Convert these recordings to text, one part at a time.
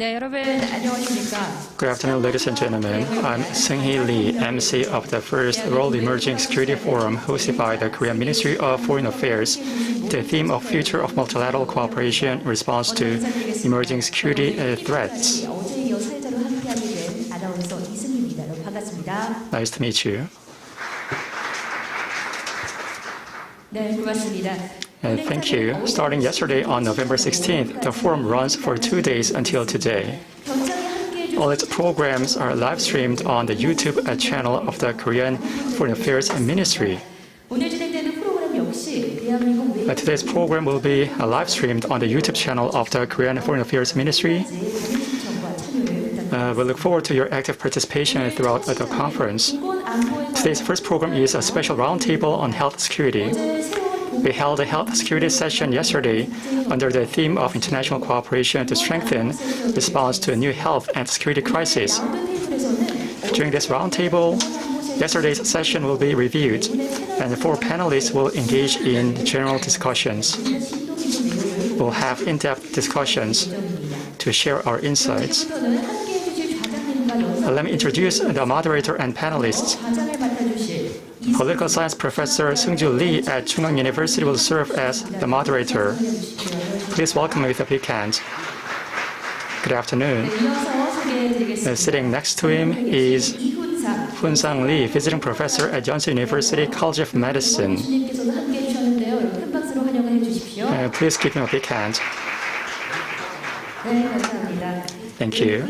네, 여러분 안녕하십니까? Good afternoon, ladies and gentlemen. I'm Seung-hee Lee, MC of the first World Emerging Security Forum hosted by the Korean Ministry of Foreign Affairs. The theme of Future of Multilateral Cooperation in Response to Emerging Security Threats. Nice to meet you. 네, 고맙습니다. Thank you. Starting yesterday on November 16th, the forum runs for 2 days until today. All its programs are live-streamed on the YouTube channel of the Korean Foreign Affairs Ministry. Today's program will be live-streamed on the YouTube channel of the Korean Foreign Affairs Ministry. We look forward to your active participation throughout the conference. Today's first program is a special roundtable on health security. We held a health security session yesterday under the theme of international cooperation to strengthen response to a new health and security crisis. During this roundtable, yesterday's session will be reviewed, and the 4 panelists will engage in general discussions. We'll have in-depth discussions to share our insights. Let me introduce the moderator and panelists. Political Science Professor Seung-joo Lee at Chung-Ang University will serve as the moderator. Please welcome with a big hand. Good afternoon. Sitting next to him is Hoon-sang Lee, visiting professor at Yonsei University College of Medicine. Please give him a big hand. Thank you.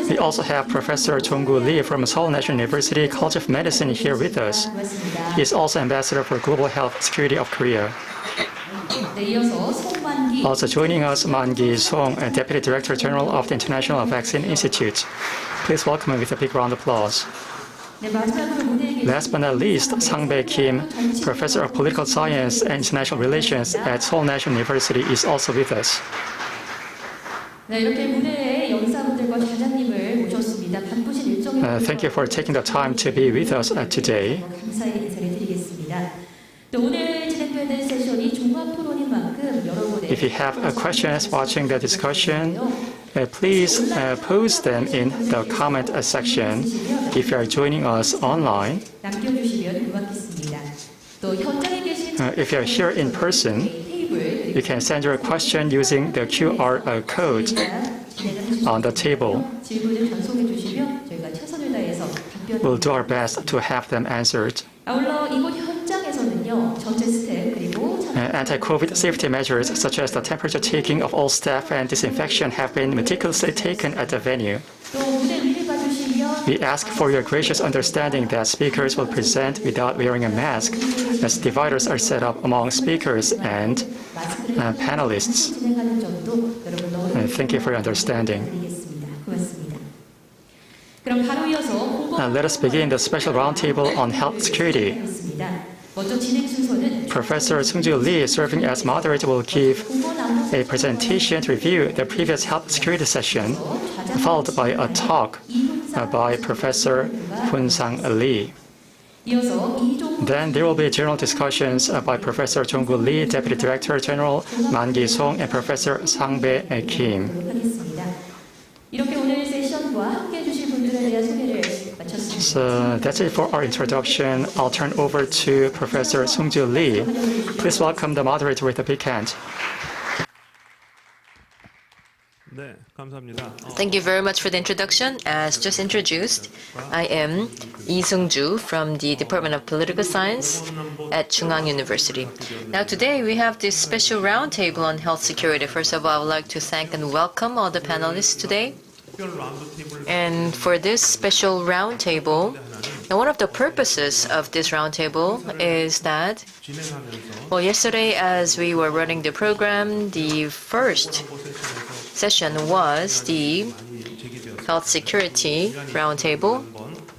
We also have Professor Jong-koo Lee from Seoul National University College of Medicine here with us. He is also Ambassador for Global Health Security of Korea. Also joining us, Man-gi Song, Deputy Director General of the International Vaccine Institute. Please welcome him with a big round of applause. Last but not least, Sang-bae Kim, Professor of Political Science and International Relations at Seoul National University, is also with us. Thank you for taking the time to be with us today. If you have questions watching the discussion, please post them in the comment section if you are joining us online. If you are here in person, you can send your question using the QR code on the table. We'll do our best to have them answered. Anti-COVID safety measures such as the temperature taking of all staff and disinfection have been meticulously taken at the venue. We ask for your gracious understanding that speakers will present without wearing a mask, as dividers are set up among speakers and panelists. Thank you for your understanding. Let us begin the special roundtable on health security. Professor Seung-joo Lee, serving as moderator, will give a presentation to review the previous health security session, followed by a talk by Professor Hoon-sang Lee. Then there will be general discussions by Professor Jong-koo Lee, Deputy Director General Man-gi Song, and Professor Sang-bae Kim. So that's it for our introduction. I'll turn over to Professor Seung-joo Lee. Please welcome the moderator with a big hand. Thank you very much for the introduction. As just introduced, I am Seung-joo from the Department of Political Science at Chung-Ang University. Now today we have this special roundtable on health security. First of all, I would like to thank and welcome all the panelists today. And for this special roundtable, and one of the purposes of this roundtable is that, well, yesterday as we were running the program, the first session was the health security roundtable,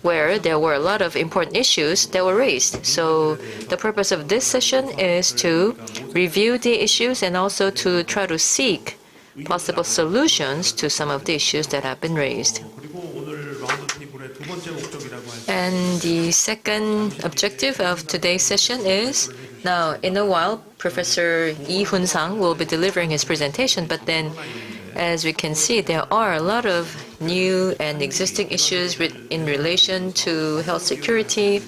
where there were a lot of important issues that were raised. So the purpose of this session is to review the issues and also to try to seek possible solutions to some of the issues that have been raised. And the second objective of today's session is, now in a while, Professor Hoon-sang will be delivering his presentation, but then As we can see, there are a lot of new and existing issues in relation to health security.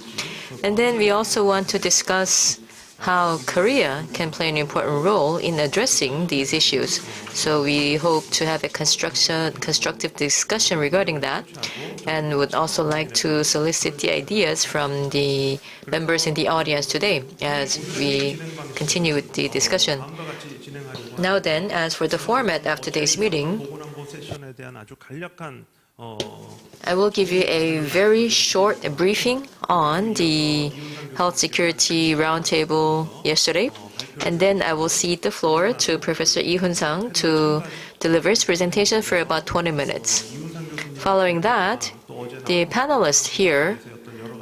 And then we also want to discuss how Korea can play an important role in addressing these issues. So we hope to have a constructive discussion regarding that, and would also like to solicit the ideas from the members in the audience today as we continue with the discussion. Now then, as for the format of today's meeting, I will give you a very short briefing on the Health Security Roundtable yesterday, and then I will cede the floor to Professor Hoon-sang to deliver his presentation for about 20 minutes. Following that, the panelists here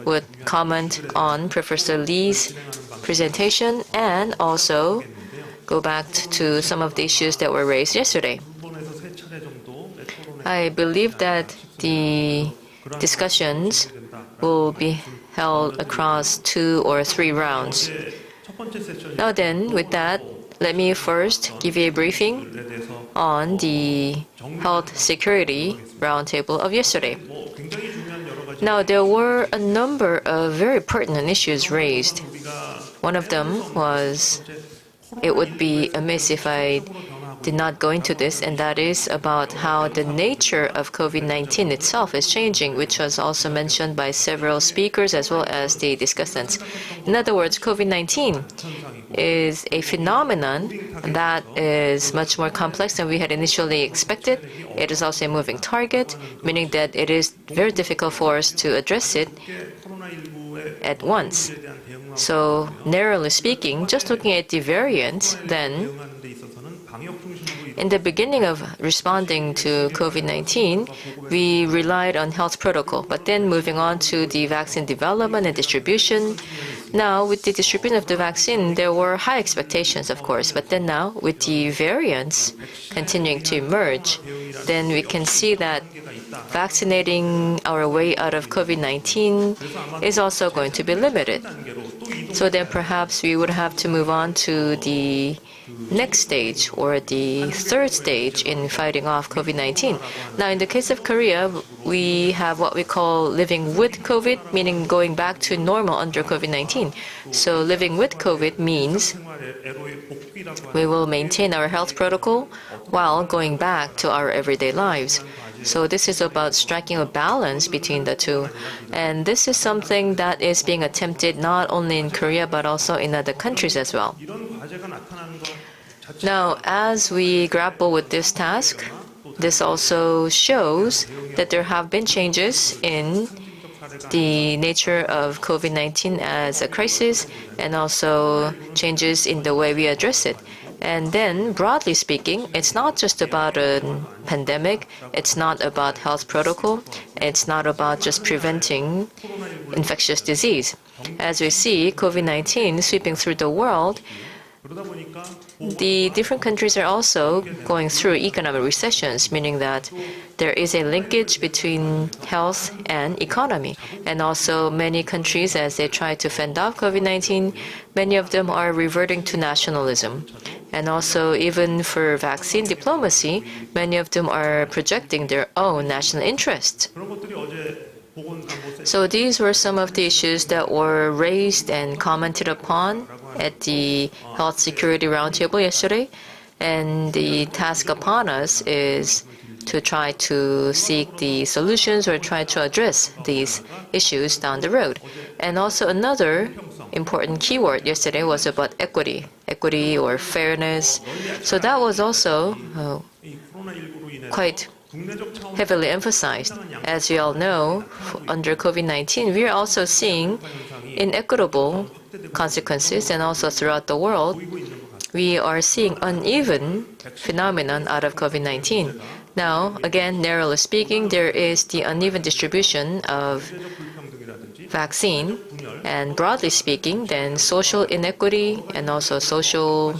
would comment on Professor Lee's presentation and also go back to some of the issues that were raised yesterday. I believe that the discussions will be held across 2 or 3 rounds. Now then, with that, let me first give you a briefing on the Health Security Roundtable of yesterday. Now, there were a number of very pertinent issues raised. One of them was, it would be amiss if I did not go into this, and that is about how the nature of COVID-19 itself is changing, which was also mentioned by several speakers as well as the discussants. In other words, COVID-19 is a phenomenon that is much more complex than we had initially expected. It is also a moving target, meaning that it is very difficult for us to address it at once. So, narrowly speaking, just looking at the variants, then in the beginning of responding to COVID-19, we relied on health protocol. But then moving on to the vaccine development and distribution, now with the distribution of the vaccine, there were high expectations, of course. But then now, with the variants continuing to emerge, then we can see that vaccinating our way out of COVID-19 is also going to be limited. So then perhaps we would have to move on to the next stage or the third stage in fighting off COVID-19. Now, in the case of Korea, we have what we call living with COVID, meaning going back to normal under COVID-19. So living with COVID means we will maintain our health protocol while going back to our everyday lives. So this is about striking a balance between the two. And this is something that is being attempted not only in Korea but also in other countries as well. Now, as we grapple with this task, this also shows that there have been changes in the nature of COVID-19 as a crisis and also changes in the way we address it. And then, broadly speaking, it's not just about a pandemic, it's not about health protocol, it's not about just preventing infectious disease. As we see COVID-19 sweeping through the world, the different countries are also going through economic recessions, meaning that there is a linkage between health and economy. And also many countries, as they try to fend off COVID-19, many of them are reverting to nationalism. And also, even for vaccine diplomacy, many of them are projecting their own national interests. So these were some of the issues that were raised and commented upon at the Health Security Roundtable yesterday. And the task upon us is to try to seek the solutions or try to address these issues down the road. And also another important keyword yesterday was about equity or fairness. So that was also quite heavily emphasized. As we all know, under COVID-19, we are also seeing inequitable consequences, and also throughout the world, we are seeing uneven phenomenon out of COVID-19. Now, again, narrowly speaking, there is the uneven distribution of vaccine, and broadly speaking, then social inequity and also social,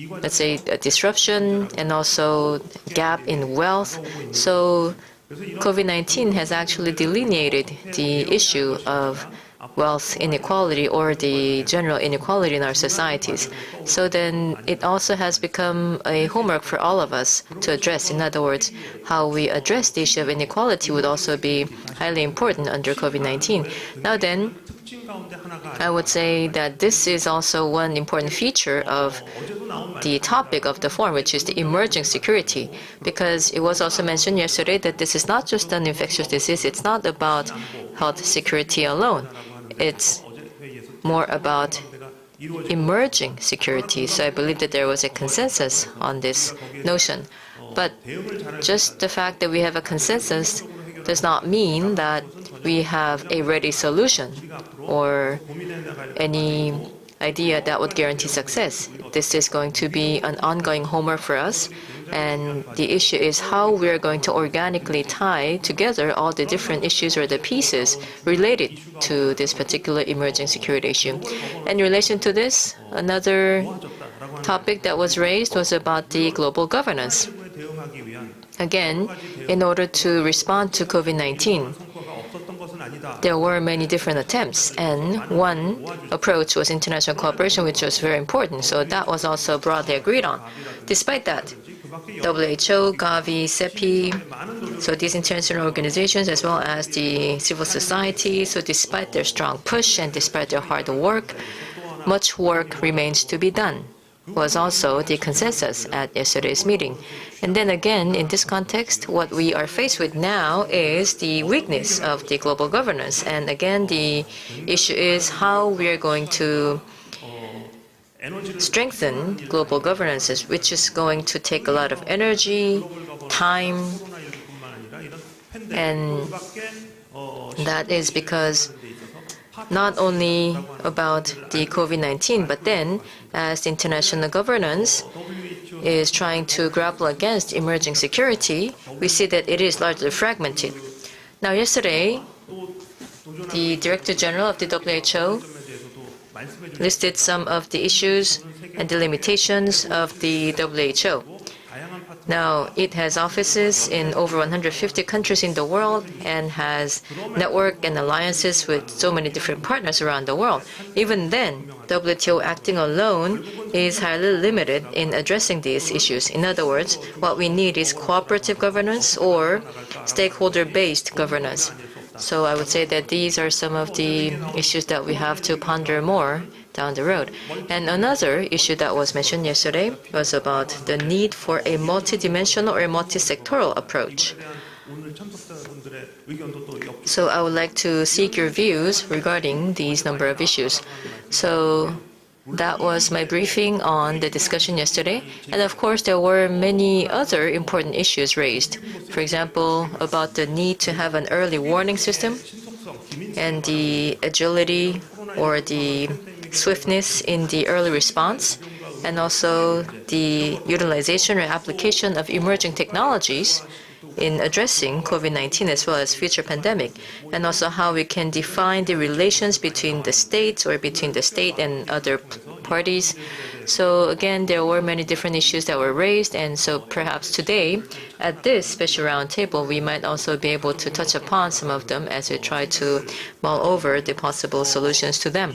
let's say, disruption and also gap in wealth. So COVID-19 has actually delineated the issue of wealth inequality or the general inequality in our societies. So then it also has become a homework for all of us to address. In other words, how we address the issue of inequality would also be highly important under COVID-19. Now then, I would say that this is also one important feature of the topic of the forum, which is the emerging security, because it was also mentioned yesterday that this is not just an infectious disease, it's not about health security alone. It's more about emerging security. So I believe that there was a consensus on this notion. But just the fact that we have a consensus does not mean that we have a ready solution or any idea that would guarantee success. This is going to be an ongoing homework for us, and the issue is how we are going to organically tie together all the different issues or the pieces related to this particular emerging security issue. In relation to this, another topic that was raised was about the global governance. Again, in order to respond to COVID-19, there were many different attempts, and one approach was international cooperation, which was very important. So that was also broadly agreed on. Despite that, WHO, Gavi, CEPI, so these international organizations, as well as the civil society, so despite their strong push and despite their hard work, much work remains to be done, was also the consensus at yesterday's meeting. And then again, in this context, what we are faced with now is the weakness of the global governance. And again, the issue is how we are going to strengthen global governance, which is going to take a lot of energy, time, and that is because not only about the COVID-19, but then as the international governance is trying to grapple against emerging security, we see that it is largely fragmented. Now, yesterday, the Director General of the WHO listed some of the issues and the limitations of the WHO. Now, it has offices in over 150 countries in the world and has network and alliances with so many different partners around the world. Even then, WTO acting alone is highly limited in addressing these issues. In other words, what we need is cooperative governance or stakeholder-based governance. So I would say that these are some of the issues that we have to ponder more down the road. And another issue that was mentioned yesterday was about the need for a multidimensional or a multi-sectoral approach. So I would like to seek your views regarding these number of issues. So that was my briefing on the discussion yesterday. And of course, there were many other important issues raised. For example, about the need to have an early warning system and the agility or the swiftness in the early response, and also the utilization or application of emerging technologies in addressing COVID-19 as well as future pandemic, and also how we can define the relations between the states or between the state and other parties. So again, there were many different issues that were raised, and so perhaps today at this special roundtable, we might also be able to touch upon some of them as we try to mull over the possible solutions to them.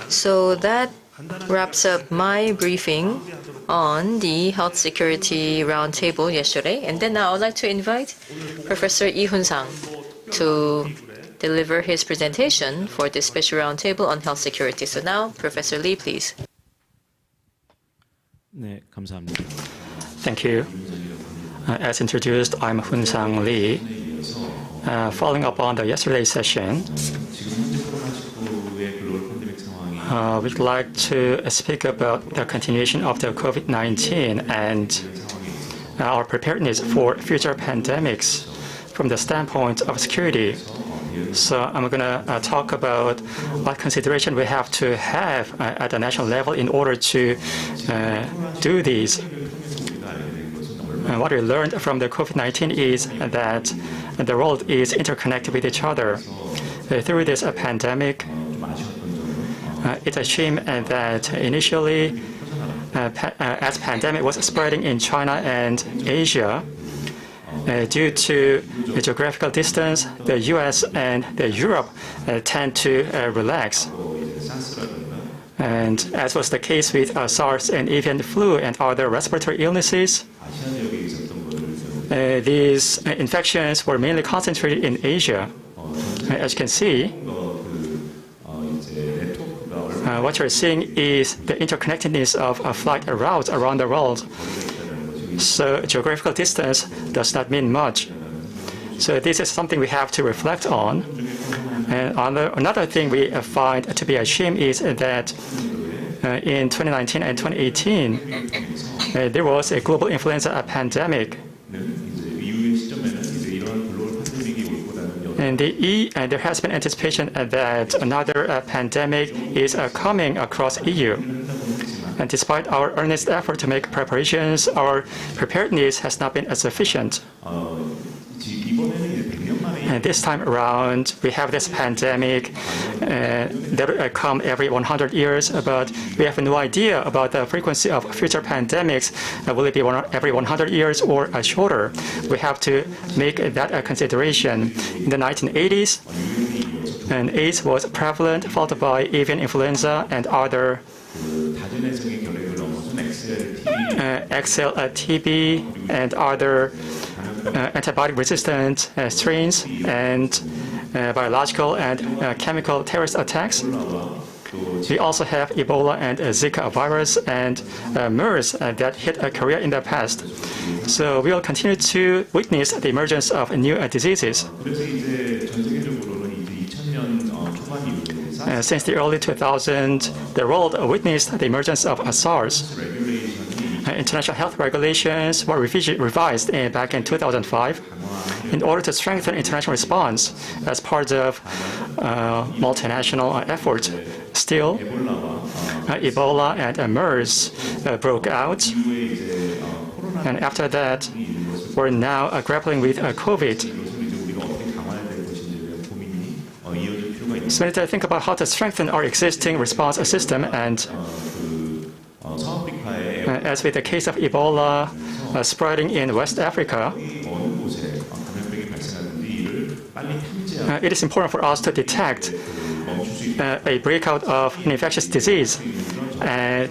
So that wraps up my briefing on the health security roundtable yesterday. And then now I would like to invite Professor Hoon-sang to deliver his presentation for this special roundtable on health security. So now, Professor Lee, please. 네, 감사합니다. Thank you. As introduced, I'm Hoon-sang Lee. Following up on the yesterday's session, we'd like to speak about the continuation of the COVID-19 and our preparedness for future pandemics from the standpoint of security. So I'm going to talk about what consideration we have to have at the national level in order to do these. What we learned from the COVID-19 is that the world is interconnected with each other. Through this pandemic, it's a shame that initially, as pandemic was spreading in China and Asia, Due to the geographical distance, the US and the Europe tend to relax. And as was the case with SARS and avian flu and other respiratory illnesses, these infections were mainly concentrated in Asia. As you can see, what you're seeing is the interconnectedness of flight routes around the world. So geographical distance does not mean much. So this is something we have to reflect on. And another thing we find to be a shame is that in 2019 and 2018, there was a global influenza pandemic. And there has been anticipation that another pandemic is coming across EU. And despite our earnest effort to make preparations, our preparedness has not been sufficient. And this time around, we have this pandemic that will come every 100 years, but we have no idea about the frequency of future pandemics. Will it be every 100 years or shorter? We have to make that a consideration. In the 1980s, and AIDS was prevalent, followed by avian influenza and other XLTB and other antibiotic-resistant strains and biological and chemical terrorist attacks. We also have Ebola and Zika virus and MERS that hit Korea in the past. So we will continue to witness the emergence of new diseases. Since the early 2000s, the world witnessed the emergence of SARS. International health regulations were revised back in 2005 in order to strengthen international response as part of multinational efforts. Still, Ebola and MERS broke out, and after that, we're now grappling with COVID. So we need to think about how to strengthen our existing response system, and as with the case of Ebola spreading in West Africa, it is important for us to detect a breakout of an infectious disease,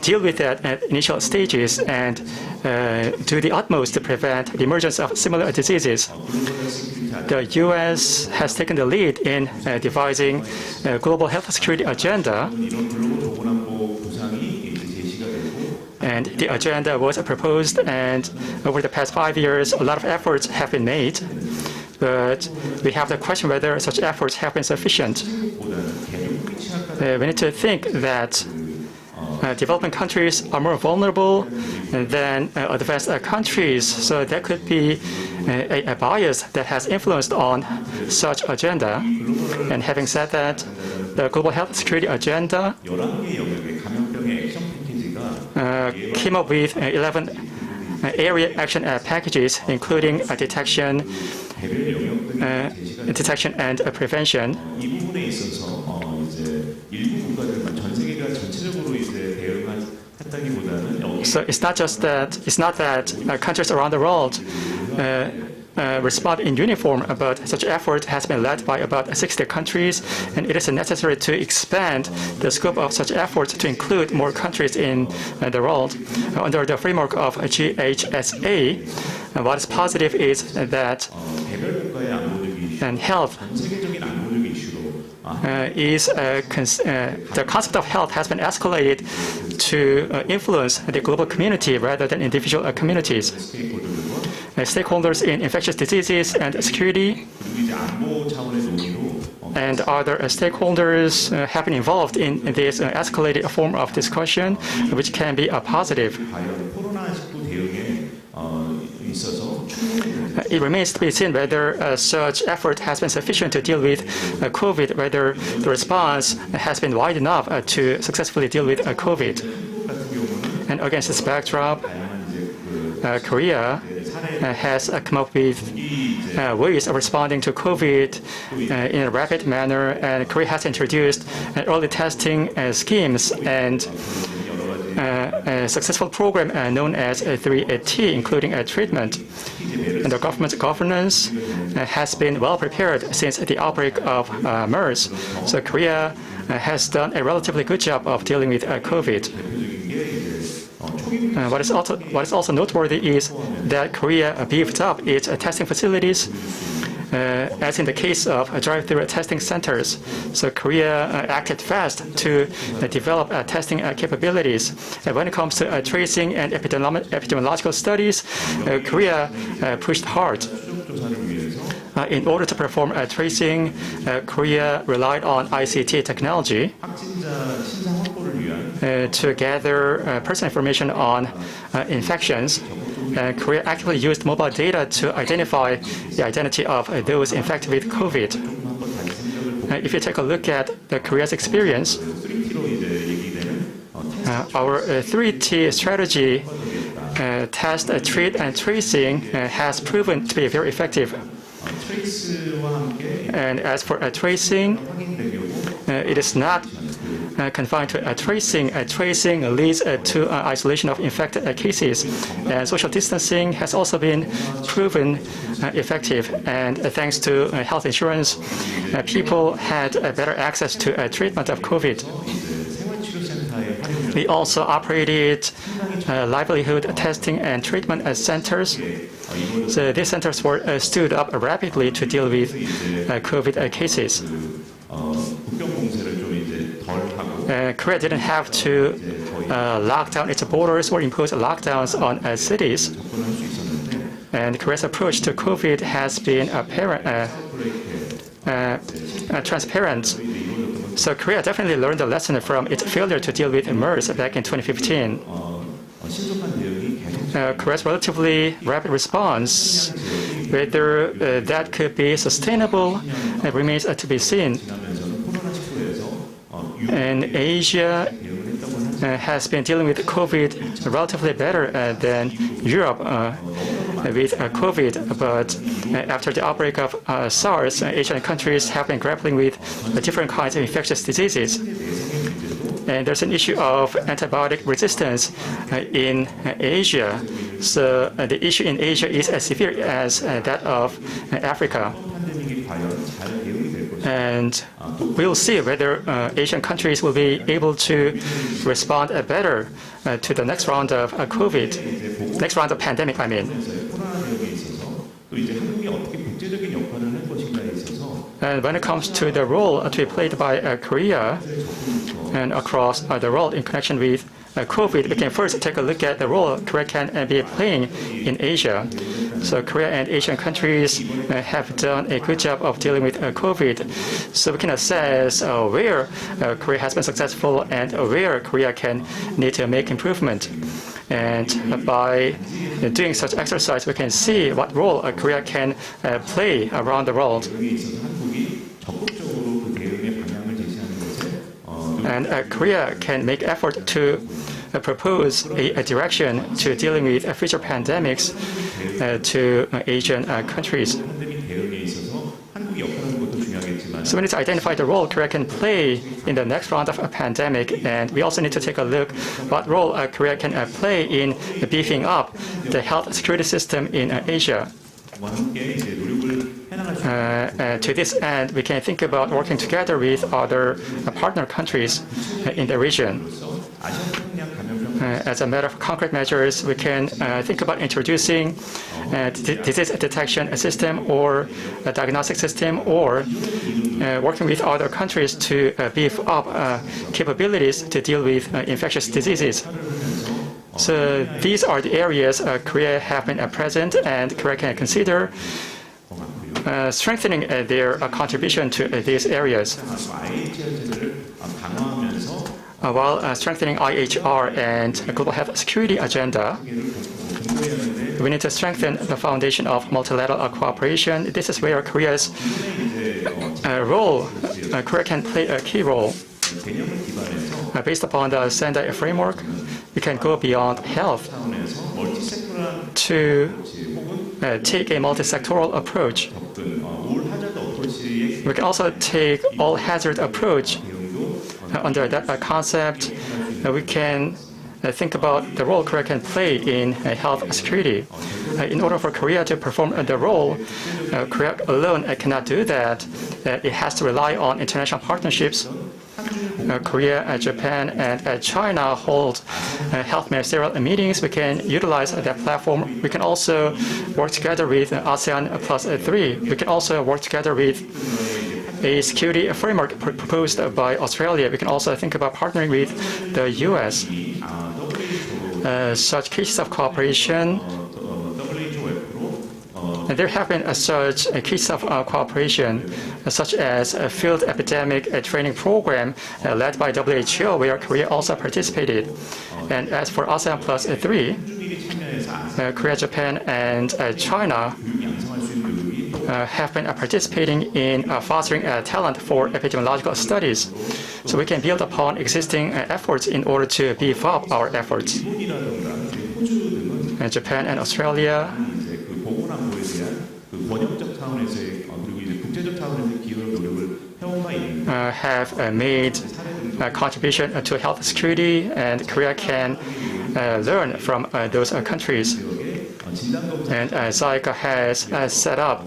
deal with that at initial stages, and do the utmost to prevent the emergence of similar diseases. The U.S. has taken the lead in devising a global health security agenda, and the agenda was proposed, and over the past 5 years, a lot of efforts have been made. But we have the question whether such efforts have been sufficient. We need to think that developing countries are more vulnerable than advanced countries, so there could be a bias that has influenced on such agenda. And having said that, the Global Health Security Agenda came up with 11 area action packages, including detection and prevention. So it's not that countries around the world respond in uniform, but such effort has been led by about 60 countries, and it is necessary to expand the scope of such efforts to include more countries in the world. Under the framework of GHSA, what is positive is that health the concept of health has been escalated to influence the global community rather than individual communities. Stakeholders in infectious diseases and security and other stakeholders have been involved in this escalated form of discussion, which can be a positive. It remains to be seen whether such effort has been sufficient to deal with COVID, whether the response has been wide enough to successfully deal with COVID. And against this backdrop, Korea has come up with ways of responding to COVID in a rapid manner, and Korea has introduced early testing schemes and a successful program known as 3T, including a treatment. And the government's governance has been well prepared since the outbreak of MERS. So Korea has done a relatively good job of dealing with COVID. What is also noteworthy is that Korea beefed up its testing facilities, as in the case of drive-through testing centers. So Korea acted fast to develop testing capabilities. When it comes to tracing and epidemiological studies, Korea pushed hard. In order to perform tracing, Korea relied on ICT technology to gather personal information on infections. Korea actively used mobile data to identify the identity of those infected with COVID. If you take a look at Korea's experience, our 3T strategy, test, treat, and tracing, has proven to be very effective. And as for tracing, it is not confined to tracing. Tracing leads to isolation of infected cases. And social distancing has also been proven effective. And thanks to health insurance, people had better access to treatment of COVID. We also operated livelihood testing and treatment centers. So these centers were stood up rapidly to deal with COVID cases. Korea didn't have to lock down its borders or impose lockdowns on cities. And Korea's approach to COVID has been transparent. So Korea definitely learned a lesson from its failure to deal with MERS back in 2015. Korea's relatively rapid response, whether that could be sustainable, remains to be seen. And Asia has been dealing with COVID relatively better than Europe with COVID. But after the outbreak of SARS, Asian countries have been grappling with different kinds of infectious diseases. And there's an issue of antibiotic resistance in Asia. So the issue in Asia is as severe as that of Africa. And we'll see whether Asian countries will be able to respond better to the next round of COVID, next round of pandemic, I mean. And when it comes to the role to be played by Korea and across the world in connection with COVID, we can first take a look at the role Korea can be playing in Asia. So Korea and Asian countries have done a good job of dealing with COVID. So we can assess where Korea has been successful and where Korea can need to make improvement. And by doing such exercise, we can see what role Korea can play around the world. And Korea can make effort to propose a direction to dealing with future pandemics to Asian countries. So we need to identify the role Korea can play in the next round of a pandemic, and we also need to take a look what role Korea can play in beefing up the health security system in Asia. To this end, we can think about working together with other partner countries in the region. As a matter of concrete measures, we can think about introducing a disease detection system or a diagnostic system, or working with other countries to beef up capabilities to deal with infectious diseases. So these are the areas Korea have been present, and Korea can consider strengthening their contribution to these areas. While strengthening IHR and global health security agenda, we need to strengthen the foundation of multilateral cooperation. This is where Korea's role, Korea can play a key role. Based upon the Sendai framework, we can go beyond health to take a multi-sectoral approach. We can also take all-hazard approach. Under that concept, we can think about the role Korea can play in health security. In order for Korea to perform the role, Korea alone cannot do that. It has to rely on international partnerships. Korea, Japan, and China hold health ministerial meetings. We can utilize that platform. We can also work together with ASEAN plus 3. We can also work together with a security framework proposed by Australia. We can also think about partnering with the US. Such cases of cooperation, there have been such cases of cooperation, such as a field epidemic training program led by WHO, where Korea also participated. And as for ASEAN plus 3, Korea, Japan, and China have been participating in fostering talent for epidemiological studies. So we can build upon existing efforts in order to beef up our efforts. Japan and Australia have made a contribution to health security, and Korea can learn from those countries. And ZICA has set up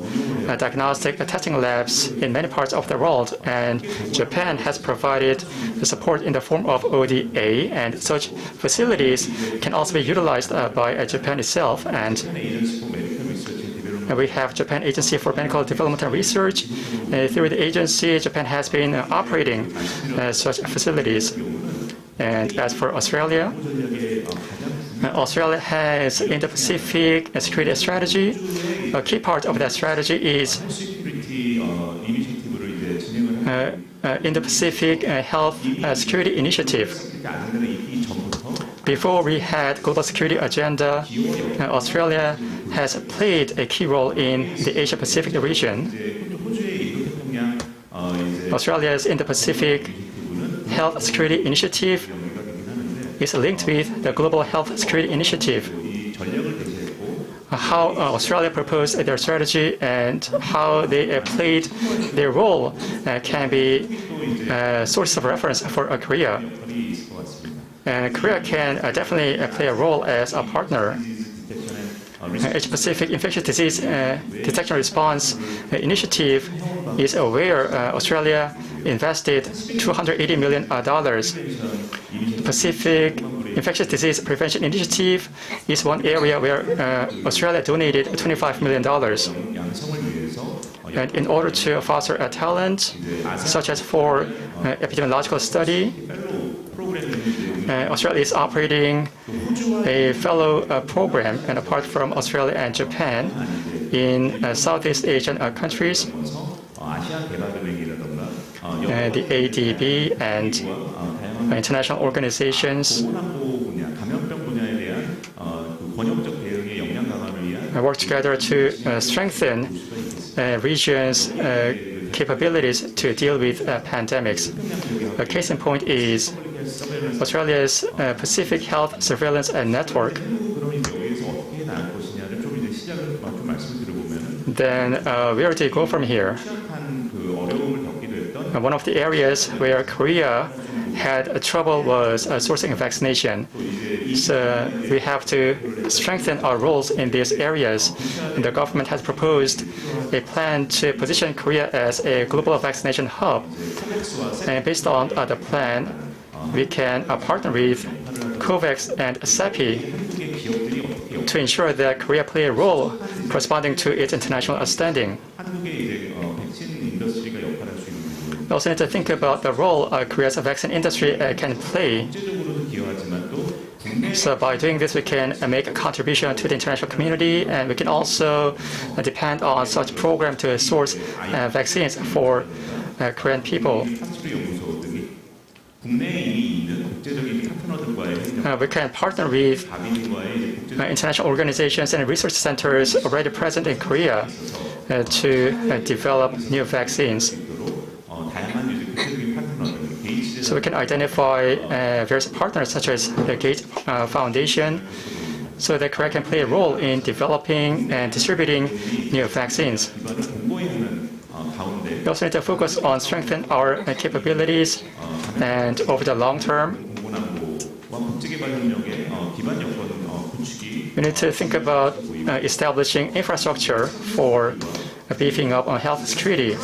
diagnostic testing labs in many parts of the world, and Japan has provided the support in the form of ODA, and such facilities can also be utilized by Japan itself. And we have Japan Agency for Medical Development and Research. Through the agency, Japan has been operating such facilities. And as for Australia, Australia has Indo-Pacific security strategy. A key part of that strategy is Indo-Pacific Health Security Initiative. Before we had global security agenda, Australia has played a key role in the Asia-Pacific region. Australia's Indo-Pacific Health Security Initiative is linked with the Global Health Security Initiative. How Australia proposed their strategy and how they played their role can be a source of reference for Korea. And Korea can definitely play a role as a partner. Asia-Pacific Infectious Disease Detection Response Initiative is where Australia invested $280 million. Pacific Infectious Disease Prevention Initiative is one area where Australia donated $25 million. And in order to foster a talent, such as for epidemiological study, Australia is operating a fellow program, and apart from Australia and Japan, in Southeast Asian countries, the ADB and international organizations work together to strengthen regions' capabilities to deal with pandemics. A case in point is Australia's Pacific Health Surveillance Network. Then where do you go from here? One of the areas where Korea had trouble was sourcing vaccination. So we have to strengthen our roles in these areas. And the government has proposed a plan to position Korea as a global vaccination hub. And based on the plan, we can partner with COVAX and CEPI to ensure that Korea play a role corresponding to its international standing. We also need to think about the role Korea's vaccine industry can play. So by doing this, we can make a contribution to the international community, and we can also depend on such program to source vaccines for Korean people. We can partner with international organizations and research centers already present in Korea to develop new vaccines. So we can identify various partners such as the Gates Foundation, so that Korea can play a role in developing and distributing new vaccines. We also need to focus on strengthening our capabilities, and over the long term, We need to think about establishing infrastructure for beefing up on health security.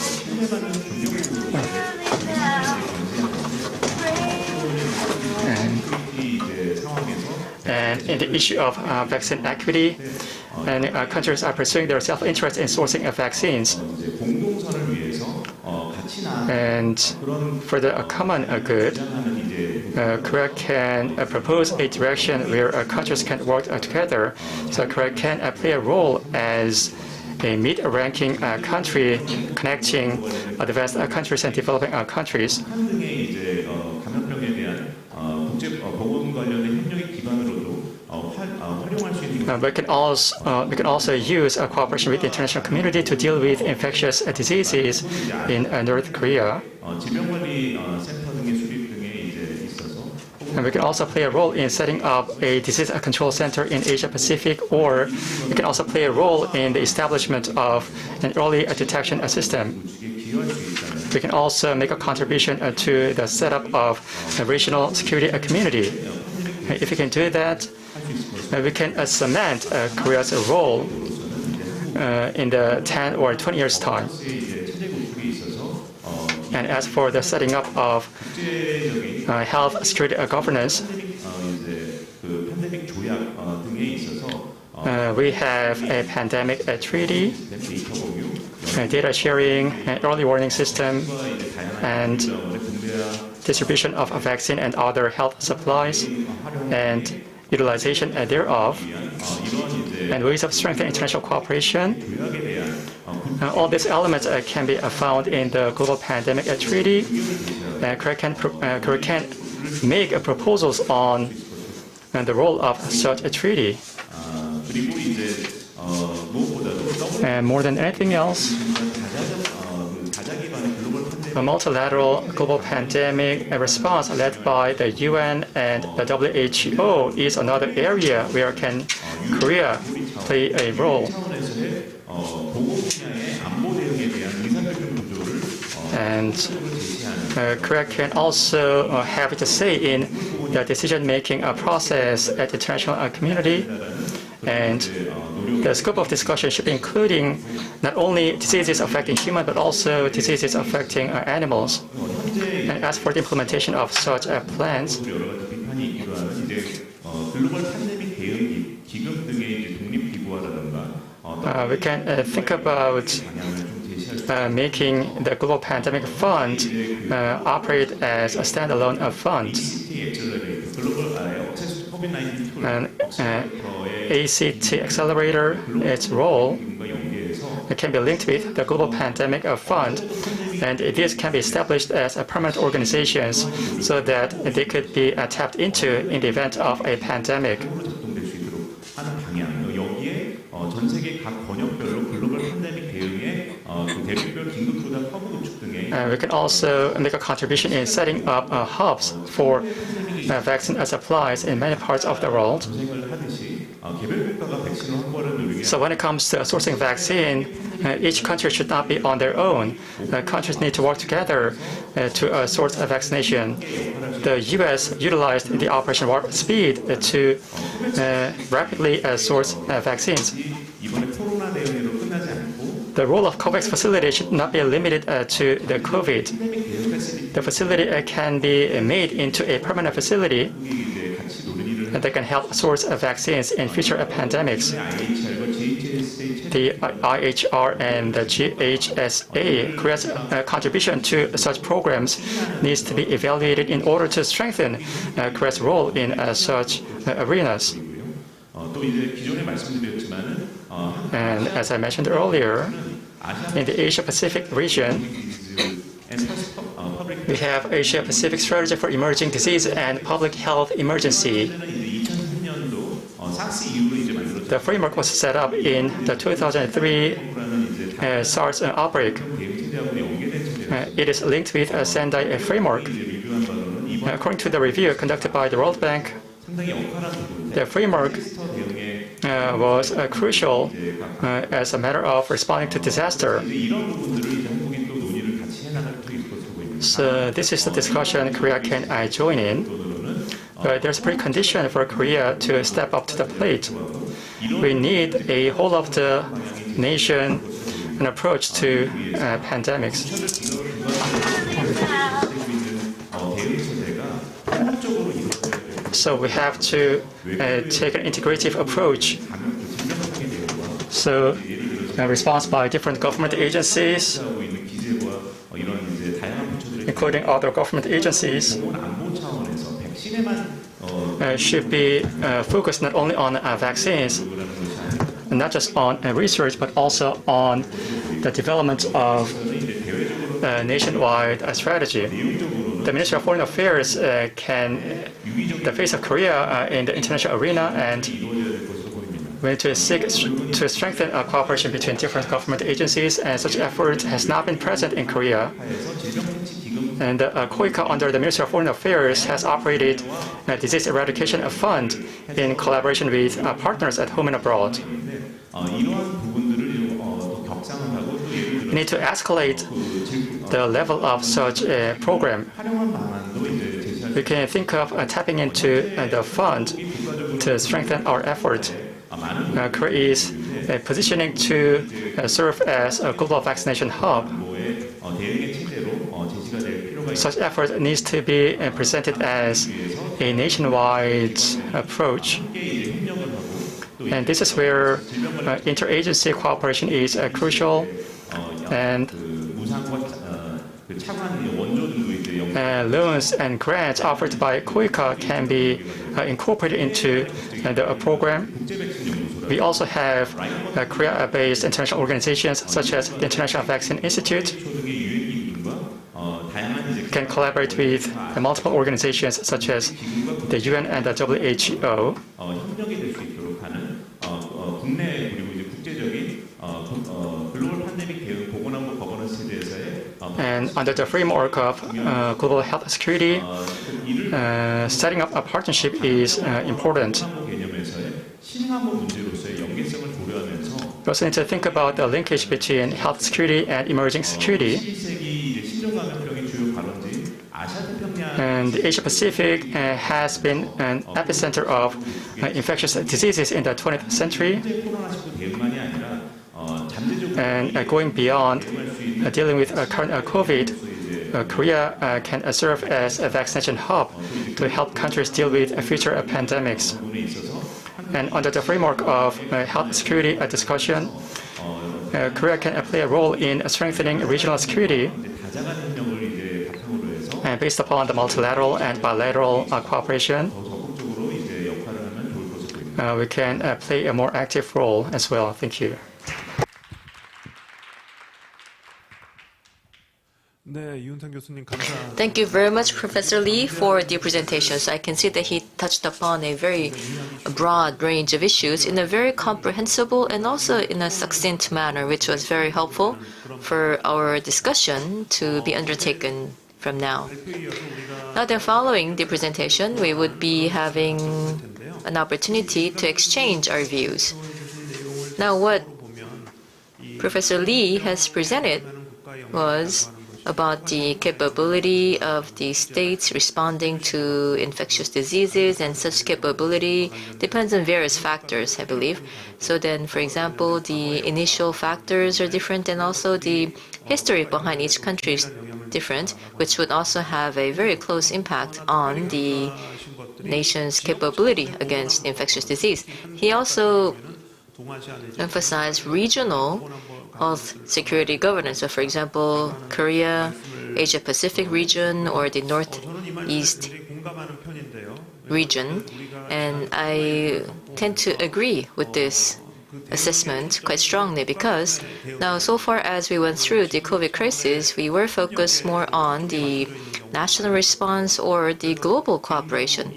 And in the issue of vaccine equity, and countries are pursuing their self-interest in sourcing of vaccines. And for the common good, Korea can propose a direction where countries can work together. So Korea can play a role as a mid-ranking country connecting advanced countries and developing countries. We can also use cooperation with the international community to deal with infectious diseases in North Korea. And we can also play a role in setting up a disease control center in Asia Pacific, or we can also play a role in the establishment of an early detection system. We can also make a contribution to the setup of a regional security community. If we can do that, we can cement Korea's role in the 10 or 20 years' time. And as for the setting up of health security governance, we have a pandemic treaty, data sharing, an early warning system, and distribution of vaccine and other health supplies, and utilization thereof, and ways of strengthening international cooperation. All these elements can be found in the Global Pandemic Treaty. Korea can make proposals on the role of such a treaty. And more than anything else, a multilateral global pandemic response led by the UN and the WHO is another area where Korea play a role. And Korea can also have to say in the decision-making process at the international community. And the scope of discussion should be including not only diseases affecting humans, but also diseases affecting animals. And as for the implementation of such plans, we can think about making the Global Pandemic Fund operate as a standalone fund. And ACT Accelerator, its role can be linked with the Global Pandemic Fund, and these can be established as permanent organizations so that they could be tapped into in the event of a pandemic. We can also make a contribution in setting up hubs for vaccine supplies in many parts of the world. So when it comes to sourcing vaccine, each country should not be on their own. Countries need to work together to source a vaccination. The U.S. utilized the Operation Warp Speed to rapidly source vaccines. The role of COVAX facility should not be limited to the COVID. The facility can be made into a permanent facility that can help source vaccines in future pandemics. The IHR and the GHSA, Korea's contribution to such programs needs to be evaluated in order to strengthen Korea's role in such arenas. And as I mentioned earlier, in the Asia-Pacific region, we have Asia-Pacific Strategy for Emerging Disease and Public Health Emergency. The framework was set up in the 2003 SARS outbreak. It is linked with a Sendai framework. According to the review conducted by the World Bank, the framework was crucial as a matter of responding to disaster. So this is the discussion Korea can join in. But there's a precondition for Korea to step up to the plate. We need a whole of the nation an approach to pandemics. So we have to take an integrative approach. So response by different government agencies, including other government agencies, should be focused not only on vaccines, not just on research, but also on the development of a nationwide strategy. The Ministry of Foreign Affairs can the face of Korea in the international arena, and we need to seek to strengthen cooperation between different government agencies, and such effort has not been present in Korea. And KOICA, under the Ministry of Foreign Affairs, has operated a disease eradication fund in collaboration with partners at home and abroad. We need to escalate the level of such a program. We can think of tapping into the fund to strengthen our effort. Korea is positioning to serve as a global vaccination hub. Such effort needs to be presented as a nationwide approach. And this is where interagency cooperation is crucial, and loans and grants offered by KOICA can be incorporated into the program. We also have Korea-based international organizations such as the International Vaccine Institute. Can collaborate with multiple organizations such as the UN and the WHO. And under the framework of global health security, setting up a partnership is important. We also need to think about the linkage between health security and emerging security. And the Asia-Pacific has been an epicenter of infectious diseases in the 20th century. And going beyond dealing with current COVID, Korea can serve as a vaccination hub to help countries deal with future pandemics. And under the framework of health security discussion, Korea can play a role in strengthening regional security. And based upon the multilateral and bilateral cooperation, we can play a more active role as well. Thank you. Thank you very much, Professor Lee, for the presentations. I can see that he touched upon a very broad range of issues in a very comprehensible and also in a succinct manner, which was very helpful for our discussion to be undertaken from now. Now then, following the presentation, we would be having an opportunity to exchange our views. Now, what Professor Lee has presented was about the capability of the states responding to infectious diseases, and such capability depends on various factors, I believe. So then, for example, the initial factors are different, and also the history behind each country is different, which would also have a very close impact on the nation's capability against infectious disease. He also emphasized regional health security governance. So, for example, Korea, Asia-Pacific region, or the Northeast region. And I tend to agree with this assessment quite strongly, because now, so far as we went through the COVID crisis, we were focused more on the national response or the global cooperation.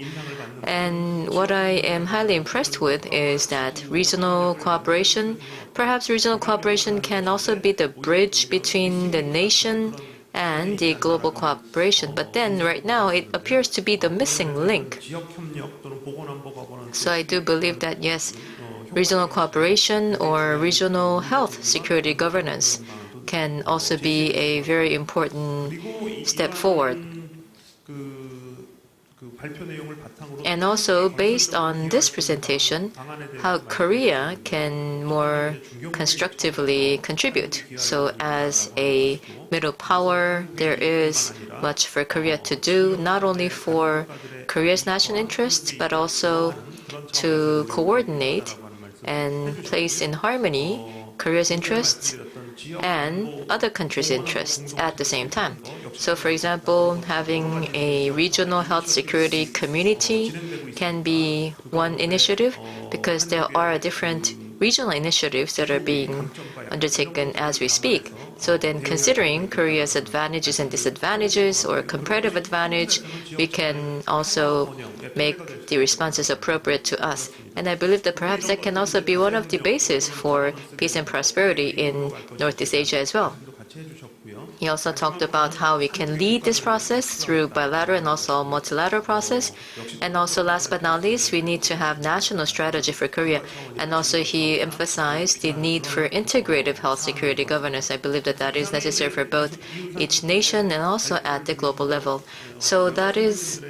And what I am highly impressed with is that regional cooperation, perhaps regional cooperation can also be the bridge between the nation and the global cooperation. But then right now it appears to be the missing link. So I do believe that, yes, regional cooperation or regional health security governance can also be a very important step forward. And also, based on this presentation, how Korea can more constructively contribute. So as a middle power, there is much for Korea to do, not only for Korea's national interests, but also to coordinate and place in harmony Korea's interests and other countries' interests at the same time. So, for example, having a regional health security community can be one initiative, because there are different regional initiatives that are being undertaken as we speak. So then, considering Korea's advantages and disadvantages or comparative advantage, we can also make the responses appropriate to us. And I believe that perhaps that can also be one of the bases for peace and prosperity in Northeast Asia as well. He also talked about how we can lead this process through bilateral and also multilateral process. And also, last but not least, we need to have national strategy for Korea. And also, he emphasized the need for integrative health security governance. I believe that that is necessary for both each nation and also at the global level. So that is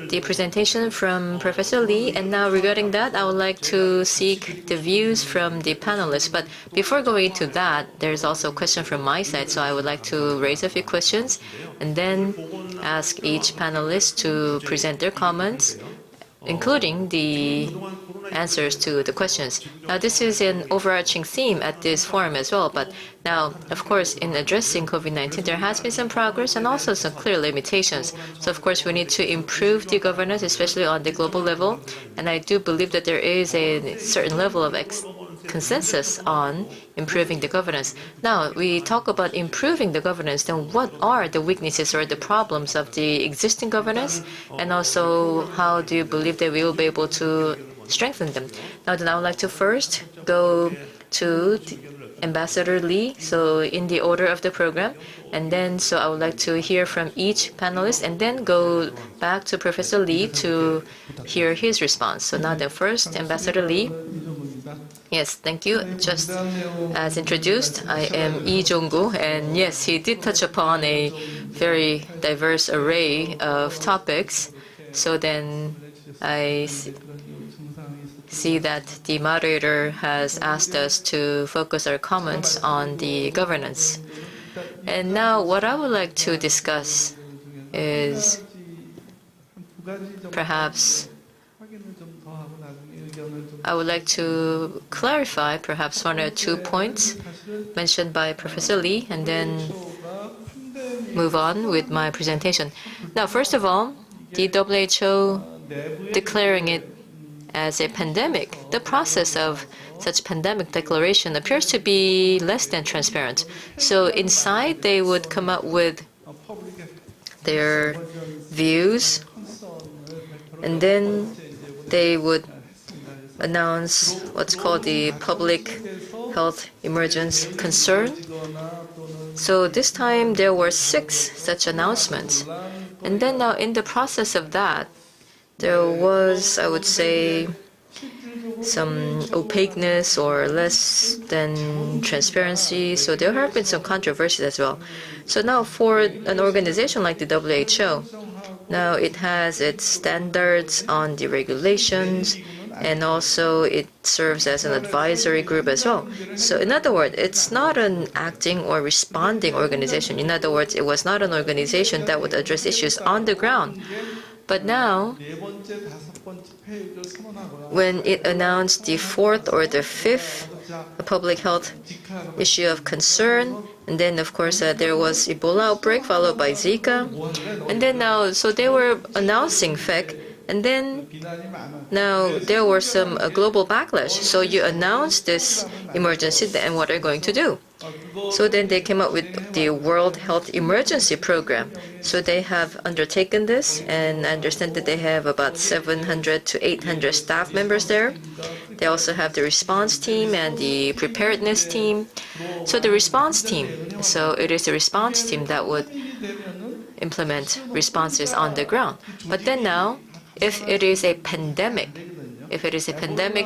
the presentation from Professor Lee. And now regarding that, I would like to seek the views from the panelists. But before going into that, there's also a question from my side. So I would like to raise a few questions and then ask each panelist to present their comments, including the answers to the questions. Now, this is an overarching theme at this forum as well, but now, of course, in addressing COVID-19, there has been some progress and also some clear limitations. So, of course, we need to improve the governance, especially on the global level, and I do believe that there is a certain level of consensus on improving the governance. Now, we talk about improving the governance, then what are the weaknesses or the problems of the existing governance? And also, how do you believe that we will be able to strengthen them? Now, then I would like to first go to Ambassador Lee, so in the order of the program. And then, so I would like to hear from each panelist and then go back to Professor Lee to hear his response. So now the first, Ambassador Lee. Yes, thank you. Just as introduced, I am Jong-koo, and yes, he did touch upon a very diverse array of topics. So then I see that the moderator has asked us to focus our comments on the governance. And now what I would like to discuss is perhaps I would like to clarify perhaps one or two points mentioned by Professor Lee and then move on with my presentation. Now, first of all, the WHO declaring it as a pandemic, the process of such pandemic declaration appears to be less than transparent. So inside, they would come up with their views, and then they would announce what's called the public health emergency concern. So this time, there were 6 such announcements. And then now, in the process of that, there was, I would say, some opaqueness or less than transparency. So there have been some controversies as well. So now for an organization like the WHO, now it has its standards on the regulations, and also it serves as an advisory group as well. So in other words, it's not an acting or responding organization. In other words, it was not an organization that would address issues on the ground. But now, when it announced the 4th or the 5th public health issue of concern, and then of course there was Ebola outbreak followed by Zika, and then now, so they were announcing FEC, and then now there was some global backlash. So you announced this emergency, and what are you going to do? So then they came up with the World Health Emergency Program. So they have undertaken this, and I understand that they have about 700 to 800 staff members there. They also have the response team and the preparedness team. So the response team, so it is the response team that would implement responses on the ground. But then now, if it is a pandemic,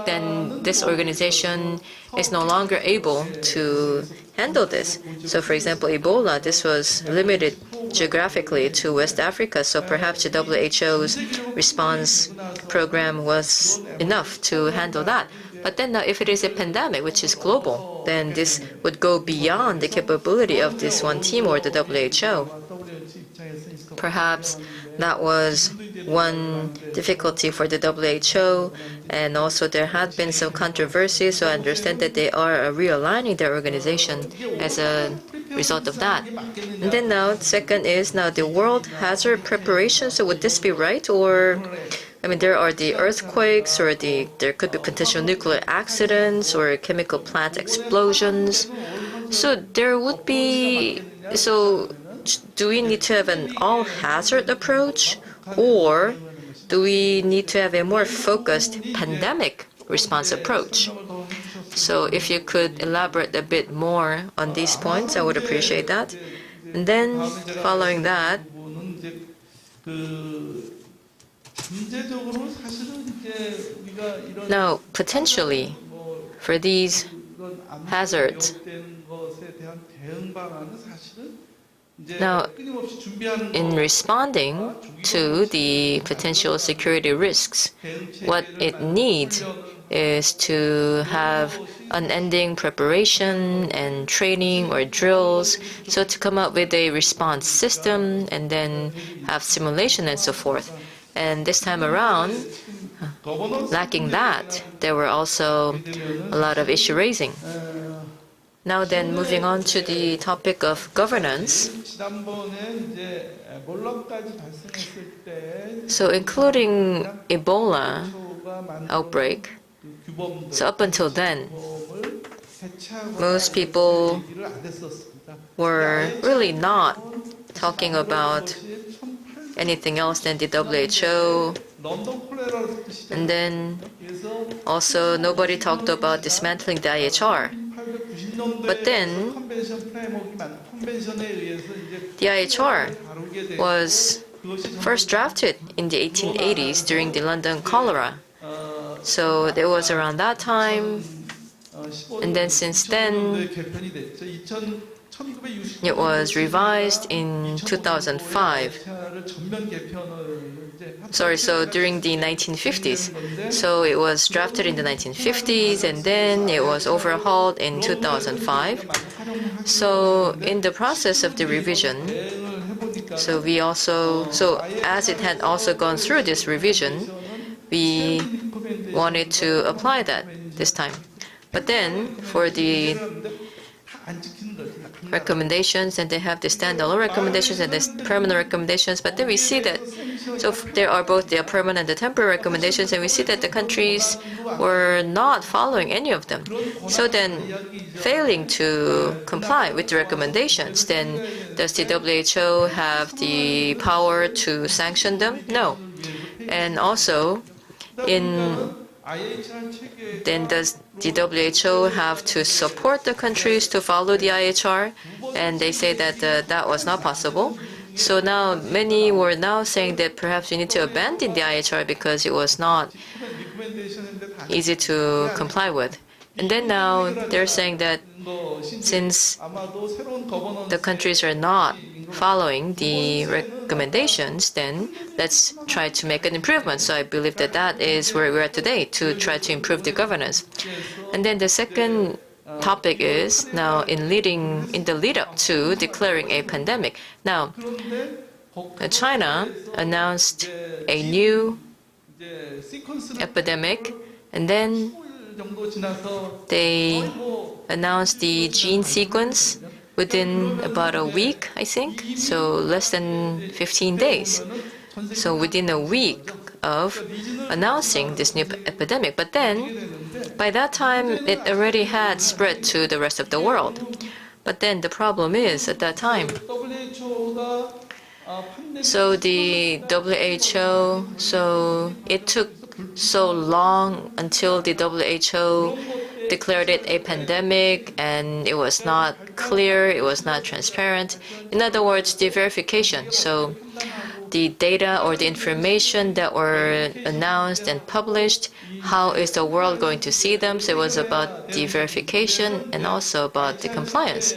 then this organization is no longer able to handle this. So for example, Ebola, this was limited geographically to West Africa, so perhaps the WHO's response program was enough to handle that. But then now, if it is a pandemic, which is global, then this would go beyond the capability of this one team or the WHO. Perhaps that was one difficulty for the WHO, and also there had been some controversy, so I understand that they are realigning their organization as a result of that. And then now, second is now the world hazard preparation. So would this be right? Or, I mean, there are the earthquakes, or there could be potential nuclear accidents or chemical plant explosions. So there would be, so do we need to have an all-hazard approach, or do we need to have a more focused pandemic response approach? So if you could elaborate a bit more on these points, I would appreciate that. And then following that, now potentially for these hazards, now, in responding to the potential security risks, what it needs is to have unending preparation and training or drills, so to come up with a response system and then have simulation and so forth. And this time around, lacking that, there were also a lot of issue raising. Now then, moving on to the topic of governance. So including Ebola outbreak, so up until then, most people were really not talking about anything else than the WHO. And then also nobody talked about dismantling the IHR. But then the IHR was first drafted in the 1880s during the London cholera. So it was around that time, and then since then it was revised in 2005. Sorry, so during the 1950s. So it was drafted in the 1950s, and then it was overhauled in 2005. So in the process of the revision, so as it had also gone through this revision, we wanted to apply that this time. But then for the recommendations, and they have the standalone recommendations and the permanent recommendations, but then we see that, so there are both the permanent and the temporary recommendations, and we see that the countries were not following any of them. So then, failing to comply with the recommendations, then does the WHO have the power to sanction them? No. And also, then does the WHO have to support the countries to follow the IHR? And they say that that was not possible. So now many were now saying that perhaps we need to abandon the IHR because it was not easy to comply with. And then now they're saying that since the countries are not following the recommendations, then let's try to make an improvement. So I believe that that is where we're at today, to try to improve the governance. And then the second topic is now in the lead up to declaring a pandemic. Now, China announced a new epidemic, and then they announced the gene sequence within about a week, I think, so less than 15 days. So within a week of announcing this new epidemic. But then, by that time, it already had spread to the rest of the world. But then the problem is, at that time, so the WHO, so it took so long until the WHO declared it a pandemic, and it was not clear, it was not transparent. In other words, the verification. So the data or the information that were announced and published, how is the world going to see them? So it was about the verification and also about the compliance.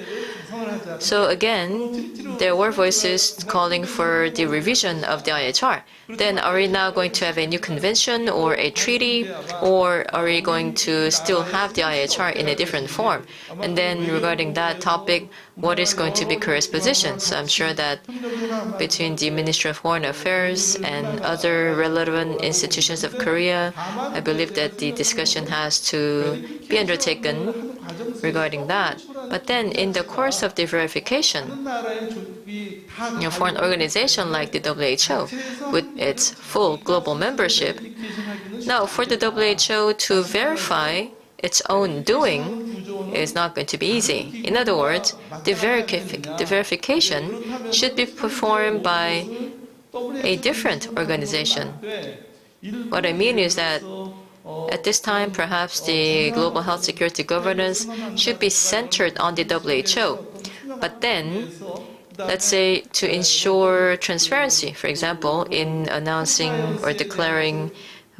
So again, there were voices calling for the revision of the IHR. Then are we now going to have a new convention or a treaty, or are we going to still have the IHR in a different form? And then regarding that topic, what is going to be Korea's position? So I'm sure that between the Ministry of Foreign Affairs and other relevant institutions of Korea, I believe that the discussion has to be undertaken regarding that. But then in the course of the verification, for an organization like the WHO, with its full global membership, now for the WHO to verify its own doing is not going to be easy. In other words, the verification should be performed by a different organization. What I mean is that at this time, perhaps the global health security governance should be centered on the WHO. But then, let's say to ensure transparency, for example, in announcing or declaring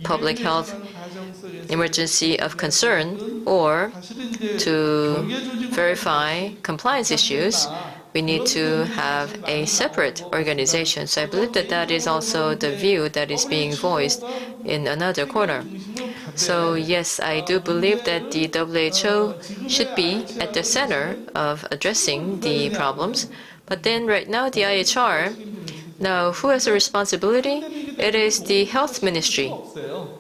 public health emergency of concern, or to verify compliance issues, we need to have a separate organization. So I believe that that is also the view that is being voiced in another corner. So yes, I do believe that the WHO should be at the center of addressing the problems. But then right now, the IHR, now who has a responsibility? It is the health ministry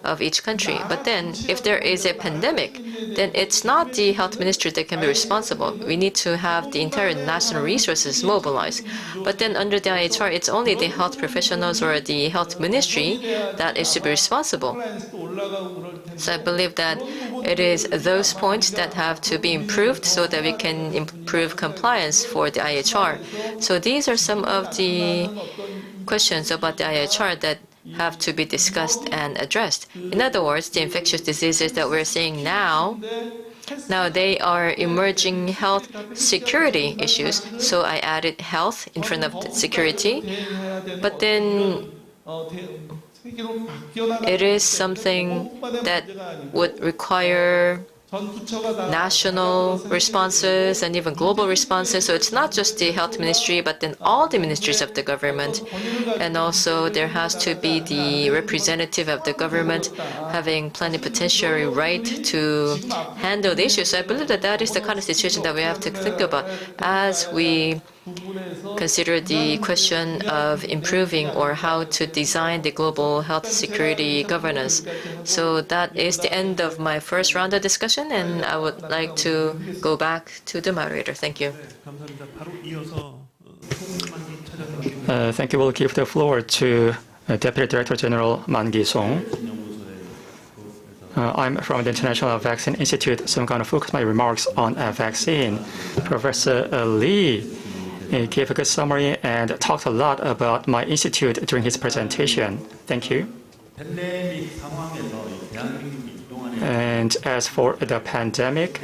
of each country. But then if there is a pandemic, then it's not the health ministry that can be responsible. We need to have the entire national resources mobilized. But then under the IHR, it's only the health professionals or the health ministry that is to be responsible. So I believe that it is those points that have to be improved so that we can improve compliance for the IHR. So these are some of the questions about the IHR that have to be discussed and addressed. In other words, the infectious diseases that we're seeing now they are emerging health security issues. So I added health in front of the security. But then it is something that would require national responses and even global responses. So it's not just the health ministry, but then all the ministries of the government. And also there has to be the representative of the government having plenipotentiary right to handle the issues. So I believe that that is the kind of situation that we have to think about as we consider the question of improving or how to design the global health security governance. So that is the end of my first round of discussion, and I would like to go back to the moderator. Thank you. Thank you. We'll give the floor to Deputy Director General Man Gi-sung. I'm from the International Vaccine Institute, so I'm going to focus my remarks on a vaccine. Professor Lee gave a good summary and talked a lot about my institute during his presentation. Thank you. And as for the pandemic,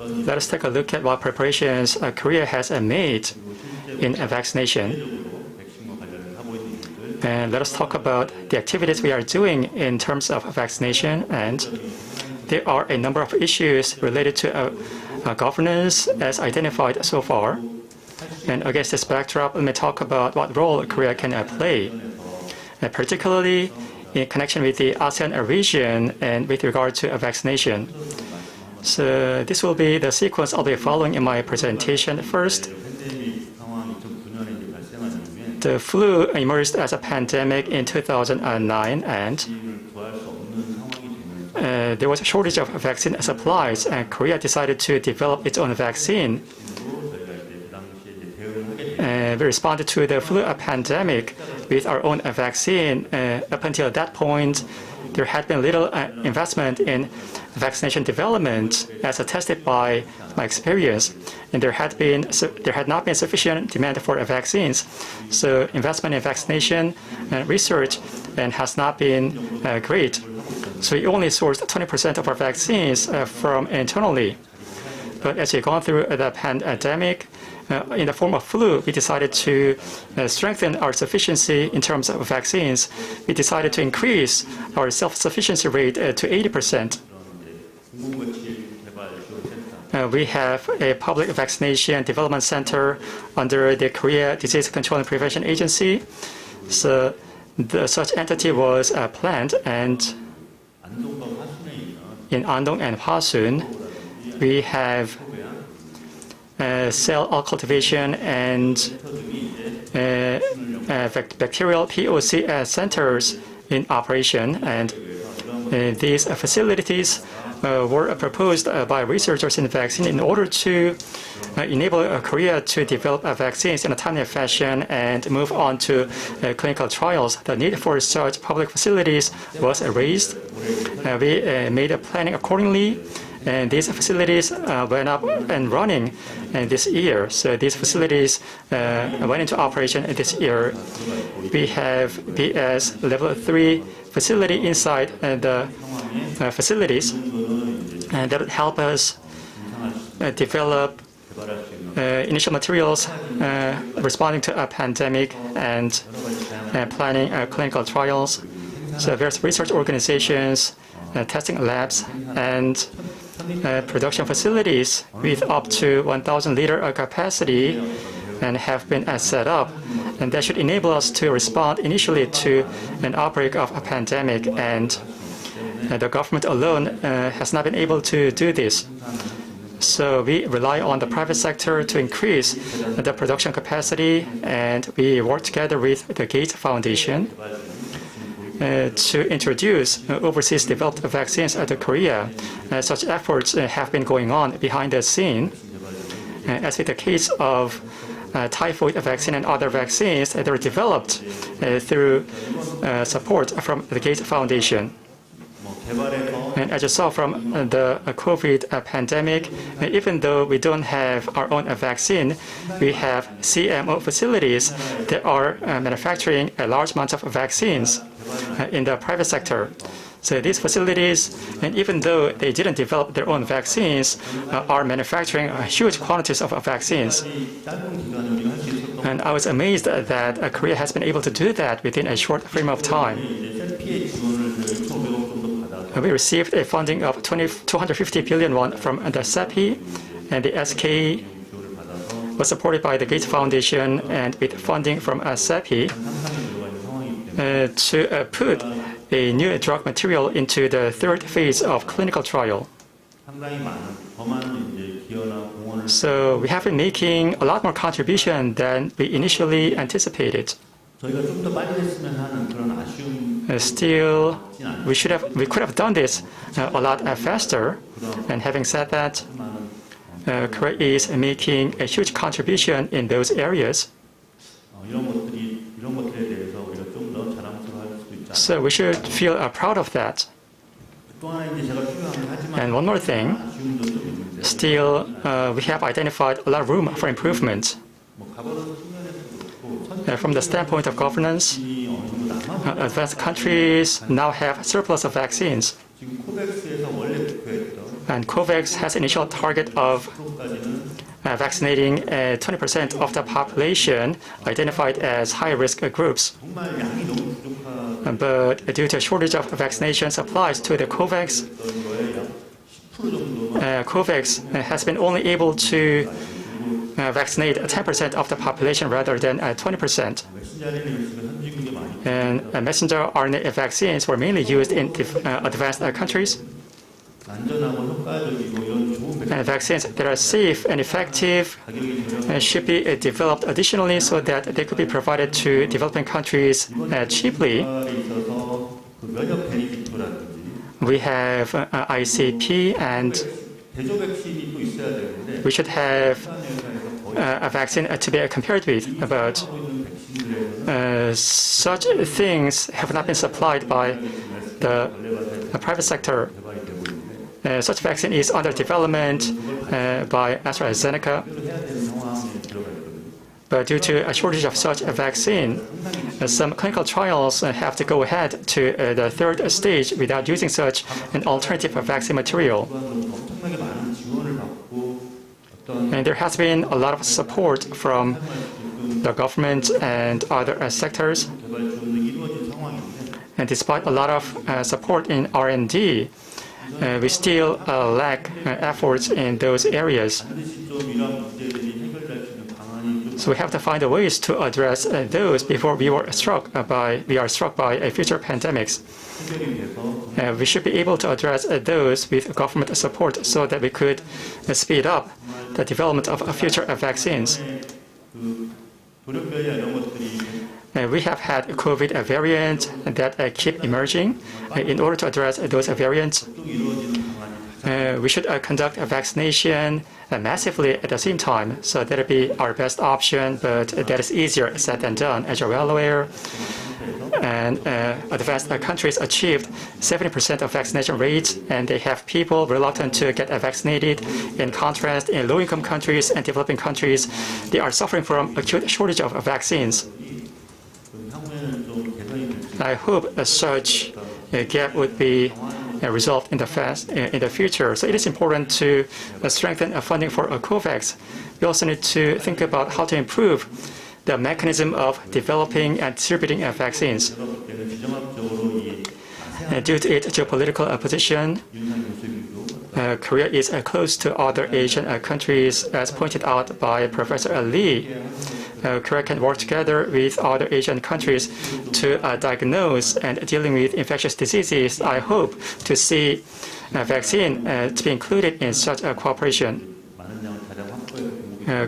let us take a look at what preparations Korea has made in vaccination. And let us talk about the activities we are doing in terms of vaccination. And there are a number of issues related to governance as identified so far. And against this backdrop, let me talk about what role Korea can play, particularly in connection with the ASEAN region and with regard to vaccination. So this will be the sequence I'll be following in my presentation. First, the flu emerged as a pandemic in 2009, and there was a shortage of vaccine supplies, and Korea decided to develop its own vaccine. We responded to the flu pandemic with our own vaccine. Up until that point, there had been little investment in vaccination development, as attested by my experience, and there had not been sufficient demand for vaccines. So investment in vaccination and research has not been great. So we only sourced 20% of our vaccines from internally. But as we've gone through the pandemic, in the form of flu, we decided to strengthen our sufficiency in terms of vaccines. We decided to increase our self-sufficiency rate to 80%. we have a public vaccination development center under the Korea Disease Control and Prevention Agency. So such entity was planned, and in Andong and Hwasun, we have cell cultivation and bacterial POC centers in operation, and these facilities were proposed by researchers in vaccine in order to enable Korea to develop vaccines in a timely fashion and move on to clinical trials. The need for such public facilities was raised. We made a planning accordingly, and these facilities went up and running this year. So these facilities went into operation this year. We have BS Level 3 facility inside the facilities, and that would help us develop initial materials responding to a pandemic and planning clinical trials. So various research organizations, testing labs, and production facilities with up to 1,000-liter capacity and have been set up, and that should enable us to respond initially to an outbreak of a pandemic, and the government alone has not been able to do this. So we rely on the private sector to increase the production capacity, and we work together with the Gates Foundation to introduce overseas developed vaccines to Korea. Such efforts have been going on behind the scene. As with the case of typhoid vaccine and other vaccines that were developed through support from the Gates Foundation. And as you saw from the COVID pandemic, even though we don't have our own vaccine, we have CMO facilities that are manufacturing a large amount of vaccines in the private sector. So these facilities, and even though they didn't develop their own vaccines, are manufacturing huge quantities of vaccines. And I was amazed that Korea has been able to do that within a short frame of time. We received a funding of 250 billion won from the SEPI, and the SK was supported by the Gates Foundation and with funding from SEPI to put a new drug material into the third phase of clinical trial. So we have been making a lot more contribution than we initially anticipated. Still, we could have done this a lot faster. And having said that, Korea is making a huge contribution in those areas. So we should feel proud of that. And one more thing, still we have identified a lot of room for improvement. From the standpoint of governance, advanced countries now have surplus of vaccines. And COVAX has an initial target of vaccinating 20% of the population identified as high-risk groups. But due to a shortage of vaccination supplies to the COVAX, COVAX has been only able to vaccinate 10% of the population rather than 20%. And messenger RNA vaccines were mainly used in advanced countries. And vaccines that are safe and effective should be developed additionally so that they could be provided to developing countries cheaply. We have ICP, and we should have a vaccine to be compared with, but such things have not been supplied by the private sector. Such vaccine is under development by AstraZeneca, but due to a shortage of such a vaccine, some clinical trials have to go ahead to the third stage without using such an alternative vaccine material. And there has been a lot of support from the government and other sectors. And despite a lot of support in R&D, we still lack efforts in those areas. So we have to find ways to address those before we are struck by future pandemics. We should be able to address those with government support so that we could speed up the development of future vaccines. We have had COVID variants that keep emerging. In order to address those variants, we should conduct a vaccination massively at the same time. So that would be our best option, but that is easier said than done, as you're well aware. And advanced countries achieved 70% of vaccination rates, and they have people reluctant to get vaccinated. In contrast, in low-income countries and developing countries, they are suffering from acute shortage of vaccines. I hope such a gap would be resolved in the future. So it is important to strengthen funding for COVAX. We also need to think about how to improve the mechanism of developing and distributing vaccines. Due to its geopolitical position, Korea is close to other Asian countries, as pointed out by Professor Lee. Korea can work together with other Asian countries to diagnose and dealing with infectious diseases. I hope to see a vaccine to be included in such a cooperation.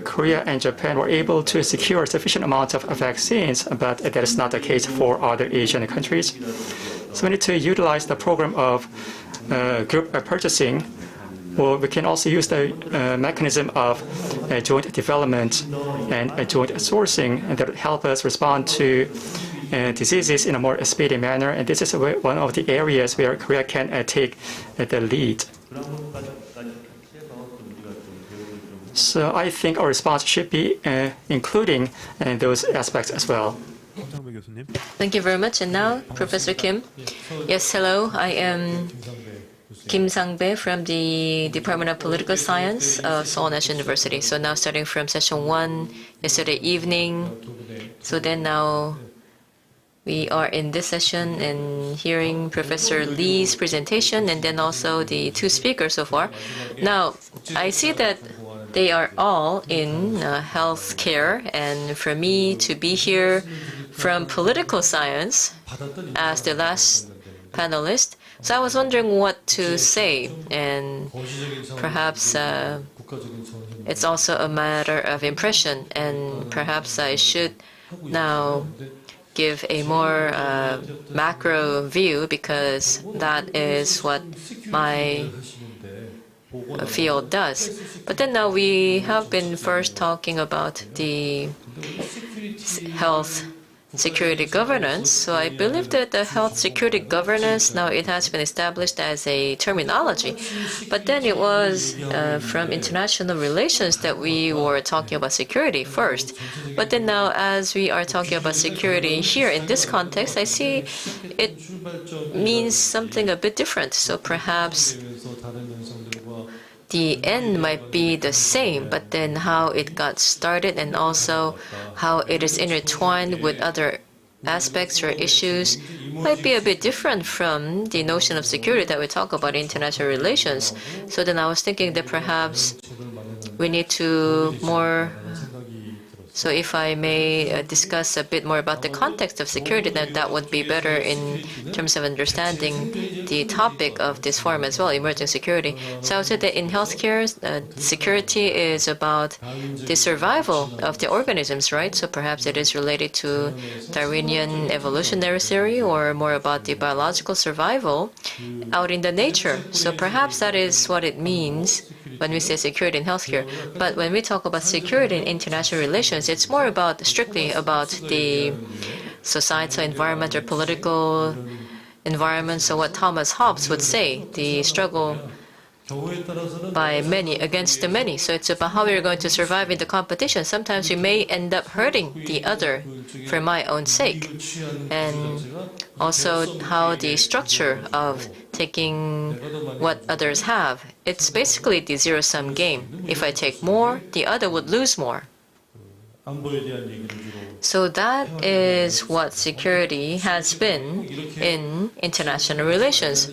Korea and Japan were able to secure sufficient amounts of vaccines, but that is not the case for other Asian countries. So we need to utilize the program of group purchasing. Well, we can also use the mechanism of joint development and joint sourcing, and that would help us respond to diseases in a more speedy manner. And this is one of the areas where Korea can take the lead. So I think our response should be including those aspects as well. Thank you very much. And now, Professor Kim. Yes, hello. I am Kim Sang-bae from the Department of Political Science of Seoul National University. So now starting from session 1 yesterday evening. So then now we are in this session and hearing Professor Lee's presentation and then also the two speakers so far. Now, I see that they are all in healthcare, and for me to be here from political science as the last panelist, so I was wondering what to say, and perhaps it's also a matter of impression, and perhaps I should now give a more macro view, because that is what my field does. But then now we have been first talking about the health security governance. So I believe that the health security governance, now it has been established as a terminology. But then it was from international relations that we were talking about security first. But then now as we are talking about security here in this context, I see it means something a bit different. So perhaps the end might be the same, but then how it got started and also how it is intertwined with other aspects or issues might be a bit different from the notion of security that we talk about in international relations. So then I was thinking that perhaps we need to more. So if I may discuss a bit more about the context of security, then that would be better in terms of understanding the topic of this forum as well, emerging security. So I would say that in healthcare, security is about the survival of the organisms, right? So perhaps it is related to Darwinian evolutionary theory, or more about the biological survival out in the nature. So perhaps that is what it means when we say security in healthcare. But when we talk about security in international relations, it's more about strictly about the societal environment or political environment. So what Thomas Hobbes would say, the struggle by many against the many. So it's about how we're going to survive in the competition. Sometimes we may end up hurting the other for my own sake. And also how the structure of taking what others have. It's basically the zero-sum game. If I take more, the other would lose more. So that is what security has been in international relations.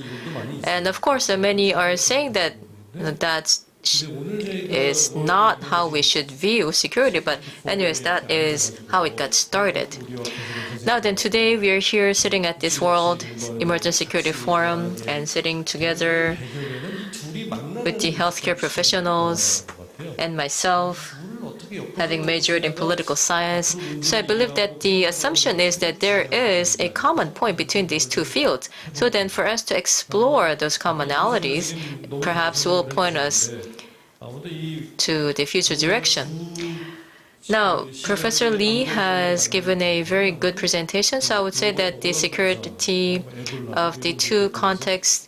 And of course, many are saying that that is not how we should view security, but anyways, that is how it got started. Now then, today we are here sitting at this World Emergency Security Forum and sitting together with the healthcare professionals and myself, having majored in political science. So I believe that the assumption is that there is a common point between these two fields. So then for us to explore those commonalities, perhaps will point us to the future direction. Now, Professor Lee has given a very good presentation, so I would say that the security of the two contexts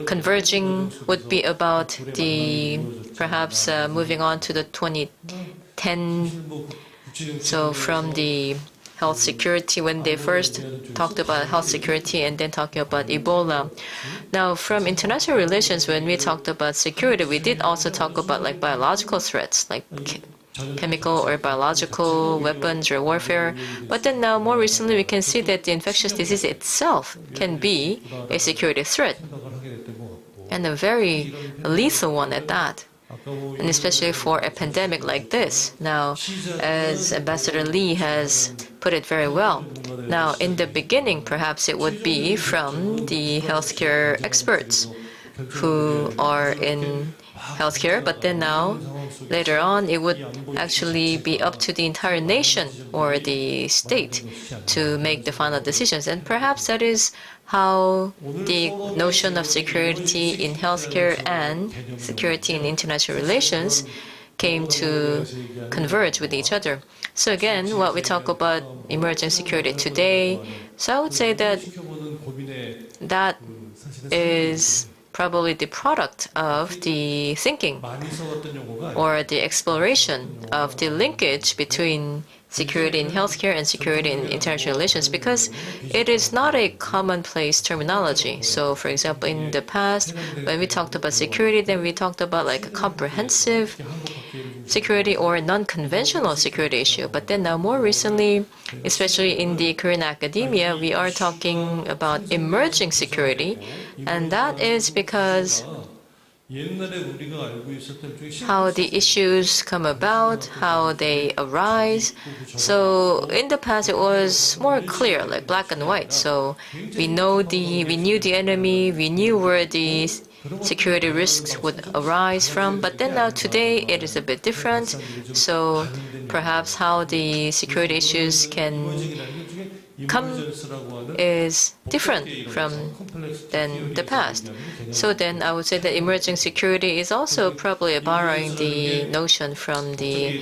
converging would be about the perhaps moving on to the 2010. So from the health security, when they first talked about health security and then talking about Ebola. Now, from international relations, when we talked about security, we did also talk about like biological threats, like chemical or biological weapons or warfare. But then now, more recently, we can see that the infectious disease itself can be a security threat, and a very lethal one at that, and especially for a pandemic like this. Now, as Ambassador Lee has put it very well, now in the beginning, perhaps it would be from the healthcare experts who are in healthcare, but then now, later on, it would actually be up to the entire nation or the state to make the final decisions. And perhaps that is how the notion of security in healthcare and security in international relations came to converge with each other. So again, what we talk about emerging security today, so I would say that that is probably the product of the thinking or the exploration of the linkage between security in healthcare and security in international relations, because it is not a commonplace terminology. So, for example, in the past, when we talked about security, then we talked about like a comprehensive security or a non-conventional security issue. But then now, more recently, especially in the Korean academia, we are talking about emerging security, and that is because how the issues come about, how they arise. So in the past, it was more clear, like black and white. So we knew the enemy, we knew where the security risks would arise from. But then now today, it is a bit different. So perhaps how the security issues can come is different than the past. So then I would say that emerging security is also probably borrowing the notion from the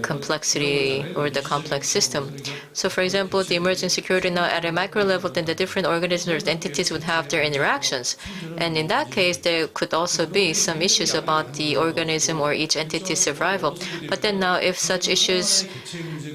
complexity or the complex system. So for example, the emerging security now at a micro level, then the different organisms or entities would have their interactions. And in that case, there could also be some issues about the organism or each entity's survival. But then now, if such issues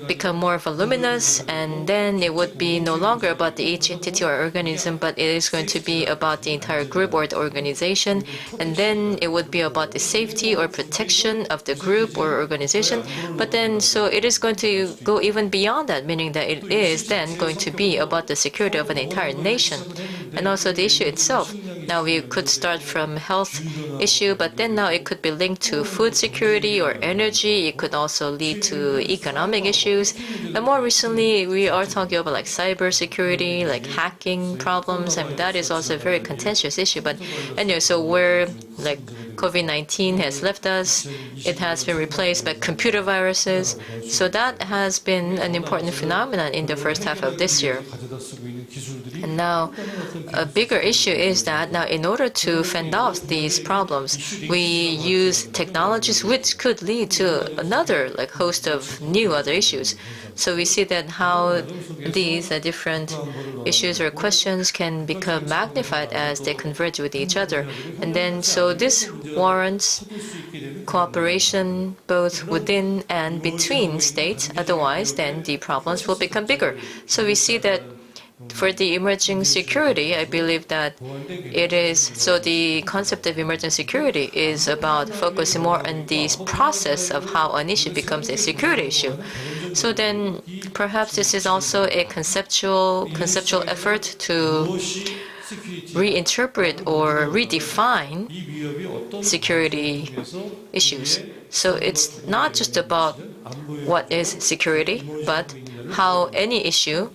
become more voluminous, and then it would be no longer about the each entity or organism, but it is going to be about the entire group or the organization, and then it would be about the safety or protection of the group or organization. But then, so it is going to go even beyond that, meaning that it is then going to be about the security of an entire nation, and also the issue itself. Now we could start from health issue, but then now it could be linked to food security or energy. It could also lead to economic issues. And more recently, we are talking about like cyber security, like hacking problems. I mean, that is also a very contentious issue. But anyway, so where like COVID-19 has left us, it has been replaced by computer viruses. So that has been an important phenomenon in the first half of this year. And now, a bigger issue is that now, in order to fend off these problems, we use technologies which could lead to another like host of new other issues. So we see that how these different issues or questions can become magnified as they converge with each other. And then, so this warrants cooperation both within and between states. Otherwise, then the problems will become bigger. So we see that for the emerging security, I believe that it is, so the concept of emerging security is about focusing more on the process of how an issue becomes a security issue. So then perhaps this is also a conceptual effort to reinterpret or redefine security issues. So it's not just about what is security, but how any issue,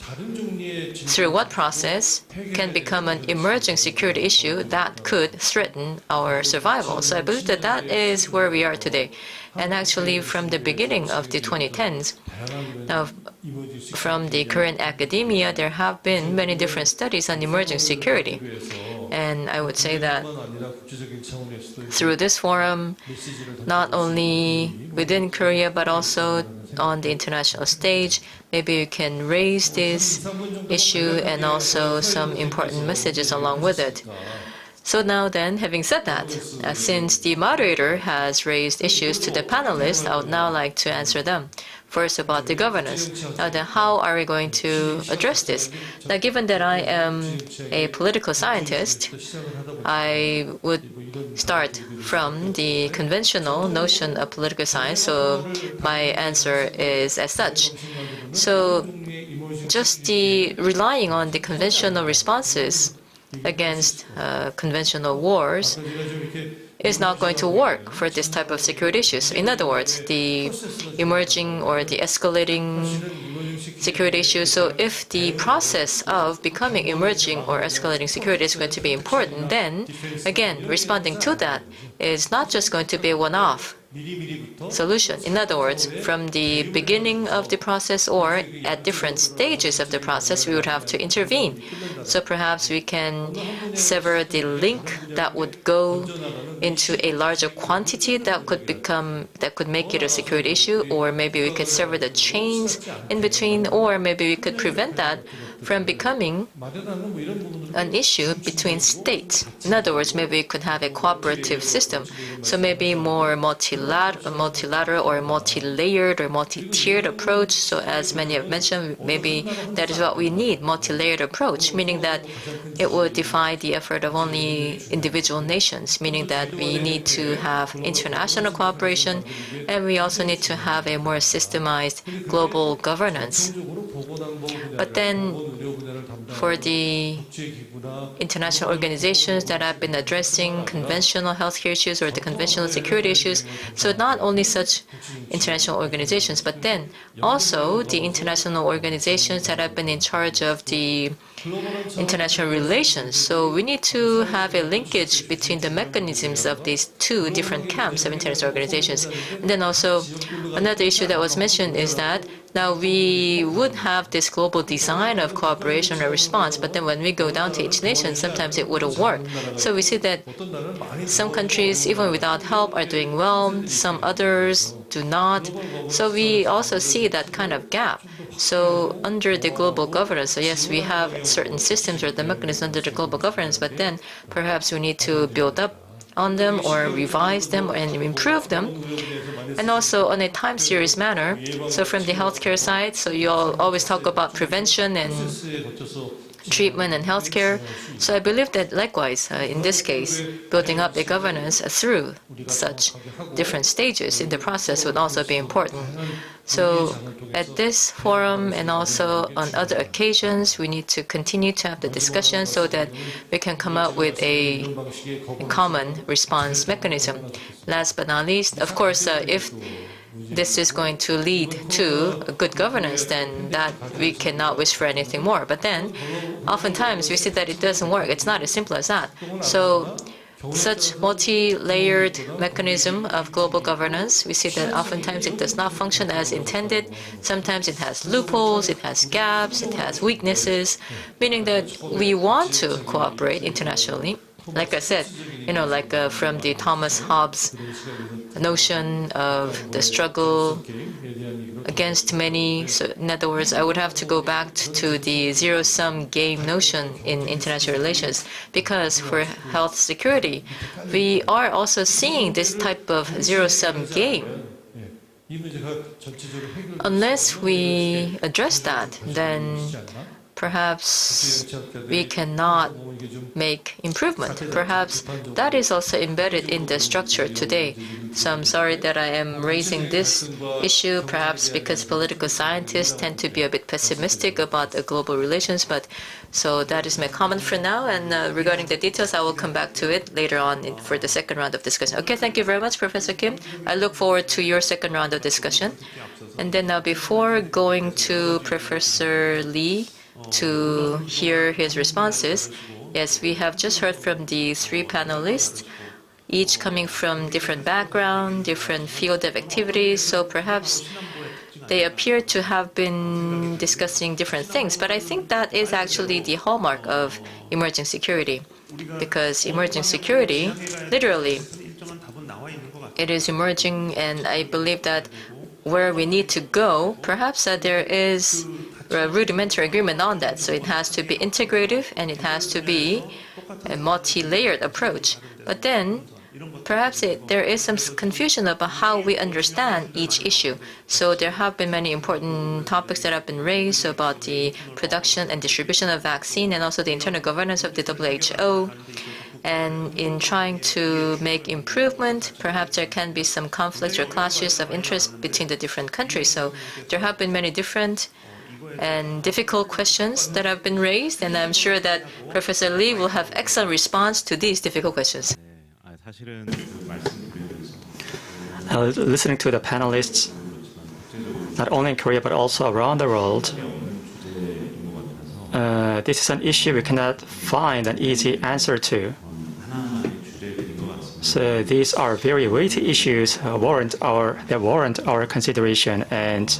through what process, can become an emerging security issue that could threaten our survival. So I believe that that is where we are today. And actually, from the beginning of the 2010s, now, from the current academia, there have been many different studies on emerging security. And I would say that through this forum, not only within Korea, but also on the international stage, maybe we can raise this issue and also some important messages along with it. So now then, having said that, since the moderator has raised issues to the panelists, I would now like to answer them. First, about the governance. Now then, how are we going to address this? Now, given that I am a political scientist, I would start from the conventional notion of political science, so my answer is as such. So just the relying on the conventional responses against conventional wars is not going to work for this type of security issues. In other words, the emerging or the escalating security issues. So if the process of becoming emerging or escalating security is going to be important, then again, responding to that is not just going to be a one-off solution. In other words, from the beginning of the process or at different stages of the process, we would have to intervene. So perhaps we can sever the link that would go into a larger quantity that could make it a security issue, or maybe we could sever the chains in between, or maybe we could prevent that from becoming an issue between states. In other words, maybe we could have a cooperative system. So maybe more multilateral or multi-layered or multi-tiered approach. So as many have mentioned, maybe that is what we need, multi-layered approach, meaning that it would defy the effort of only individual nations, meaning that we need to have international cooperation, and we also need to have a more systemized global governance. But then for the international organizations that have been addressing conventional healthcare issues or the conventional security issues, so not only such international organizations, but then also the international organizations that have been in charge of the international relations. So we need to have a linkage between the mechanisms of these two different camps of international organizations. And then also another issue that was mentioned is that now we would have this global design of cooperation or response, but then when we go down to each nation, sometimes it wouldn't work. So we see that some countries, even without help, are doing well, some others do not. So we also see that kind of gap. So under the global governance, so yes, we have certain systems or the mechanisms under the global governance, but then perhaps we need to build up on them or revise them and improve them. And also on a time series manner. So from the healthcare side, so you always talk about prevention and treatment and healthcare. So I believe that likewise, in this case, building up the governance through such different stages in the process would also be important. So at this forum and also on other occasions, we need to continue to have the discussion so that we can come up with a common response mechanism. Last but not least, of course, if this is going to lead to good governance, then that we cannot wish for anything more. But then, oftentimes, we see that it doesn't work. It's not as simple as that. So such multi-layered mechanism of global governance, we see that oftentimes it does not function as intended. Sometimes it has loopholes, it has gaps, it has weaknesses, meaning that we want to cooperate internationally. Like I said, from the Thomas Hobbes notion of the struggle against many. So in other words, I would have to go back to the zero-sum game notion in international relations, because for health security, we are also seeing this type of zero-sum game. Unless we address that, then perhaps we cannot make improvement. Perhaps that is also embedded in the structure today. So I'm sorry that I am raising this issue, perhaps because political scientists tend to be a bit pessimistic about the global relations, but so that is my comment for now, and regarding the details, I will come back to it later on for the second round of discussion. Okay, thank you very much, Professor Kim. I look forward to your second round of discussion. And then now, before going to Professor Lee to hear his responses, yes, we have just heard from the three panelists, each coming from different background, different field of activities, so perhaps they appear to have been discussing different things, but I think that is actually the hallmark of emerging security, because emerging security, literally, it is emerging, and I believe that where we need to go, perhaps there is a rudimentary agreement on that. So it has to be integrative and it has to be a multi-layered approach. But then perhaps there is some confusion about how we understand each issue. So there have been many important topics that have been raised about the production and distribution of vaccine and also the internal governance of the WHO. And in trying to make improvement, perhaps there can be some conflicts or clashes of interest between the different countries. So there have been many different and difficult questions that have been raised, and I'm sure that Professor Lee will have excellent response to these difficult questions. Listening to the panelists, not only in Korea but also around the world, this is an issue we cannot find an easy answer to. So these are very weighty issues that warrant our consideration. And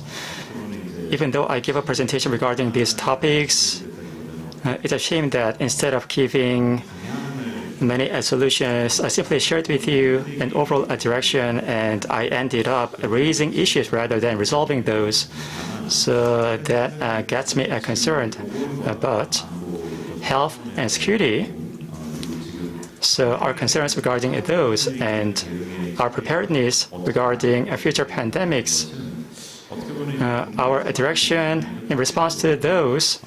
even though I give a presentation regarding these topics, it's a shame that instead of giving many solutions, I simply shared with you an overall direction, and I ended up raising issues rather than resolving those. So that gets me concerned about health and security. So our concerns regarding those and our preparedness regarding future pandemics, our direction in response to those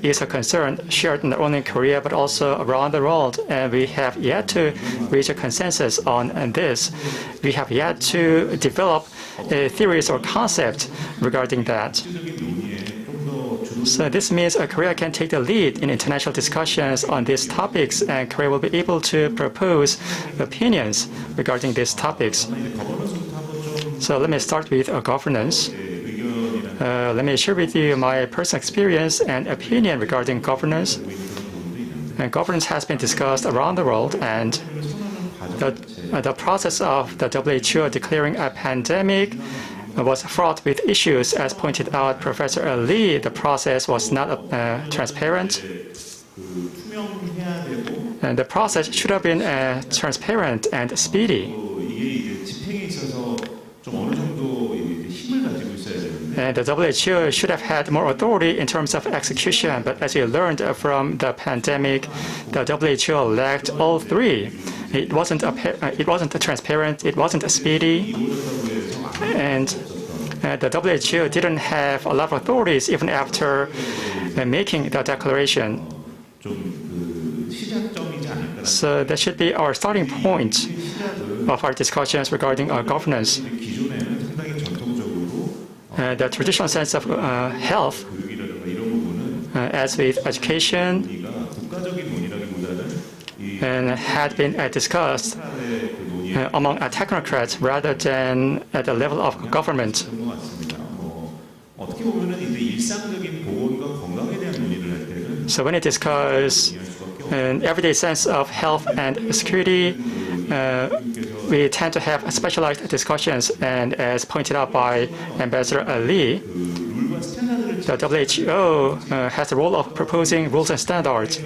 is a concern shared not only in Korea but also around the world, and we have yet to reach a consensus on this. We have yet to develop theories or concepts regarding that. So this means Korea can take the lead in international discussions on these topics, and Korea will be able to propose opinions regarding these topics. So let me start with governance. Let me share with you my personal experience and opinion regarding governance. And governance has been discussed around the world, and the process of the WHO declaring a pandemic was fraught with issues. As pointed out Professor Lee, the process was not transparent. And the process should have been transparent and speedy. And the WHO should have had more authority in terms of execution, but as we learned from the pandemic, the WHO lacked all three. It wasn't transparent, it wasn't speedy, and the WHO didn't have a lot of authorities even after making the declaration. So that should be our starting point of our discussions regarding our governance. The traditional sense of health, as with education, and had been discussed among technocrats rather than at the level of government. So when you discuss an everyday sense of health and security, we tend to have specialized discussions, and as pointed out by Ambassador Lee, the WHO has the role of proposing rules and standards.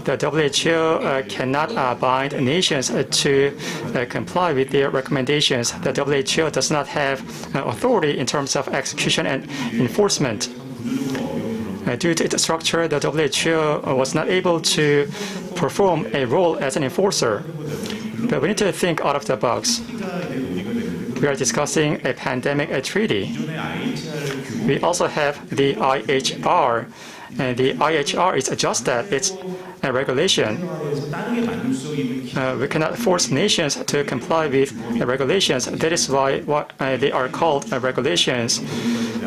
The WHO cannot bind nations to comply with their recommendations. The WHO does not have authority in terms of execution and enforcement. Due to its structure, the WHO was not able to perform a role as an enforcer. But we need to think out of the box. We are discussing a pandemic treaty. We also have the IHR, and the IHR is adjusted its regulation. We cannot force nations to comply with regulations. That is why they are called regulations.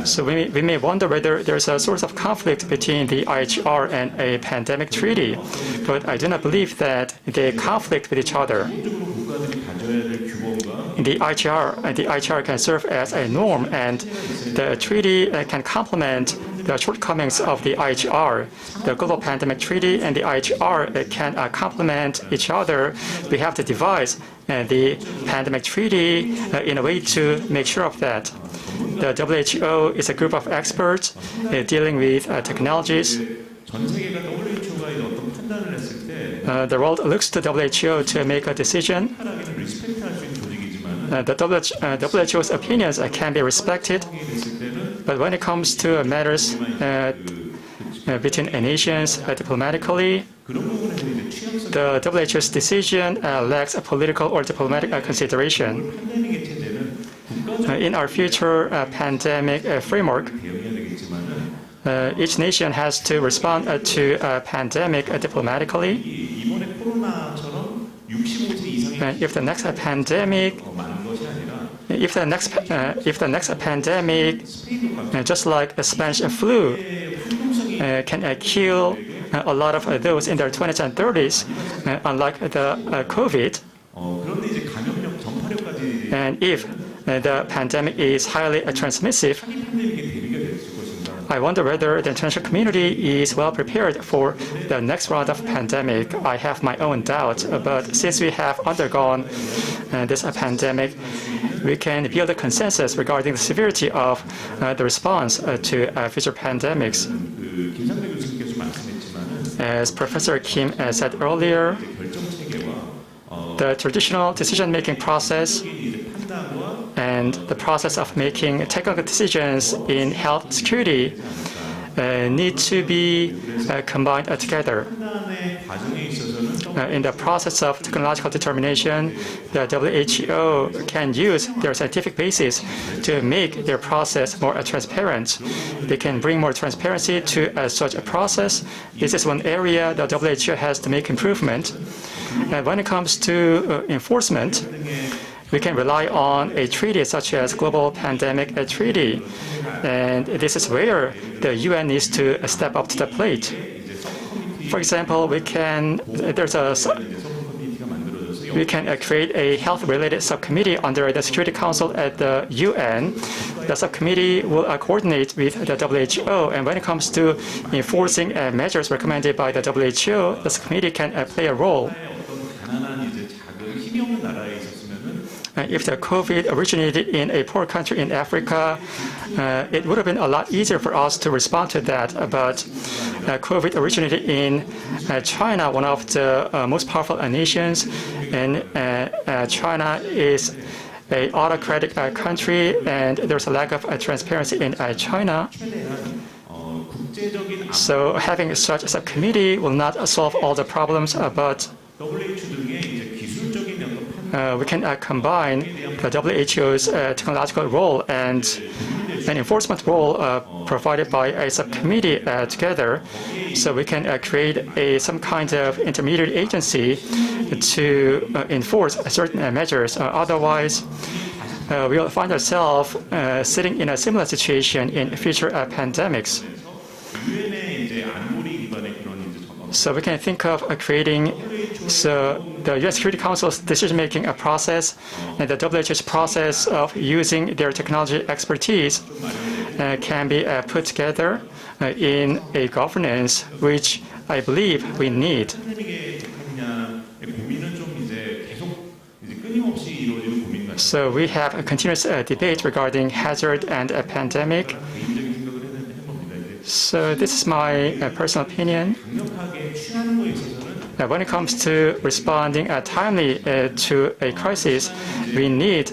So we may wonder whether there's a source of conflict between the IHR and a pandemic treaty, but I do not believe that they conflict with each other. The IHR can serve as a norm, and the treaty can complement the shortcomings of the IHR. The Global Pandemic Treaty and the IHR can complement each other. We have to devise the Pandemic Treaty in a way to make sure of that. The WHO is a group of experts dealing with technologies. The world looks to WHO to make a decision. The WHO's opinions can be respected, but when it comes to matters between nations diplomatically, the WHO's decision lacks a political or diplomatic consideration. In our future pandemic framework, each nation has to respond to a pandemic diplomatically. If the next pandemic, just like the Spanish flu, can kill a lot of those in their 20s and 30s, unlike the COVID, and if the pandemic is highly transmissive, I wonder whether the international community is well prepared for the next round of pandemic. I have my own doubts, but since we have undergone this pandemic, we can build a consensus regarding the severity of the response to future pandemics. As Professor Kim said earlier, the traditional decision-making process and the process of making technical decisions in health security need to be combined together. In the process of technological determination, the WHO can use their scientific basis to make their process more transparent. They can bring more transparency to such a process. This is one area the WHO has to make improvement. And when it comes to enforcement, we can rely on a treaty such as Global Pandemic Treaty. And this is where the UN needs to step up to the plate. For example, we can create a health-related subcommittee under the Security Council at the UN. The subcommittee will coordinate with the WHO, and when it comes to enforcing measures recommended by the WHO, the subcommittee can play a role. If the COVID originated in a poor country in Africa, it would have been a lot easier for us to respond to that. But COVID originated in China, one of the most powerful nations, and China is an autocratic country, and there's a lack of transparency in China. So having such a subcommittee will not solve all the problems, but we can combine the WHO's technological role and an enforcement role provided by a subcommittee together, so we can create some kind of intermediate agency to enforce certain measures. Otherwise, we'll find ourselves sitting in a similar situation in future pandemics. So we can think of creating the UN Security Council's decision-making process and the WHO's process of using their technology expertise can be put together in a governance which I believe we need. So we have a continuous debate regarding hazard and a pandemic. So this is my personal opinion. When it comes to responding timely to a crisis, we need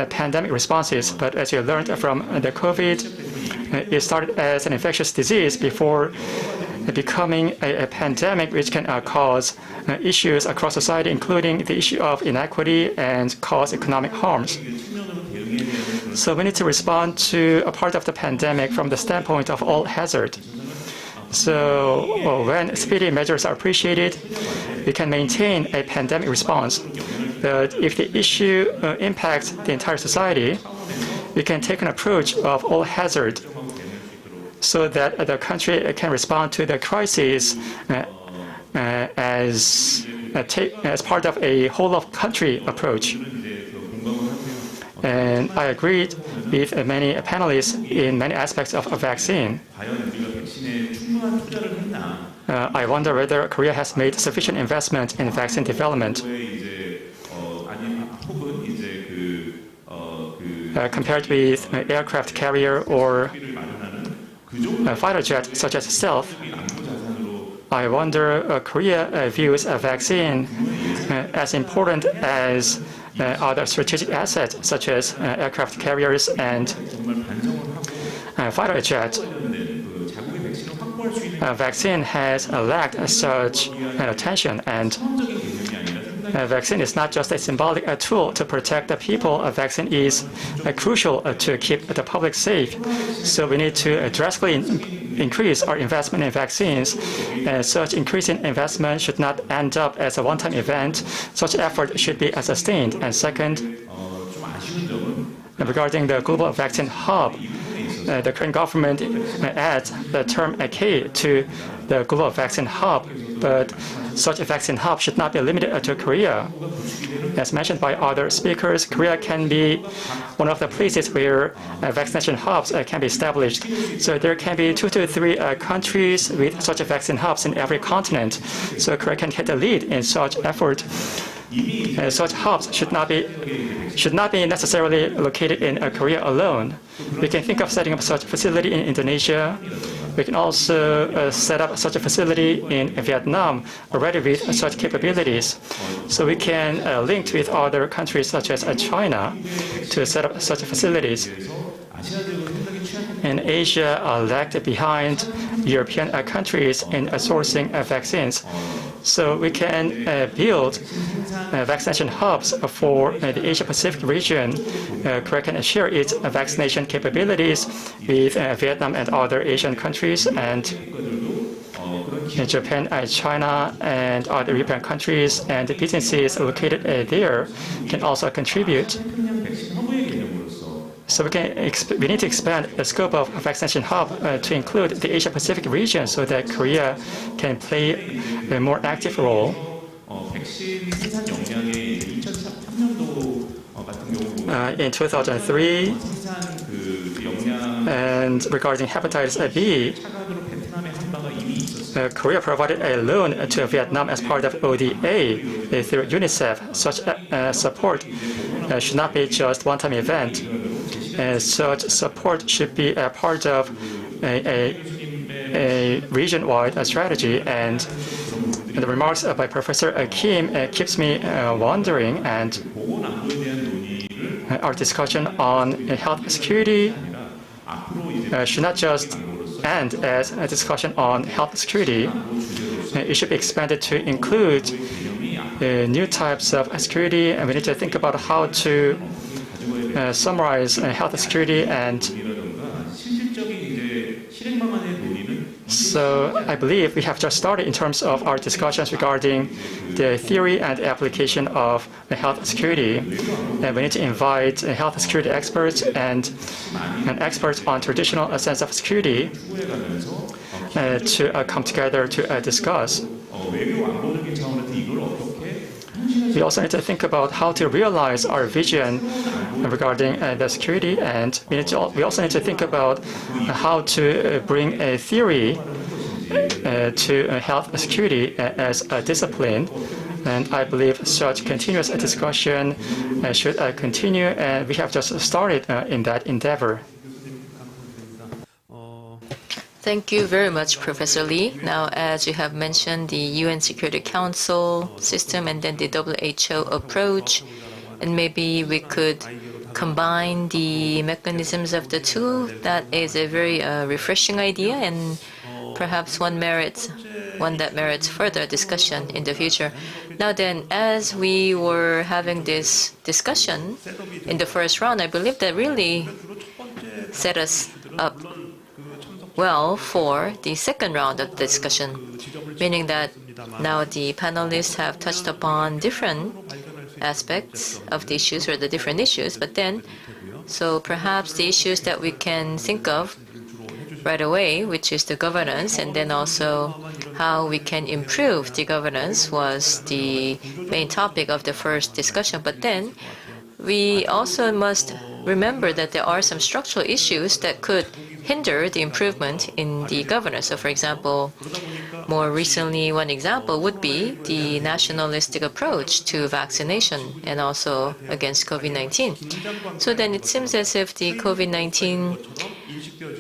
pandemic responses. But as you learned from the COVID, it started as an infectious disease before becoming a pandemic, which can cause issues across society, including the issue of inequity and cause economic harms. So we need to respond to a part of the pandemic from the standpoint of all hazard. So when speedy measures are appreciated, we can maintain a pandemic response. But if the issue impacts the entire society, we can take an approach of all hazard so that the country can respond to the crisis as part of a whole-of-country approach. And I agreed with many panelists in many aspects of a vaccine. I wonder whether Korea has made sufficient investment in vaccine development. Compared with aircraft carrier or fighter jet such as stealth, I wonder Korea views a vaccine as important as other strategic assets such as aircraft carriers and fighter jet. Vaccine has lacked such attention, and vaccine is not just a symbolic tool to protect the people. A vaccine is crucial to keep the public safe. So we need to drastically increase our investment in vaccines. Such increase in investment should not end up as a one-time event. Such effort should be sustained. And second, regarding the global vaccine hub, the current government adds the term K to the global vaccine hub, but such a vaccine hub should not be limited to Korea. As mentioned by other speakers, Korea can be one of the places where vaccination hubs can be established. So there can be 2 to 3 countries with such a vaccine hubs in every continent. So Korea can take the lead in such effort. Such hubs should not be necessarily located in Korea alone. We can think of setting up such a facility in Indonesia. We can also set up such a facility in Vietnam already with such capabilities. So we can link with other countries such as China to set up such facilities. And Asia lagged behind European countries in sourcing vaccines. So we can build vaccination hubs for the Asia-Pacific region. Korea can share its vaccination capabilities with Vietnam and other Asian countries, and Japan, China, and other European countries and businesses located there can also contribute. So we need to expand the scope of vaccination hub to include the Asia-Pacific region so that Korea can play a more active role. In 2003, and regarding hepatitis B, Korea provided a loan to Vietnam as part of ODA through UNICEF. Such support should not be just one-time event. Such support should be a part of a region-wide strategy. And the remarks by Professor Kim keeps me wondering, and our discussion on health security should not just end as a discussion on health security. It should be expanded to include new types of security, and we need to think about how to summarize health security. And so I believe we have just started in terms of our discussions regarding the theory and application of health security. And we need to invite health security experts and experts on traditional sense of security to come together to discuss. We also need to think about how to realize our vision regarding the security, and we also need to think about how to bring a theory to health security as a discipline. And I believe such continuous discussion should continue, and we have just started in that endeavor. Thank you very much, Professor Lee. Now, as you have mentioned, the UN Security Council system and then the WHO approach, and maybe we could combine the mechanisms of the two. That is a very refreshing idea, and perhaps one that merits further discussion in the future. Now then, as we were having this discussion in the first round, I believe that really set us up well for the second round of discussion, meaning that now the panelists have touched upon different aspects of the issues or the different issues, but then, so perhaps the issues that we can think of right away, which is the governance, and then also how we can improve the governance was the main topic of the first discussion. But then we also must remember that there are some structural issues that could hinder the improvement in the governance. So for example, more recently, one example would be the nationalistic approach to vaccination and also against COVID-19. So then it seems as if the COVID-19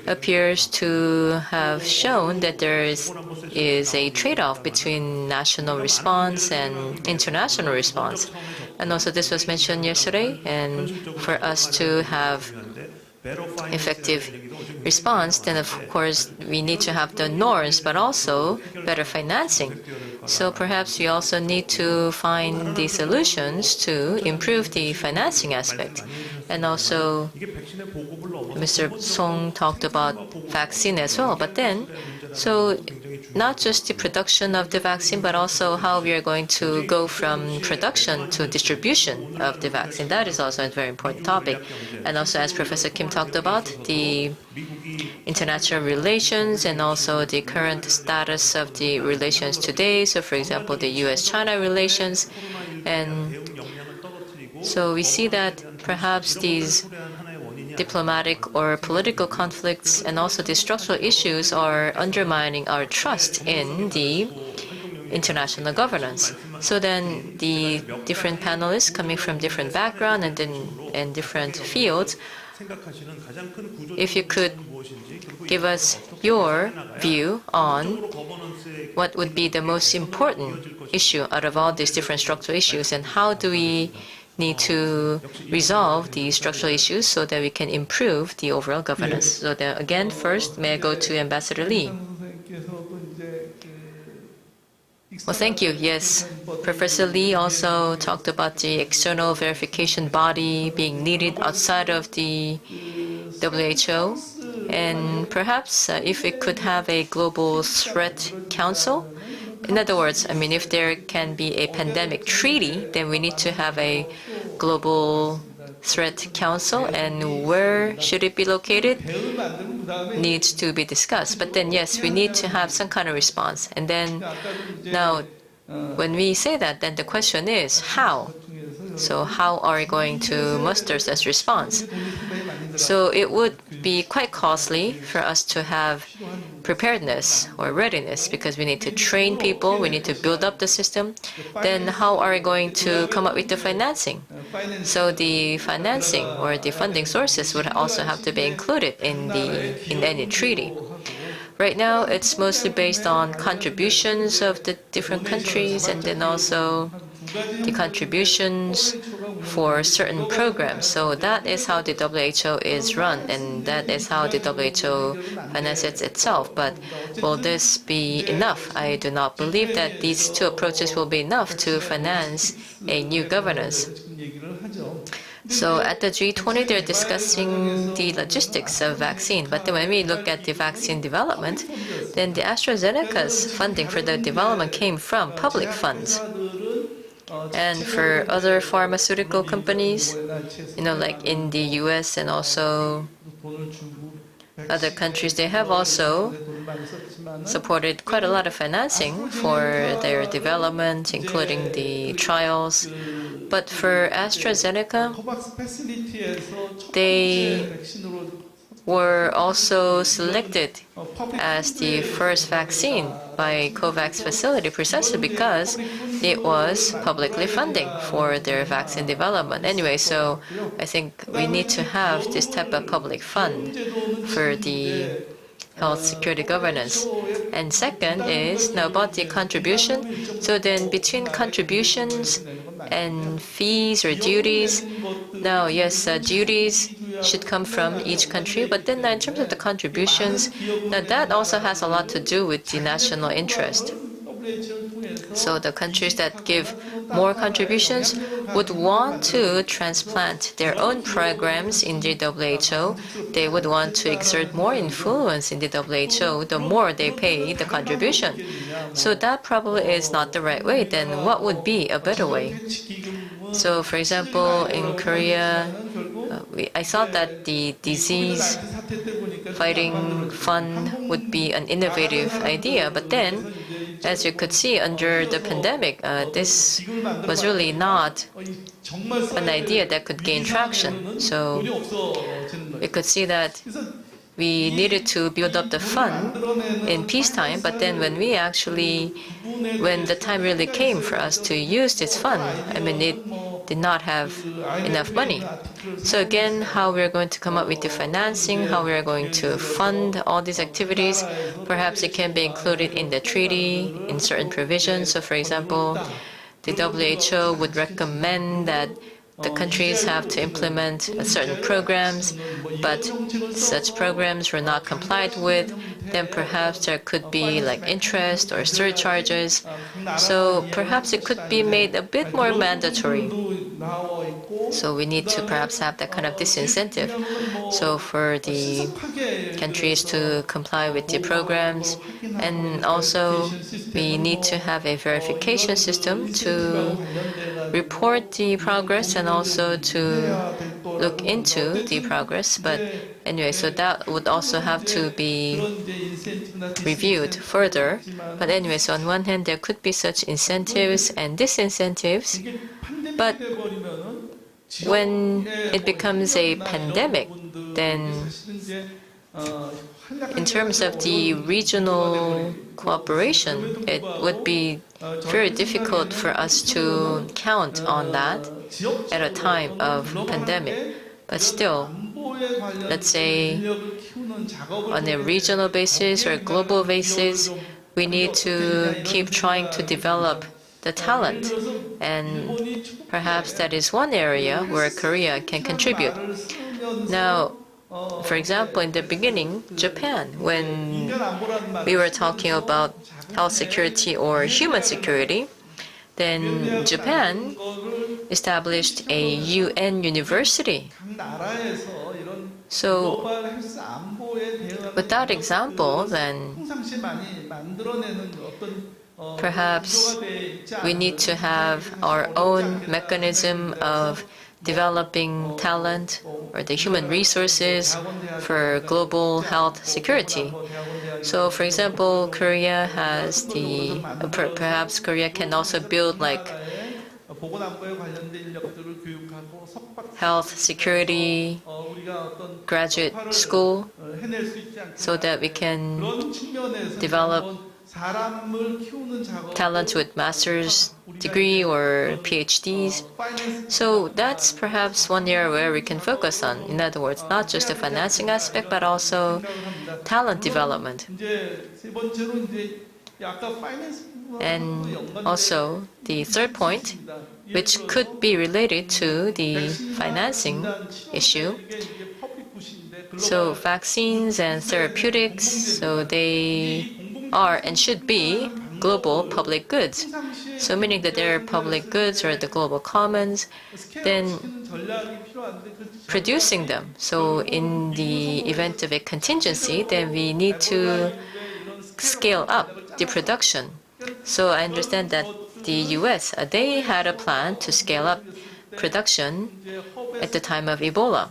appears to have shown that there is a trade-off between national response and international response. And also this was mentioned yesterday, and for us to have effective response, then of course we need to have the norms, but also better financing. So perhaps we also need to find the solutions to improve the financing aspect. And also Mr. Song talked about vaccine as well, but then, so not just the production of the vaccine, but also how we are going to go from production to distribution of the vaccine. That is also a very important topic. And also, as Professor Kim talked about, the international relations and also the current status of the relations today. So, for example, the U.S.-China relations. And so we see that perhaps these diplomatic or political conflicts and also the structural issues are undermining our trust in the international governance. So then the different panelists coming from different backgrounds and different fields, if you could give us your view on what would be the most important issue out of all these different structural issues, and how do we need to resolve the structural issues so that we can improve the overall governance. So then again, first, may I go to Ambassador Lee? Well, thank you. Yes, Professor Lee also talked about the external verification body being needed outside of the WHO. And perhaps if we could have a global threat council. In other words, I mean, if there can be a pandemic treaty, then we need to have a global threat council, and where should it be located needs to be discussed. But then, yes, we need to have some kind of response. And then, now, when we say that, then the question is how? So how are we going to muster such response? So it would be quite costly for us to have preparedness or readiness, because we need to train people, we need to build up the system. Then how are we going to come up with the financing? So the financing or the funding sources would also have to be included in any treaty. Right now, it's mostly based on contributions of the different countries, and then also the contributions for certain programs. So that is how the WHO is run, and that is how the WHO finances itself. But will this be enough? I do not believe that these two approaches will be enough to finance a new governance. So at the G20, they're discussing the logistics of vaccine. But then when we look at the vaccine development, then the AstraZeneca's funding for the development came from public funds. And for other pharmaceutical companies, like in the US and also other countries, they have also supported quite a lot of financing for their development, including the trials. But for AstraZeneca, they were also selected as the first vaccine by COVAX facility precisely because it was publicly funding for their vaccine development. Anyway, so I think we need to have this type of public fund for the health security governance. And second is now about the contribution. So then between contributions and fees or duties, now yes, duties should come from each country, but then in terms of the contributions, now that also has a lot to do with the national interest. So the countries that give more contributions would want to transplant their own programs in the WHO. They would want to exert more influence in the WHO the more they pay the contribution. So that probably is not the right way. Then what would be a better way? So, for example, in Korea, I thought that the disease fighting fund would be an innovative idea, but then, as you could see under the pandemic, this was really not an idea that could gain traction. So we could see that we needed to build up the fund in peacetime, but then when the time really came for us to use this fund, it did not have enough money. So again, how we're going to come up with the financing, how we're going to fund all these activities, perhaps it can be included in the treaty, in certain provisions. So for example, the WHO would recommend that the countries have to implement certain programs, but such programs were not complied with, then perhaps there could be like interest or surcharges. So perhaps it could be made a bit more mandatory. So we need to perhaps have that kind of disincentive. So for the countries to comply with the programs, and also we need to have a verification system to report the progress and also to look into the progress. But anyway, so that would also have to be reviewed further. But anyway, so on one hand, there could be such incentives and disincentives, but when it becomes a pandemic, then in terms of the regional cooperation, it would be very difficult for us to count on that at a time of pandemic. But still, let's say on a regional basis or global basis, we need to keep trying to develop the talent. And perhaps that is one area where Korea can contribute. Now, for example, in the beginning, Japan, when we were talking about health security or human security, then Japan established a UN university. So, with that example, then perhaps we need to have our own mechanism of developing talent or the human resources for global health security. So, for example, Korea has perhaps Korea can also build like health security graduate school so that we can develop talent with master's degree or PhDs. So that's perhaps one area where we can focus on. In other words, not just the financing aspect, but also talent development. And also the third point, which could be related to the financing issue. So vaccines and therapeutics, so they are and should be global public goods. So meaning that they're public goods or the global commons, then producing them. So in the event of a contingency, then we need to scale up the production. So I understand that the US, they had a plan to scale up production at the time of Ebola.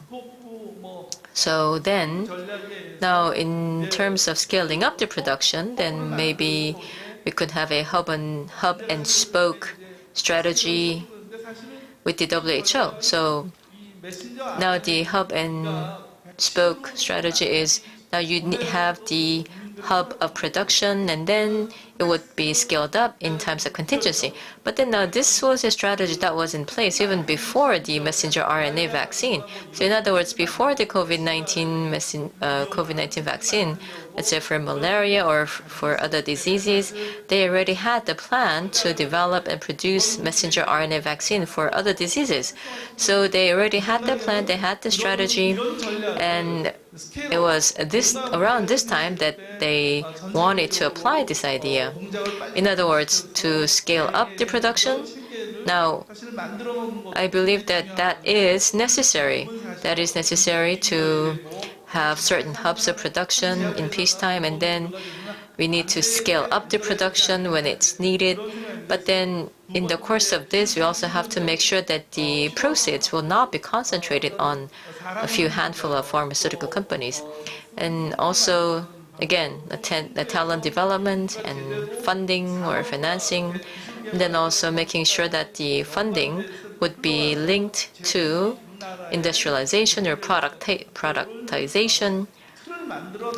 So then, now in terms of scaling up the production, then maybe we could have a hub and spoke strategy with the WHO. So now the hub and spoke strategy is now you have the hub of production, and then it would be scaled up in times of contingency. But then now this was a strategy that was in place even before the messenger RNA vaccine. So in other words, before the COVID-19 vaccine, let's say for malaria or for other diseases, they already had the plan to develop and produce messenger RNA vaccine for other diseases. So they already had the plan, they had the strategy, and it was around this time that they wanted to apply this idea. area. In other words, to scale up the production. Now, I believe that that is necessary. That is necessary to have certain hubs of production in peacetime, and then we need to scale up the production when it's needed. But then in the course of this, we also have to make sure that the proceeds will not be concentrated on a few handful of pharmaceutical companies. And also, again, the talent development and funding or financing, and then also making sure that the funding would be linked to industrialization or productization,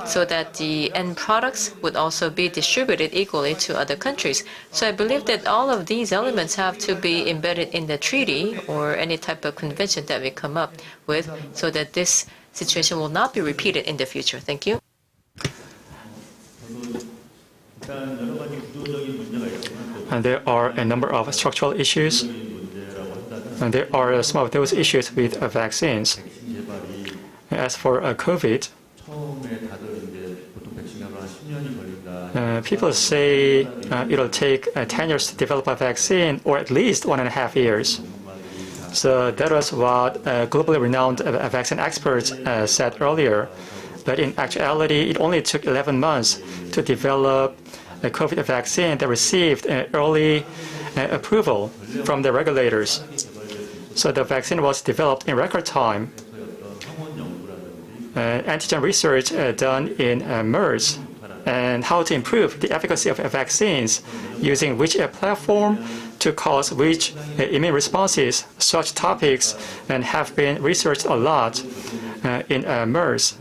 so that the end products would also be distributed equally to other countries. So I believe that all of these elements have to be embedded in the treaty or any type of convention that we come up with, so that this situation will not be repeated in the future. Thank you. And there are a number of structural issues, and there are some of those issues with vaccines. As for COVID, people say it'll take 10 years to develop a vaccine, or at least 1.5 years. So that was what globally renowned vaccine experts said earlier. But in actuality, it only took 11 months to develop a COVID vaccine that received early approval from the regulators. So the vaccine was developed in record time. Antigen research done in MERS, and how to improve the efficacy of vaccines using which platform to cause which immune responses. Such topics and have been researched a lot in MERS.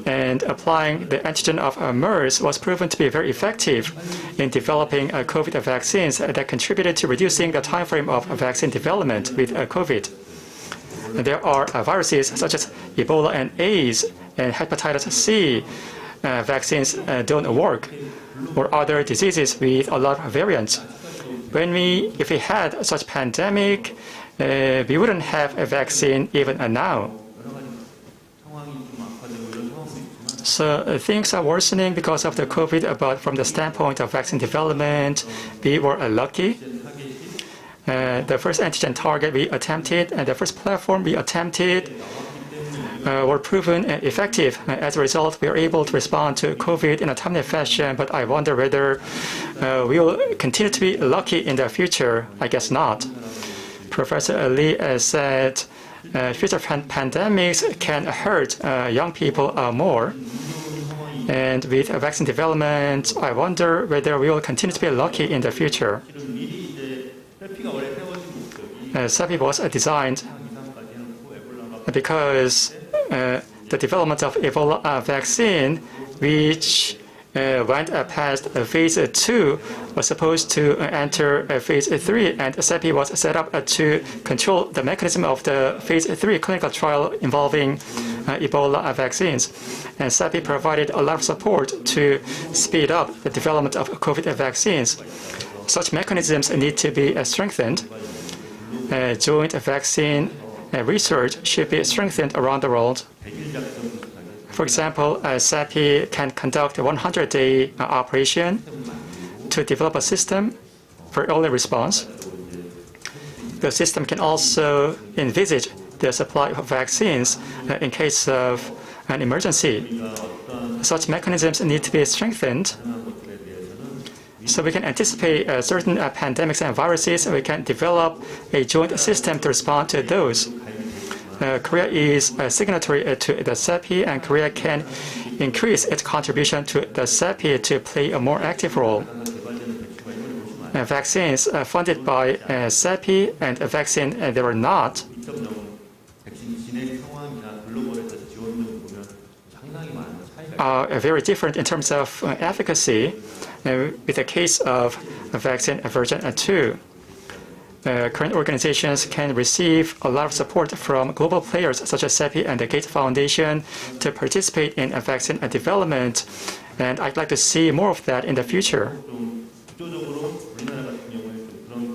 And applying the antigen of MERS was proven to be very effective in developing COVID vaccines that contributed to reducing the time frame of vaccine development with COVID. There are viruses such as Ebola and AIDS and hepatitis C. Vaccines don't work, or other diseases with a lot of variants. If we had such pandemic, we wouldn't have a vaccine even now. So things are worsening because of the COVID, but from the standpoint of vaccine development, we were lucky. The first antigen target we attempted and the first platform we attempted were proven effective. As a result, we were able to respond to COVID in a timely fashion, but I wonder whether we will continue to be lucky in the future. I guess not. Professor Lee said future pandemics can hurt young people more. And with vaccine development, I wonder whether we will continue to be lucky in the future. CEPI was designed because the development of Ebola vaccine, which went past phase 2, was supposed to enter phase 3, and CEPI was set up to control the mechanism of the phase 3 clinical trial involving Ebola vaccines. And CEPI provided a lot of support to speed up the development of COVID vaccines. Such mechanisms need to be strengthened. Joint vaccine research should be strengthened around the world. For example, CEPI can conduct a 100-day operation to develop a system for early response. The system can also envisage the supply of vaccines in case of an emergency. Such mechanisms need to be strengthened so we can anticipate certain pandemics and viruses, and we can develop a joint system to respond to those. Korea is a signatory to the CEPI, and Korea can increase its contribution to the CEPI to play a more active role. Vaccines funded by CEPI and a vaccine they were not are very different in terms of efficacy. With the case of vaccine version 2, current organizations can receive a lot of support from global players such as CEPI and the Gates Foundation to participate in vaccine development, and I'd like to see more of that in the future.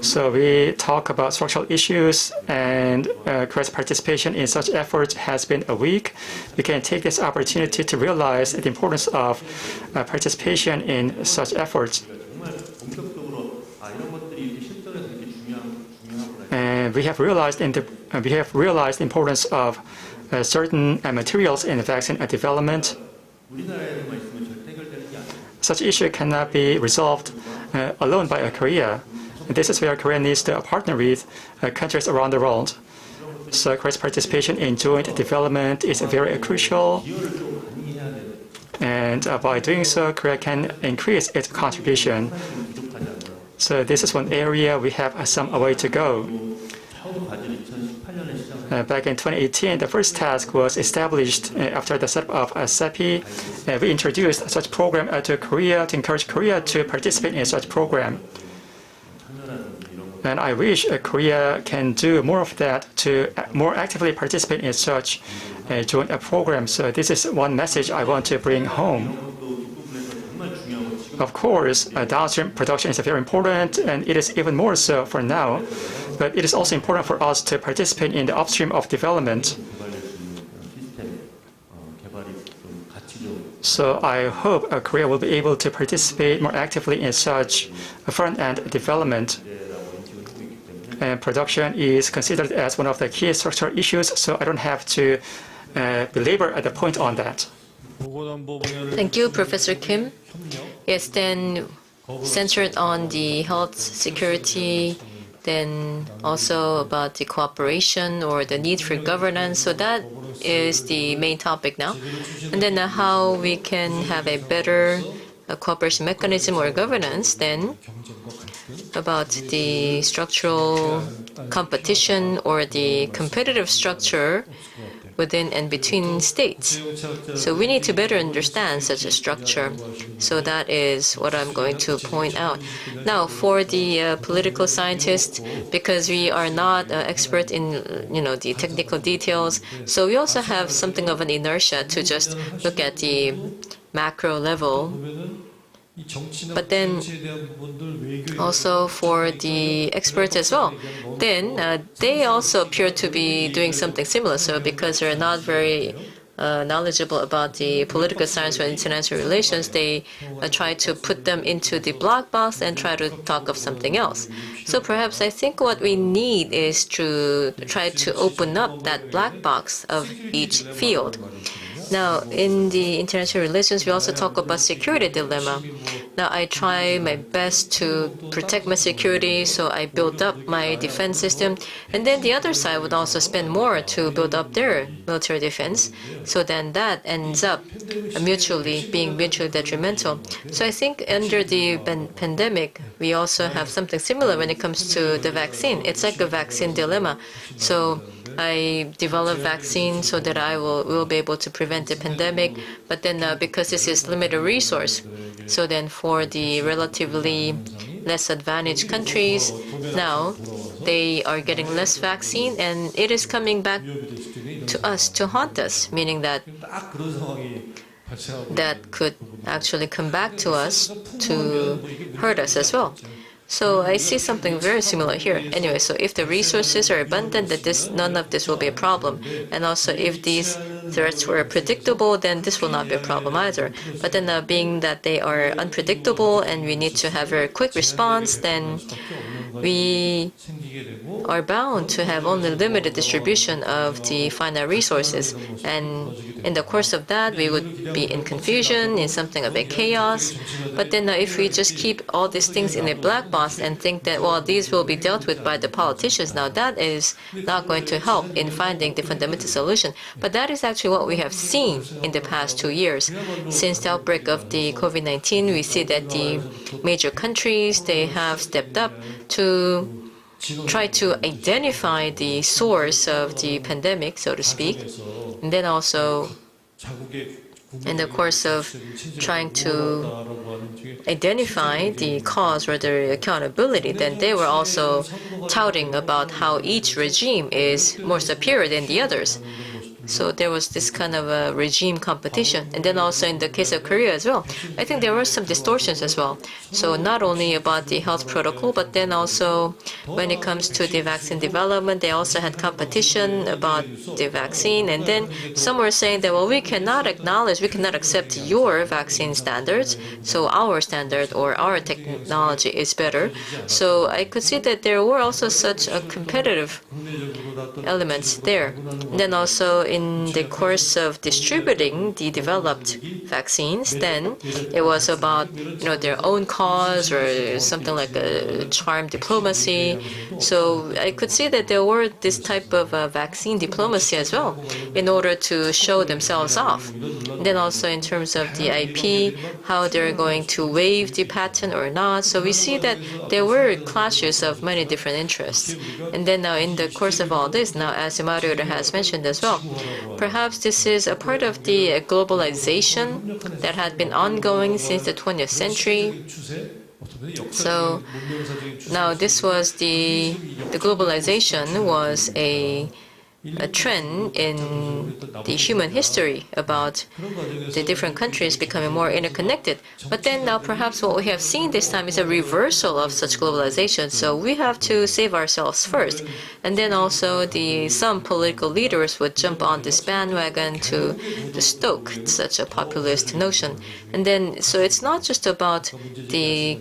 So we talk about structural issues, and Korea's participation in such efforts has been weak. We can take this opportunity to realize the importance of participation in such efforts. And we have realized the importance of certain materials in vaccine development. Such issue cannot be resolved alone by Korea. This is where Korea needs to partner with countries around the world. So Korea's participation in joint development is very crucial. And by doing so, Korea can increase its contribution. So this is one area we have some way to go. Back in 2018, the first task was established after the setup of CEPI. We introduced such program to Korea to encourage Korea to participate in such program. And I wish Korea can do more of that to more actively participate in such a joint program. So this is one message I want to bring home. Of course, downstream production is very important, and it is even more so for now. But it is also important for us to participate in the upstream of development. So I hope Korea will be able to participate more actively in such front-end development. And production is considered as one of the key structural issues, so I don't have to belabor the point on that. Thank you, Professor Kim. Yes, then centered on the health security, then also about the cooperation or the need for governance. So that is the main topic now. And then how we can have a better cooperation mechanism or governance, then about the structural competition or the competitive structure within and between states. So we need to better understand such a structure. So that is what I'm going to point out. Now, for the political scientists, because we are not expert in the technical details, so we also have something of an inertia to just look at the macro level. But then also for the experts as well, then they also appear to be doing something similar. So because they're not very knowledgeable about the political science or international relations, they try to put them into the black box and try to talk of something else. So perhaps I think what we need is to try to open up that black box of each field. Now, in the international relations, we also talk about security dilemma. Now, I try my best to protect my security, so I build up my defense system. And then the other side would also spend more to build up their military defense. So then that ends up being mutually detrimental. So I think under the pandemic, we also have something similar when it comes to the vaccine. It's like a vaccine dilemma. So I develop vaccine so that I will be able to prevent the pandemic, but then because this is limited resource, so then for the relatively less advantaged countries, now they are getting less vaccine and it is coming back to us to haunt us, meaning that that could actually come back to us to hurt us as well. So I see something very similar here. Anyway, so if the resources are abundant, that none of this will be a problem. And also if these threats were predictable, then this will not be a problem either. But then being that they are unpredictable and we need to have a very quick response, then we are bound to have only limited distribution of the finite resources. And in the course of that, we would be in confusion, in something of a chaos. But then if we just keep all these things in a black box and think that, well, these will be dealt with by the politicians, now that is not going to help in finding the fundamental solution. But that is actually what we have seen in the past 2 years. Since the outbreak of the COVID-19, we see that the major countries, they have stepped up to try to identify the source of the pandemic, so to speak. And then also, in the course of trying to identify the cause or the accountability, then they were also touting about how each regime is more superior than the others. So there was this kind of a regime competition. And then also in the case of Korea as well, I think there were some distortions as well. So not only about the health protocol, but then also when it comes to the vaccine development, they also had competition about the vaccine. And then some were saying that, well, we cannot accept your vaccine standards, so our standard or our technology is better. So I could see that there were also such a competitive elements there. And then also in the course of distributing the developed vaccines, then it was about their own cause or something like a charm diplomacy. So I could see that there were this type of vaccine diplomacy as well in order to show themselves off. And then also in terms of the IP, how they're going to waive the patent or not. So we see that there were clashes of many different interests. And then now in the course of all this, now as Mario has mentioned as well, perhaps this is a part of the globalization that had been ongoing since the 20th century. So now this was the globalization was a trend in the human history about the different countries becoming more interconnected. But then now perhaps what we have seen this time is a reversal of such globalization. So we have to save ourselves first. And then also some political leaders would jump on this bandwagon to stoke such a populist notion. And then so it's not just about the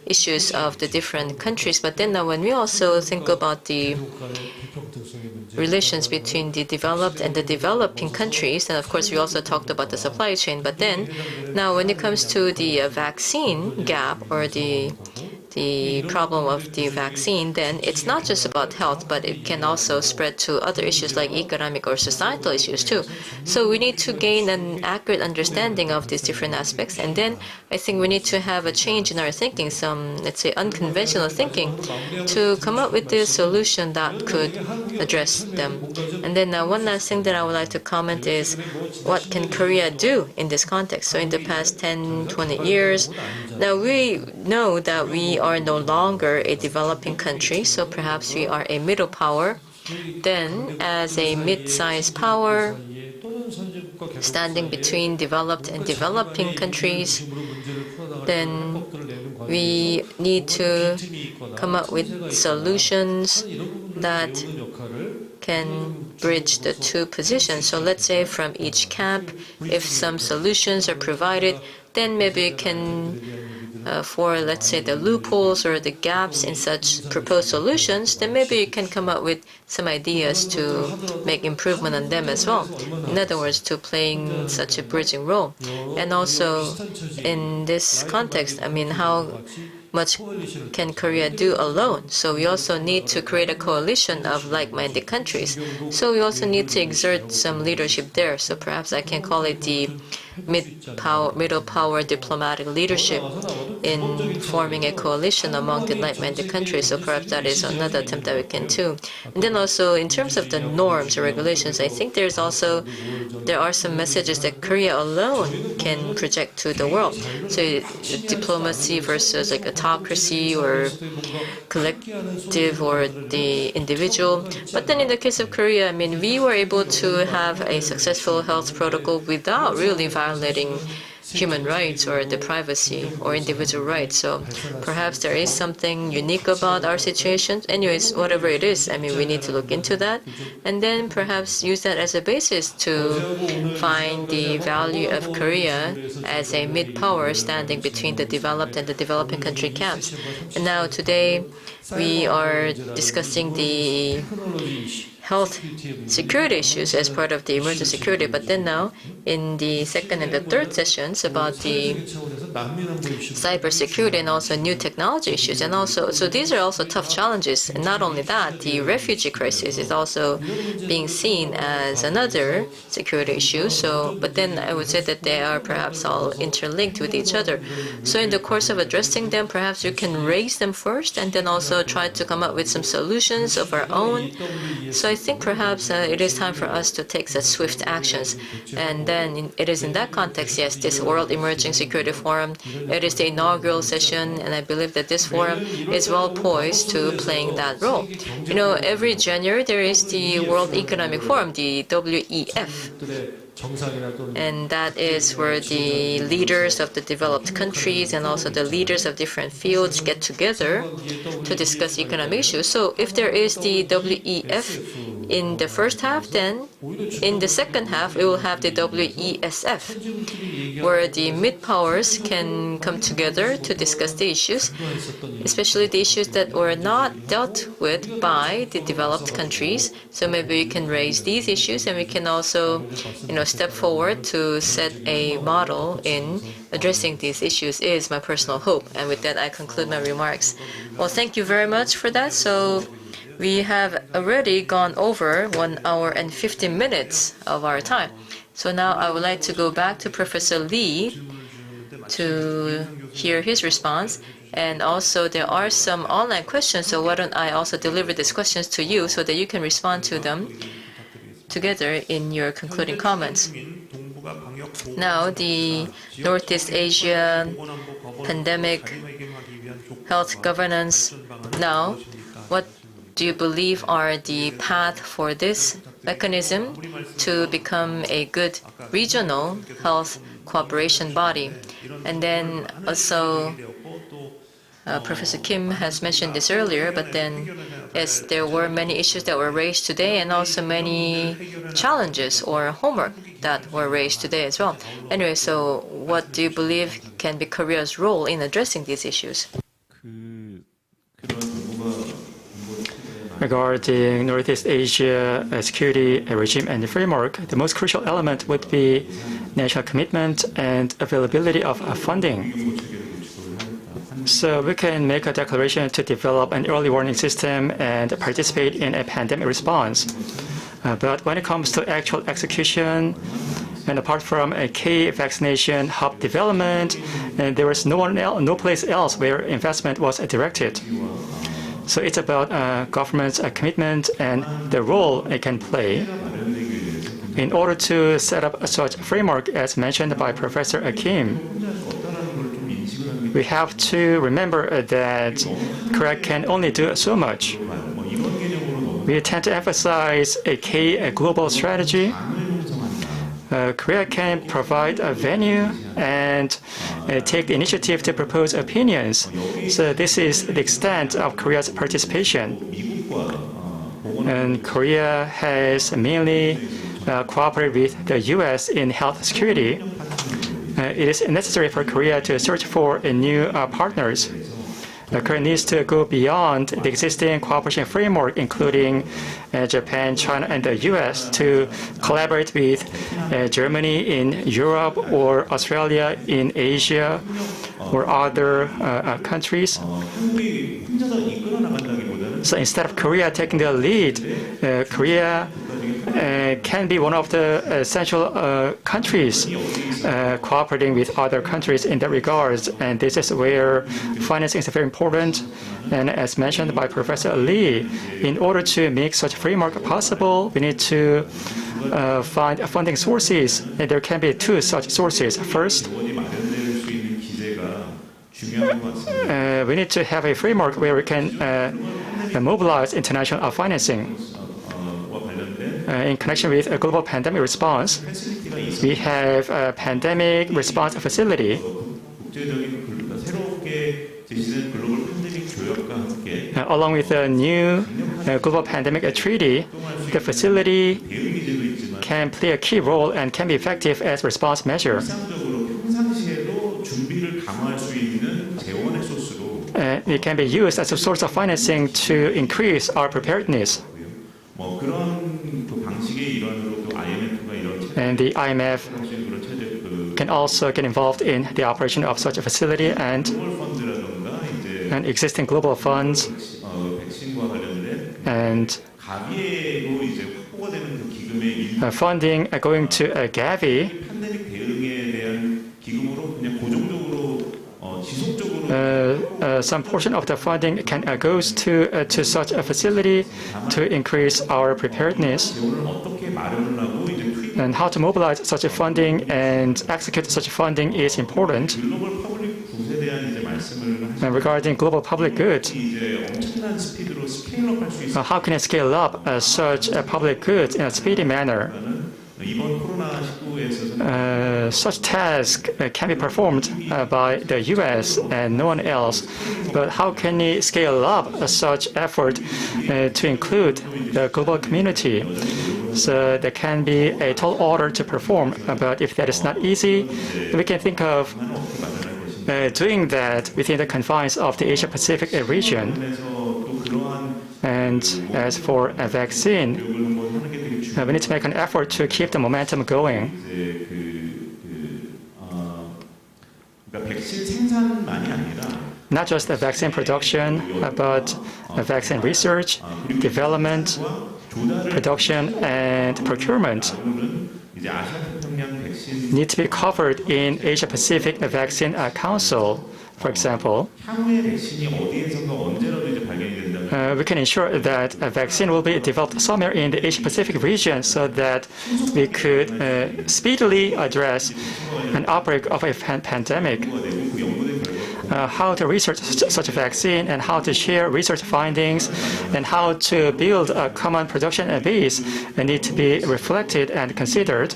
issues of the different countries, but then now when we also think about the relations between the developed and the developing countries, and of course we also talked about the supply chain, but then now when it comes to the vaccine gap or the problem of the vaccine, then it's not just about health, but it can also spread to other issues like economic or societal issues too. So we need to gain an accurate understanding of these different aspects, and then I think we need to have a change in our thinking, some, let's say, unconventional thinking, to come up with the solution that could address them. And then one last thing that I would like to comment is, what can Korea do in this context? So in the past 10, 20 years, now we know that we are no longer a developing country, so perhaps we are a middle power. Then, as a mid-sized power, standing between developed and developing countries, then we need to come up with solutions that can bridge the two positions. So let's say from each camp, if some solutions are provided, then maybe we can for, let's say, the loopholes or the gaps in such proposed solutions, then maybe you can come up with some ideas to make improvement on them as well. In other words, to playing such a bridging role. And also, in this context, I mean, how much can Korea do alone? So we also need to create a coalition of like-minded countries. So we also need to exert some leadership there. So perhaps I can call it the middle power diplomatic leadership in forming a coalition among the like-minded countries. So perhaps that is another attempt that we can do. And then also in terms of the norms or regulations, I think there are some messages that Korea alone can project to the world. So diplomacy versus like autocracy or collective or the individual. But then in the case of Korea, I mean, we were able to have a successful health protocol without really violating human rights or the privacy or individual rights. So perhaps there is something unique about our situation. Anyways, whatever it is, I mean, we need to look into that and then perhaps use that as a basis to find the value of Korea as a mid-power standing between the developed and the developing country camps. And now today we are discussing the health security issues as part of the emergency security, but then now in the second and the third sessions about the cyber security and also new technology issues, and also so these are also tough challenges. And not only that, the refugee crisis is also being seen as another security issue. So but then I would say that they are perhaps all interlinked with each other. So in the course of addressing them, perhaps we can raise them first and then also try to come up with some solutions of our own. So I think perhaps it is time for us to take such swift actions. And then it is in that context, yes, this World Emerging Security Forum, it is the inaugural session, and I believe that this forum is well poised to playing that role. You know, every January there is the World Economic Forum, the WEF. And that is where the leaders of the developed countries and also the leaders of different fields get together to discuss economic issues. So if there is the WEF in the first half, then in the second half, we will have the WESF, where the mid-powers can come together to discuss the issues, especially the issues that were not dealt with by the developed countries. So maybe we can raise these issues, and we can also, step forward to set a model in addressing these issues is my personal hope. And with that, I conclude my remarks. Well, thank you very much for that. So we have already gone over 1 hour and 15 minutes of our time. So now I would like to go back to Professor Lee to hear his response. And also there are some online questions, so why don't I also deliver these questions to you so that you can respond to them together in your concluding comments. Now, the Northeast Asia pandemic health governance. Now, what do you believe are the path for this mechanism to become a good regional health cooperation body? And then also, Professor Kim has mentioned this earlier, but then, yes, there were many issues that were raised today and also many challenges or homework that were raised today as well. Anyway, so what do you believe can be Korea's role in addressing these issues? Regarding Northeast Asia security regime and framework, the most crucial element would be national commitment and availability of funding. So we can make a declaration to develop an early warning system and participate in a pandemic response. But when it comes to actual execution, and apart from a key vaccination hub development, there was no place else where investment was directed. So it's about government's commitment and the role it can play. In order to set up such a framework, as mentioned by Professor Kim, we have to remember that Korea can only do so much. We tend to emphasize a global strategy. Korea can provide a venue and take the initiative to propose opinions. So this is the extent of Korea's participation. And Korea has mainly cooperated with the U.S. in health security. It is necessary for Korea to search for new partners. Korea needs to go beyond the existing cooperation framework, including Japan, China, and the U.S., to collaborate with Germany in Europe or Australia in Asia or other countries. So instead of Korea taking the lead, Korea can be one of the essential countries cooperating with other countries in that regards, and this is where financing is very important. And as mentioned by Professor Lee, in order to make such a framework possible, we need to find funding sources. And there can be two such sources. First, we need to have a framework where we can mobilize international financing. In connection with a global pandemic response, we have a pandemic response facility. Along with the new global pandemic treaty, the facility can play a key role and can be effective as a response measure. It can be used as a source of financing to increase our preparedness. And the IMF can also get involved in the operation of such a facility, and existing global funds and funding going to Gavi some portion of the funding goes to such a facility to increase our preparedness. And how to mobilize such a funding and execute such funding is important. And regarding global public good, how can I scale up such a public good in a speedy manner? Such task can be performed by the U.S. and no one else. But how can we scale up such effort to include the global community? So there can be a tall order to perform. But if that is not easy, we can think of doing that within the confines of the Asia-Pacific region. And as for a vaccine, we need to make an effort to keep the momentum going. Not just the vaccine production, but vaccine research, development, production, and procurement need to be covered in Asia-Pacific Vaccine Council, for example. We can ensure that a vaccine will be developed somewhere in the Asia-Pacific region so that we could speedily address an outbreak of a pandemic. How to research such a vaccine and how to share research findings and how to build a common production base need to be reflected and considered.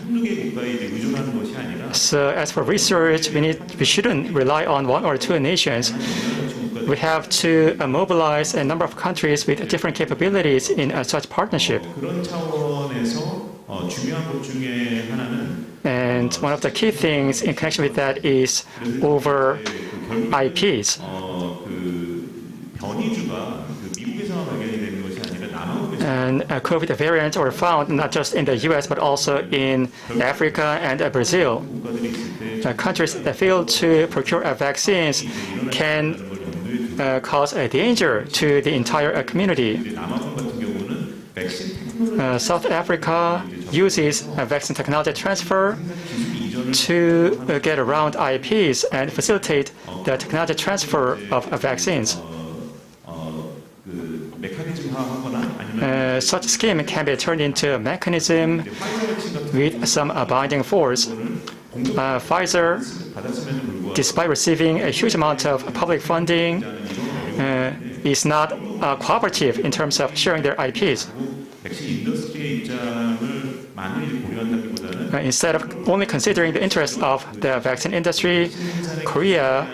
So as for research, we shouldn't rely on one or two nations. We have to mobilize a number of countries with different capabilities in such partnership. And one of the key things in connection with that is over IPs. And COVID variants were found not just in the US, but also in Africa and Brazil. Countries that fail to procure vaccines can cause a danger to the entire community. South Africa uses vaccine technology transfer to get around IPs and facilitate the technology transfer of vaccines. Such scheme can be turned into a mechanism with some binding force. Pfizer, despite receiving a huge amount of public funding, is not cooperative in terms of sharing their IPs. Instead of only considering the interests of the vaccine industry, Korea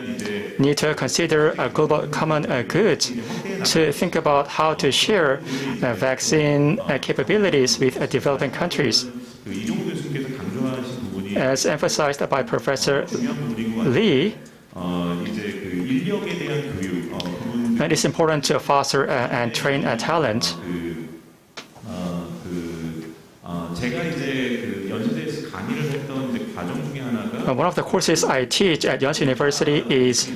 needs to consider a global common good to think about how to share vaccine capabilities with developing countries. As emphasized by Professor Lee, it is important to foster and train talent. One of the courses I teach at Yonsei University is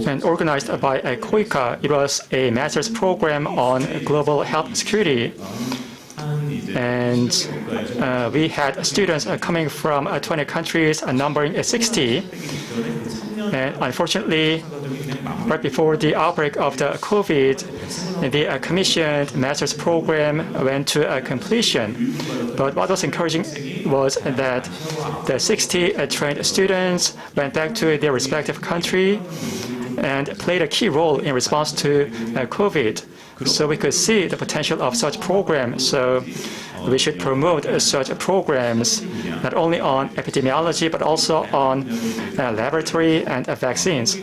and organized by COICA. It was a master's program on global health security. And we had students coming from 20 countries, numbering 60. And unfortunately, right before the outbreak of the COVID, the commissioned master's program went to completion. But what was encouraging was that the 60 trained students went back to their respective country and played a key role in response to COVID. So we could see the potential of such programs. So we should promote such programs not only on epidemiology but also on laboratory and vaccines.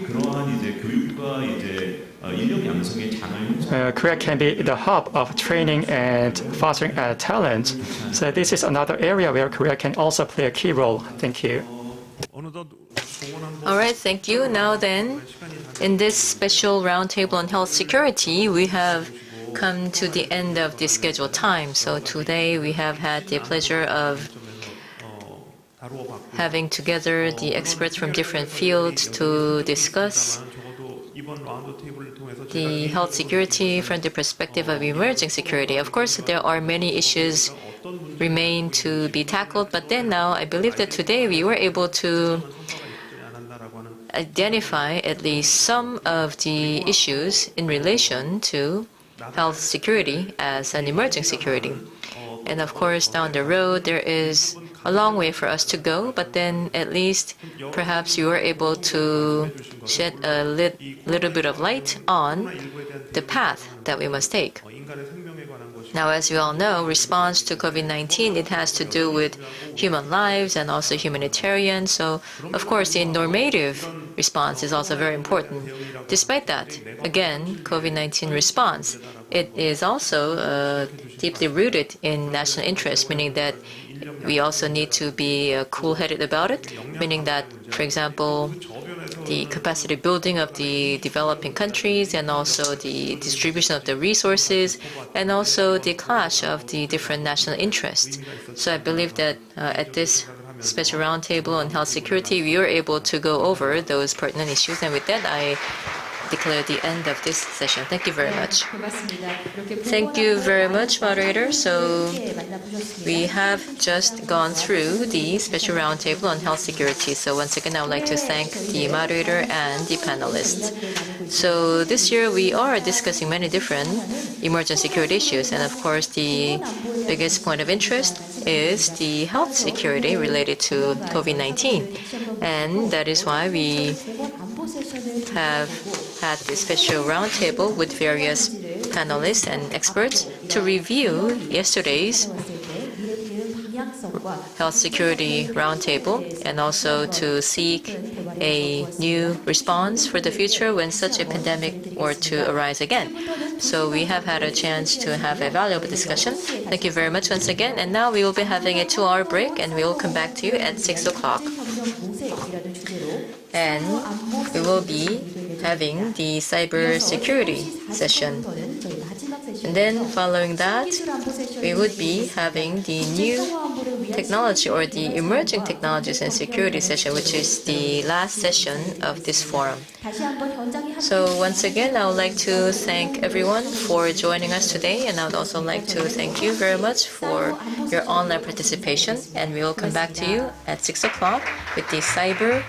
Korea can be the hub of training and fostering talent. So this is another area where Korea can also play a key role. Thank you. All right, thank you. Now then, in this special roundtable on health security, we have come to the end of the scheduled time. So today we have had the pleasure of having together the experts from different fields to discuss the health security from the perspective of emerging security. Of course, there are many issues remain to be tackled, but then now I believe that today we were able to identify at least some of the issues in relation to health security as an emerging security. And of course, down the road, there is a long way for us to go, but then at least perhaps you are able to shed a little bit of light on the path that we must take. Now, as you all know, response to COVID-19, it has to do with human lives and also humanitarian. So, of course, the normative response is also very important. Despite that, again, COVID-19 response, it is also deeply rooted in national interest, meaning that we also need to be cool-headed about it, meaning that, for example, the capacity building of the developing countries and also the distribution of the resources and also the clash of the different national interests. So I believe that at this special roundtable on health security, we are able to go over those pertinent issues. And with that, I declare the end of this session. Thank you very much. Thank you very much, moderator. So we have just gone through the special roundtable on health security. So once again, I would like to thank the moderator and the panelists. So this year we are discussing many different emergent security issues. And of course, the biggest point of interest is the health security related to COVID-19. And that is why we have had this special roundtable with various panelists and experts to review yesterday's health security roundtable and also to seek a new response for the future when such a pandemic were to arise again. So we have had a chance to have a valuable discussion. Thank you very much once again. And now we will be having a 2-hour break and we will come back to you at 6 o'clock. And we will be having the cyber security session. And then following that, we would be having the new technology or the emerging technologies and security session, which is the last session of this forum. So once again, I would like to thank everyone for joining us today, and I would also like to thank you very much for your online participation. And we will come back to you at 6 o'clock with the cyber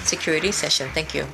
security session. Thank you.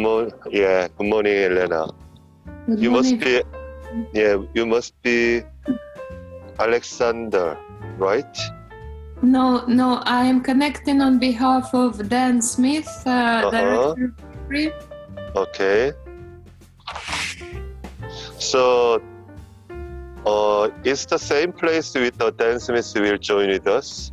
Good morning, Elena. Good You must morning. you must be Alexander, right? No, I am connecting on behalf of Dan Smith, Director of Free. Okay. So, it's the same place with Dan Smith will join with us.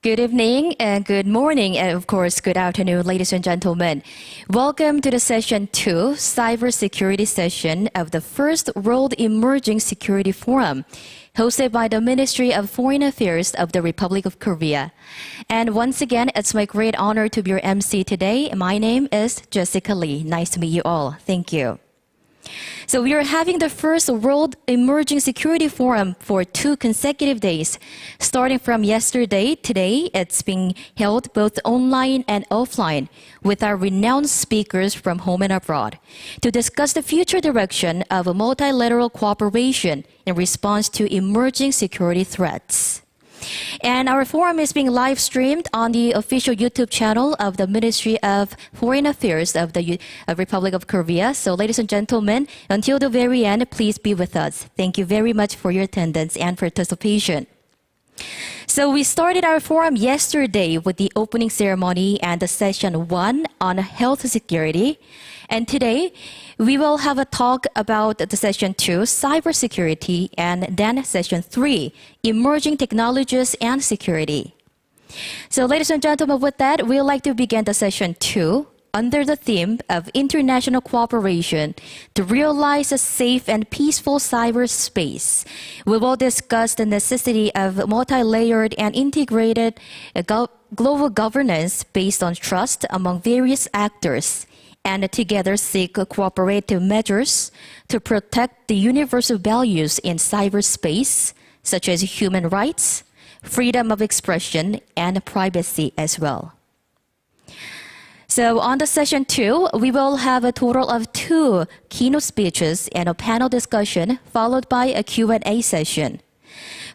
Good evening and good morning and of course good afternoon, ladies and gentlemen. Welcome to the session 2, cybersecurity session of the first World Emerging Security Forum, hosted by the Ministry of Foreign Affairs of the Republic of Korea. And once again, it's my great honor to be your MC today. My name is Jessica Lee. Nice to meet you all. Thank you. So we are having the first World Emerging Security Forum for 2 consecutive days. Starting from yesterday, today it's being held both online and offline with our renowned speakers from home and abroad to discuss the future direction of multilateral cooperation in response to emerging security threats. And our forum is being live streamed on the official YouTube channel of the Ministry of Foreign Affairs of the Republic of Korea. So ladies and gentlemen, until the very end, please be with us. Thank you very much for your attendance and participation. So we started our forum yesterday with the opening ceremony and the session 1 on health security. And today, we will have a talk about the session 2, cybersecurity, and then session 3, emerging technologies and security. So ladies and gentlemen, with that, we'd like to begin the session 2 under the theme of international cooperation to realize a safe and peaceful cyberspace. We will discuss the necessity of multi-layered and integrated global governance based on trust among various actors, and together seek cooperative measures to protect the universal values in cyberspace, such as human rights, freedom of expression, and privacy as well. So on the session 2, we will have a total of 2 keynote speeches and a panel discussion, followed by a Q&A session.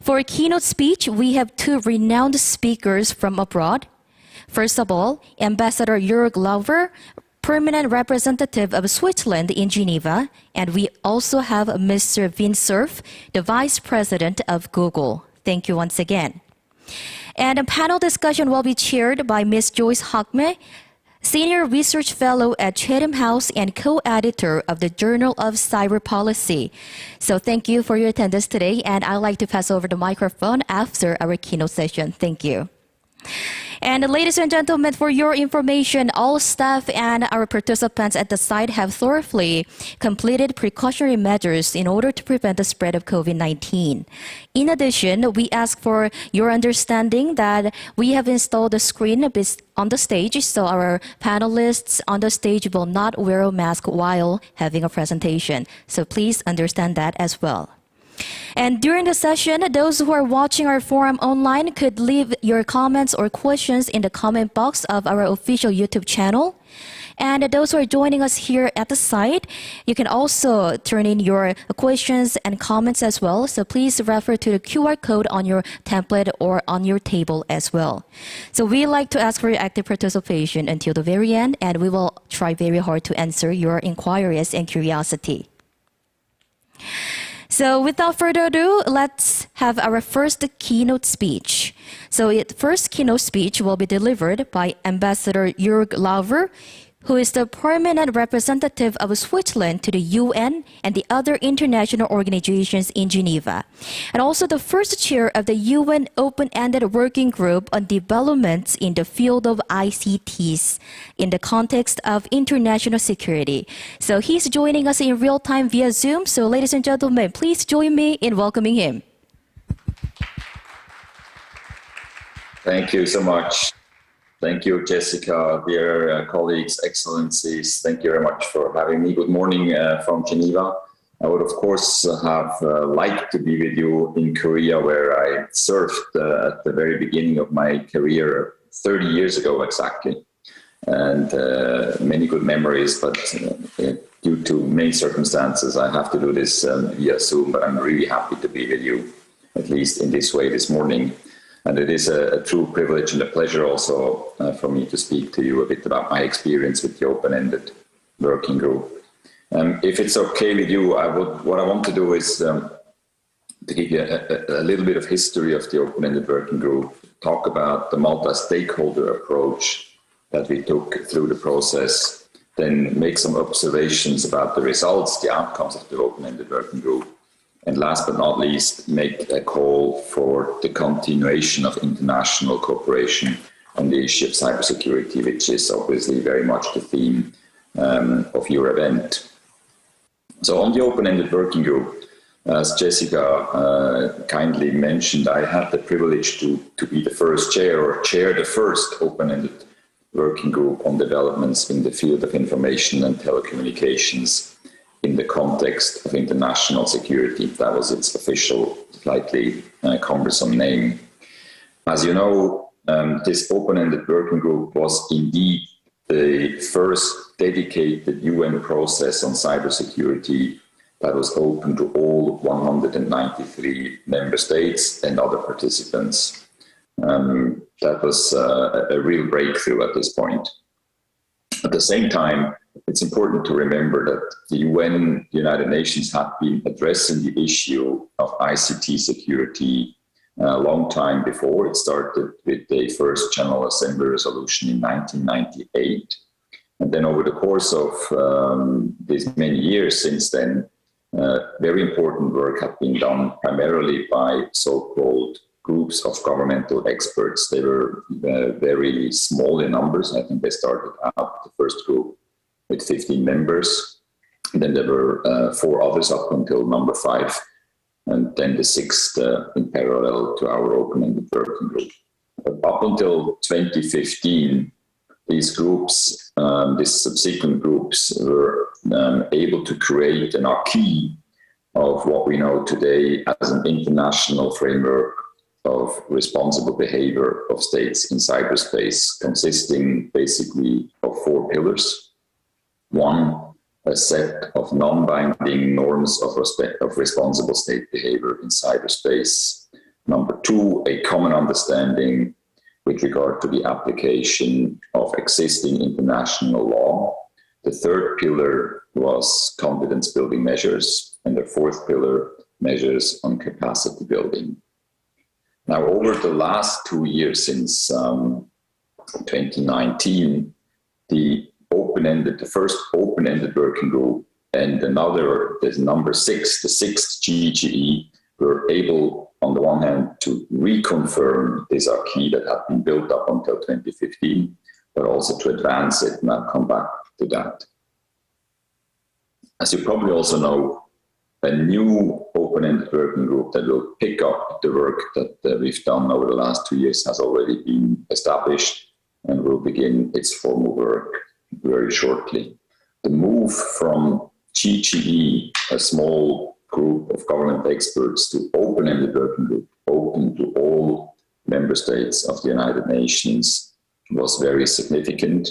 For a keynote speech, we have 2 renowned speakers from abroad. First of all, Ambassador Jörg Lauber, Permanent Representative of Switzerland in Geneva, and we also have Mr. Vin Cerf, the Vice President of Google. Thank you once again. And a panel discussion will be chaired by Ms. Joyce Hakme, Senior Research Fellow at Chatham House and co-editor of the Journal of Cyber Policy. So thank you for your attendance today, and I'd like to pass over the microphone after our keynote session. Thank you. And ladies and gentlemen, for your information, all staff and our participants at the site have thoroughly completed precautionary measures in order to prevent the spread of COVID-19. In addition, we ask for your understanding that we have installed a screen on the stage, so our panelists on the stage will not wear a mask while having a presentation. So please understand that as well. And during the session, those who are watching our forum online could leave your comments or questions in the comment box of our official YouTube channel. And those who are joining us here at the site, you can also turn in your questions and comments as well. So please refer to the QR code on your template or on your table as well. So we like to ask for your active participation until the very end, and we will try very hard to answer your inquiries and curiosity. So without further ado, let's have our first keynote speech. So the first keynote speech will be delivered by Ambassador Jörg Lauber, who is the permanent representative of Switzerland to the UN and the other international organizations in Geneva, and also the first chair of the UN Open-Ended Working Group on Developments in the Field of ICTs in the context of international security. So he's joining us in real time via Zoom. So ladies and gentlemen, please join me in welcoming him. Thank you so much. Thank you, Jessica, dear colleagues, excellencies. Thank you very much for having me. Good morning from Geneva. I would, of course, have liked to be with you in Korea, where I served at the very beginning of my career 30 years ago exactly. And many good memories, but due to many circumstances, I have to do this via Zoom, but I'm really happy to be with you, at least in this way this morning. And it is a true privilege and a pleasure also for me to speak to you a bit about my experience with the Open-Ended Working Group. If it's okay with you, what I want to do is to give you a little bit of history of the Open-Ended Working Group, talk about the multi-stakeholder approach that we took through the process, then make some observations about the results, the outcomes of the Open-Ended Working Group, And last but not least, make a call for the continuation of international cooperation on the issue of cybersecurity, which is obviously very much the theme of your event. So on the open-ended working group, as Jessica kindly mentioned, I had the privilege to be the first chair, or chair the first open-ended working group on developments in the field of information and telecommunications in the context of international security. That was its official, slightly cumbersome name. As you know, this open-ended working group was indeed the first dedicated UN process on cybersecurity that was open to all 193 member states and other participants. That was a real breakthrough at this point. At the same time, it's important to remember that the UN, the United Nations, had been addressing the issue of ICT security a long time before. It started with the first General Assembly resolution in 1998. And then over the course of these many years since then, very important work had been done primarily by so-called groups of governmental experts. They were very small in numbers. I think they started out, the first group, with 15 members. And then there were 4 others up until number 5, and then the 6th in parallel to our open-ended working group. Up until 2015, these groups, these subsequent groups, were able to create an acquis of what we know today as an international framework of responsible behavior of states in cyberspace, consisting basically of 4 pillars. 1, a set of non-binding norms of responsible state behavior in cyberspace. Number 2, a common understanding with regard to the application of existing international law. The 3rd pillar was competence building measures, and the 4th pillar, measures on capacity building. Now, over the last 2 years, since 2019, the first open-ended working group and another, the number 6, the 6th GGE, were able, on the one hand, to reconfirm this acquis that had been built up until 2015, but also to advance it, and I'll come back to that. As you probably also know, a new open-ended working group that will pick up the work that we've done over the last 2 years has already been established and will begin its formal work very shortly. The move from GGE, a small group of government experts, to open-ended working group, open to all member states of the United Nations, was very significant.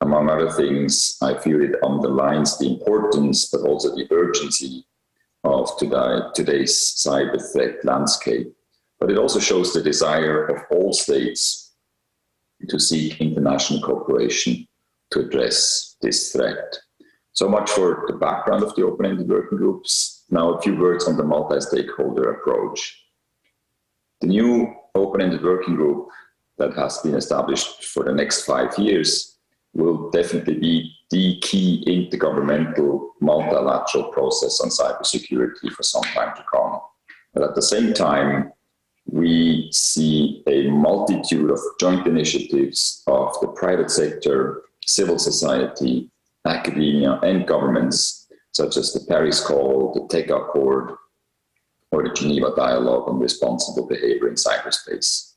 Among other things, I feel it underlines the importance, but also the urgency of today's cyber threat landscape. But it also shows the desire of all states to seek international cooperation to address this threat. So much for the background of the open-ended working groups. Now a few words on the multi-stakeholder approach. The new open-ended working group that has been established for the next 5 years will definitely be the key intergovernmental multilateral process on cybersecurity for some time to come. But at the same time, we see a multitude of joint initiatives of the private sector, civil society, academia, and governments, such as the Paris Call, the Tech Accord, or the Geneva Dialogue on Responsible Behavior in Cyberspace.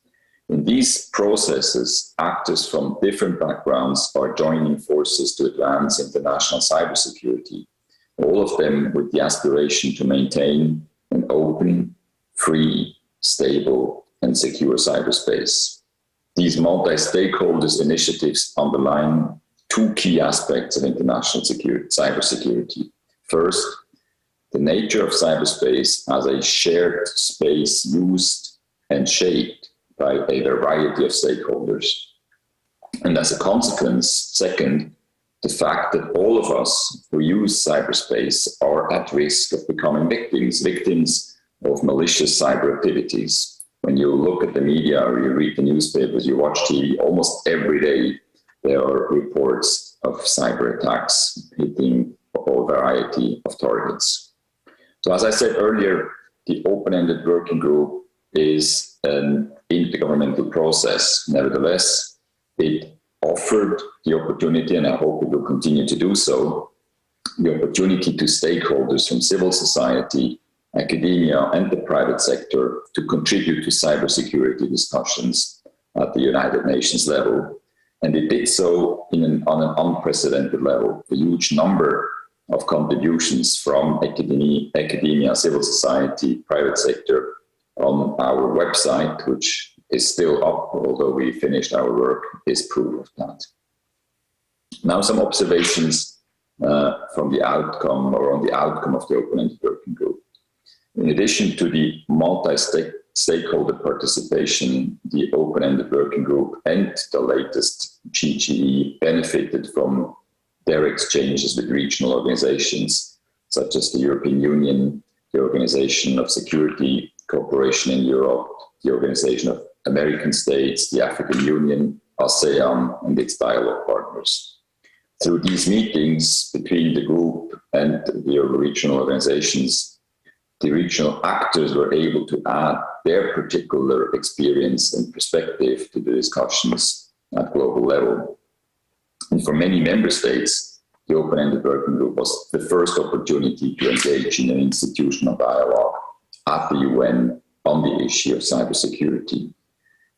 In these processes, actors from different backgrounds are joining forces to advance international cybersecurity, all of them with the aspiration to maintain an open, free, stable, and secure cyberspace. These multi-stakeholders initiatives underline 2 key aspects of international cybersecurity. First, the nature of cyberspace as a shared space used and shaped by a variety of stakeholders. And as a consequence, second, the fact that all of us who use cyberspace are at risk of becoming victims of malicious cyber activities. When you look at the media or you read the newspapers, you watch TV, almost every day there are reports of cyber attacks hitting a whole variety of targets. So as I said earlier, the open-ended working group is an intergovernmental process. Nevertheless, it offered the opportunity, and I hope it will continue to do so, the opportunity to stakeholders from civil society, academia, and the private sector to contribute to cybersecurity discussions at the United Nations level. And it did so on an unprecedented level. The huge number of contributions from academia, civil society, private sector on our website, which is still up, although we finished our work, is proof of that. Now some observations from the outcome or on the outcome of the open-ended working group. In addition to the multi-stakeholder participation, the open-ended working group and the latest GGE benefited from their exchanges with regional organizations such as the European Union, the Organization of Security Cooperation in Europe, the Organization of American States, the African Union, ASEAN, and its dialogue partners. Through these meetings between the group and the regional organizations, the regional actors were able to add their particular experience and perspective to the discussions at global level. And for many member states, the open-ended working group was the first opportunity to engage in an institutional dialogue at the UN on the issue of cybersecurity.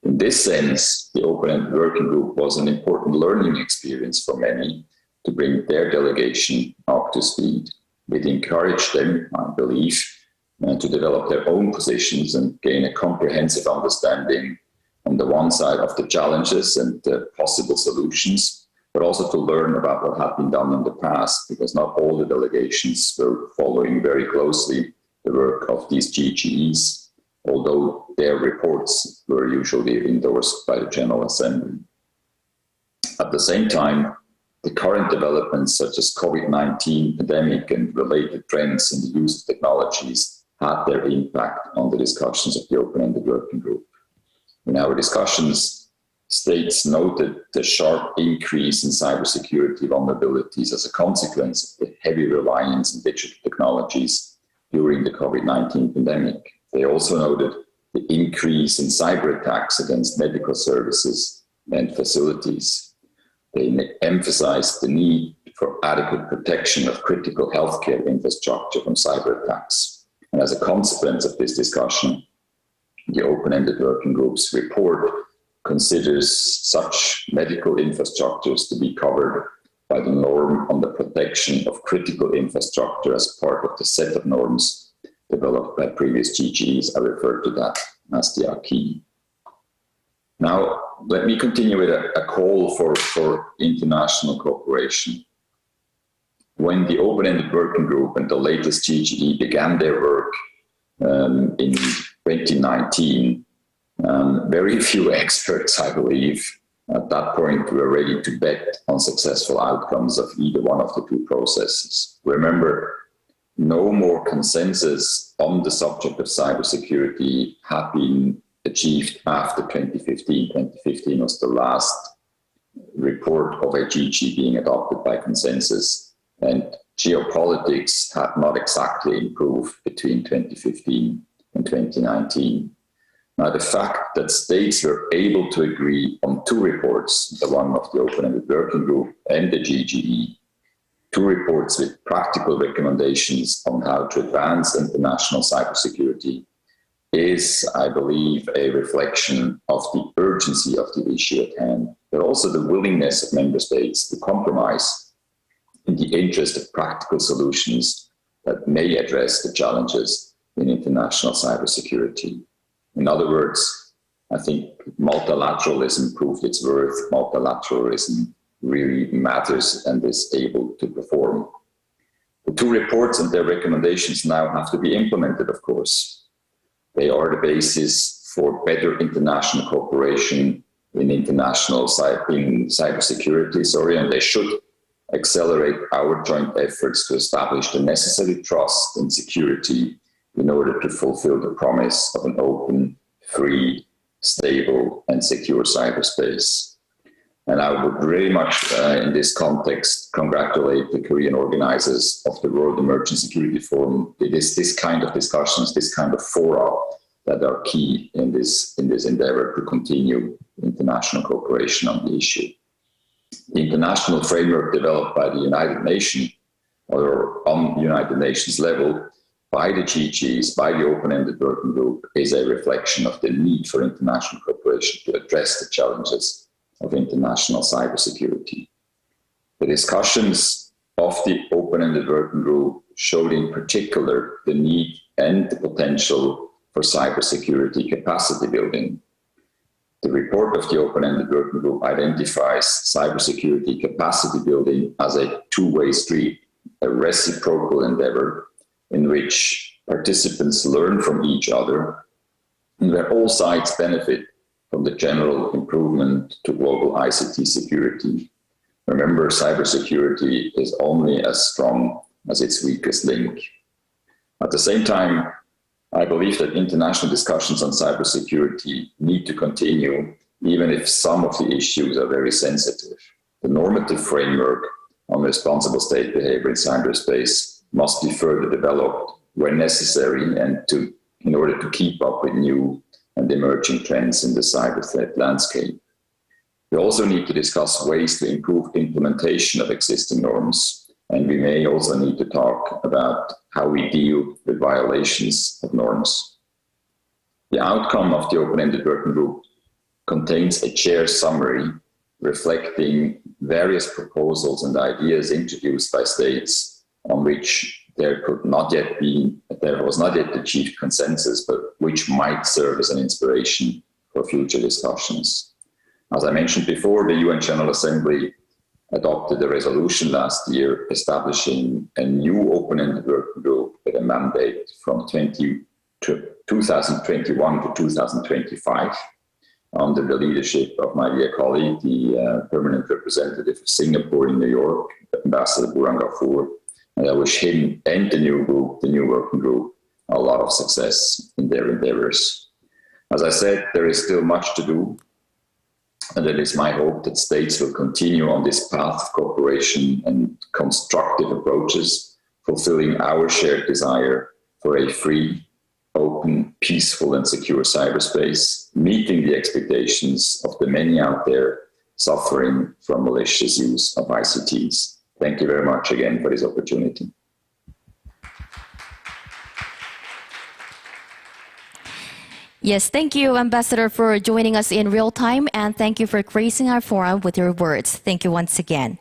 In this sense, the open-ended working group was an important learning experience for many to bring their delegation up to speed. It encouraged them, I believe, to develop their own positions and gain a comprehensive understanding on the one side of the challenges and the possible solutions, but also to learn about what had been done in the past, because not all the delegations were following very closely the work of these GGEs, although their reports were usually endorsed by the General Assembly. At the same time, the current developments such as COVID-19 pandemic and related trends in the use of technologies had their impact on the discussions of the open-ended working group. In our discussions, states noted the sharp increase in cybersecurity vulnerabilities as a consequence of the heavy reliance on digital technologies during the COVID-19 pandemic. They also noted the increase in cyber attacks against medical services and facilities. They emphasized the need for adequate protection of critical healthcare infrastructure from cyber attacks. And as a consequence of this discussion, the open-ended working group's report considers such medical infrastructures to be covered by the norm on the protection of critical infrastructure as part of the set of norms developed by previous GGEs. I refer to that as the acquis. Now, let me continue with a call for international cooperation. When the open-ended working group and the latest GGE began their work in 2019, very few experts, I believe, at that point were ready to bet on successful outcomes of either one of the two processes. Remember, no more consensus on the subject of cybersecurity had been achieved after 2015. 2015 was the last report of a GG being adopted by consensus, and geopolitics had not exactly improved between 2015 and 2019. Now, the fact that states were able to agree on two reports, the one of the open-ended working group and the GGE, two reports with practical recommendations on how to advance international cybersecurity, is, I believe, a reflection of the urgency of the issue at hand, but also the willingness of member states to compromise in the interest of practical solutions that may address the challenges in international cybersecurity. In other words, I think multilateralism proved its worth. Multilateralism really matters and is able to perform. The two reports and their recommendations now have to be implemented, of course. They are the basis for better international cooperation in cybersecurity, and they should accelerate our joint efforts to establish the necessary trust and security in order to fulfill the promise of an open, free, stable, and secure cyberspace. And I would very much, in this context, congratulate the Korean organizers of the World Emerging Security Forum. It is this kind of discussions, this kind of fora that are key in this endeavor to continue international cooperation on the issue. The international framework developed by the United Nations, or on United Nations level, by the GGs, by the open-ended working group, is a reflection of the need for international cooperation to address the challenges of international cybersecurity. The discussions of the open-ended working group showed in particular the need and the potential for cybersecurity capacity building. The report of the open-ended working group identifies cybersecurity capacity building as a two-way street, a reciprocal endeavor in which participants learn from each other and where all sides benefit from the general improvement to global ICT security. Remember, cybersecurity is only as strong as its weakest link. At the same time, I believe that international discussions on cybersecurity need to continue, even if some of the issues are very sensitive. The normative framework on responsible state behavior in cyberspace must be further developed where necessary and in order to keep up with new and emerging trends in the cyber threat landscape. We also need to discuss ways to improve implementation of existing norms, and we may also need to talk about how we deal with violations of norms. The outcome of the open-ended working group contains a chair summary reflecting various proposals and ideas introduced by states on which there was not yet achieved consensus, but which might serve as an inspiration for future discussions. As I mentioned before, the UN General Assembly adopted a resolution last year establishing a new open-ended working group with a mandate from 2021 to 2025 under the leadership of my dear colleague, the permanent representative of Singapore in New York, Ambassador Burhan Ghafoor. And I wish him and the new working group, a lot of success in their endeavors. As I said, there is still much to do, and it is my hope that states will continue on this path of cooperation and constructive approaches, fulfilling our shared desire for a free, open, peaceful, and secure cyberspace, meeting the expectations of the many out there suffering from malicious use of ICTs. Thank you very much again for this opportunity. Yes, thank you, Ambassador, for joining us in real time, and thank you for gracing our forum with your words. Thank you once again.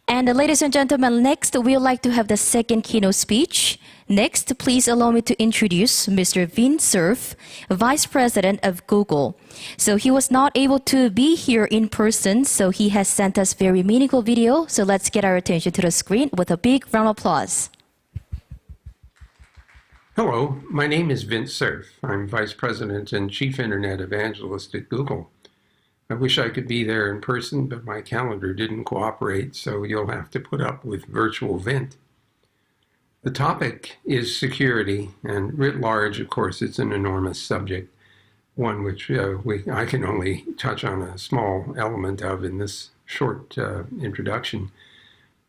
And ladies and gentlemen, next we would like to have the second keynote speech. Next, please allow me to introduce Mr. Vint Cerf, Vice President of Google. So he was not able to be here in person, so he has sent us very meaningful video. So let's get our attention to the screen with a big round of applause. Hello, my name is Vint Cerf. I'm Vice President and Chief Internet Evangelist at Google. I wish I could be there in person, but my calendar didn't cooperate, so you'll have to put up with virtual Vint. The topic is security, and writ large, of course, it's an enormous subject, one which I can only touch on a small element of in this short introduction.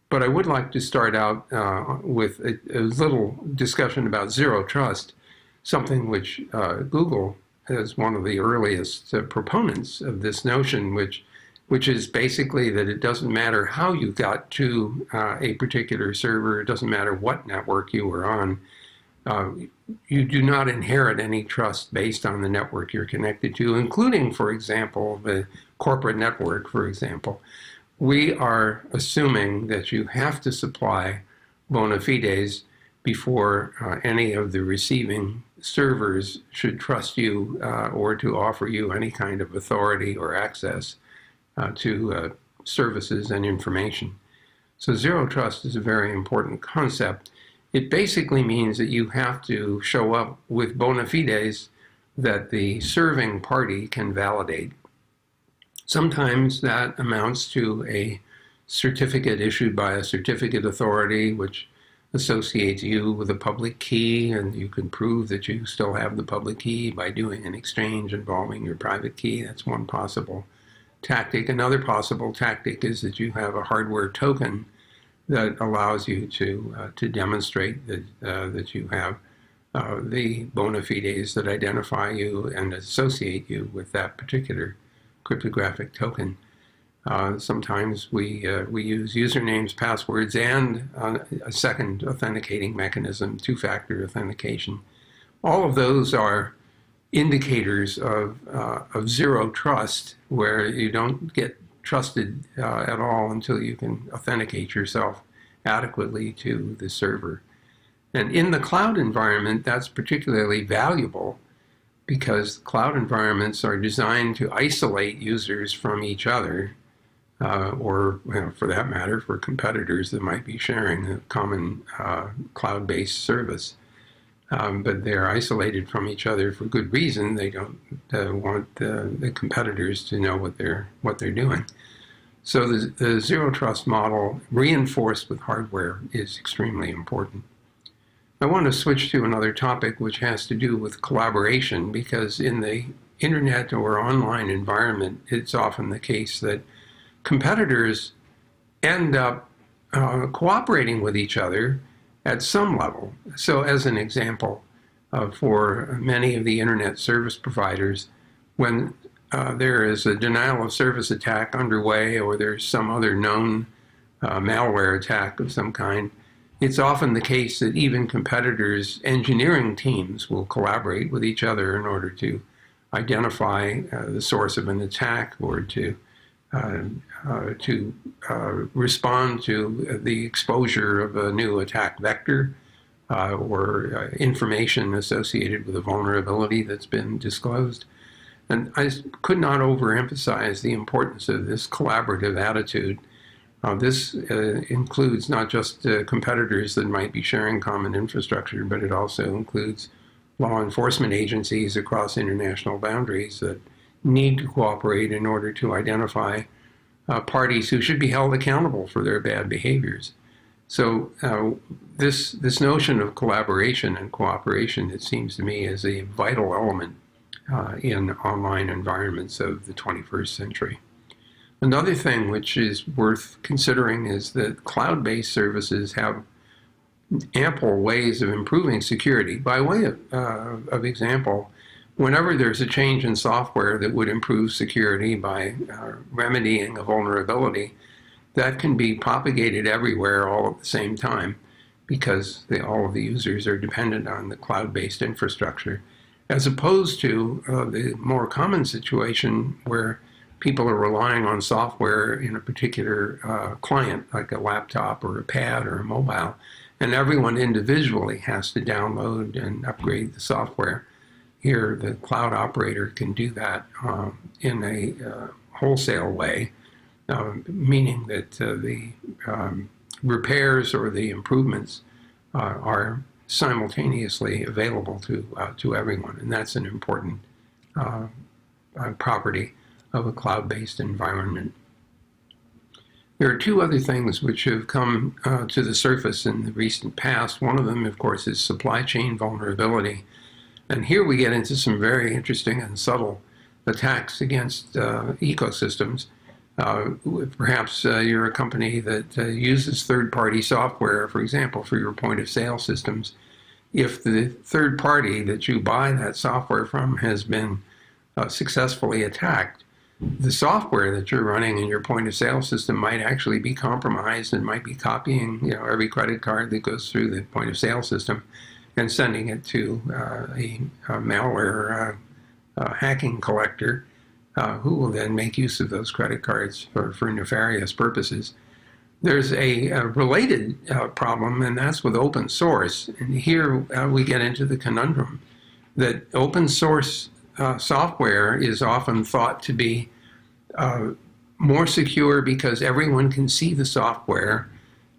But I would like to start out with a little discussion about zero trust, something which Google is one of the earliest proponents of this notion, which is basically that it doesn't matter how you got to a particular server, it doesn't matter what network you were on, you do not inherit any trust based on the network you're connected to, including, for example, the corporate network, for example. We are assuming that you have to supply bona fides before any of the receiving servers should trust you or to offer you any kind of authority or access to services and information. So zero trust is a very important concept. It basically means that you have to show up with bona fides that the serving party can validate. Sometimes that amounts to a certificate issued by a certificate authority, which associates you with a public key, and you can prove that you still have the public key by doing an exchange involving your private key. That's one possible tactic. Another possible tactic is that you have a hardware token that allows you to demonstrate that you have the bona fides that identify you and associate you with that particular cryptographic token. Sometimes we use usernames, passwords, and a second authenticating mechanism, two-factor authentication. All of those are indicators of zero trust, where you don't get trusted at all until you can authenticate yourself adequately to the server. And in the cloud environment, that's particularly valuable because cloud environments are designed to isolate users from each other, or for that matter, for competitors that might be sharing a common cloud-based service. But they're isolated from each other for good reason. They don't want the competitors to know what they're doing. So the zero trust model reinforced with hardware is extremely important. I want to switch to another topic which has to do with collaboration, because in the internet or online environment, it's often the case that competitors end up cooperating with each other at some level. So as an example, for many of the internet service providers, when there is a denial of service attack underway or there's some other known malware attack of some kind, it's often the case that even competitors' engineering teams will collaborate with each other in order to identify the source of an attack or to respond to the exposure of a new attack vector or information associated with a vulnerability that's been disclosed. And I could not overemphasize the importance of this collaborative attitude. This includes not just competitors that might be sharing common infrastructure, but it also includes law enforcement agencies across international boundaries that need to cooperate in order to identify parties who should be held accountable for their bad behaviors. So this notion of collaboration and cooperation, it seems to me, is a vital element in online environments of the 21st century. Another thing which is worth considering is that cloud-based services have ample ways of improving security. By way of example, whenever there's a change in software that would improve security by remedying a vulnerability, that can be propagated everywhere all at the same time because all of the users are dependent on the cloud-based infrastructure, as opposed to the more common situation where people are relying on software in a particular client, like a laptop or a pad or a mobile, and everyone individually has to download and upgrade the software. Here, the cloud operator can do that in a wholesale way, meaning that the repairs or the improvements are simultaneously available to everyone, and that's an important property of a cloud-based environment. There are two other things which have come to the surface in the recent past. One of them, of course, is supply chain vulnerability. And here we get into some very interesting and subtle attacks against ecosystems. Perhaps you're a company that uses third-party software, for example, for your point-of-sale systems. If the third party that you buy that software from has been successfully attacked, the software that you're running in your point-of-sale system might actually be compromised and might be copying, every credit card that goes through the point-of-sale system and sending it to a malware hacking collector who will then make use of those credit cards for nefarious purposes. There's a related problem, and that's with open source. And here we get into the conundrum that open source software is often thought to be more secure because everyone can see the software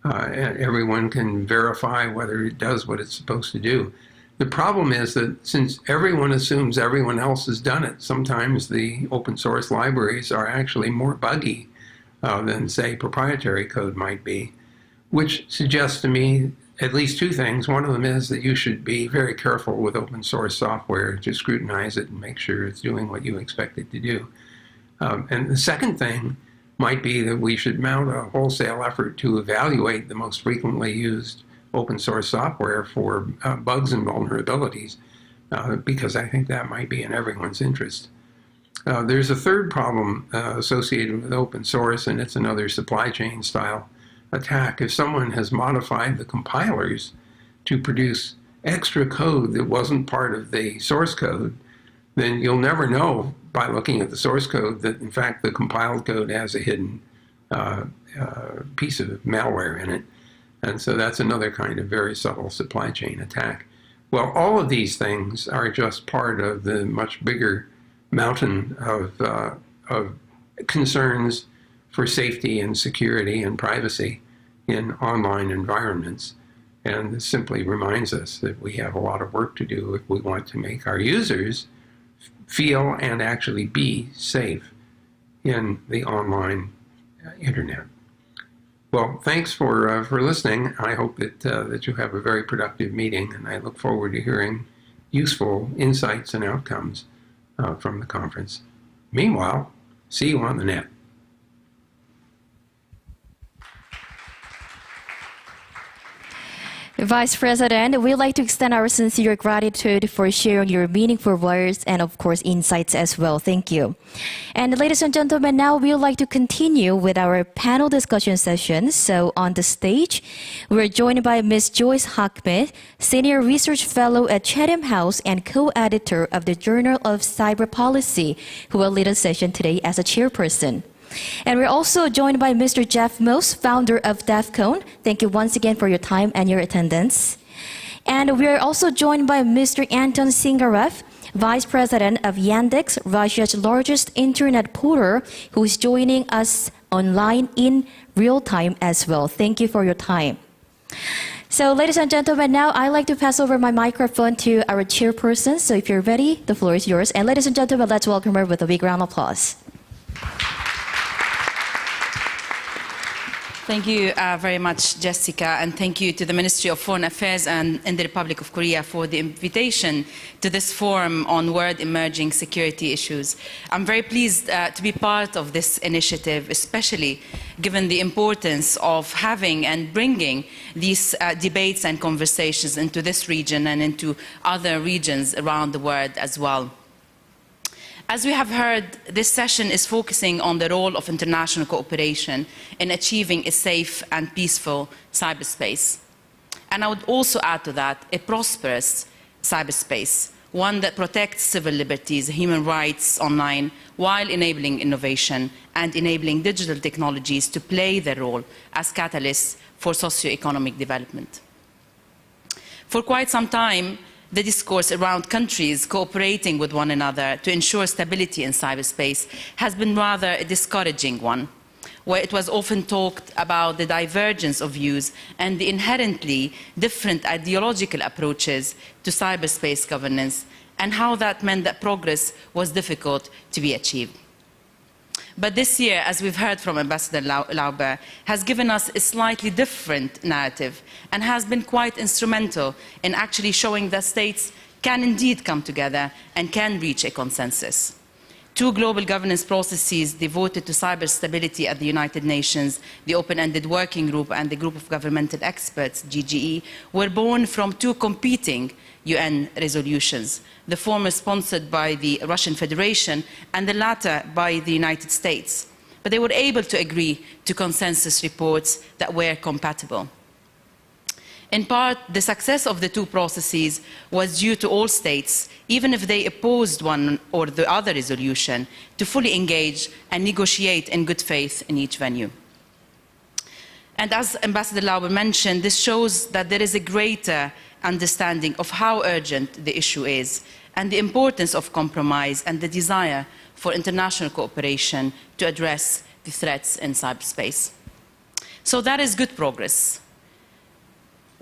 and everyone can verify whether it does what it's supposed to do. The problem is that since everyone assumes everyone else has done it, sometimes the open source libraries are actually more buggy than, say, proprietary code might be, which suggests to me at least two things. One of them is that you should be very careful with open source software to scrutinize it and make sure it's doing what you expect it to do. And the second thing might be that we should mount a wholesale effort to evaluate the most frequently used open source software for bugs and vulnerabilities, because I think that might be in everyone's interest. There's a third problem associated with open source, and it's another supply chain style attack. If someone has modified the compilers to produce extra code that wasn't part of the source code, then you'll never know by looking at the source code that, in fact, the compiled code has a hidden piece of malware in it. And so that's another kind of very subtle supply chain attack. Well, all of these things are just part of the much bigger mountain of concerns for safety and security and privacy in online environments. And this simply reminds us that we have a lot of work to do if we want to make our users feel and actually be safe in the online internet. Well, thanks for listening. I hope that you have a very productive meeting, and I look forward to hearing useful insights and outcomes from the conference. Meanwhile, see you on the net. Vice President, we'd like to extend our sincere gratitude for sharing your meaningful words and, of course, insights as well. Thank you. And ladies and gentlemen, now we would like to continue with our panel discussion session. So on the stage, we're joined by Ms. Joyce Hockman, Senior Research Fellow at Chatham House and co-editor of the Journal of Cyber Policy, who will lead a session today as a chairperson. And we're also joined by Mr. Jeff Moss, founder of DEFCON. Thank you once again for your time and your attendance. And we're also joined by Mr. Anton Singarev, Vice President of Yandex, Russia's largest internet portal, who is joining us online in real time as well. Thank you for your time. So, ladies and gentlemen, now I'd like to pass over my microphone to our chairperson. So if you're ready, the floor is yours. And ladies and gentlemen, let's welcome her with a big round of applause. Thank you very much, Jessica, and thank you to the Ministry of Foreign Affairs and in the Republic of Korea for the invitation to this forum on world emerging security issues. I'm very pleased to be part of this initiative, especially given the importance of having and bringing these debates and conversations into this region and into other regions around the world as well. As we have heard, this session is focusing on the role of international cooperation in achieving a safe and peaceful cyberspace. And I would also add to that a prosperous cyberspace, one that protects civil liberties, human rights online, while enabling innovation and enabling digital technologies to play their role as catalysts for socio-economic development. For quite some time, the discourse around countries cooperating with one another to ensure stability in cyberspace has been rather a discouraging one, where it was often talked about the divergence of views and the inherently different ideological approaches to cyberspace governance, and how that meant that progress was difficult to be achieved. But this year, as we've heard from Ambassador Lauber, has given us a slightly different narrative and has been quite instrumental in actually showing that states can indeed come together and can reach a consensus. Two global governance processes devoted to cyber stability at the United Nations, the Open-Ended Working Group and the Group of Governmental Experts, GGE, were born from two competing UN resolutions, the former sponsored by the Russian Federation and the latter by the United States. But they were able to agree to consensus reports that were compatible. In part, the success of the two processes was due to all states, even if they opposed one or the other resolution, to fully engage and negotiate in good faith in each venue. And as Ambassador Lauber mentioned, this shows that there is a greater understanding of how urgent the issue is and the importance of compromise and the desire for international cooperation to address the threats in cyberspace. So that is good progress.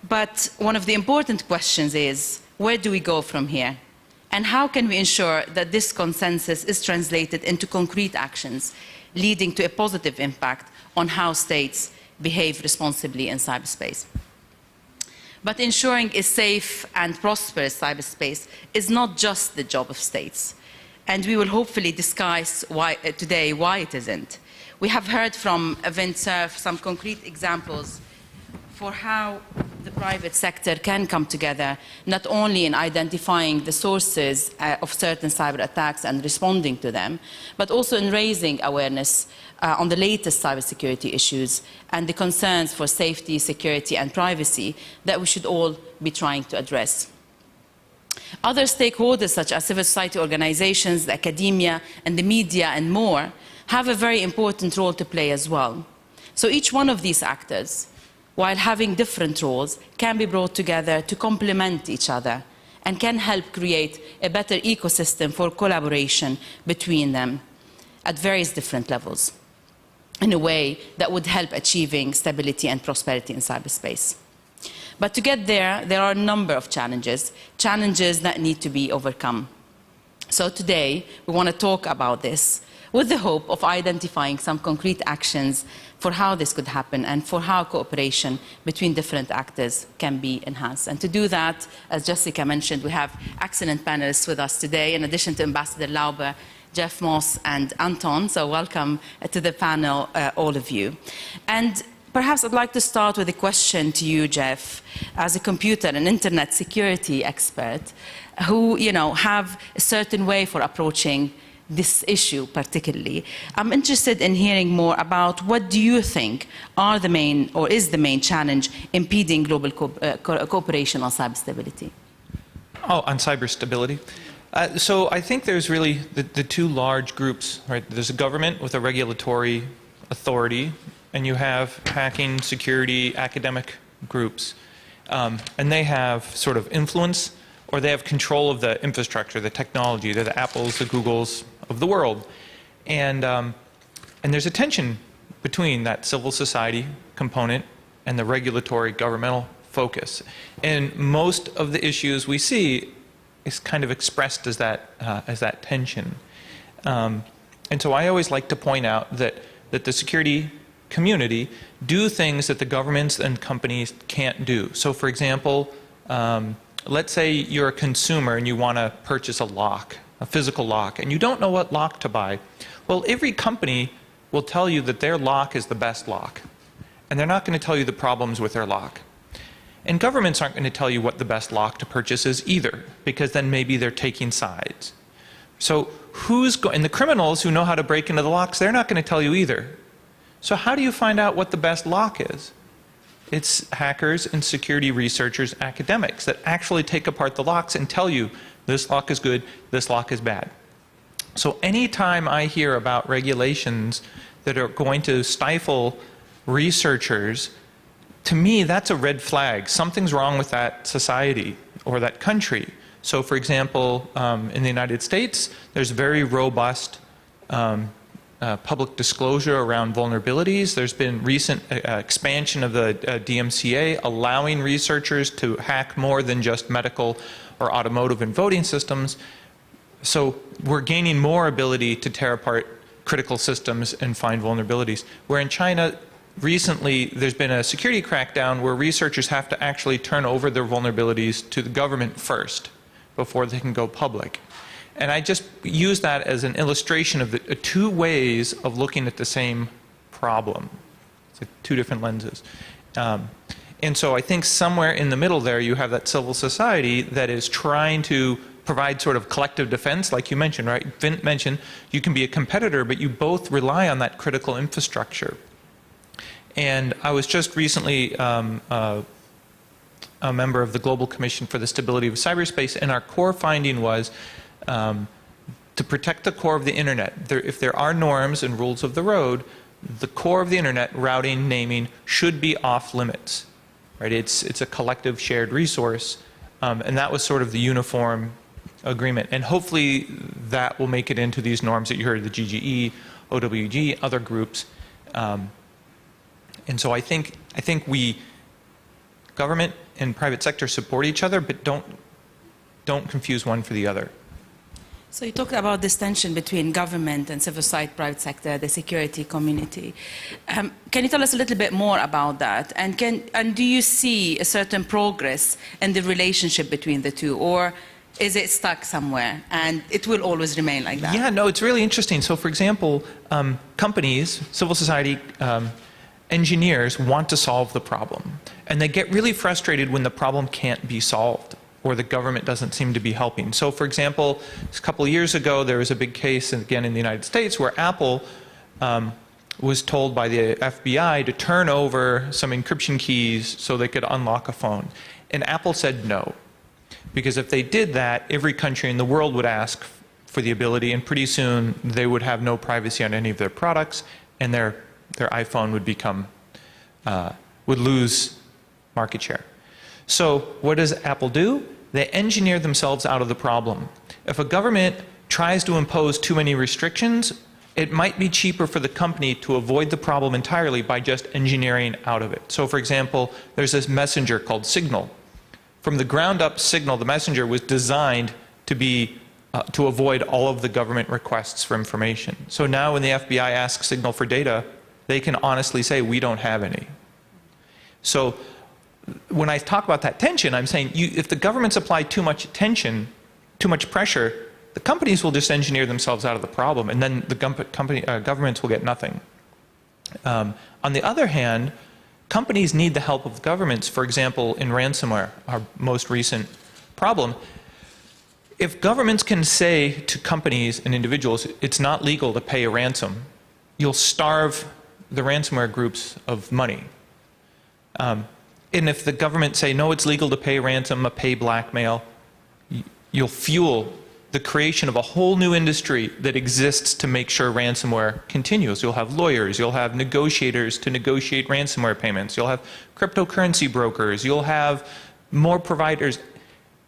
But one of the important questions is, where do we go from here? And how can we ensure that this consensus is translated into concrete actions, leading to a positive impact on how states behave responsibly in cyberspace? But ensuring a safe and prosperous cyberspace is not just the job of states. And we will hopefully discuss today why it isn't. We have heard from Vint Cerf some concrete examples for how the private sector can come together, not only in identifying the sources of certain cyber attacks and responding to them, but also in raising awareness on the latest cybersecurity issues and the concerns for safety, security, and privacy that we should all be trying to address. Other stakeholders, such as civil society organizations, the academia, and the media, and more, have a very important role to play as well. So each one of these actors, while having different roles, can be brought together to complement each other and can help create a better ecosystem for collaboration between them at various different levels in a way that would help achieving stability and prosperity in cyberspace. But to get there, there are a number of challenges that need to be overcome. So today, we want to talk about this with the hope of identifying some concrete actions for how this could happen and for how cooperation between different actors can be enhanced. And to do that, as Jessica mentioned, we have excellent panelists with us today, in addition to Ambassador Lauber, Jeff Moss, and Anton. So welcome to the panel, all of you. And perhaps I'd like to start with a question to you, Jeff, as a computer and internet security expert, who have a certain way for approaching this issue particularly. I'm interested in hearing more about what do you think are the main, or is the main challenge impeding global cooperation on cyber stability? Oh, on cyber stability? So I think there's really the two large groups, right? There's a government with a regulatory authority, and you have hacking, security, academic groups. And they have sort of influence, or they have control of the infrastructure, the technology. They're the Apples, the Googles of the world. And there's a tension between that civil society component and the regulatory governmental focus. And most of the issues we see is kind of expressed as that tension. And so I always like to point out that the security community do things that the governments and companies can't do. So for example, let's say you're a consumer and you want to purchase a lock, a physical lock, and you don't know what lock to buy. Well, every company will tell you that their lock is the best lock, and they're not going to tell you the problems with their lock. And governments aren't going to tell you what the best lock to purchase is either, because then maybe they're taking sides. So and the criminals who know how to break into the locks, they're not going to tell you either. So how do you find out what the best lock is? It's hackers and security researchers, academics, that actually take apart the locks and tell you this lock is good, this lock is bad. So anytime I hear about regulations that are going to stifle researchers, to me that's a red flag. Something's wrong with that society or that country. So for example, in the United States, there's very robust public disclosure around vulnerabilities. There's been recent expansion of the DMCA, allowing researchers to hack more than just medical or automotive and voting systems. So we're gaining more ability to tear apart critical systems and find vulnerabilities. Where in China, recently, there's been a security crackdown where researchers have to actually turn over their vulnerabilities to the government first before they can go public. And I just use that as an illustration of the two ways of looking at the same problem. It's like two different lenses. And so I think somewhere in the middle there you have that civil society that is trying to provide sort of collective defense, like you mentioned, right? Vint mentioned you can be a competitor, but you both rely on that critical infrastructure. And I was just recently a member of the Global Commission for the Stability of Cyberspace, and our core finding was to protect the core of the internet. If there are norms and rules of the road, the core of the internet, routing, naming, should be off limits. Right? It's a collective shared resource, and that was sort of the uniform agreement. And hopefully that will make it into these norms that you heard, the GGE, OWG, other groups. And so I think we, government and private sector, support each other, but don't confuse one for the other. So you talked about this tension between government and civil society, private sector, the security community. Can you tell us a little bit more about that? And do you see a certain progress in the relationship between the two? Or is it stuck somewhere and it will always remain like that? Yeah, no, it's really interesting. So for example, companies, civil society, engineers want to solve the problem. And they get really frustrated when the problem can't be solved or the government doesn't seem to be helping. So for example, a couple of years ago, there was a big case, again in the United States, where Apple was told by the FBI to turn over some encryption keys so they could unlock a phone. And Apple said no. Because if they did that, every country in the world would ask for the ability, and pretty soon they would have no privacy on any of their products, and their iPhone would become, would lose market share. So what does Apple do? They engineer themselves out of the problem. If a government tries to impose too many restrictions, it might be cheaper for the company to avoid the problem entirely by just engineering out of it. So for example, there's this messenger called Signal. From the ground up, Signal, the messenger, was designed to be to avoid all of the government requests for information. So now when the FBI asks Signal for data, they can honestly say, we don't have any. So when I talk about that tension, I'm saying if the governments apply too much tension, too much pressure, the companies will just engineer themselves out of the problem, and then the governments will get nothing. On the other hand, companies need the help of governments. For example, in ransomware, our most recent problem, if governments can say to companies and individuals, it's not legal to pay a ransom, you'll starve the ransomware groups of money. And if the government say, no, it's legal to pay ransom, pay blackmail, you'll fuel the creation of a whole new industry that exists to make sure ransomware continues. You'll have lawyers, you'll have negotiators to negotiate ransomware payments, you'll have cryptocurrency brokers, you'll have more providers.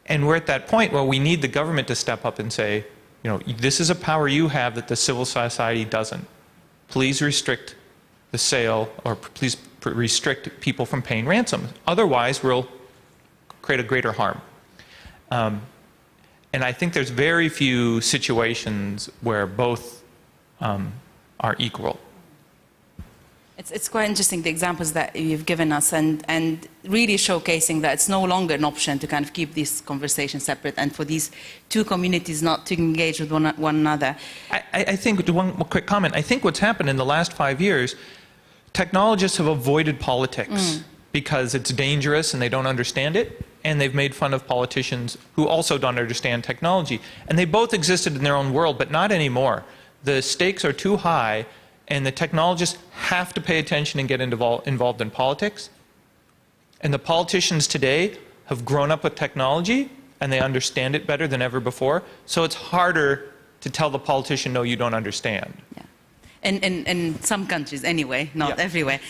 And we're at that point where we need the government to step up and say, you know, this is a power you have that the civil society doesn't. Please restrict the sale, or please restrict people from paying ransom. Otherwise, we'll create a greater harm. And I think there's very few situations where both are equal. It's quite interesting, the examples that you've given us, and really showcasing that it's no longer an option to kind of keep these conversations separate and for these two communities not to engage with one another. I think, one quick comment, I think what's happened in the last 5 years, technologists have avoided politics because it's dangerous and they don't understand it, and they've made fun of politicians who also don't understand technology. And they both existed in their own world, but not anymore. The stakes are too high, and the technologists have to pay attention and get involved in politics. And the politicians today have grown up with technology, and they understand it better than ever before. So it's harder to tell the politician, no, you don't understand. Yeah. In some countries anyway, not everywhere.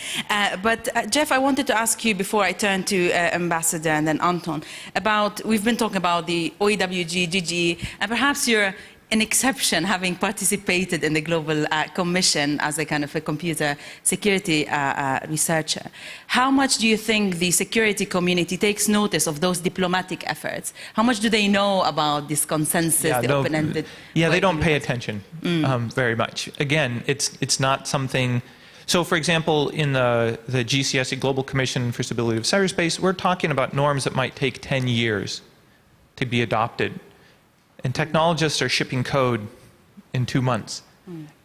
But Jeff, I wanted to ask you before I turn to Ambassador and then Anton about, we've been talking about the OEWG, GGE, and perhaps you're an exception, having participated in the Global Commission as a kind of a computer security researcher. How much do you think the security community takes notice of those diplomatic efforts? How much do they know about this consensus, the open-ended? Yeah, they don't pay attention very much. Again, it's not something. So, for example, in the GCSE Global Commission for Stability of Cyberspace, we're talking about norms that might take 10 years to be adopted. And technologists are shipping code in 2 months.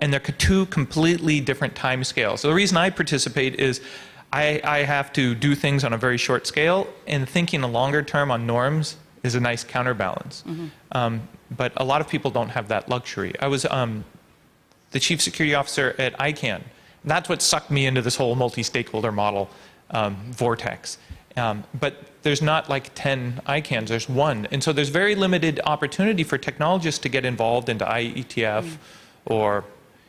And they're two completely different time scales. So the reason I participate is I have to do things on a very short scale, and thinking a longer term on norms is a nice counterbalance. But a lot of people don't have that luxury. I was the chief security officer at ICANN. That's what sucked me into this whole multi-stakeholder model vortex. But there's not like 10 ICANNs, there's one. And so there's very limited opportunity for technologists to get involved into IETF or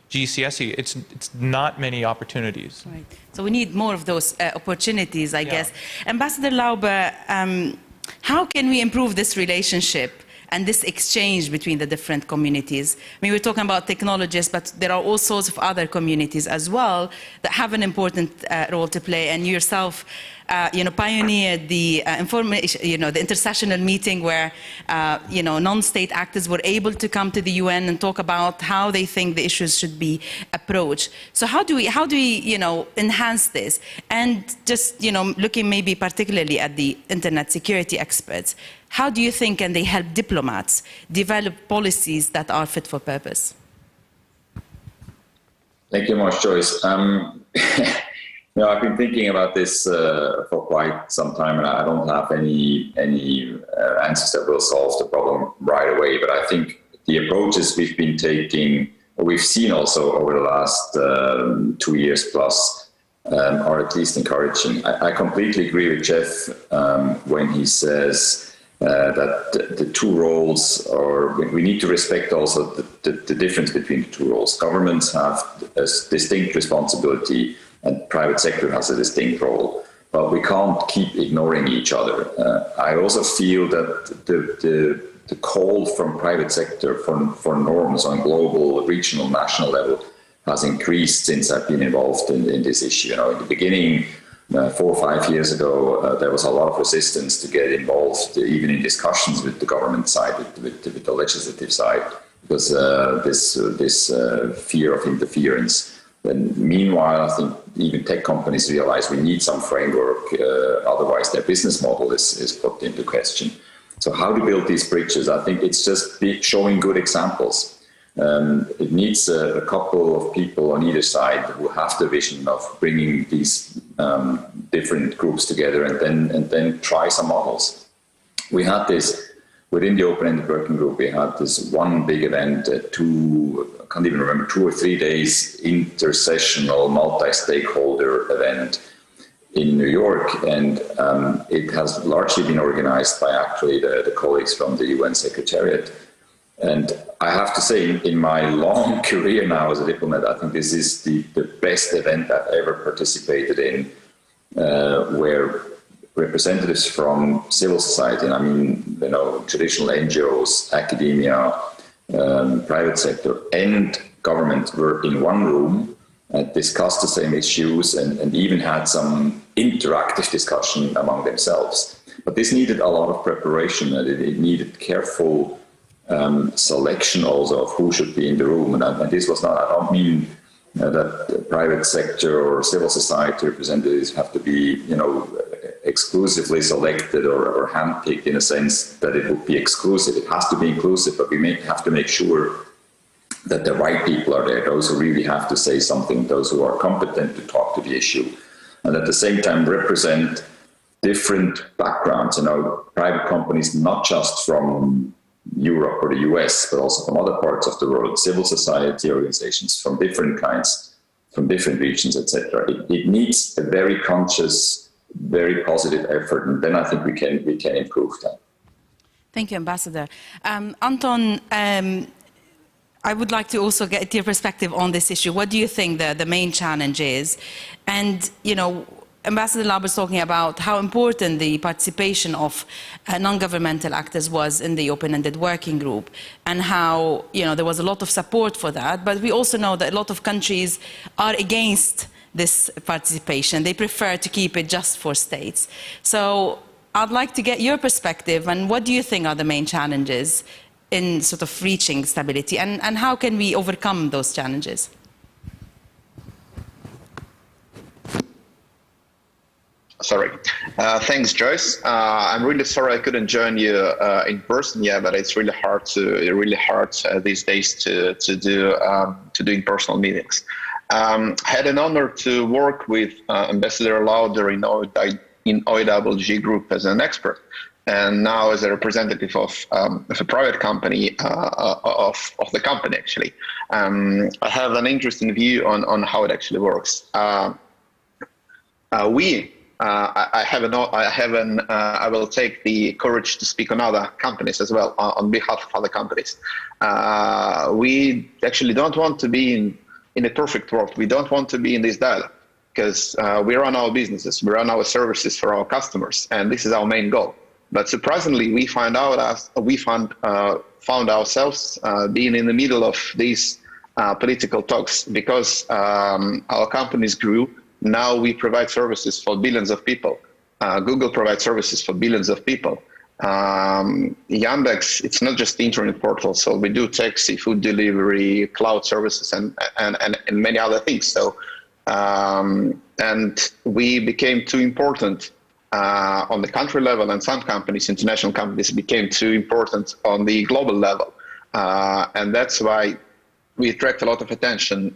GCSE. It's not many opportunities. Right. So we need more of those opportunities, I guess. Ambassador Lauber, how can we improve this relationship and this exchange between the different communities? I mean, we're talking about technologists, but there are all sorts of other communities as well that have an important role to play. And you yourself pioneered the the intersessional meeting where non-state actors were able to come to the UN and talk about how they think the issues should be approached. So how do we enhance this? And just looking maybe particularly at the internet security experts, how do you think can they help diplomats develop policies that are fit for purpose? Thank you much, Joyce. I've been thinking about this for quite some time, and I don't have any answers that will solve the problem right away. But I think the approaches we've been taking, or we've seen also over the last 2 years plus, are at least encouraging. I completely agree with Jeff when he says that the two roles are, we need to respect also the difference between the two roles. Governments have a distinct responsibility and private sector has a distinct role, but we can't keep ignoring each other. I also feel that the call from private sector for norms on global, regional, national level has increased since I've been involved in this issue. In the beginning, 4 or 5 years ago, there was a lot of resistance to get involved, even in discussions with the government side, with the legislative side, because this fear of interference. And meanwhile, I think even tech companies realize we need some framework, otherwise their business model is put into question. So how to build these bridges? I think it's just showing good examples. It needs a couple of people on either side who have the vision of bringing these different groups together and then try some models. We had this within the open-ended working group. We had this one big event, I can't even remember, 2 or 3 days intersessional multi-stakeholder event in New York, and it has largely been organized by actually the colleagues from the UN Secretariat. And I have to say, in my long career now as a diplomat, I think this is the best event I've ever participated in, where representatives from civil society, I mean, traditional NGOs, academia, private sector, and government were in one room and discussed the same issues and even had some interactive discussion among themselves. But this needed a lot of preparation, and it needed careful selection also of who should be in the room. And this was not, I don't mean that the private sector or civil society representatives have to be, exclusively selected or handpicked in a sense that it would be exclusive. It has to be inclusive, but we have to make sure that the right people are there, those who really have to say something, those who are competent to talk to the issue, and at the same time represent different backgrounds, private companies, not just from Europe or the US, but also from other parts of the world, civil society organizations from different kinds, from different regions, etc. It needs a very conscious, very positive effort, and then I think we can improve that. Thank you, Ambassador. Anton, I would like to also get your perspective on this issue. What do you think the main challenge is? And, Ambassador Laub was talking about how important the participation of non-governmental actors was in the open-ended working group, and how there was a lot of support for that. But we also know that a lot of countries are against this participation. They prefer to keep it just for states. So I'd like to get your perspective, and what do you think are the main challenges in sort of reaching stability, and how can we overcome those challenges? Sorry. Thanks, Joyce. I'm really sorry I couldn't join you in person yet, but it's really hard these days to do in-person meetings. I had an honor to work with Ambassador Lauder in OIWG Group as an expert, and now as a representative of a private company of the company. Actually, I have an interesting view on how it actually works. I will take the courage to speak on other companies as well, on behalf of other companies. We actually don't want to be in a perfect world. We don't want to be in this dialogue, because we run our businesses, we run our services for our customers, and this is our main goal. But surprisingly, we found ourselves being in the middle of these political talks, because our companies grew. Now we provide services for billions of people. Google provides services for billions of people. Yandex, it's not just the internet portal. So we do taxi, food delivery, cloud services, and many other things. So, and we became too important on the country level, and some companies, international companies, became too important on the global level. And that's why we attract a lot of attention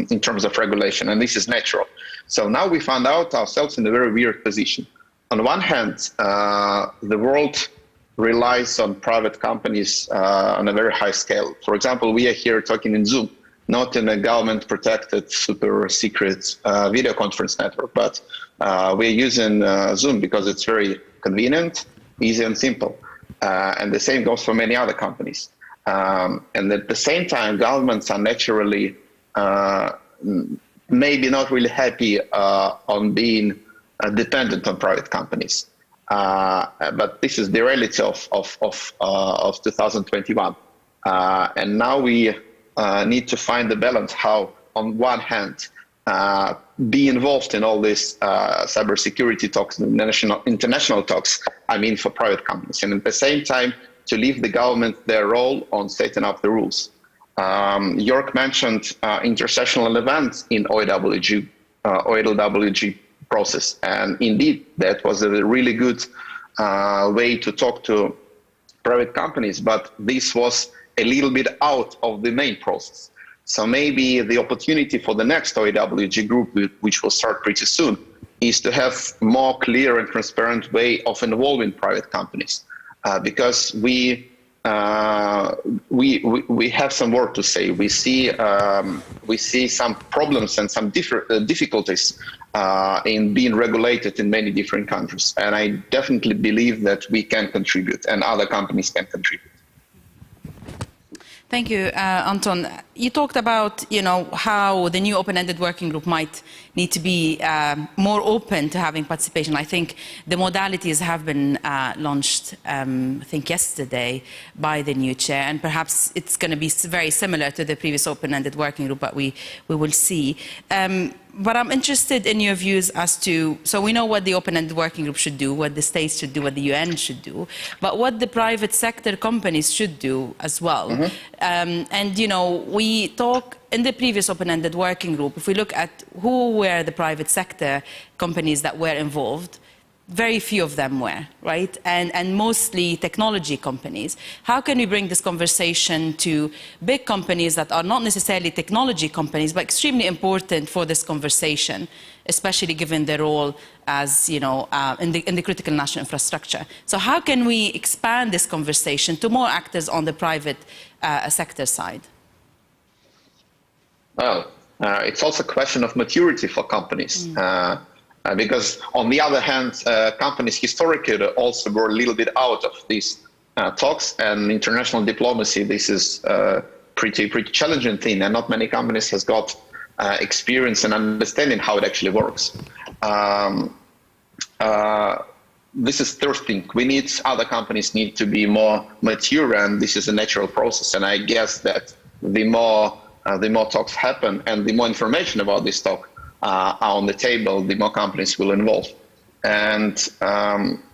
in terms of regulation, and this is natural. So now we found out ourselves in a very weird position. On one hand, the world relies on private companies on a very high scale. For example, we are here talking in Zoom, not in a government-protected, super secret video conference network, but we're using Zoom because it's very convenient, easy, and simple. And the same goes for many other companies. And at the same time, governments are naturally maybe not really happy on being dependent on private companies. But this is the reality of 2021. And now we need to find the balance how, on one hand, be involved in all these cybersecurity talks, international talks, I mean, for private companies, and at the same time, to leave the government their role on setting up the rules. Jörg mentioned intersessional events in OLWG process, and indeed, that was a really good way to talk to private companies, but this was a little bit out of the main process. So maybe the opportunity for the next OLWG group, which will start pretty soon, is to have more clear and transparent way of involving private companies. Because we have some work to say. We see some problems and some difficulties in being regulated in many different countries, and I definitely believe that we can contribute, and other companies can contribute. Thank you, Anton. You talked about, how the new open-ended working group might need to be more open to having participation. I think the modalities have been launched, I think yesterday, by the new chair, and perhaps it's going to be very similar to the previous open-ended working group, but we will see. But I'm interested in your views as to, so we know what the open-ended working group should do, what the states should do, what the UN should do, but what the private sector companies should do as well. Mm-hmm. And, we talk in the previous open-ended working group, if we look at who were the private sector companies that were involved, very few of them were, right? And mostly technology companies. How can we bring this conversation to big companies that are not necessarily technology companies, but extremely important for this conversation, especially given their role as, in the critical national infrastructure? So how can we expand this conversation to more actors on the private sector side? Well, it's also a question of maturity for companies. Because on the other hand, companies historically also were a little bit out of these talks, and international diplomacy, this is a pretty challenging thing, and not many companies has got experience and understanding how it actually works. This is third thing. Other companies need to be more mature, and this is a natural process. And I guess that the more talks happen and the more information about this talk are on the table, the more companies will involve. And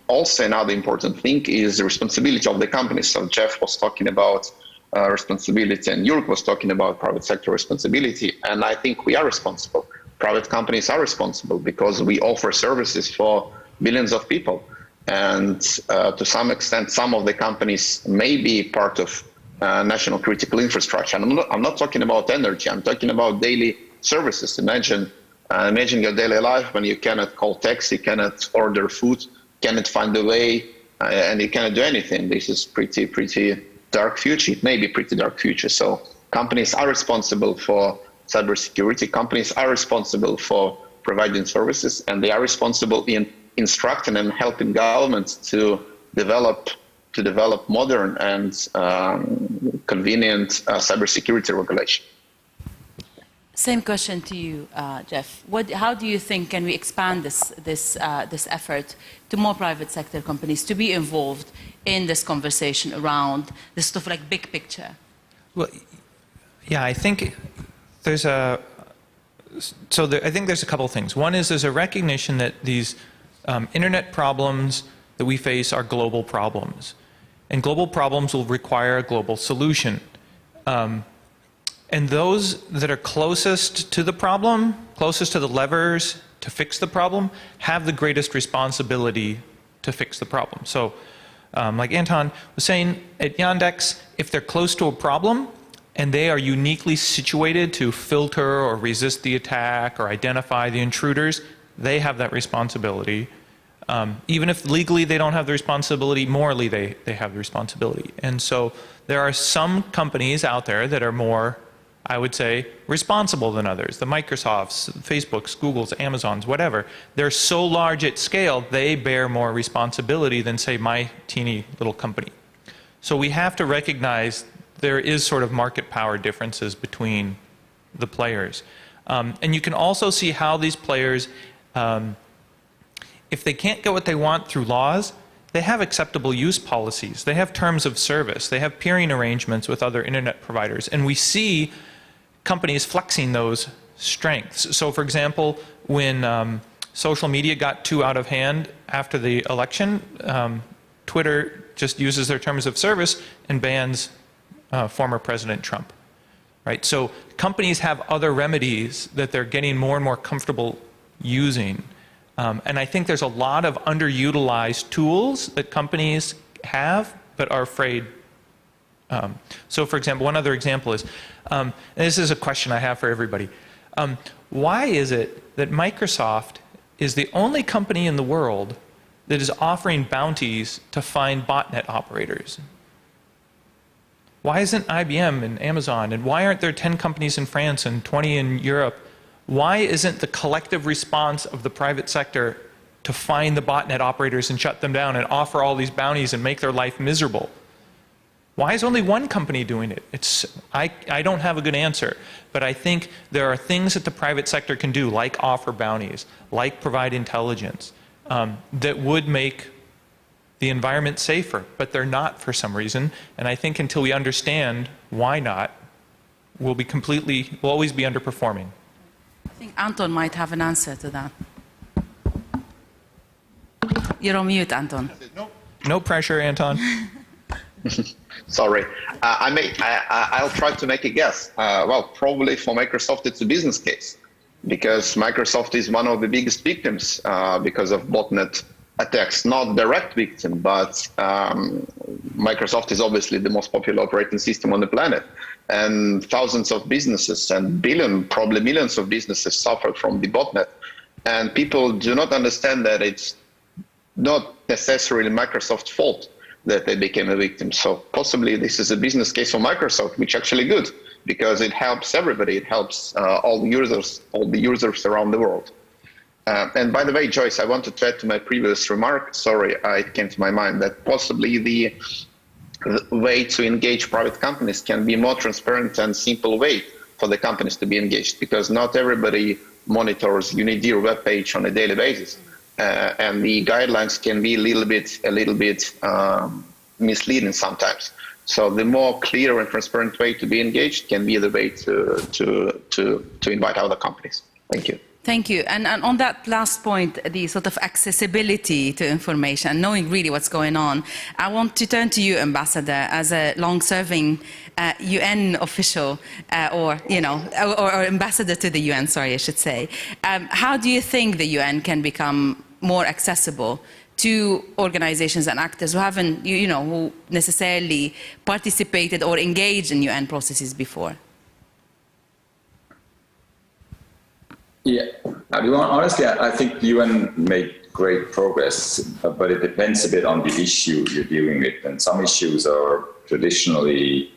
also another important thing is the responsibility of the companies. So Jeff was talking about responsibility, and Jörg was talking about private sector responsibility. And I think we are responsible. Private companies are responsible because we offer services for billions of people. And to some extent, some of the companies may be part of national critical infrastructure. And I'm not talking about energy. I'm talking about daily services. Imagine your daily life when you cannot call taxi, cannot order food, cannot find a way, and you cannot do anything. This is pretty dark future. It may be pretty dark future. So companies are responsible for cybersecurity. Companies are responsible for providing services, and they are responsible in instructing and helping governments to develop modern and convenient cybersecurity regulation. Same question to you, Jeff. How do you think can we expand this effort to more private sector companies to be involved in this conversation around this stuff like big picture? Well, yeah, I think I think there's a couple of things. One is there's a recognition that these internet problems that we face are global problems. And global problems will require a global solution. And those that are closest to the problem, closest to the levers to fix the problem, have the greatest responsibility to fix the problem. So, like Anton was saying, at Yandex, if they're close to a problem and they are uniquely situated to filter or resist the attack or identify the intruders, they have that responsibility. Even if legally they don't have the responsibility, morally they have the responsibility. And so there are some companies out there that are more, I would say, responsible than others. The Microsofts, Facebooks, Googles, Amazons, whatever. They're so large at scale, they bear more responsibility than, say, my teeny little company. So we have to recognize there is sort of market power differences between the players. And you can also see how these players, if they can't get what they want through laws, they have acceptable use policies. They have terms of service. They have peering arrangements with other internet providers. And we see companies flexing those strengths. So for example, when social media got too out of hand after the election, Twitter just uses their terms of service and bans former President Trump. Right? So companies have other remedies that they're getting more and more comfortable using. And I think there's a lot of underutilized tools that companies have but are afraid. So for example, one other example is, and this is a question I have for everybody. Why is it that Microsoft is the only company in the world that is offering bounties to find botnet operators? Why isn't IBM and Amazon, and why aren't there 10 companies in France and 20 in Europe? Why isn't the collective response of the private sector to find the botnet operators and shut them down and offer all these bounties and make their life miserable? Why is only one company doing it? I don't have a good answer, but I think there are things that the private sector can do, like offer bounties, like provide intelligence, that would make the environment safer, but they're not for some reason. And I think until we understand why not, we'll always be underperforming. I think Anton might have an answer to that. You're on mute, Anton. No pressure, Anton. Sorry. I'll try to make a guess. Well, probably for Microsoft, it's a business case, because Microsoft is one of the biggest victims because of botnet attacks. Not direct victim, but Microsoft is obviously the most popular operating system on the planet. And thousands of businesses and probably millions of businesses suffered from the botnet. And people do not understand that it's not necessarily Microsoft's fault that they became a victim. So possibly this is a business case for Microsoft, which is actually good, because it helps everybody. It helps all the users around the world. And by the way, Joyce, I wanted to add to my previous remark, sorry, it came to my mind, that possibly the way to engage private companies can be a more transparent and simple way for the companies to be engaged, because not everybody monitors Unidir web page on a daily basis. And the guidelines can be a little bit misleading sometimes. So the more clear and transparent way to be engaged can be the way to invite other companies. Thank you. Thank you. And on that last point, the sort of accessibility to information, knowing really what's going on, I want to turn to you, Ambassador, as a long-serving UN official, or ambassador to the UN, sorry, I should say. How do you think the UN can become more accessible to organizations and actors who haven't, who necessarily participated or engaged in UN processes before? Yeah, honestly, I think the UN made great progress, but it depends a bit on the issue you're dealing with. And some issues are traditionally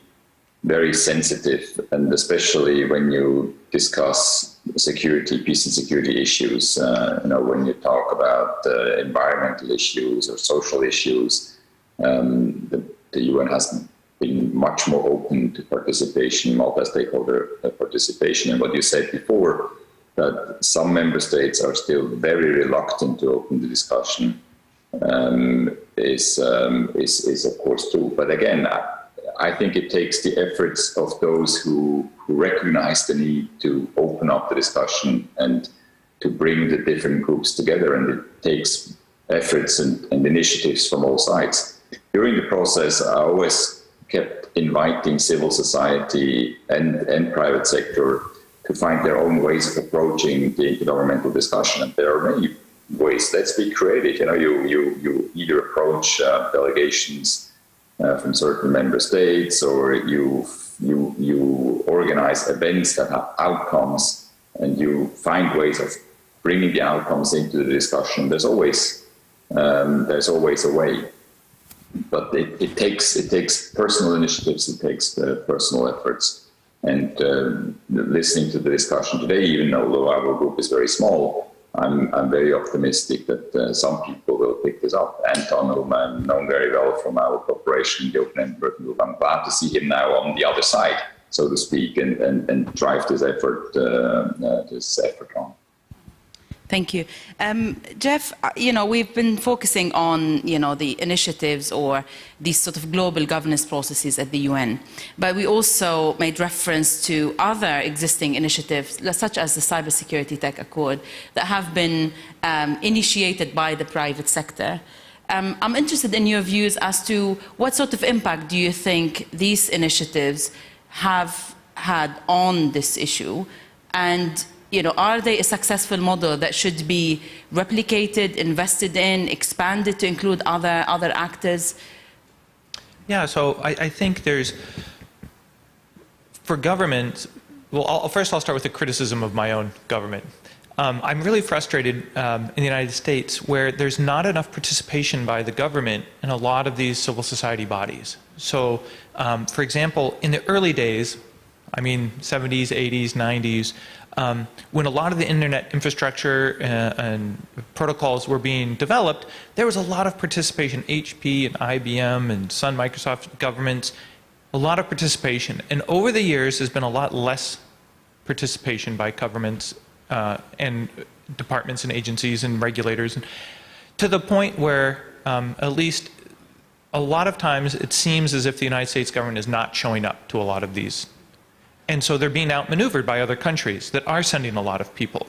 very sensitive, and especially when you discuss security, peace and security issues, when you talk about environmental issues or social issues, the UN has been much more open to participation, multi-stakeholder participation. And what you said before, that some member states are still very reluctant to open the discussion, is of course true. But again, I think it takes the efforts of those who recognize the need to open up the discussion and to bring the different groups together. And it takes efforts and initiatives from all sides. During the process, I always kept inviting civil society and private sector to find their own ways of approaching the intergovernmental discussion. And there are many ways. Let's be creative. You either approach delegations from certain member states, or you organize events that have outcomes, and you find ways of bringing the outcomes into the discussion. There's always a way, but it takes personal initiatives, it takes personal efforts. And listening to the discussion today, even though our group is very small, I'm very optimistic that some people will pick this up. Anton, whom I've known very well from our cooperation in the Open Ended Working Group, I'm glad to see him now on the other side, so to speak, and drive this effort on. Thank you. Jeff, we've been focusing on, the initiatives or these sort of global governance processes at the UN, but we also made reference to other existing initiatives, such as the Cybersecurity Tech Accord, that have been initiated by the private sector. I'm interested in your views as to what sort of impact do you think these initiatives have had on this issue, and are they a successful model that should be replicated, invested in, expanded to include other actors? Yeah, so I think there's, for governments, well, first I'll start with a criticism of my own government. I'm really frustrated in the United States where there's not enough participation by the government in a lot of these civil society bodies. So, for example, in the early days, 70s, 80s, 90s, when a lot of the internet infrastructure and protocols were being developed, there was a lot of participation, HP and IBM and Sun Microsoft governments, a lot of participation. And over the years, there's been a lot less participation by governments and departments and agencies and regulators, to the point where at least a lot of times it seems as if the United States government is not showing up to a lot of these. And so they're being outmaneuvered by other countries that are sending a lot of people.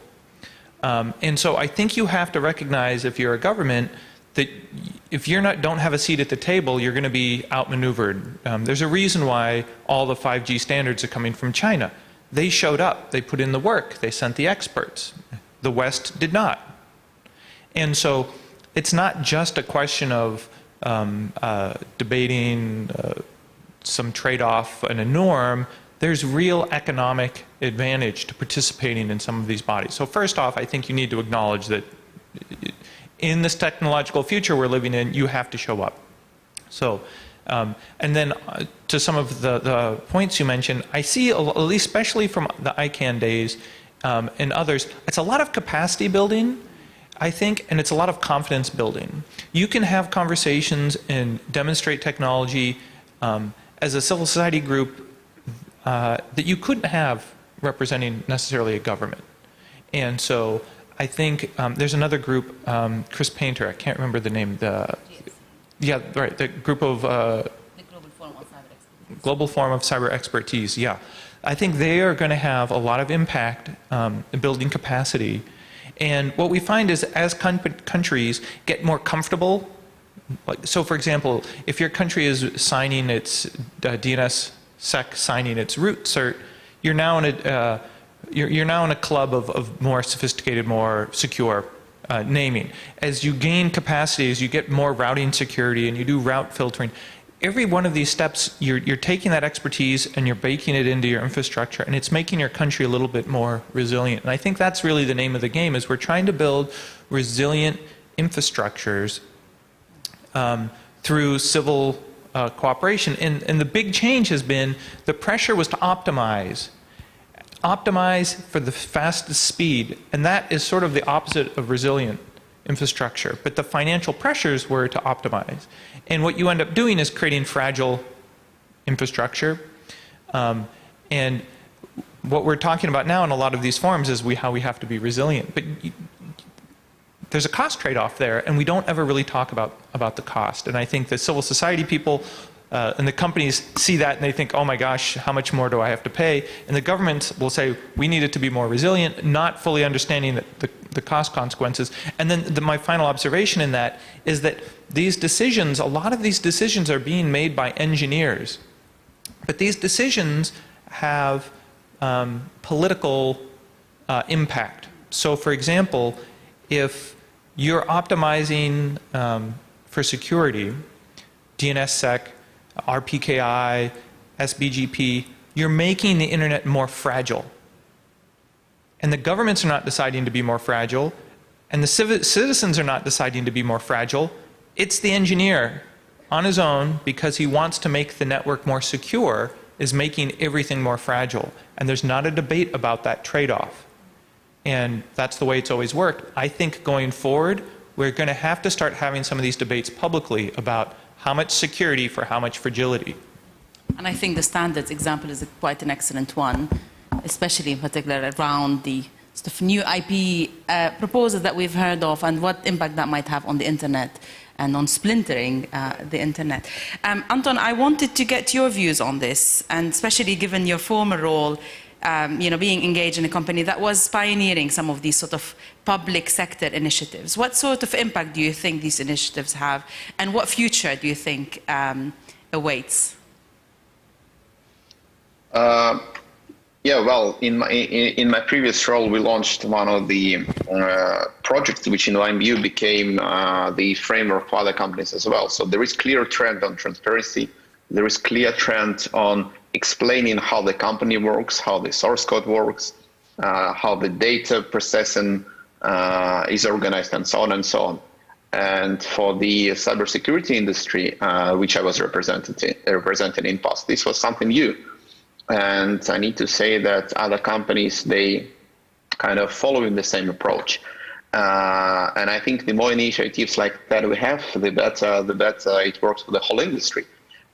And so I think you have to recognize, if you're a government, that if you don't have a seat at the table, you're going to be outmaneuvered. There's a reason why all the 5G standards are coming from China. They showed up, they put in the work, they sent the experts. The West did not. And so it's not just a question of debating some trade-off and a norm. There's real economic advantage to participating in some of these bodies. So first off, I think you need to acknowledge that in this technological future we're living in, you have to show up. So, and then to some of the points you mentioned, I see, at least especially from the ICANN days and others, it's a lot of capacity building, I think, and it's a lot of confidence building. You can have conversations and demonstrate technology as a civil society group that you couldn't have representing necessarily a government. And so I think there's another group, Chris Painter, I can't remember the name, the group of the Global Forum of Cyber Expertise, yeah. I think they are going to have a lot of impact in building capacity. And what we find is, as countries get more comfortable, so for example, if your country is signing its DNSSEC, signing its root cert, you're now in a club of more sophisticated, more secure naming. As you gain capacity, as you get more routing security and you do route filtering, every one of these steps, you're taking that expertise and you're baking it into your infrastructure, and it's making your country a little bit more resilient. And I think that's really the name of the game, is we're trying to build resilient infrastructures through civil cooperation. And the big change has been, the pressure was to optimize for the fastest speed, and that is sort of the opposite of resilient infrastructure. But the financial pressures were to optimize. And what you end up doing is creating fragile infrastructure. And what we're talking about now in a lot of these forums is how we have to be resilient. But there's a cost trade-off there, and we don't ever really talk about the cost. And I think the civil society people and the companies see that and they think, oh my gosh, how much more do I have to pay? And the governments will say, we need it to be more resilient, not fully understanding that the cost consequences. And then my final observation in that is that these decisions, a lot of these decisions are being made by engineers. But these decisions have political impact. So for example, if you're optimizing for security, DNSSEC, RPKI, SBGP, you're making the internet more fragile. And the governments are not deciding to be more fragile, and the citizens are not deciding to be more fragile. It's the engineer on his own, because he wants to make the network more secure, is making everything more fragile. And there's not a debate about that trade-off. And that's the way it's always worked. I think going forward, we're going to have to start having some of these debates publicly about how much security for how much fragility. And I think the standards example is quite an excellent one, especially in particular around the sort of new IP proposals that we've heard of and what impact that might have on the internet and on splintering the internet. Anton, I wanted to get your views on this, and especially given your former role, being engaged in a company that was pioneering some of these sort of public sector initiatives. What sort of impact do you think these initiatives have, and what future do you think awaits? Yeah, well, in my previous role, we launched one of the projects which in my view became the framework for other companies as well. So there is clear trend on transparency. There is clear trend on explaining how the company works, how the source code works, how the data processing is organized, and so on and so on. And for the cybersecurity industry, which I was representing in past, this was something new. And I need to say that other companies, they kind of following the same approach. And I think the more initiatives like that we have, the better it works for the whole industry.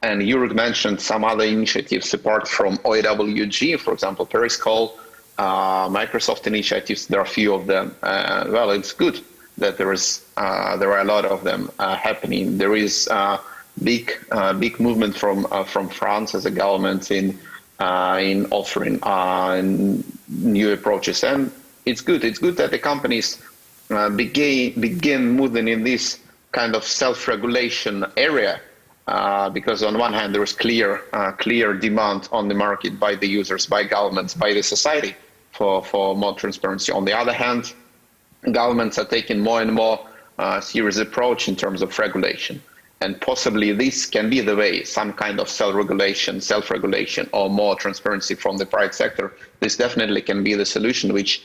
And Jurg mentioned some other initiatives apart from OWG, for example, Periscope, Microsoft initiatives. There are a few of them. Well, it's good that there are a lot of them happening. There is a big movement from France as a government in offering new approaches, and it's good. It's good that the companies begin moving in this kind of self-regulation area, because on one hand there is clear demand on the market by the users, by governments, by the society for more transparency. On the other hand, governments are taking more and more serious approach in terms of regulation. And possibly this can be the way, some kind of self-regulation, or more transparency from the private sector. This definitely can be the solution, which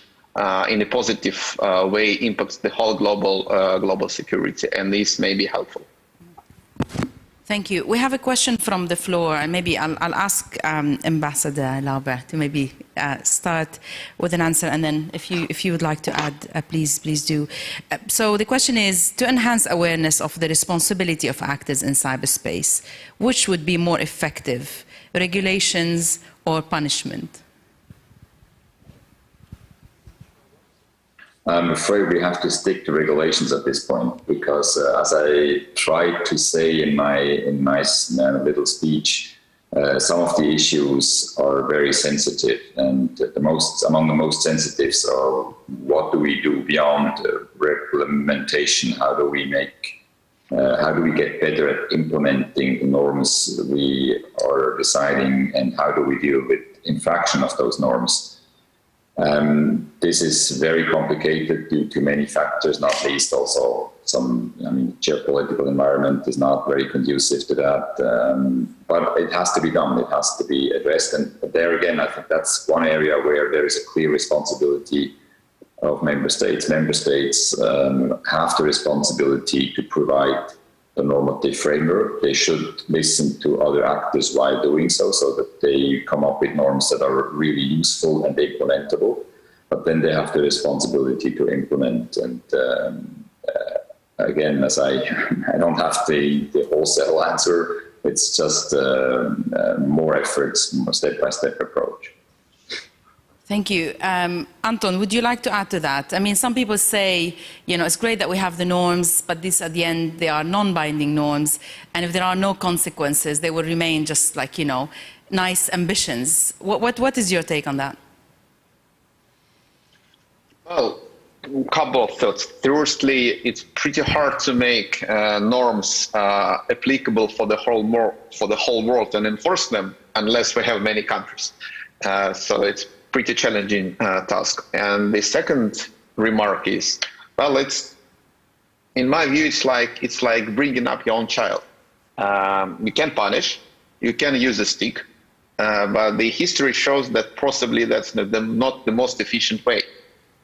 in a positive way impacts the whole global security, and this may be helpful. Thank you. We have a question from the floor, and maybe I'll ask Ambassador Lauber to maybe start with an answer, and then if you would like to add, please do. So the question is, to enhance awareness of the responsibility of actors in cyberspace, which would be more effective, regulations or punishment? I'm afraid we have to stick to regulations at this point, because as I tried to say in my little speech, some of the issues are very sensitive, and among the most sensitive are what do we do beyond implementation? How do we get better at implementing the norms we are deciding, and how do we deal with infraction of those norms? This is very complicated due to many factors, not least also geopolitical environment is not very conducive to that. But it has to be done. It has to be addressed. And there again, I think that's one area where there is a clear responsibility of member states. Member states have the responsibility to provide the normative framework. They should listen to other actors while doing so that they come up with norms that are really useful and implementable. But then they have the responsibility to implement. And again, as I don't have the wholesale answer, it's just more efforts, more step-by-step approach. Thank you. Anton, would you like to add to that? I mean, some people say, it's great that we have the norms, but these at the end, they are non-binding norms. And if there are no consequences, they will remain just like, nice ambitions. What is your take on that? Well, couple of thoughts. Firstly, it's pretty hard to make norms applicable for the whole world and enforce them unless we have many countries. So it's pretty challenging task. And the second remark is, well, in my view, it's like bringing up your own child. You can punish, you can use a stick, but the history shows that possibly that's not the most efficient way.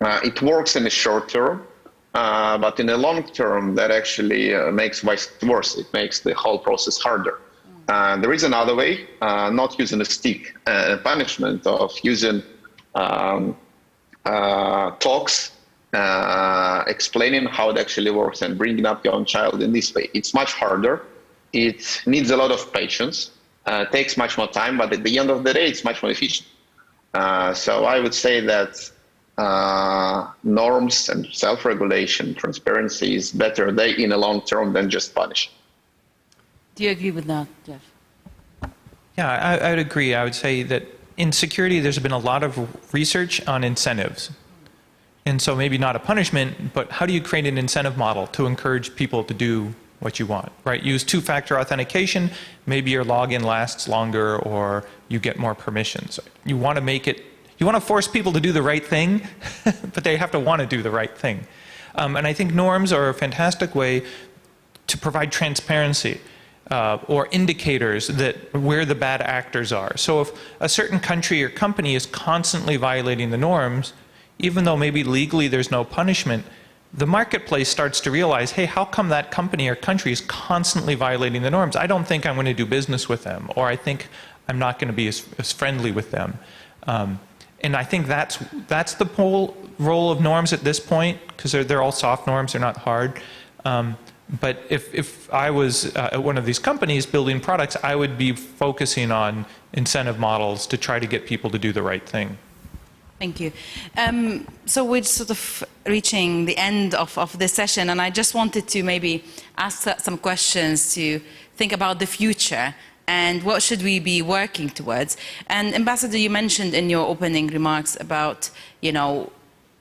It works in the short term, but in the long term, that actually makes vice versa. It makes the whole process harder. There is another way, not using a stick punishment, of using talks, explaining how it actually works and bringing up your own child in this way. It's much harder. It needs a lot of patience, takes much more time, but at the end of the day, it's much more efficient. So I would say that norms and self-regulation, transparency is better in the long term than just punish. Do you agree with that, Jeff? Yeah, I would agree. I would say that in security, there's been a lot of research on incentives. And so maybe not a punishment, but how do you create an incentive model to encourage people to do what you want, right? Use two-factor authentication, maybe your login lasts longer or you get more permissions. You want to force people to do the right thing, but they have to want to do the right thing. And I think norms are a fantastic way to provide transparency or indicators that where the bad actors are. So if a certain country or company is constantly violating the norms, even though maybe legally there's no punishment, the marketplace starts to realize, hey, how come that company or country is constantly violating the norms? I don't think I'm going to do business with them, or I think I'm not going to be as friendly with them. And I think that's the whole role of norms at this point, because they're all soft norms, they're not hard. But if I was at one of these companies building products, I would be focusing on incentive models to try to get people to do the right thing. Thank you. So we're sort of reaching the end of this session, and I just wanted to maybe ask some questions to think about the future and what should we be working towards. And Ambassador, you mentioned in your opening remarks about,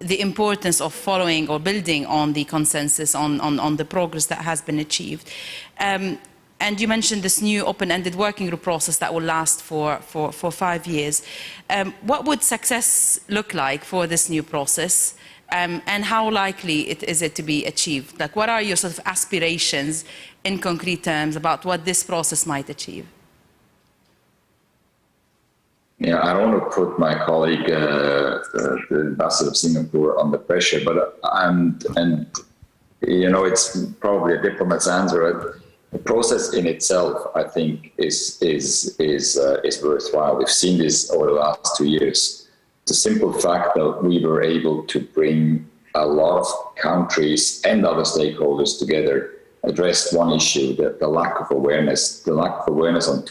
the importance of following or building on the consensus on the progress that has been achieved. And you mentioned this new open-ended working group process that will last for 5 years. What would success look like for this new process? And how likely is it to be achieved? Like, what are your sort of aspirations in concrete terms about what this process might achieve? Yeah, I don't want to put my colleague, the ambassador of Singapore, on the pressure, but it's probably a diplomat's answer. The process in itself, I think, is worthwhile. We've seen this over the last 2 years. The simple fact that we were able to bring a lot of countries and other stakeholders together addressed one issue: the lack of awareness. The lack of awareness on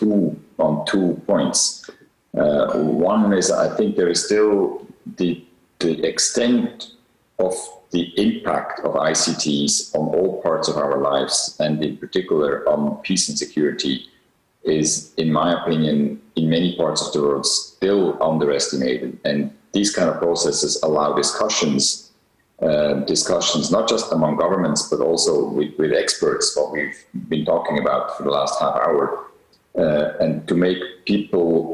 two points. One is, I think there is still the extent of the impact of ICTs on all parts of our lives, and in particular on peace and security, is, in my opinion, in many parts of the world still underestimated. And these kind of processes allow discussions not just among governments, but also with experts, what we've been talking about for the last half hour, and to make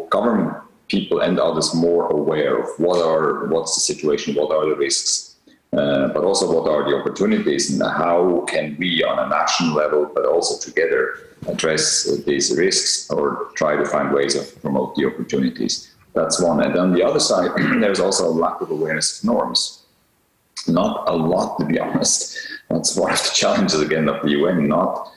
government people and others more aware of what's the situation, what are the risks, but also what are the opportunities, and how can we on a national level, but also together, address these risks or try to find ways of promote the opportunities. That's one. And on the other side, there's also a lack of awareness of norms. Not a lot, to be honest. That's one of the challenges, again, of the UN. Not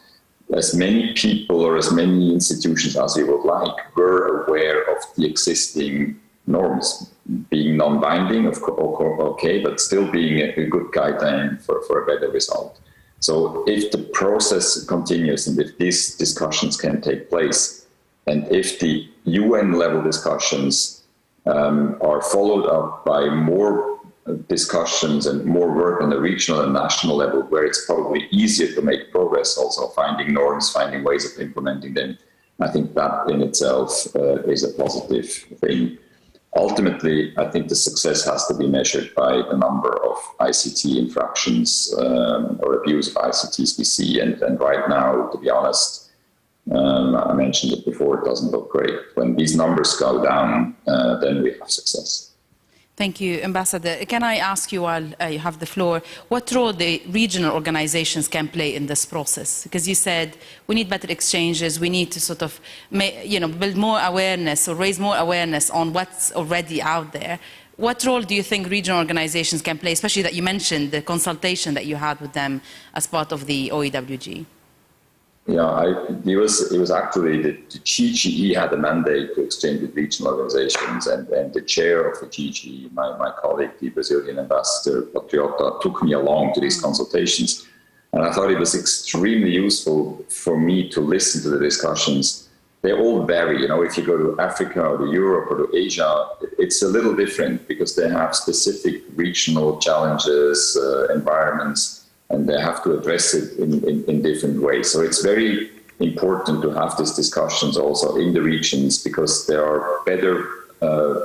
as many people or as many institutions as we would like were aware of the existing norms, being non-binding, okay, but still being a good guideline for a better result. So if the process continues and if these discussions can take place, and if the UN level discussions are followed up by more discussions and more work on the regional and national level, where it's probably easier to make progress, also finding norms, finding ways of implementing them, I think that in itself is a positive thing. Ultimately, I think the success has to be measured by the number of ICT infractions or abuse of ICTs we see. And right now, to be honest, I mentioned it before, it doesn't look great. When these numbers go down, then we have success. Thank you, Ambassador. Can I ask you, while you have the floor, what role the regional organizations can play in this process? Because you said we need better exchanges, we need to sort of build more awareness or raise more awareness on what's already out there. What role do you think regional organizations can play, especially that you mentioned the consultation that you had with them as part of the OEWG? Yeah, it was actually the GGE had a mandate to exchange with regional organizations, and the chair of the GGE, my colleague, the Brazilian ambassador, Patriota, took me along to these consultations. And I thought it was extremely useful for me to listen to the discussions. They all vary. If you go to Africa or to Europe or to Asia, it's a little different because they have specific regional challenges, environments, and they have to address it in different ways. So it's very important to have these discussions also in the regions because they are better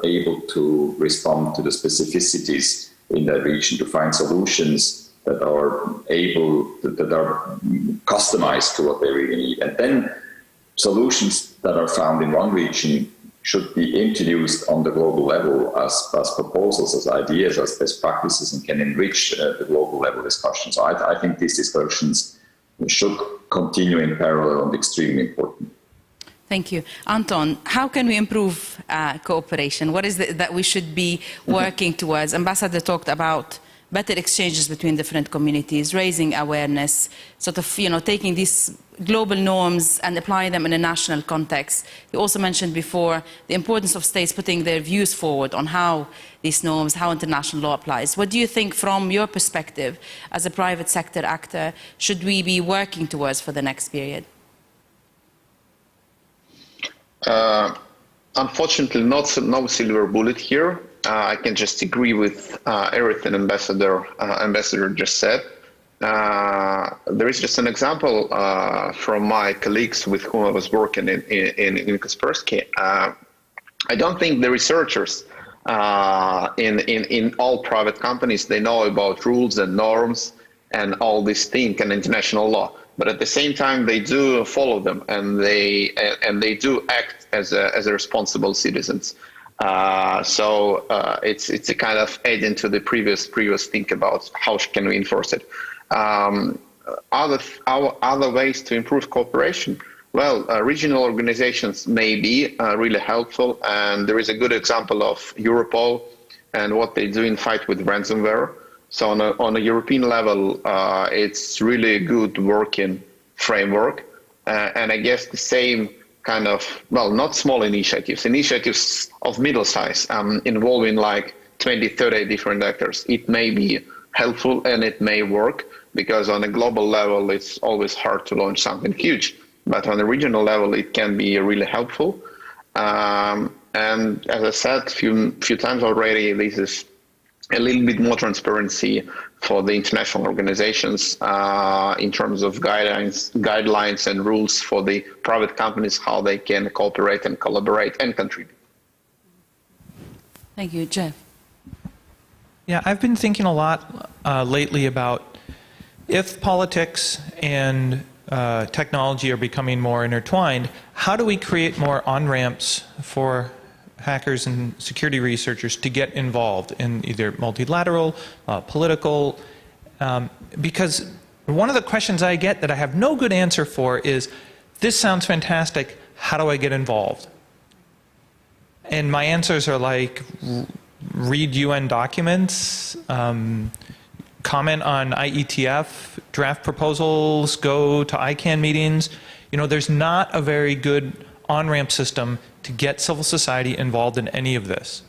able to respond to the specificities in that region, to find solutions that are customized to what they really need. And then solutions that are found in one region should be introduced on the global level as proposals, as ideas, as best practices, and can enrich the global level discussion. So I think these discussions should continue in parallel and extremely important. Thank you. Anton, how can we improve cooperation? What is it that we should be working towards? Ambassador talked about better exchanges between different communities, raising awareness, sort of, taking these global norms and applying them in a national context. You also mentioned before the importance of states putting their views forward on how these norms, how international law applies. What do you think, from your perspective as a private sector actor, should we be working towards for the next period? Unfortunately, no silver bullet here. I can just agree with everything Ambassador just said. There is just an example from my colleagues with whom I was working in Kaspersky. I don't think the researchers in all private companies, they know about rules and norms and all these things and international law. But at the same time, they do follow them, and they do act as a responsible citizens. So it's a kind of adding to the previous think about how can we enforce it. Other ways to improve cooperation. Well, regional organizations may be really helpful, and there is a good example of Europol and what they do in fight with ransomware. So on a European level, it's really a good working framework, and I guess the same kind of, well, not small initiatives of middle size, involving like 20, 30 different actors. It may be helpful and it may work, because on a global level, it's always hard to launch something huge. But on a regional level, it can be really helpful. And as I said few times already, this is a little bit more transparency for the international organizations in terms of guidelines and rules for the private companies, how they can cooperate and collaborate and contribute. Thank you. Jeff. Yeah, I've been thinking a lot lately about if politics and technology are becoming more intertwined, how do we create more on-ramps for hackers and security researchers to get involved in either multilateral, political, because one of the questions I get that I have no good answer for is, this sounds fantastic, how do I get involved? And my answers are like, read UN documents, comment on IETF, draft proposals, go to ICANN meetings. You know, there's not a very good on-ramp system to get civil society involved in any of this.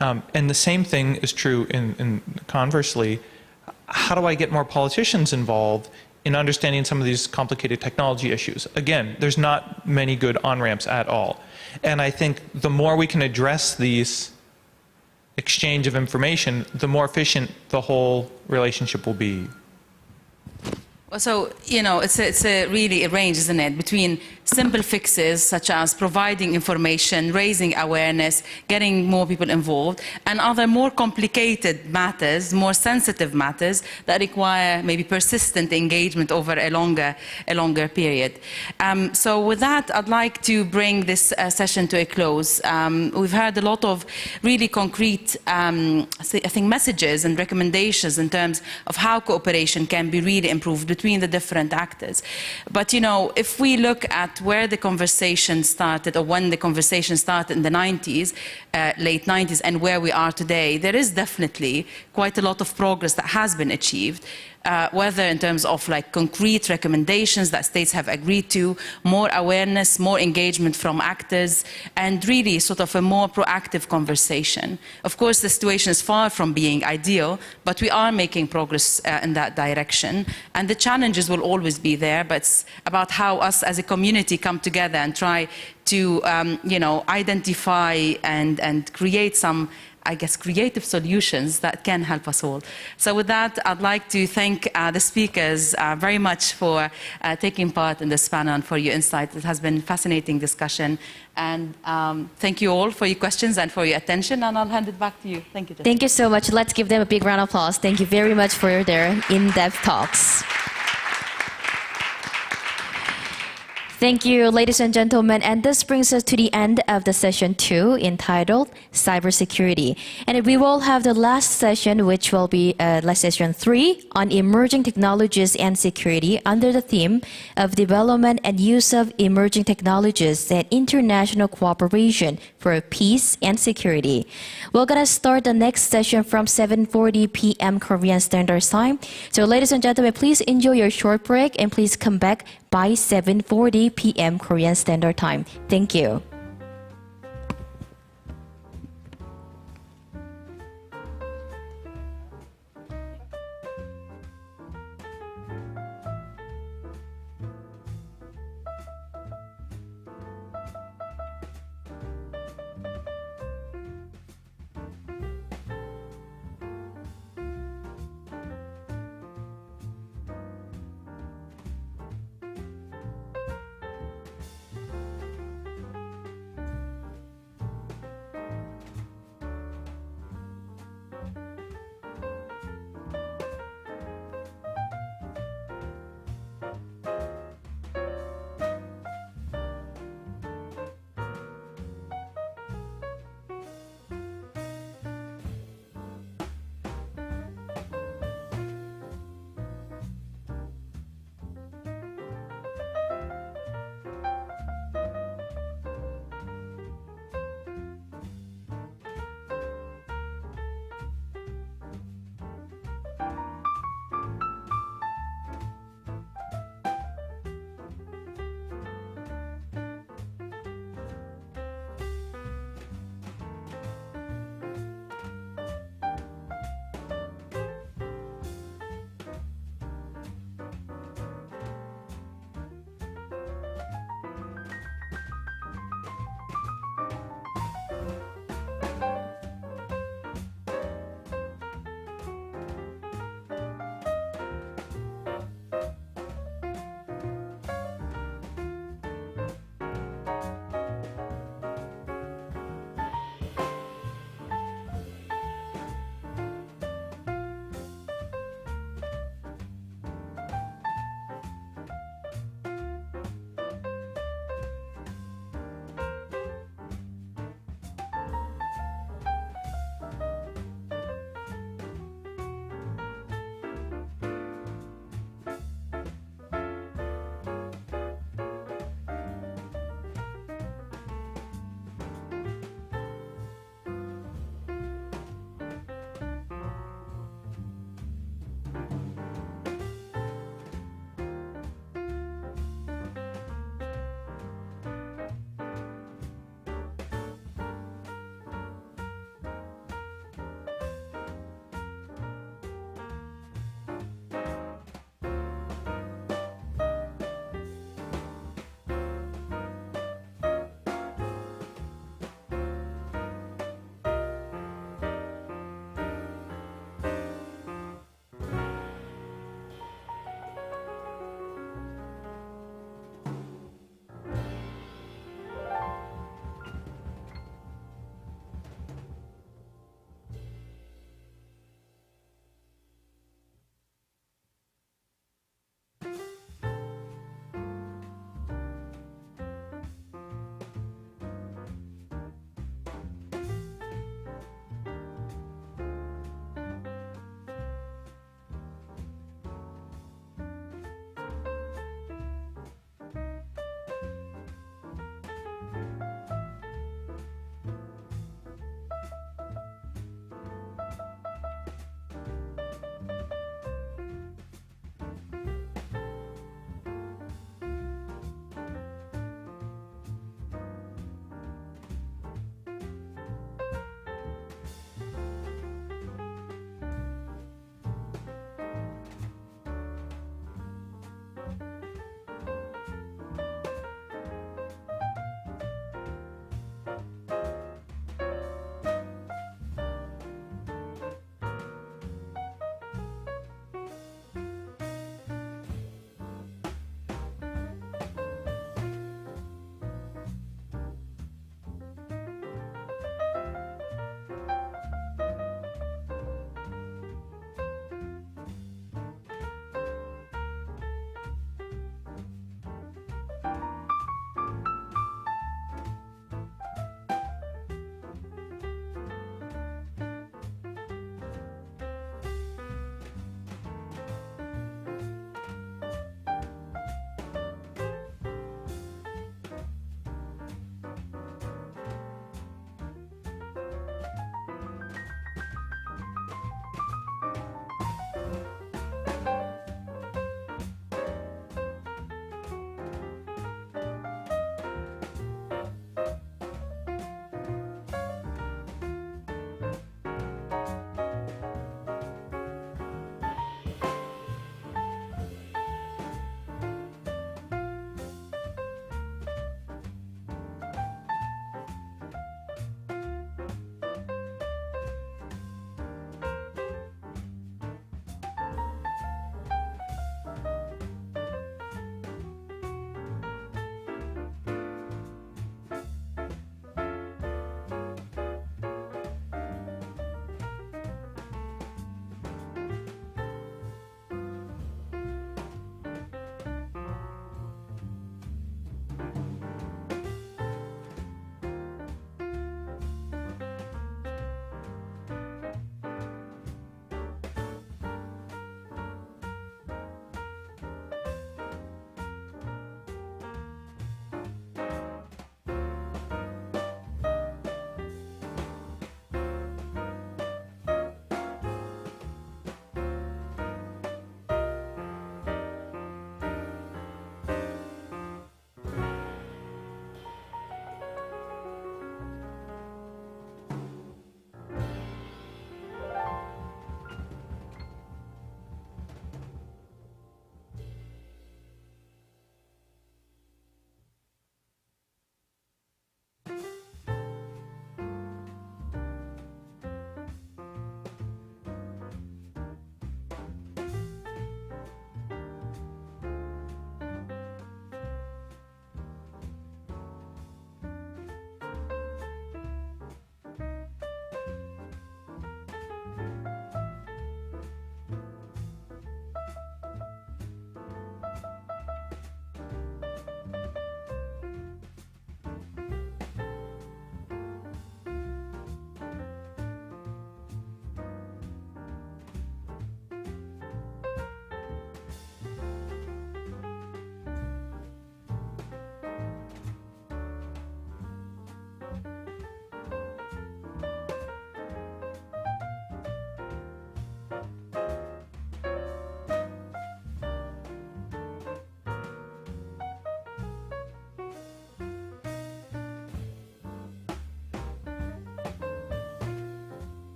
And the same thing is true in conversely. How do I get more politicians involved in understanding some of these complicated technology issues? Again, there's not many good on-ramps at all. And I think the more we can address these exchange of information, the more efficient the whole relationship will be. So, it's a really a range, isn't it, between simple fixes such as providing information, raising awareness, getting more people involved, and other more complicated matters, more sensitive matters that require maybe persistent engagement over a longer period. So with that, I'd like to bring this session to a close. We've heard a lot of really concrete, I think, messages and recommendations in terms of how cooperation can be really improved between the different actors. But, if we look at where the conversation started, or when the conversation started in the 90s, late 90s, and where we are today, there is definitely quite a lot of progress that has been achieved. Whether in terms of concrete recommendations that states have agreed to, more awareness, more engagement from actors, and really sort of a more proactive conversation. Of course, the situation is far from being ideal, but we are making progress in that direction. And the challenges will always be there, but it's about how us as a community come together and try to, identify and create some, I guess, creative solutions that can help us all. So with that, I'd like to thank the speakers very much for taking part in this panel and for your insights. It has been a fascinating discussion. And thank you all for your questions and for your attention. And I'll hand it back to you. Thank you, Jessica. Thank you so much. Let's give them a big round of applause. Thank you very much for their in-depth talks. Thank you, ladies and gentlemen. And this brings us to the end of the session 2, entitled Cybersecurity. And we will have the last session, which will be session 3, on emerging technologies and security, under the theme of development and use of emerging technologies and international cooperation for peace and security. We're going to start the next session from 7:40 p.m. Korean Standard Time. So, ladies and gentlemen, please enjoy your short break and please come back by 7:40 p.m. Korean Standard Time. Thank you.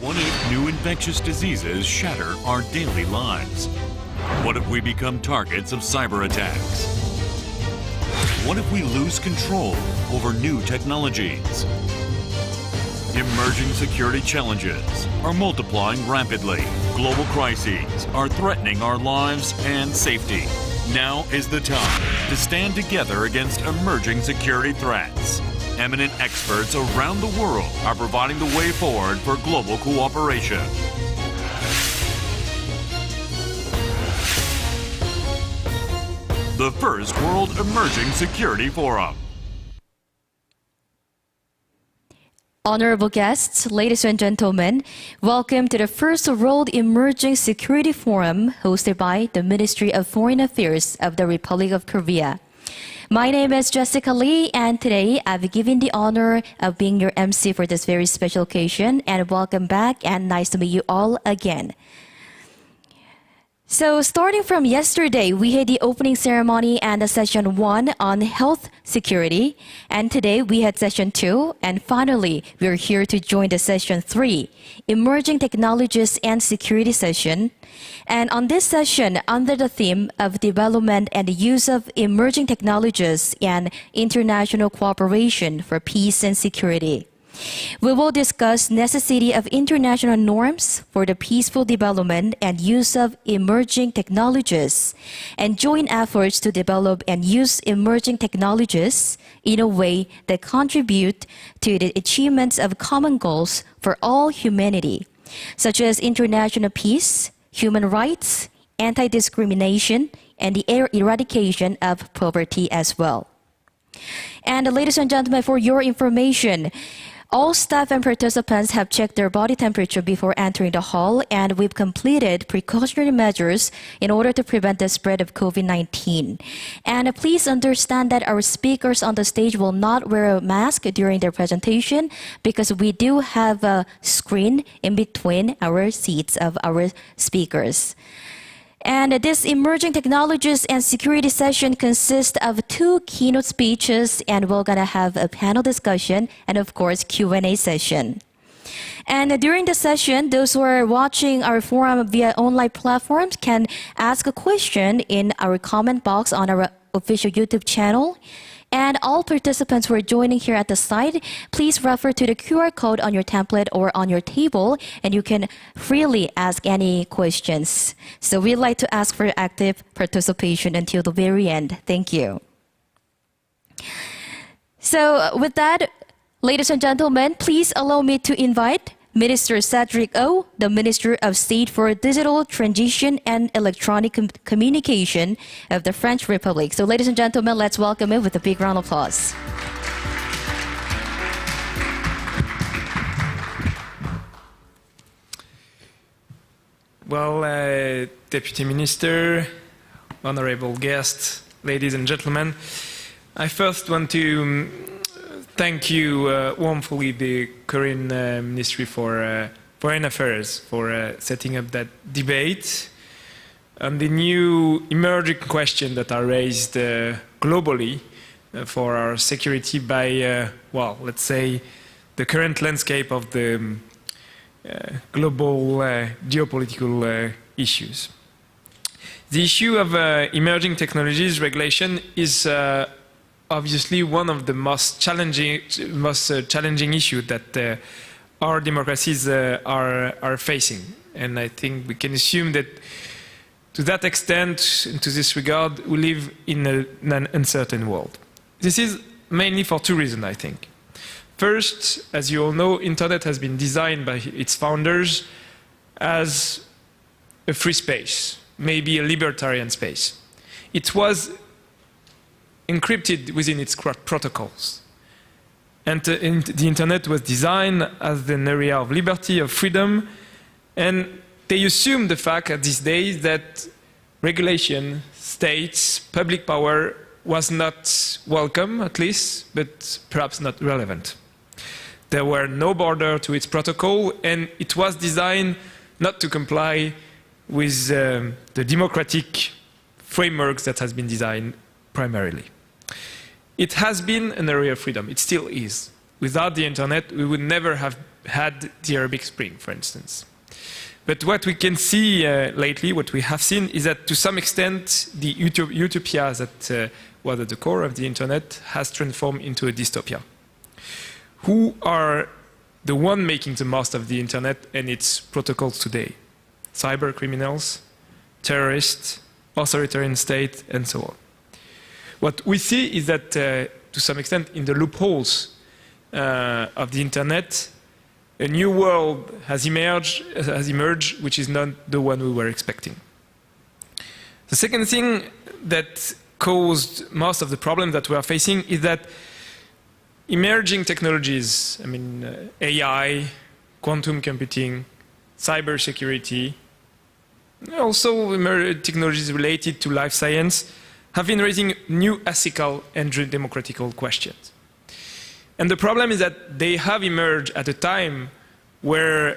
What if new infectious diseases shatter our daily lives? What if we become targets of cyber attacks? What if we lose control over new technologies? Emerging security challenges are multiplying rapidly. Global crises are threatening our lives and safety. Now is the time to stand together against emerging security threats. Eminent experts around the world are providing the way forward for global cooperation. The first World Emerging Security Forum. Honorable guests, ladies and gentlemen, welcome to the first World Emerging Security Forum hosted by the Ministry of Foreign Affairs of the Republic of Korea. My name is Jessica Lee, and today I've been given the honor of being your MC for this very special occasion, and welcome back and nice to meet you all again. So starting from yesterday, we had the opening ceremony and the session 1 on health security. And today we had session 2. And finally, we're here to join the session 3, emerging technologies and security session. And on this session, under the theme of development and the use of emerging technologies and international cooperation for peace and security, we will discuss necessity of international norms for the peaceful development and use of emerging technologies, and joint efforts to develop and use emerging technologies in a way that contribute to the achievements of common goals for all humanity, such as international peace, human rights, anti-discrimination, and the eradication of poverty as well. And ladies and gentlemen, for your information, all staff and participants have checked their body temperature before entering the hall, and we've completed precautionary measures in order to prevent the spread of COVID-19. And please understand that our speakers on the stage will not wear a mask during their presentation because we do have a screen in between our seats of our speakers. And this emerging technologies and security session consists of 2 keynote speeches, and we're going to have a panel discussion and, of course, Q&A session. And during the session, those who are watching our forum via online platforms can ask a question in our comment box on our official YouTube channel. And all participants who are joining here at the site, please refer to the QR code on your template or on your table, and you can freely ask any questions. So we'd like to ask for active participation until the very end. Thank you. So with that, ladies and gentlemen, please allow me to invite Minister Cedric O, the Minister of State for Digital Transition and Electronic Communication of the French Republic. So ladies and gentlemen, let's welcome him with a big round of applause. Well, Deputy Minister, honorable guests, ladies and gentlemen, I first want to thank you warmly, the Korean Ministry for Foreign Affairs, for setting up that debate on the new emerging questions that are raised globally for our security by, well, let's say, the current landscape of the global geopolitical issues. The issue of emerging technologies regulation is obviously one of the most challenging issues that our democracies are facing. And I think we can assume that to that extent, to this regard, we live in an uncertain world. This is mainly for 2 reasons, I think. First, as you all know, Internet has been designed by its founders as a free space, maybe a libertarian space. It was encrypted within its protocols. And the Internet was designed as an area of liberty, of freedom, and they assume the fact at these days that regulation, states, public power was not welcome, at least, but perhaps not relevant. There were no border to its protocol, and it was designed not to comply with the democratic frameworks that has been designed primarily. It has been an area of freedom. It still is. Without the Internet, we would never have had the Arabic Spring, for instance. But what we can see lately, what we have seen, is that to some extent the utopia that was at the core of the internet has transformed into a dystopia. Who are the one making the most of the internet and its protocols today? Cyber criminals, terrorists, authoritarian state, and so on. What we see is that, to some extent, in the loopholes of the internet, a new world has emerged, which is not the one we were expecting. The second thing that caused most of the problems that we are facing is that emerging technologies, I mean, AI, quantum computing, cybersecurity, also technologies related to life science, have been raising new ethical and democratical questions. And the problem is that they have emerged at a time where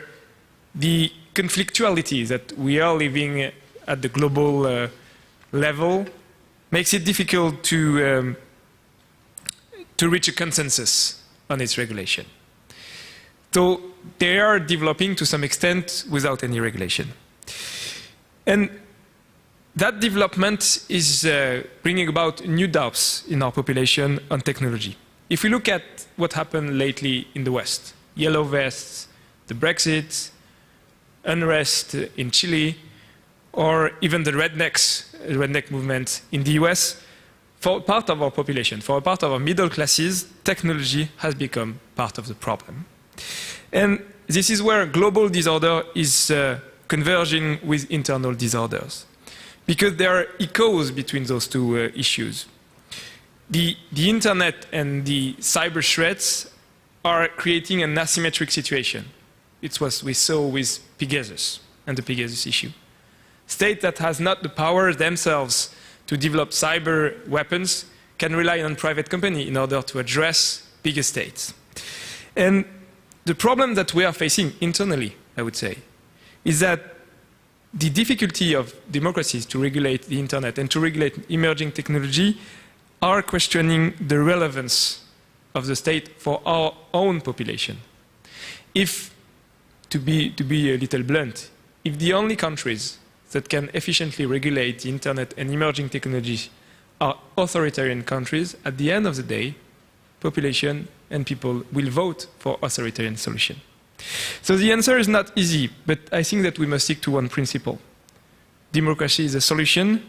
the conflictuality that we are living at the global level makes it difficult to reach a consensus on its regulation. So they are developing to some extent without any regulation. And that development is bringing about new doubts in our population on technology. If we look at what happened lately in the West, yellow vests, the Brexit, unrest in Chile, or even the redneck movement in the US, for part of our population, for a part of our middle classes, technology has become part of the problem. And this is where global disorder is converging with internal disorders, because there are echoes between those two issues. The internet and the cyber threats are creating an asymmetric situation. It's what we saw with Pegasus and the Pegasus issue. States that has not the power themselves to develop cyber weapons can rely on private companies in order to address bigger states. And the problem that we are facing internally, I would say, is that the difficulty of democracies to regulate the internet and to regulate emerging technology are questioning the relevance of the state for our own population. If, to be a little blunt, if the only countries that can efficiently regulate the internet and emerging technologies are authoritarian countries, at the end of the day, population and people will vote for authoritarian solution. So the answer is not easy, but I think that we must stick to one principle. Democracy is a solution,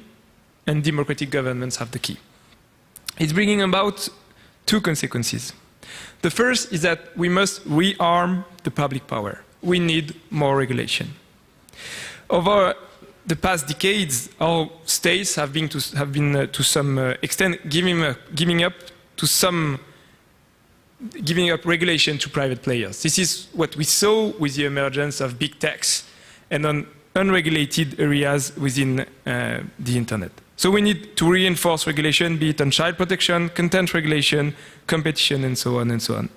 and democratic governments have the key. It's bringing about two consequences. The first is that we must rearm the public power. We need more regulation. Over the past decades, our states have been to some extent giving up regulation to private players. This is what we saw with the emergence of big techs and on unregulated areas within the internet. So we need to reinforce regulation, be it on child protection, content regulation, competition, and so on and so on.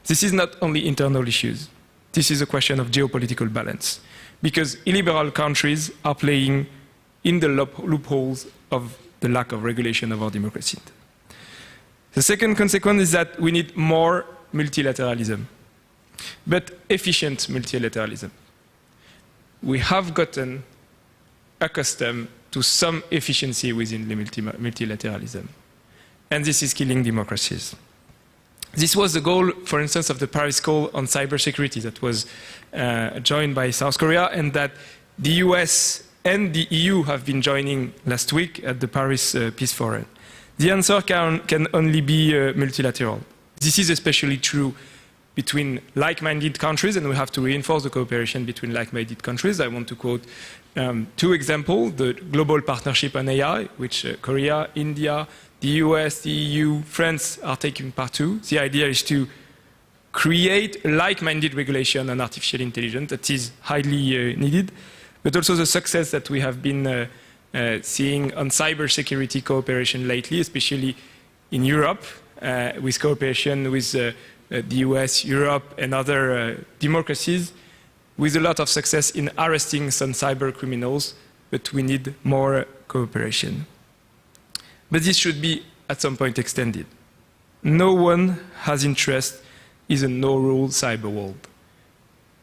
This is not only internal issues. This is a question of geopolitical balance, because illiberal countries are playing in the loopholes of the lack of regulation of our democracy. The second consequence is that we need more multilateralism, but efficient multilateralism. We have gotten accustomed to some efficiency within the multilateralism, and this is killing democracies. This was the goal, for instance, of the Paris Call on cybersecurity that was joined by South Korea, and that the US and the EU have been joining last week at the Paris Peace Forum. The answer can only be multilateral. This is especially true between like-minded countries, and we have to reinforce the cooperation between like-minded countries. I want to quote two examples: the Global Partnership on AI, which Korea, India, the US, the EU, France are taking part to. The idea is to create like-minded regulation on artificial intelligence that is highly needed, but also the success that we have been seeing on cybersecurity cooperation lately, especially in Europe, with cooperation with the US, Europe, and other democracies, with a lot of success in arresting some cyber criminals, but we need more cooperation. But this should be, at some point, extended. No one has interest in a no-rule cyber world.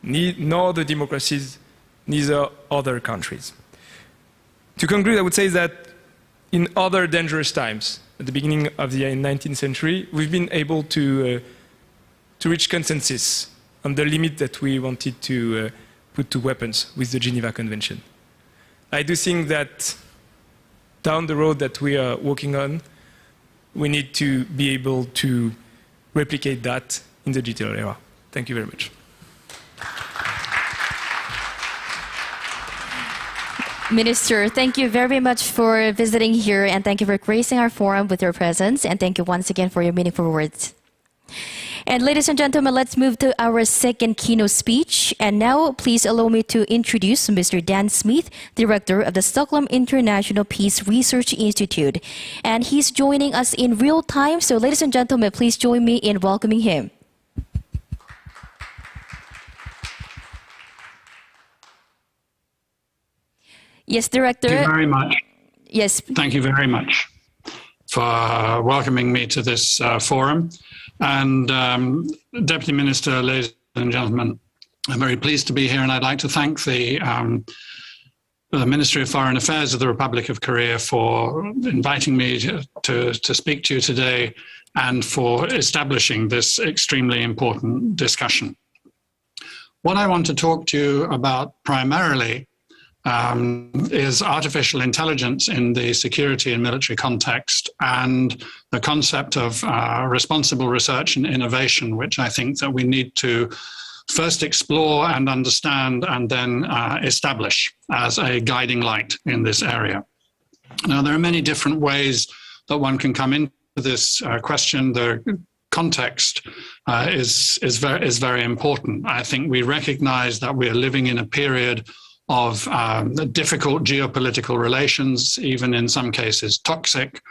nor the democracies, neither other countries. To conclude, I would say that in other dangerous times, at the beginning of the 19th century, we've been able to reach consensus on the limit that we wanted to put to weapons with the Geneva Convention. I do think that down the road that we are working on, we need to be able to replicate that in the digital era. Thank you very much. Minister, thank you very much for visiting here, and thank you for gracing our forum with your presence, and thank you once again for your meaningful words. And ladies and gentlemen, let's move to our second keynote speech. And now, please allow me to introduce Mr. Dan Smith, Director of the Stockholm International Peace Research Institute. And he's joining us in real time, so ladies and gentlemen, please join me in welcoming him. Yes, Director. Thank you very much. Yes. Thank you very much for welcoming me to this forum. And Deputy Minister, ladies and gentlemen, I'm very pleased to be here, and I'd like to thank the Ministry of Foreign Affairs of the Republic of Korea for inviting me to speak to you today and for establishing this extremely important discussion. What I want to talk to you about primarily is artificial intelligence in the security and military context, and the concept of responsible research and innovation, which I think that we need to first explore and understand and then establish as a guiding light in this area. Now, there are many different ways that one can come into this question. The context is very important. I think we recognize that we are living in a period of difficult geopolitical relations, even in some cases toxic.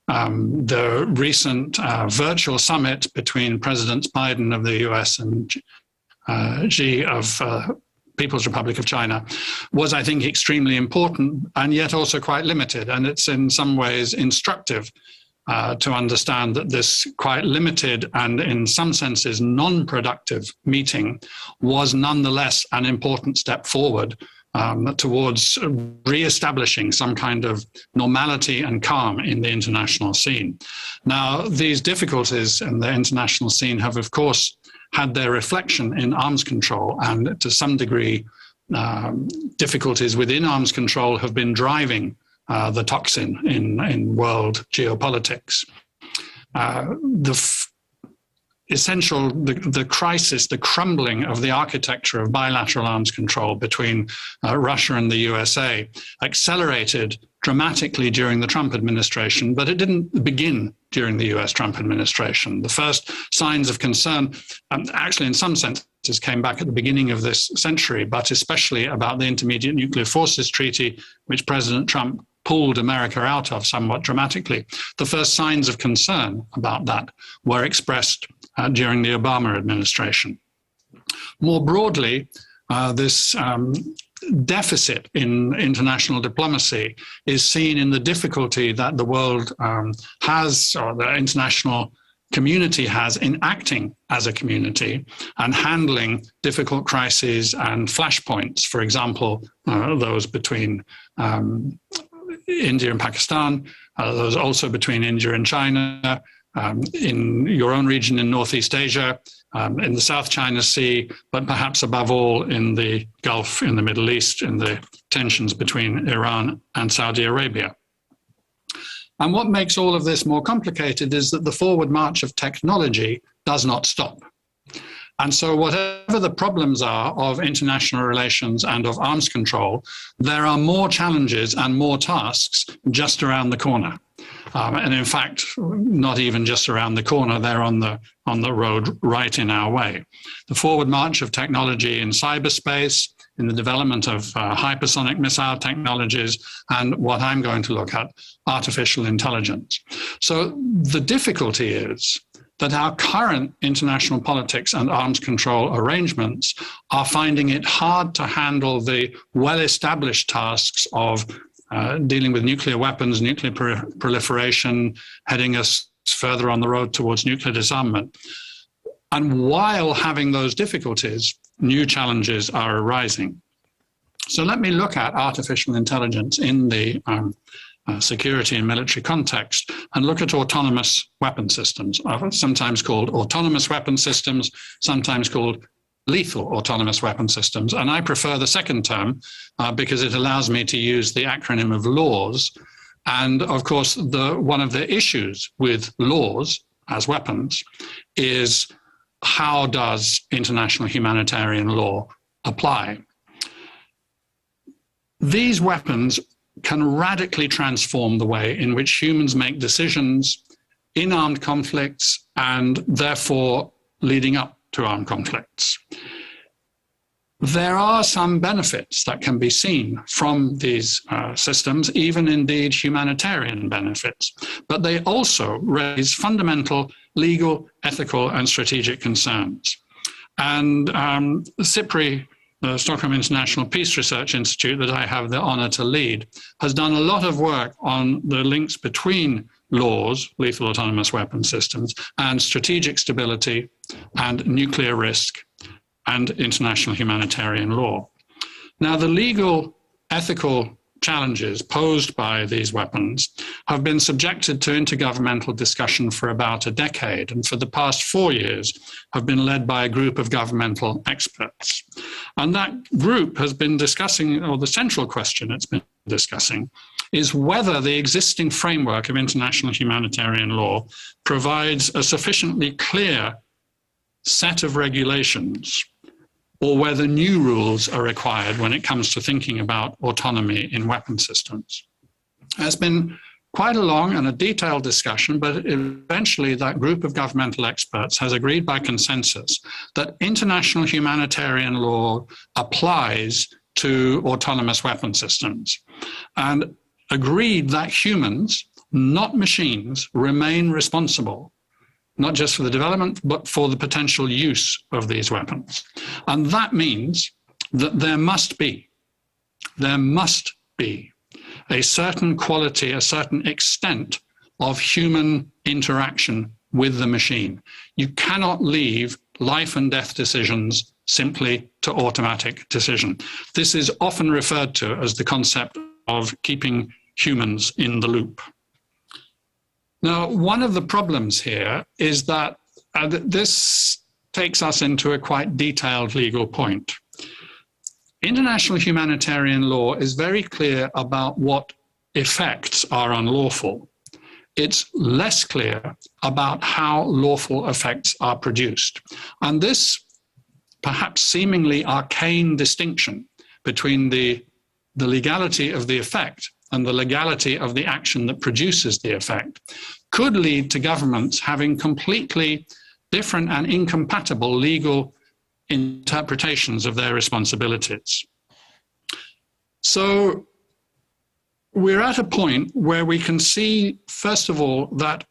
The recent virtual summit between President Biden of the US and Xi of People's Republic of China was, I think, extremely important and yet also quite limited. And it's in some ways instructive to understand that this quite limited and in some senses non-productive meeting was nonetheless an important step forward towards re-establishing some kind of normality and calm in the international scene. Now, these difficulties in the international scene have, of course, had their reflection in arms control, and to some degree, difficulties within arms control have been driving the toxin in world geopolitics. The crisis, the crumbling of the architecture of bilateral arms control between Russia and the USA accelerated dramatically during the Trump administration, but it didn't begin during the US Trump administration. The first signs of concern, actually in some senses, came back at the beginning of this century, but especially about the Intermediate Nuclear Forces Treaty, which President Trump pulled America out of somewhat dramatically. The first signs of concern about that were expressed during the Obama administration. More broadly, this deficit in international diplomacy is seen in the difficulty that the world has, or the international community has, in acting as a community and handling difficult crises and flashpoints. For example, those between India and Pakistan, those also between India and China, in your own region in Northeast Asia, in the South China Sea, but perhaps above all in the Gulf, in the Middle East, in the tensions between Iran and Saudi Arabia. And what makes all of this more complicated is that the forward march of technology does not stop. And so whatever the problems are of international relations and of arms control, there are more challenges and more tasks just around the corner. And in fact, not even just around the corner, they're on the road right in our way. The forward march of technology in cyberspace, in the development of hypersonic missile technologies, and what I'm going to look at, artificial intelligence. So the difficulty is that our current international politics and arms control arrangements are finding it hard to handle the well-established tasks of dealing with nuclear weapons, nuclear proliferation, heading us further on the road towards nuclear disarmament. And while having those difficulties, new challenges are arising. So let me look at artificial intelligence in the security and military context and look at autonomous weapon systems, sometimes called autonomous weapon systems, sometimes called lethal autonomous weapon systems. And I prefer the second term because it allows me to use the acronym of laws. And of course, one of the issues with laws as weapons is how does international humanitarian law apply? These weapons can radically transform the way in which humans make decisions in armed conflicts and therefore leading up to armed conflicts. There are some benefits that can be seen from these systems, even indeed humanitarian benefits, but they also raise fundamental legal, ethical, and strategic concerns. And CIPRI, the Stockholm International Peace Research Institute that I have the honor to lead, has done a lot of work on the links between laws, lethal autonomous weapon systems, and strategic stability and nuclear risk and international humanitarian law. Now, the legal, ethical challenges posed by these weapons have been subjected to intergovernmental discussion for about a decade, and for the past 4 years have been led by a group of governmental experts. And that group has been discussing, or the central question it's been discussing, is whether the existing framework of international humanitarian law provides a sufficiently clear set of regulations, or whether new rules are required when it comes to thinking about autonomy in weapon systems. It's been quite a long and a detailed discussion, but eventually that group of governmental experts has agreed by consensus that international humanitarian law applies to autonomous weapon systems, and agreed that humans, not machines, remain responsible not just for the development, but for the potential use of these weapons. And that means that there must be a certain quality, a certain extent of human interaction with the machine. You cannot leave life and death decisions simply to automatic decision. This is often referred to as the concept of keeping humans in the loop. Now, one of the problems here is that this takes us into a quite detailed legal point. International humanitarian law is very clear about what effects are unlawful. It's less clear about how lawful effects are produced. And this perhaps seemingly arcane distinction between the legality of the effect and the legality of the action that produces the effect could lead to governments having completely different and incompatible legal interpretations of their responsibilities. So we're at a point where we can see, first of all, that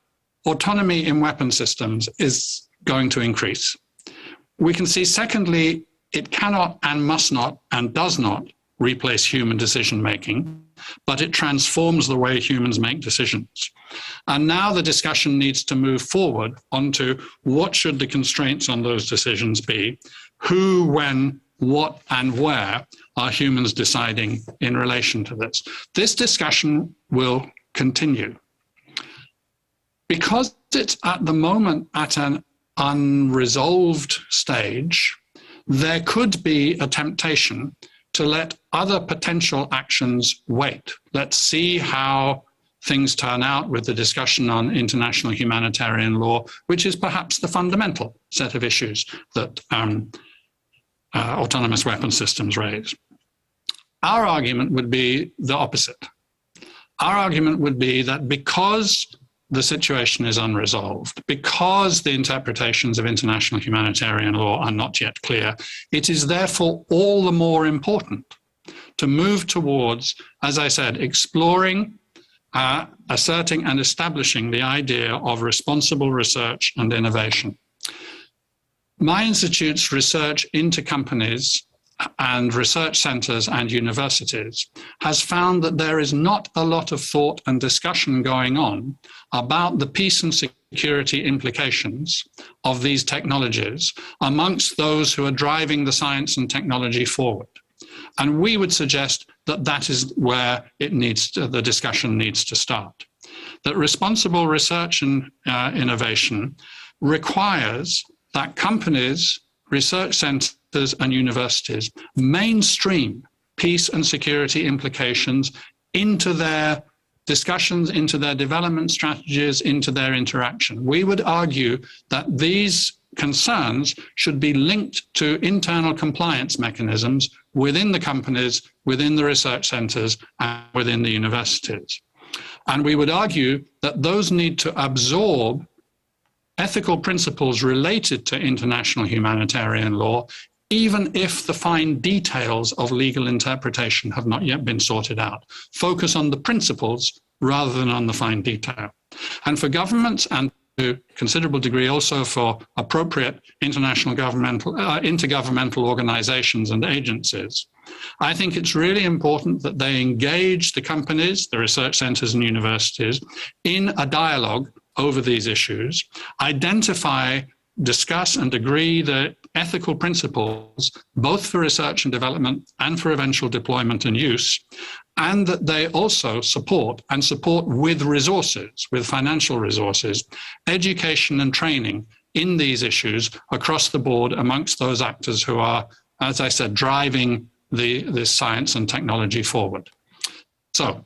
autonomy in weapon systems is going to increase. We can see, secondly, it cannot and must not and does not replace human decision-making, but it transforms the way humans make decisions. And now the discussion needs to move forward onto what should the constraints on those decisions be, who, when, what, and where are humans deciding in relation to this. This discussion will continue. Because it's at the moment at an unresolved stage, there could be a temptation to let other potential actions wait. Let's see how things turn out with the discussion on international humanitarian law, which is perhaps the fundamental set of issues that autonomous weapon systems raise. Our argument would be the opposite. Our argument would be that because the situation is unresolved, because the interpretations of international humanitarian law are not yet clear, it is therefore all the more important to move towards, as I said, exploring, asserting and establishing the idea of responsible research and innovation. My institute's research into companies and research centers and universities has found that there is not a lot of thought and discussion going on about the peace and security implications of these technologies amongst those who are driving the science and technology forward. And we would suggest that that is where the discussion needs to start. That responsible research and innovation requires that companies, research centers and universities mainstream peace and security implications into their discussions, into their development strategies, into their interaction. We would argue that these concerns should be linked to internal compliance mechanisms within the companies, within the research centers, and within the universities. And we would argue that those need to absorb ethical principles related to international humanitarian law, even if the fine details of legal interpretation have not yet been sorted out. Focus on the principles rather than on the fine detail. And for governments, and to a considerable degree also for appropriate intergovernmental organizations and agencies, I think it's really important that they engage the companies, the research centers and universities in a dialogue over these issues, identify, discuss and agree the ethical principles, both for research and development and for eventual deployment and use, and that they also support with resources, with financial resources, education and training in these issues across the board amongst those actors who are, as I said, driving this science and technology forward. So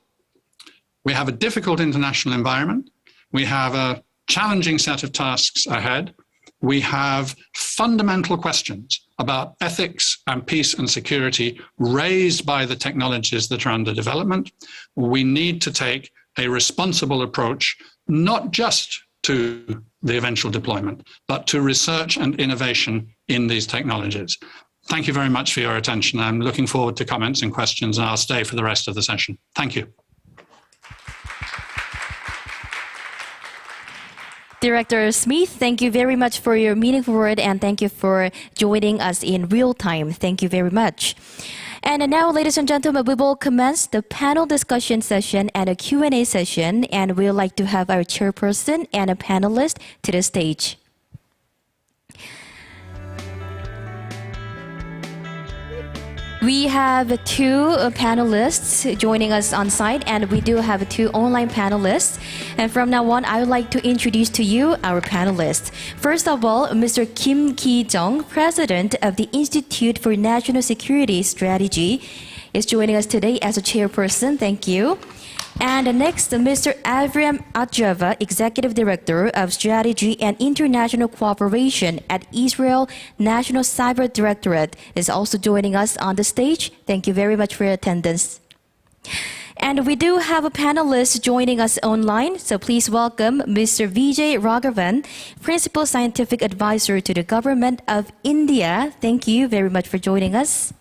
we have a difficult international environment. We have a challenging set of tasks ahead. We have fundamental questions about ethics and peace and security raised by the technologies that are under development. We need to take a responsible approach, not just to the eventual deployment, but to research and innovation in these technologies. Thank you very much for your attention. I'm looking forward to comments and questions, and I'll stay for the rest of the session. Thank you. Director Smith, thank you very much for your meaningful word, and thank you for joining us in real time. Thank you very much. And now, ladies and gentlemen, we will commence the panel discussion session and a Q&A session, and we would like to have our chairperson and a panelist to the stage. We have two panelists joining us on site, and we do have two online panelists. And from now on, I would like to introduce to you our panelists. First of all, Mr. Kim Ki-jung, President of the Institute for National Security Strategy, is joining us today as a chairperson. Thank you. And next, Mr. Avram Adjava, Executive Director of Strategy and International Cooperation at Israel National Cyber Directorate, is also joining us on the stage. Thank you very much for your attendance. And we do have a panelist joining us online, so please welcome Mr. Vijay Raghavan, Principal Scientific Advisor to the Government of India. Thank you very much for joining us.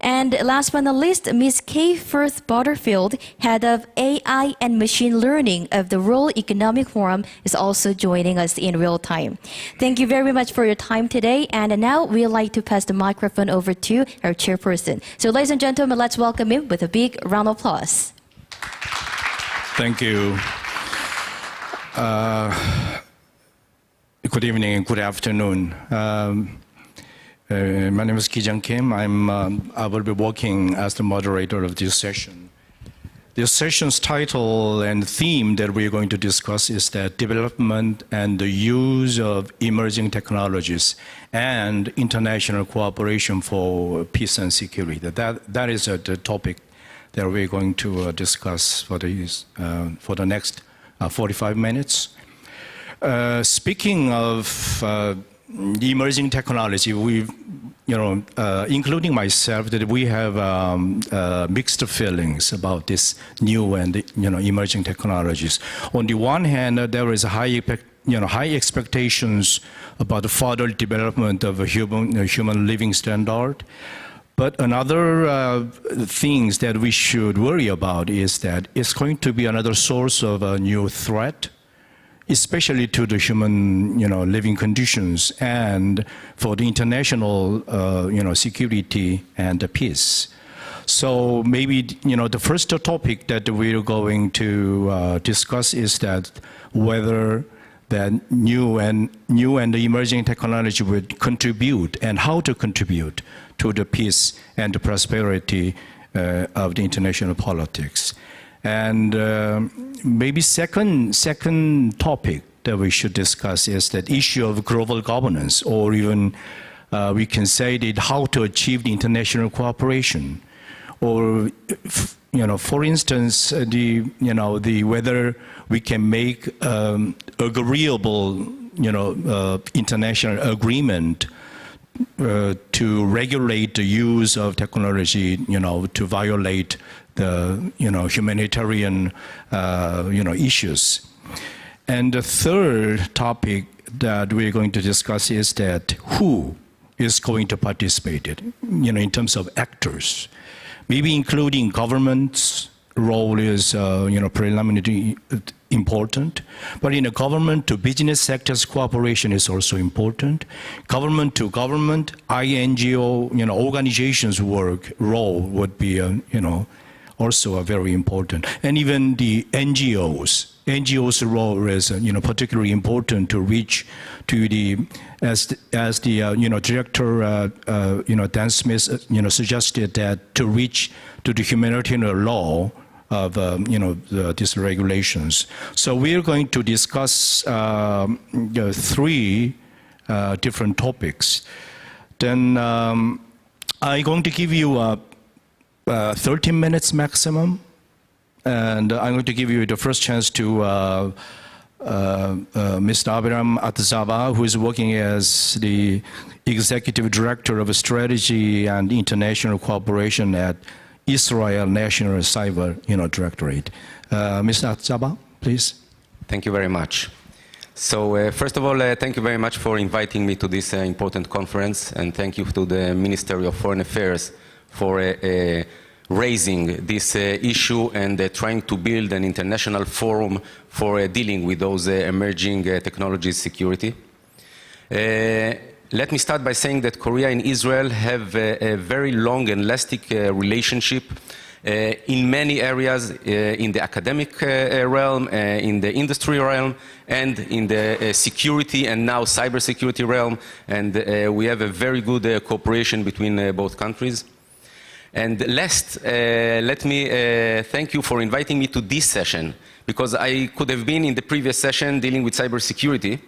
And last but not least, Ms. Kay Firth Butterfield, Head of AI and Machine Learning of the World Economic Forum, is also joining us in real time. Thank you very much for your time today. And now we'd like to pass the microphone over to our chairperson. So ladies and gentlemen, let's welcome him with a big round of applause. Thank you. Good evening and good afternoon. My name is Ki-jung Kim. I will be working as the moderator of this session. This session's title and theme that we're going to discuss is that development and the use of emerging technologies and international cooperation for peace and security. That is the topic that we're going to discuss for the next 45 minutes. Speaking of emerging technology, including myself, that we have mixed feelings about this new and emerging technologies. On the one hand, there is high expectations about the further development of a human living standard. But another things that we should worry about is that it's going to be another source of a new threat. especially to the human, living conditions and for the international, security and peace. So maybe, the first topic that we're going to discuss is that whether that new and emerging technology would contribute and how to contribute to the peace and the prosperity of the international politics. And maybe second topic that we should discuss is that issue of global governance, or even we can say that how to achieve the international cooperation, or for instance, whether we can make agreeable, international agreement to regulate the use of technology, to violate the, humanitarian, issues. And the third topic that we're going to discuss is that who is going to participate, in terms of actors, maybe including governments. Role is, preliminarily important, but in a government to business sectors cooperation is also important. Government to government, INGO, organizations work role would be, also very important. And even the NGOs' role is, particularly important to reach to the, as the, Director, Dan Smith, suggested that to reach to the humanitarian law of, these regulations. So we're going to discuss three different topics. Then I'm going to give you 13 minutes maximum. And I'm going to give you the first chance to Mr. Abraham Atzava, who is working as the Executive Director of Strategy and International Cooperation at Israel National Cyber Directorate. Mr. Atzava, please. Thank you very much. So first of all, thank you very much for inviting me to this important conference, and thank you to the Ministry of Foreign Affairs for raising this issue and trying to build an international forum for dealing with those emerging technologies security. Let me start by saying that Korea and Israel have a very long and lasting relationship in many areas, in the academic realm, in the industry realm, and in the security and now cybersecurity realm. And we have a very good cooperation between both countries. And last, let me thank you for inviting me to this session, because I could have been in the previous session dealing with cybersecurity,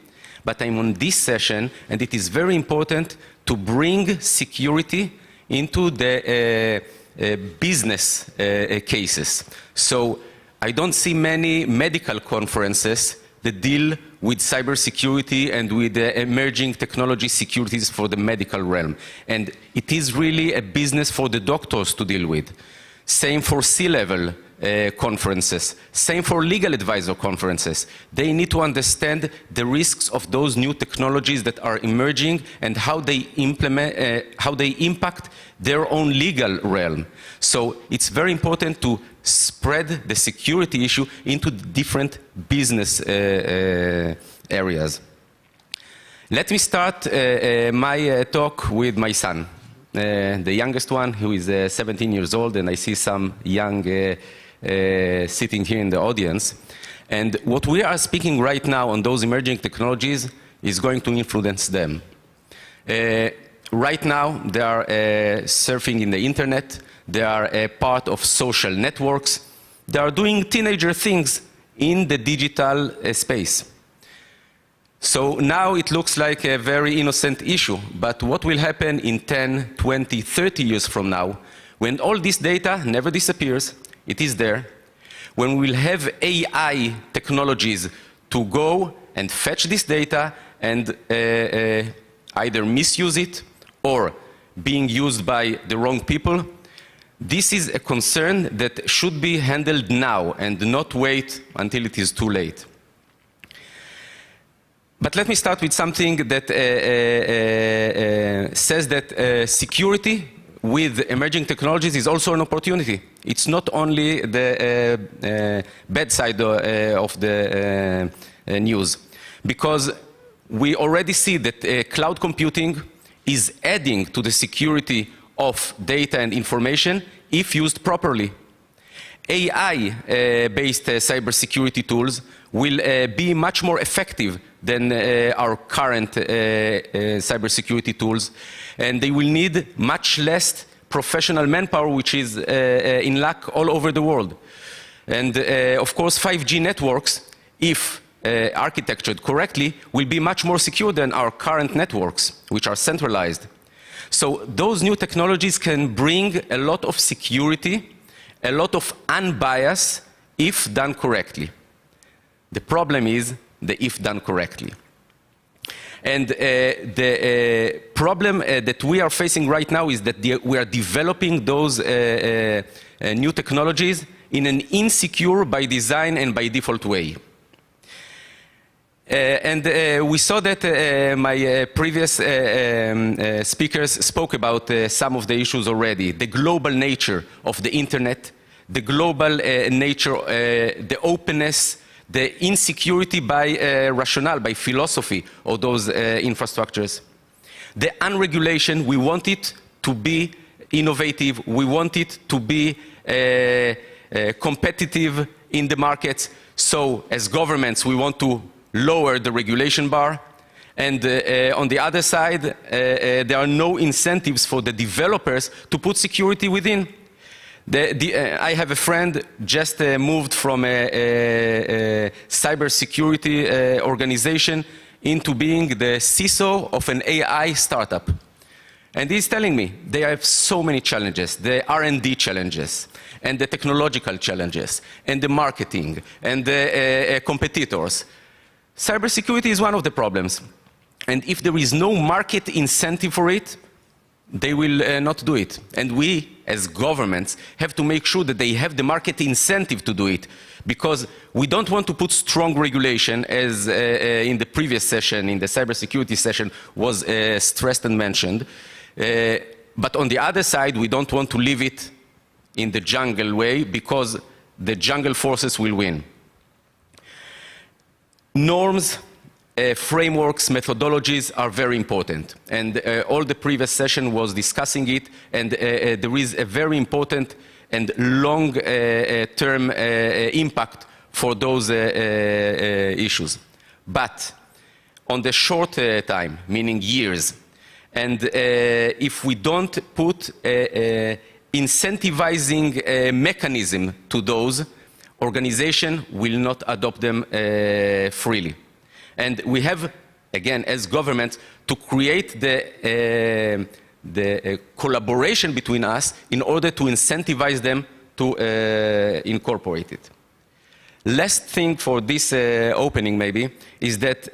but I'm on this session, and it is very important to bring security into the business cases. So I don't see many medical conferences that deal with cybersecurity and with emerging technology securities for the medical realm. And it is really a business for the doctors to deal with. Same for C-level conferences, same for legal advisor conferences. They need to understand the risks of those new technologies that are emerging and how they impact their own legal realm. So it's very important to spread the security issue into different business areas. Let me start my talk with my son, the youngest one, who is 17 years old, and I see some young sitting here in the audience. And what we are speaking right now on those emerging technologies is going to influence them. Right now, they are surfing in the internet. They are a part of social networks. They are doing teenager things in the digital space. So now it looks like a very innocent issue, but what will happen in 10, 20, 30 years from now, when all this data never disappears, it is there, when we will have AI technologies to go and fetch this data and either misuse it or being used by the wrong people, this is a concern that should be handled now and not wait until it is too late. But let me start with something that says that security with emerging technologies is also an opportunity. It's not only the bad side of news, because we already see that cloud computing is adding to the security of data and information if used properly. AI-based cybersecurity tools will be much more effective than our current cybersecurity tools, and they will need much less professional manpower, which is in lack all over the world. And of course, 5G networks, if architectured correctly, will be much more secure than our current networks, which are centralized. So those new technologies can bring a lot of security, a lot of unbiased, if done correctly. The problem is the if done correctly. And the problem that we are facing right now is that we are developing those new technologies in an insecure by design and by default way. We saw that my previous speakers spoke about some of the issues already. The global nature of the internet, the global nature, the openness, the insecurity by rationale, by philosophy of those infrastructures. The unregulation, we want it to be innovative, we want it to be competitive in the markets. So as governments, we want to lower the regulation bar. And on the other side, there are no incentives for the developers to put security within. I have a friend just moved from a cybersecurity organization into being the CISO of an AI startup. And he's telling me they have so many challenges, the R&D challenges, and the technological challenges, and the marketing, and the competitors. Cybersecurity is one of the problems. And if there is no market incentive for it, they will not do it. And we, as governments, have to make sure that they have the market incentive to do it. Because we don't want to put strong regulation, as in the previous session, in the cybersecurity session, was stressed and mentioned. But on the other side, we don't want to leave it in the jungle way, because the jungle forces will win. Norms, frameworks, methodologies are very important. And all the previous session was discussing it, and there is a very important and long-term impact for those issues. But on the short time, meaning years, and if we don't put incentivizing mechanism to those, organization will not adopt them freely. And we have, again, as governments, to create the collaboration between us in order to incentivize them to incorporate it. Last thing for this opening, maybe, is that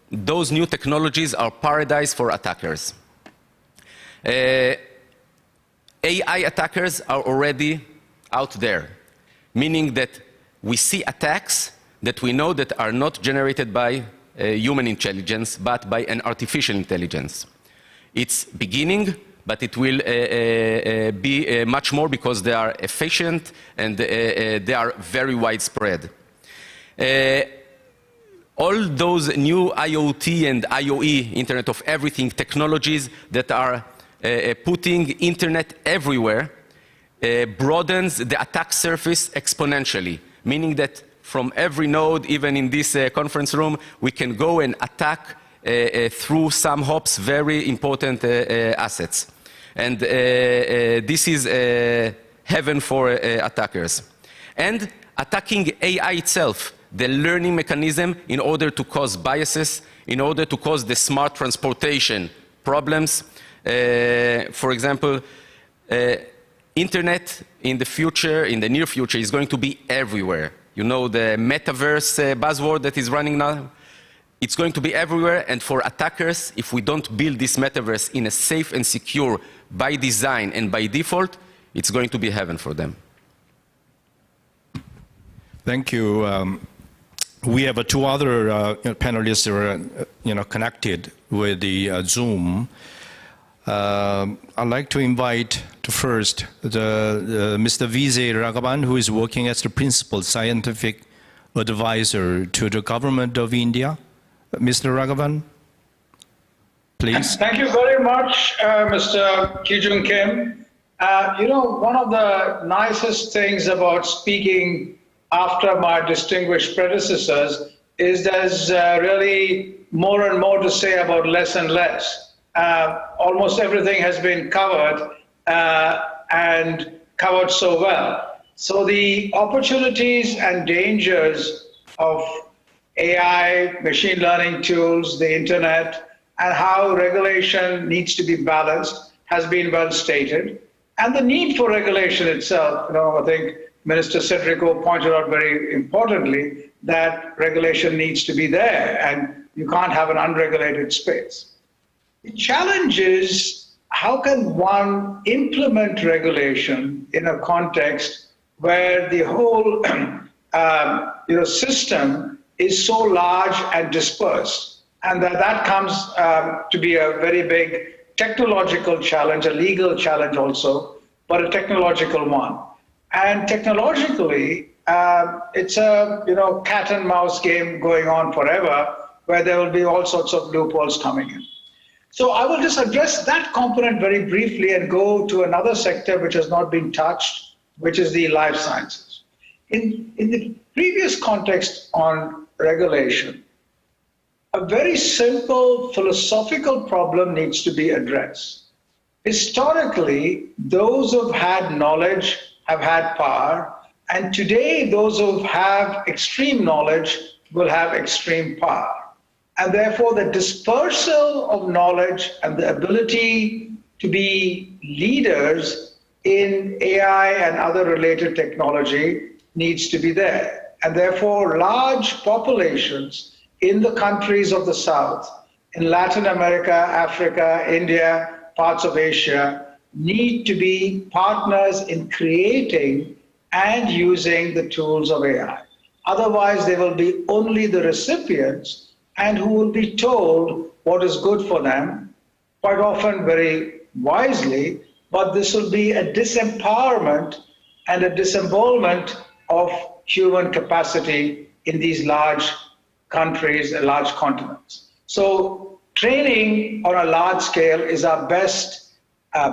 those new technologies are paradise for attackers. AI attackers are already out there, meaning that we see attacks that we know that are not generated by human intelligence, but by an artificial intelligence. It's beginning, but it will be much more because they are efficient and they are very widespread. All those new IoT and IoE, Internet of Everything technologies that are putting internet everywhere broadens the attack surface exponentially, meaning that from every node, even in this conference room, we can go and attack through some hops very important assets. And this is heaven for attackers. And attacking AI itself, the learning mechanism, in order to cause biases, in order to cause the smart transportation problems. For example, internet in the future, in the near future, is going to be everywhere. You know the metaverse buzzword that is running now? It's going to be everywhere, and for attackers, if we don't build this metaverse in a safe and secure by design and by default, it's going to be heaven for them. Thank you. We have two other panelists who are connected with the Zoom. I'd like to invite first Mr. Vijay Raghavan, who is working as the Principal Scientific advisor to the government of India. Mr. Raghavan, please. Thank you very much, Mr. Ki-jung Kim. One of the nicest things about speaking after my distinguished predecessors is there's really more and more to say about less and less. Almost everything has been covered and covered so well. So the opportunities and dangers of AI, machine learning tools, the internet, and how regulation needs to be balanced has been well stated. And the need for regulation itself, I think Minister Cedrico pointed out very importantly that regulation needs to be there and you can't have an unregulated space. The challenge is how can one implement regulation in a context where the whole system is so large and dispersed, and that comes to be a very big technological challenge, a legal challenge also, but a technological one. And technologically, it's a cat and mouse game going on forever, where there will be all sorts of loopholes coming in. So I will just address that component very briefly and go to another sector which has not been touched, which is the life sciences. In the previous context on regulation, a very simple philosophical problem needs to be addressed. Historically, those who've had knowledge have had power, and today those who have extreme knowledge will have extreme power. And therefore, the dispersal of knowledge and the ability to be leaders in AI and other related technology needs to be there. And therefore, large populations in the countries of the South, in Latin America, Africa, India, parts of Asia, need to be partners in creating and using the tools of AI. Otherwise, they will be only the recipients and who will be told what is good for them, quite often very wisely, but this will be a disempowerment and a disemboldenment of human capacity in these large countries and large continents. So training on a large scale is our best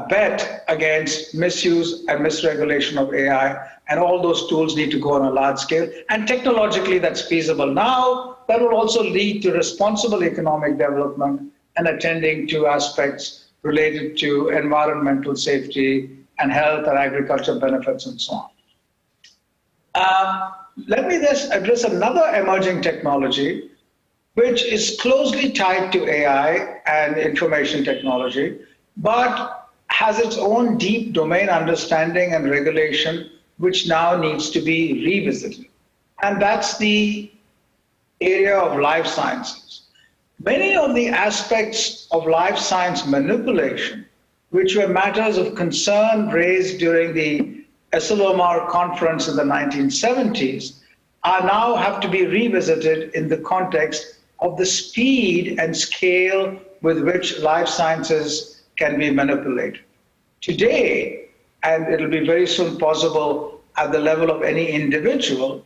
bet against misuse and misregulation of AI, and all those tools need to go on a large scale. And technologically, that's feasible now. That will also lead to responsible economic development and attending to aspects related to environmental safety and health and agriculture benefits and so on. Let me just address another emerging technology, which is closely tied to AI and information technology, but has its own deep domain understanding and regulation, which now needs to be revisited. And that's the area of life sciences. Many of the aspects of life science manipulation, which were matters of concern raised during the Esselomar conference in the 1970s, are now have to be revisited in the context of the speed and scale with which life sciences can be manipulated. Today, and it'll be very soon possible at the level of any individual,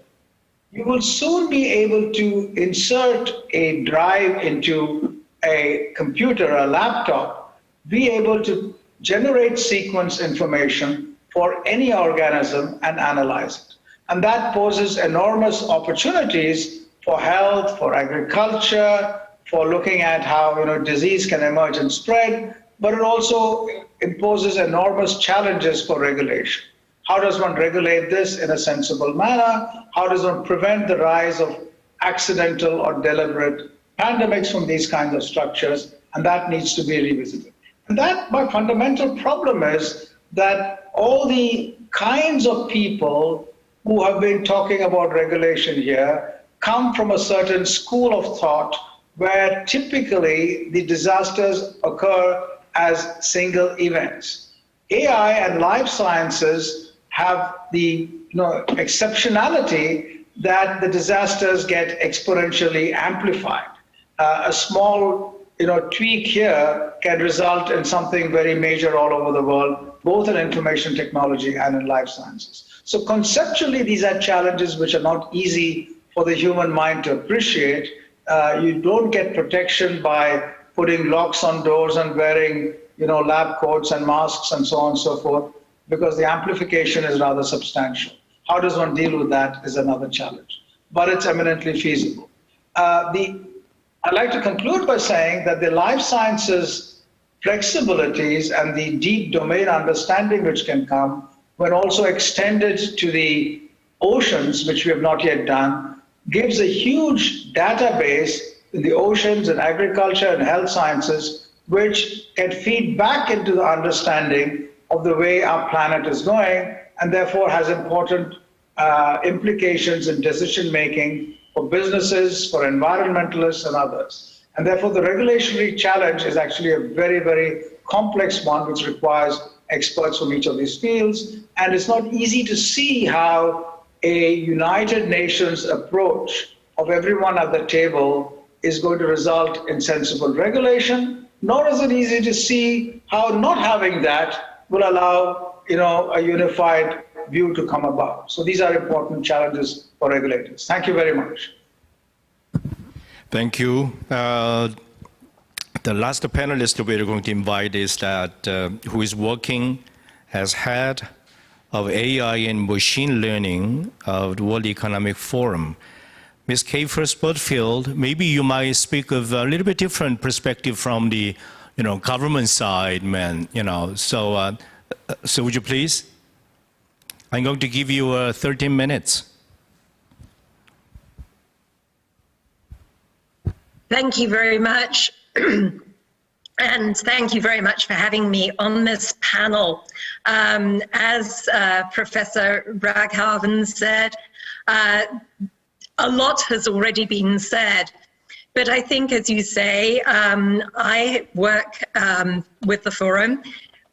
you will soon be able to insert a drive into a computer, a laptop, be able to generate sequence information for any organism and analyze it. And that poses enormous opportunities for health, for agriculture, for looking at how disease can emerge and spread, but it also imposes enormous challenges for regulation. How does one regulate this in a sensible manner? How does one prevent the rise of accidental or deliberate pandemics from these kinds of structures? And that needs to be revisited. And that, my fundamental problem is that all the kinds of people who have been talking about regulation here come from a certain school of thought where typically the disasters occur as single events. AI and life sciences have the exceptionality that the disasters get exponentially amplified. A small tweak here can result in something very major all over the world, both in information technology and in life sciences. So conceptually, these are challenges which are not easy for the human mind to appreciate. You don't get protection by putting locks on doors and wearing, lab coats and masks and so on and so forth, because the amplification is rather substantial. How does one deal with that is another challenge, but it's eminently feasible. I'd like to conclude by saying that the life sciences flexibilities and the deep domain understanding which can come when also extended to the oceans, which we have not yet done, gives a huge database in the oceans and agriculture and health sciences, which can feed back into the understanding of the way our planet is going, and therefore has important implications in decision-making for businesses, for environmentalists and others. And therefore the regulatory challenge is actually a very, very complex one, which requires experts from each of these fields. And it's not easy to see how a United Nations approach of everyone at the table is going to result in sensible regulation, nor is it easy to see how not having that will allow, a unified view to come about. So these are important challenges for regulators. Thank you very much. Thank you. The last panelist we're going to invite is who is working as head of AI and machine learning of the World Economic Forum. Ms. Kiefer Spotfield, maybe you might speak of a little bit different perspective from the government side, man. So would you please? I'm going to give you 13 minutes. Thank you very much. And thank you very much for having me on this panel. As Professor Raghavan said, a lot has already been said. But I think, as you say, I work with the forum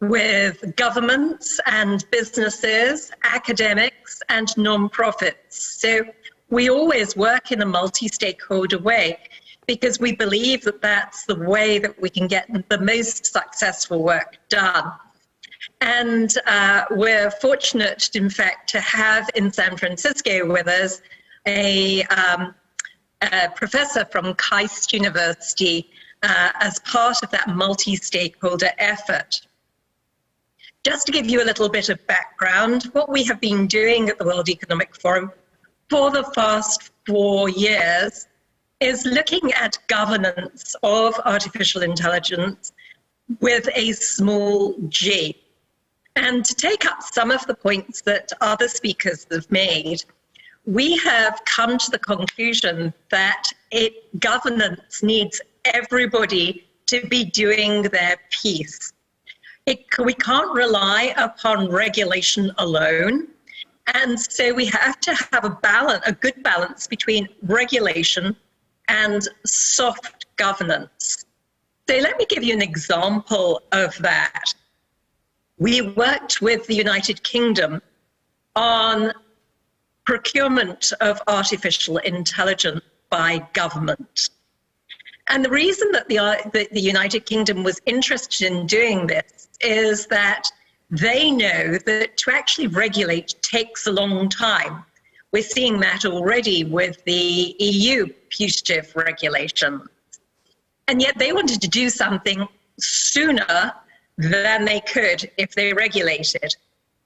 with governments and businesses, academics and non-profits. So we always work in a multi-stakeholder way because we believe that that's the way that we can get the most successful work done. And we're fortunate, in fact, to have in San Francisco with us a professor from KAIST University as part of that multi-stakeholder effort. Just to give you a little bit of background, what we have been doing at the World Economic Forum for the past 4 years is looking at governance of artificial intelligence with a small g. And to take up some of the points that other speakers have made, we have come to the conclusion that governance needs everybody to be doing their piece. We can't rely upon regulation alone. And so we have to have a good balance between regulation and soft governance. So let me give you an example of that. We worked with the United Kingdom on procurement of artificial intelligence by government. And the reason that the United Kingdom was interested in doing this is that they know that to actually regulate takes a long time. We're seeing that already with the EU putative regulations. And yet they wanted to do something sooner than they could if they regulated.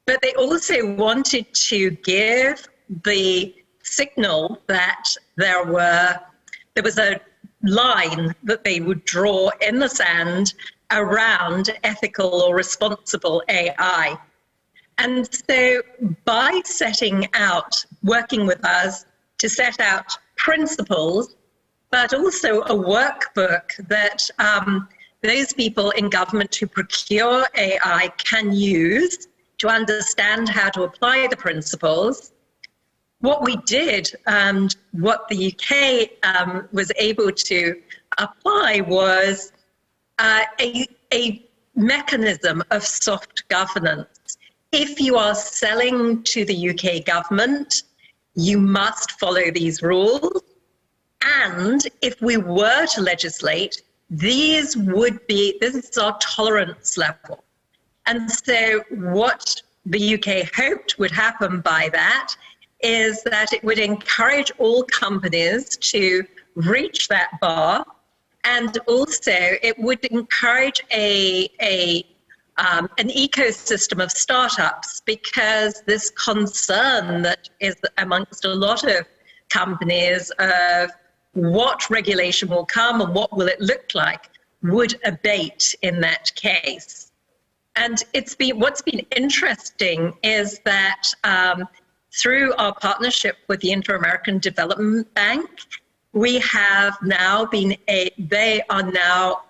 But they also wanted to give the signal that there was a line that they would draw in the sand around ethical or responsible AI. And so by working with us to set out principles, but also a workbook that those people in government who procure AI can use to understand how to apply the principles. What we did and what the UK was able to apply was a mechanism of soft governance. If you are selling to the UK government, you must follow these rules. And if we were to legislate, this is our tolerance level. And so what the UK hoped would happen by that is that it would encourage all companies to reach that bar, and also it would encourage an ecosystem of startups, because this concern that is amongst a lot of companies of what regulation will come and what will it look like would abate in that case. And what's been interesting is that through our partnership with the Inter-American Development Bank, we have now they are now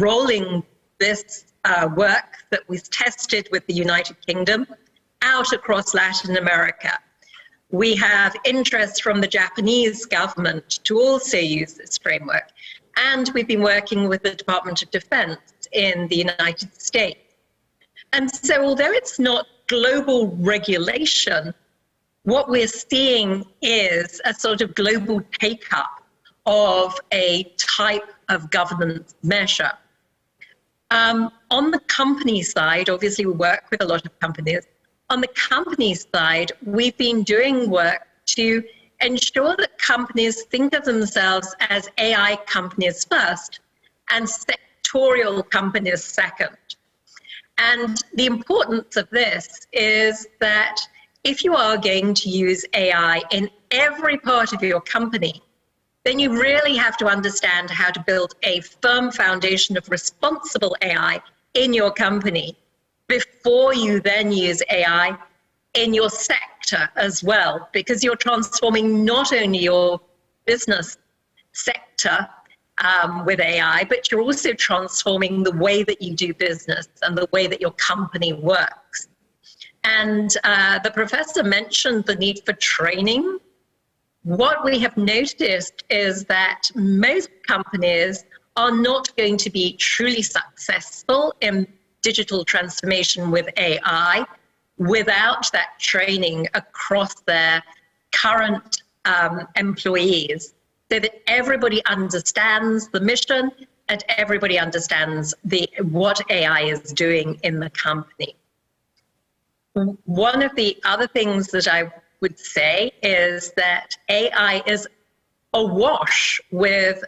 rolling this work that was tested with the United Kingdom out across Latin America. We have interest from the Japanese government to also use this framework. And we've been working with the Department of Defense in the United States. And so although it's not global regulation, what we're seeing is a sort of global take-up of a type of governance measure. On the company side, obviously we work with a lot of companies. On the company side, we've been doing work to ensure that companies think of themselves as AI companies first and sectorial companies second. And the importance of this is that if you are going to use AI in every part of your company, then you really have to understand how to build a firm foundation of responsible AI in your company before you then use AI in your sector as well, because you're transforming not only your business sector with AI, but you're also transforming the way that you do business and the way that your company works. And the professor mentioned the need for training. What we have noticed is that most companies are not going to be truly successful in digital transformation with AI without that training across their current employees, so that everybody understands the mission and everybody understands what AI is doing in the company. One of the other things that I would say is that AI is awash with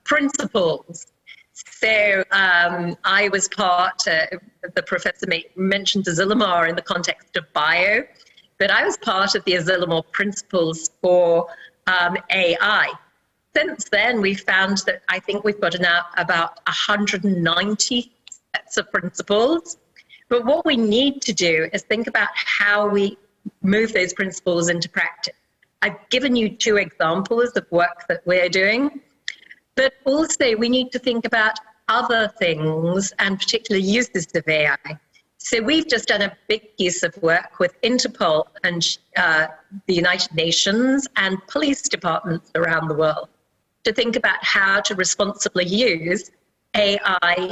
principles. So I was part, the professor mentioned Asilomar in the context of bio, but I was part of the Asilomar principles for AI. Since then, we found that I think we've got now about 190 sets of principles. But what we need to do is think about how we move those principles into practice. I've given you 2 examples of work that we're doing, but also we need to think about other things and particular uses of AI. So we've just done a big piece of work with Interpol and the United Nations and police departments around the world to think about how to responsibly use AI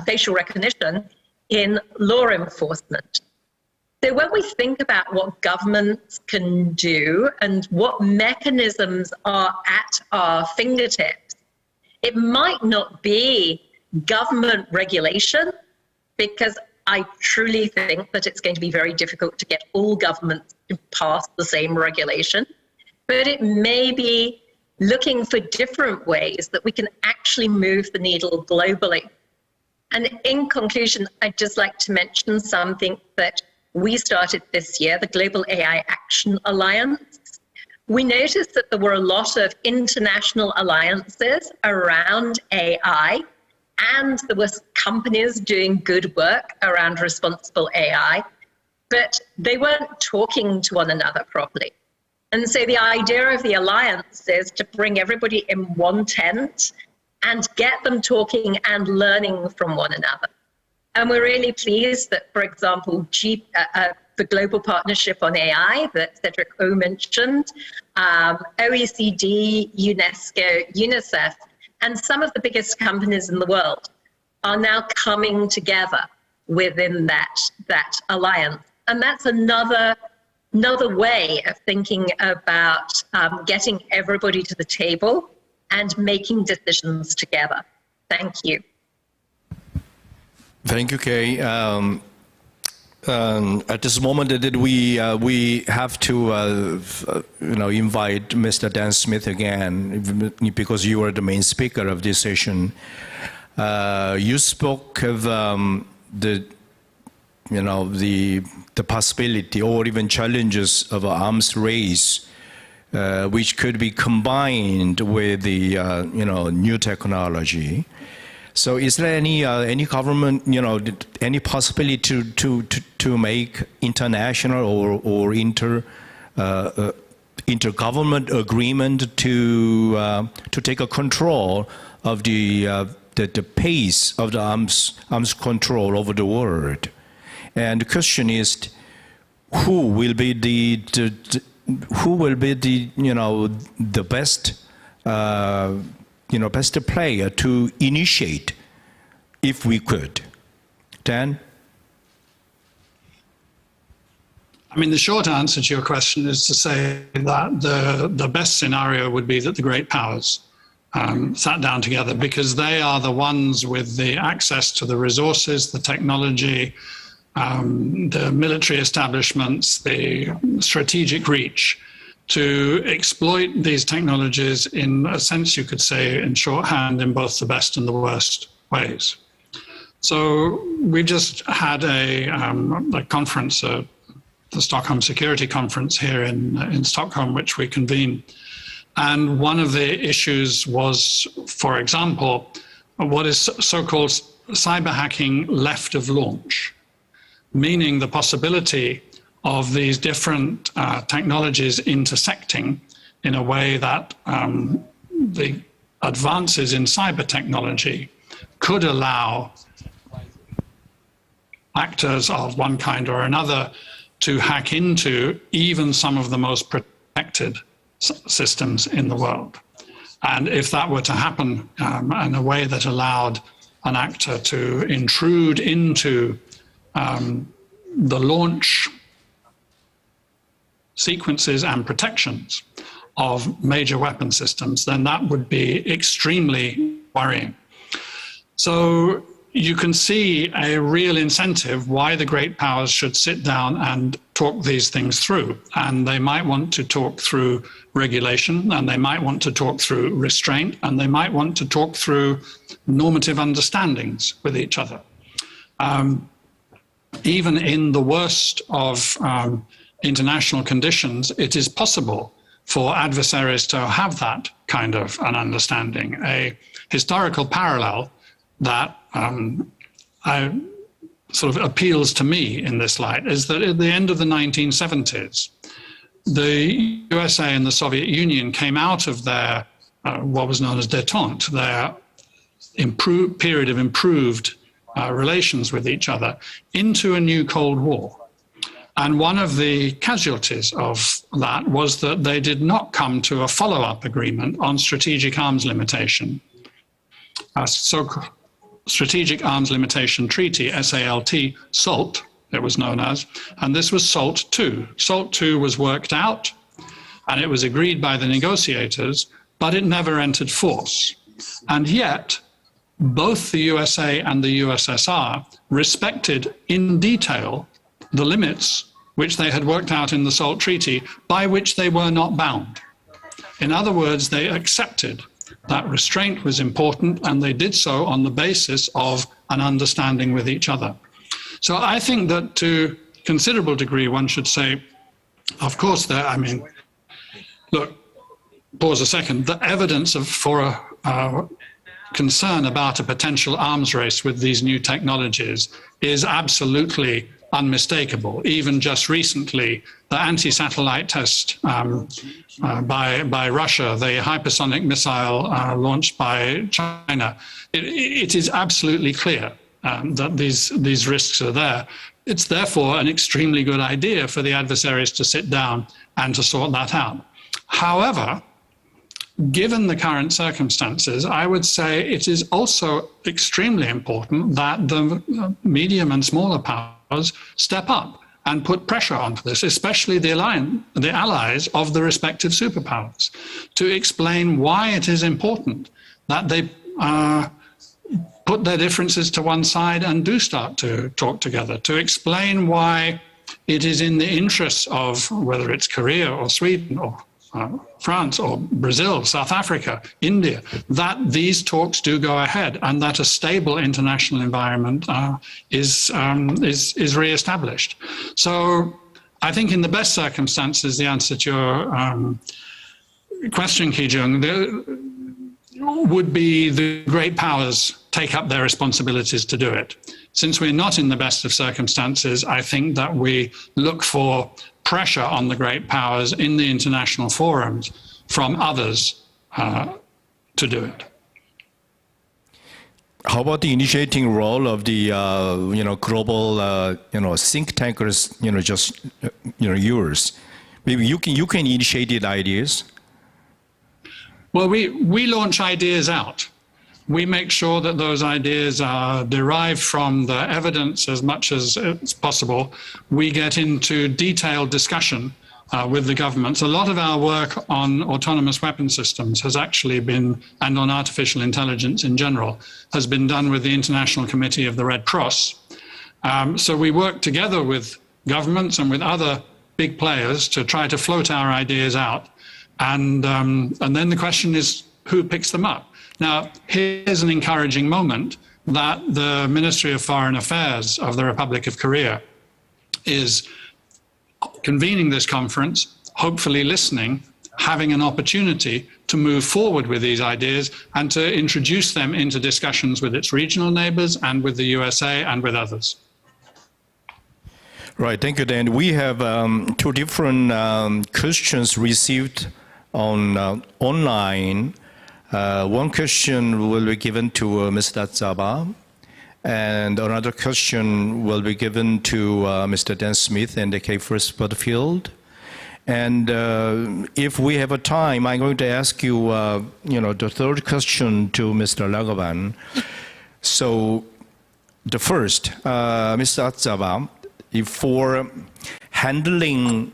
facial recognition in law enforcement. So when we think about what governments can do and what mechanisms are at our fingertips, it might not be government regulation, because I truly think that it's going to be very difficult to get all governments to pass the same regulation, but it may be looking for different ways that we can actually move the needle globally. And in conclusion, I'd just like to mention something that we started this year, the Global AI Action Alliance. We noticed that there were a lot of international alliances around AI, and there were companies doing good work around responsible AI, but they weren't talking to one another properly. And so the idea of the alliance is to bring everybody in one tent and get them talking and learning from one another. And we're really pleased that, for example, the Global Partnership on AI that Cedric O mentioned, OECD, UNESCO, UNICEF, and some of the biggest companies in the world are now coming together within that alliance. And that's another way of thinking about getting everybody to the table and making decisions together. Thank you. Thank you, Kay. at this moment that we have to invite Mr. Dan Smith again because you are the main speaker of this session. You spoke of the possibility or even challenges of an arms race, which could be combined with the new technology. So, is there any government, any possibility to make international or intergovernment agreement to take a control of the pace of the arms control over the world? And the question is, who will be the best best player to initiate, if we could? Dan? I mean, the short answer to your question is to say that the best scenario would be that the great powers sat down together, because they are the ones with the access to the resources, the technology, the military establishments, the strategic reach to exploit these technologies in a sense, you could say, in shorthand, in both the best and the worst ways. So we just had a conference, the Stockholm Security Conference here in Stockholm, which we convened. And one of the issues was, for example, what is so-called cyber hacking left of launch, meaning the possibility of these different technologies intersecting in a way that the advances in cyber technology could allow actors of one kind or another to hack into even some of the most protected systems in the world. And if that were to happen in a way that allowed an actor to intrude into the launch sequences and protections of major weapon systems, then that would be extremely worrying. So you can see a real incentive why the great powers should sit down and talk these things through. And they might want to talk through regulation, and they might want to talk through restraint, and they might want to talk through normative understandings with each other. Even in the worst of international conditions, it is possible for adversaries to have that kind of an understanding. A historical parallel that sort of appeals to me in this light is that at the end of the 1970s, the USA and the Soviet Union came out of their what was known as détente, their period of improved relations with each other, into a new Cold War. And one of the casualties of that was that they did not come to a follow-up agreement on strategic arms limitation. Strategic Arms Limitation Treaty, SALT, SALT, it was known as, and this was SALT II. SALT II was worked out, and it was agreed by the negotiators, but it never entered force. And yet, both the USA and the USSR respected in detail the limits which they had worked out in the SALT Treaty, by which they were not bound. In other words, they accepted that restraint was important, and they did so on the basis of an understanding with each other. So I think that to a considerable degree, one should say, of course, look, pause a second, the evidence for a concern about a potential arms race with these new technologies is absolutely unmistakable. Even just recently, the anti-satellite test by Russia, the hypersonic missile launched by China, it is absolutely clear that these risks are there. It's therefore an extremely good idea for the adversaries to sit down and to sort that out. However, given the current circumstances, I would say it is also extremely important that the medium and smaller powers step up and put pressure onto this, especially the allies of the respective superpowers, to explain why it is important that they put their differences to one side and do start to talk together, to explain why it is in the interests of, whether it's Korea or Sweden or France or Brazil, South Africa, India, that these talks do go ahead and that a stable international environment is re-established. So I think in the best circumstances, the answer to your question, Ki-jung, would be the great powers take up their responsibilities to do it. Since we're not in the best of circumstances, I think that we look for pressure on the great powers in the international forums from others to do it. How about the initiating role of the global think tankers? Yours. Maybe you can initiate ideas. Well, we launch ideas out. We make sure that those ideas are derived from the evidence as much as it's possible. We get into detailed discussion with the governments. A lot of our work on autonomous weapon systems has actually been, and on artificial intelligence in general, has been done with the International Committee of the Red Cross. So we work together with governments and with other big players to try to float our ideas out. And then the question is, who picks them up? Now, here's an encouraging moment that the Ministry of Foreign Affairs of the Republic of Korea is convening this conference, hopefully listening, having an opportunity to move forward with these ideas and to introduce them into discussions with its regional neighbors and with the USA and with others. Right, thank you, Dan. We have two different questions received on online. One question will be given to Mr. Zaba, and another question will be given to Mr. Dan Smith and the K-First Butterfield. And if we have a time, I'm going to ask you, the third question to Mr. Raghavan. So, the first, Mr. Zaba, for handling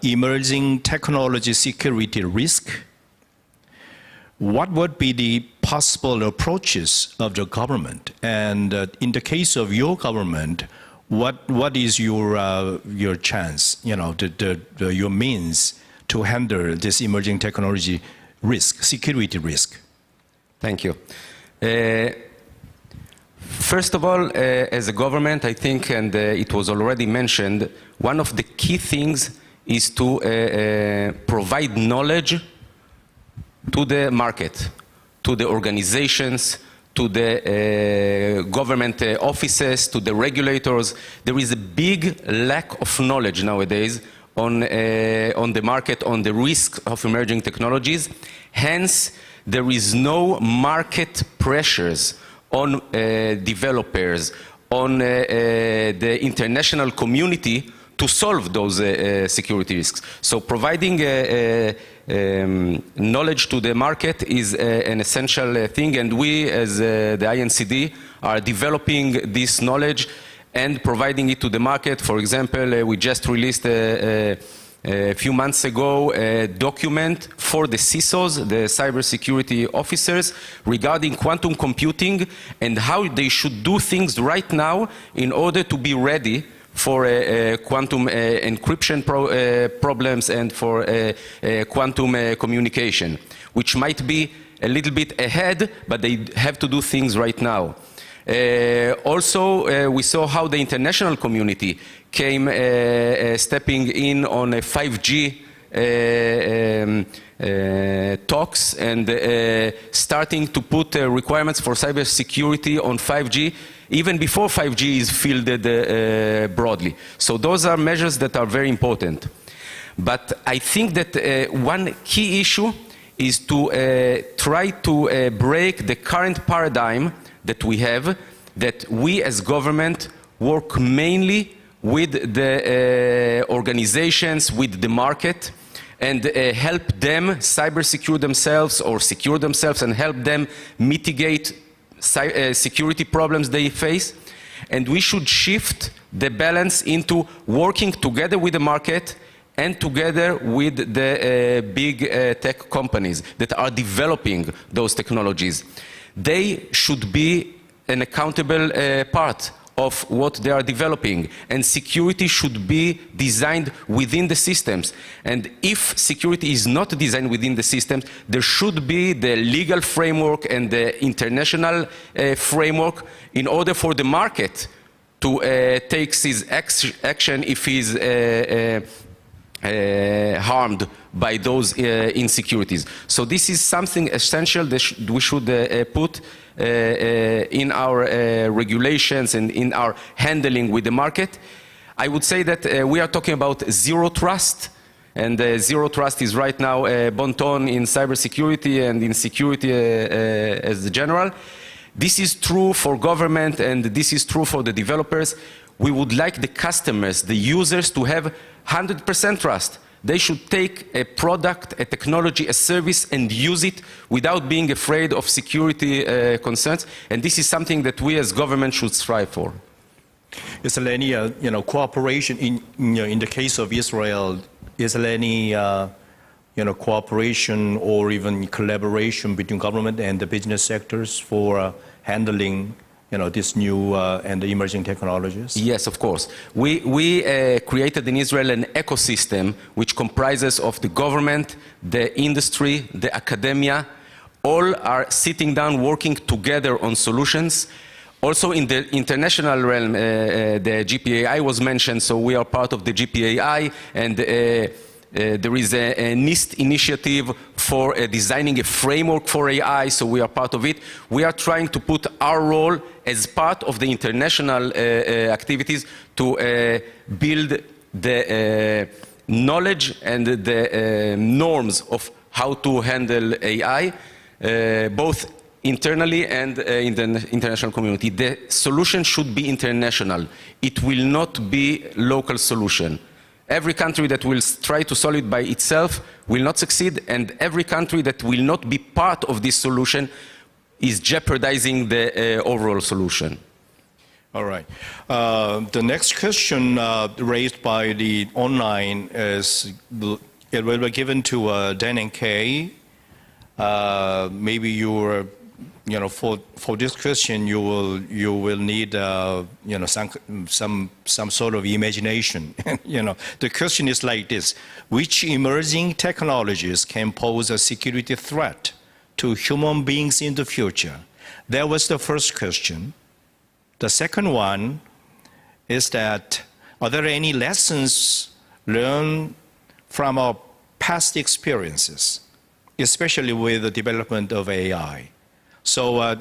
emerging technology security risk, what would be the possible approaches of the government? And in the case of your government, what is your chance, your means to handle this emerging technology risk, security risk? Thank you. First of all, as a government, I think, and it was already mentioned, one of the key things is to provide knowledge to the market, to the organizations, to the government offices, to the regulators. There is a big lack of knowledge nowadays on the market, on the risk of emerging technologies. Hence, there is no market pressures on developers, on the international community to solve those security risks. So providing knowledge to the market is an essential thing, and we as the INCD are developing this knowledge and providing it to the market. For example, we just released a few months ago a document for the CISOs, the cybersecurity officers, regarding quantum computing and how they should do things right now in order to be ready for quantum encryption problems and for quantum communication, which might be a little bit ahead, but they have to do things right now. Also, we saw how the international community came stepping in on a 5G talks and starting to put requirements for cybersecurity on 5G even before 5G is fielded broadly. So those are measures that are very important. But I think that one key issue is to try to break the current paradigm that we have, that we as government work mainly with the organizations, with the market, and help them cyber-secure themselves or secure themselves and help them mitigate security problems they face. And we should shift the balance into working together with the market and together with the big tech companies that are developing those technologies. They should be an accountable part of what they are developing, and security should be designed within the systems. And if security is not designed within the systems, there should be the legal framework and the international framework in order for the market to take his action if he's harmed by those insecurities. So this is something essential that we should put in our regulations and in our handling with the market. I would say that we are talking about zero trust, and zero trust is right now a bon ton in cybersecurity and in security as general. This is true for government and this is true for the developers. We would like the customers, the users, to have 100% trust. They should take a product, a technology, a service and use it without being afraid of security concerns. And this is something that we as government should strive for. Is there any cooperation in the case of Israel? Is there any cooperation or even collaboration between government and the business sectors for handling these new and emerging technologies? Yes, of course. We created in Israel an ecosystem which comprises of the government, the industry, the academia. All are sitting down working together on solutions. Also in the international realm, the GPAI was mentioned, so we are part of the GPAI, and there is a NIST initiative for designing a framework for AI, so we are part of it. We are trying to put our role as part of the international activities to build the knowledge and the norms of how to handle AI, both internally and in the international community. The solution should be international. It will not be local solution. Every country that will try to solve it by itself will not succeed, and every country that will not be part of this solution is jeopardizing the overall solution. All right. The next question raised by the online is, it will be given to Dan and Kay. Maybe you for this question you will need some sort of imagination. The question is like this: which emerging technologies can pose a security threat to human beings in the future? That was the first question. The second one is that, are there any lessons learned from our past experiences, especially with the development of AI? So,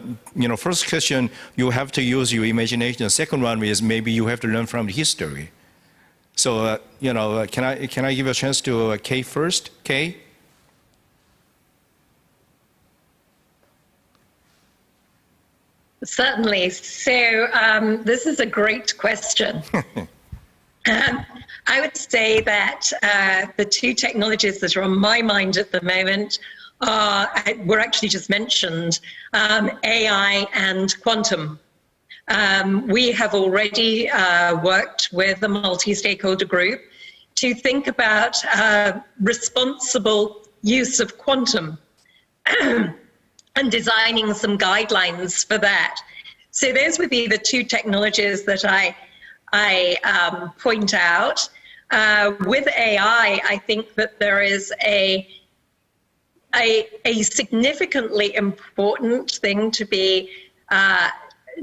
first question, you have to use your imagination. The second one is maybe you have to learn from history. So, can I give a chance to Kay first? Kay? Certainly. So this is a great question. I would say that the two technologies that are on my mind at the moment were actually just mentioned, AI and quantum. We have already worked with a multi-stakeholder group to think about responsible use of quantum and designing some guidelines for that. So those would be the two technologies that I point out. With AI, I think that there is a significantly important thing to be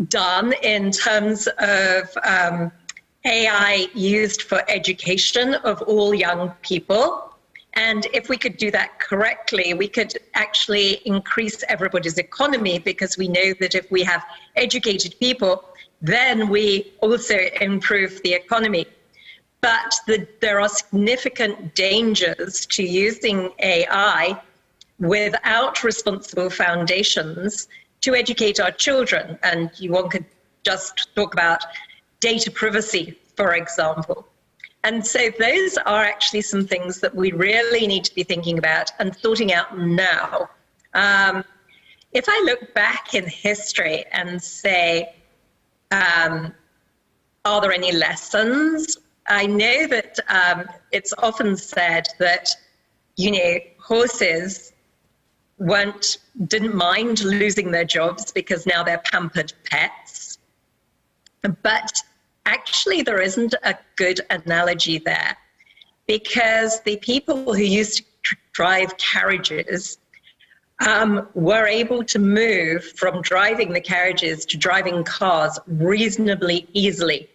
done in terms of AI used for education of all young people. And if we could do that correctly, we could actually increase everybody's economy, because we know that if we have educated people, then we also improve the economy. But there are significant dangers to using AI without responsible foundations to educate our children. And one could just talk about data privacy, for example. And so those are actually some things that we really need to be thinking about and sorting out now. If I look back in history and say, are there any lessons? I know that it's often said that, horses didn't mind losing their jobs because now they're pampered pets. But actually, there isn't a good analogy there, because the people who used to drive carriages were able to move from driving the carriages to driving cars reasonably easily.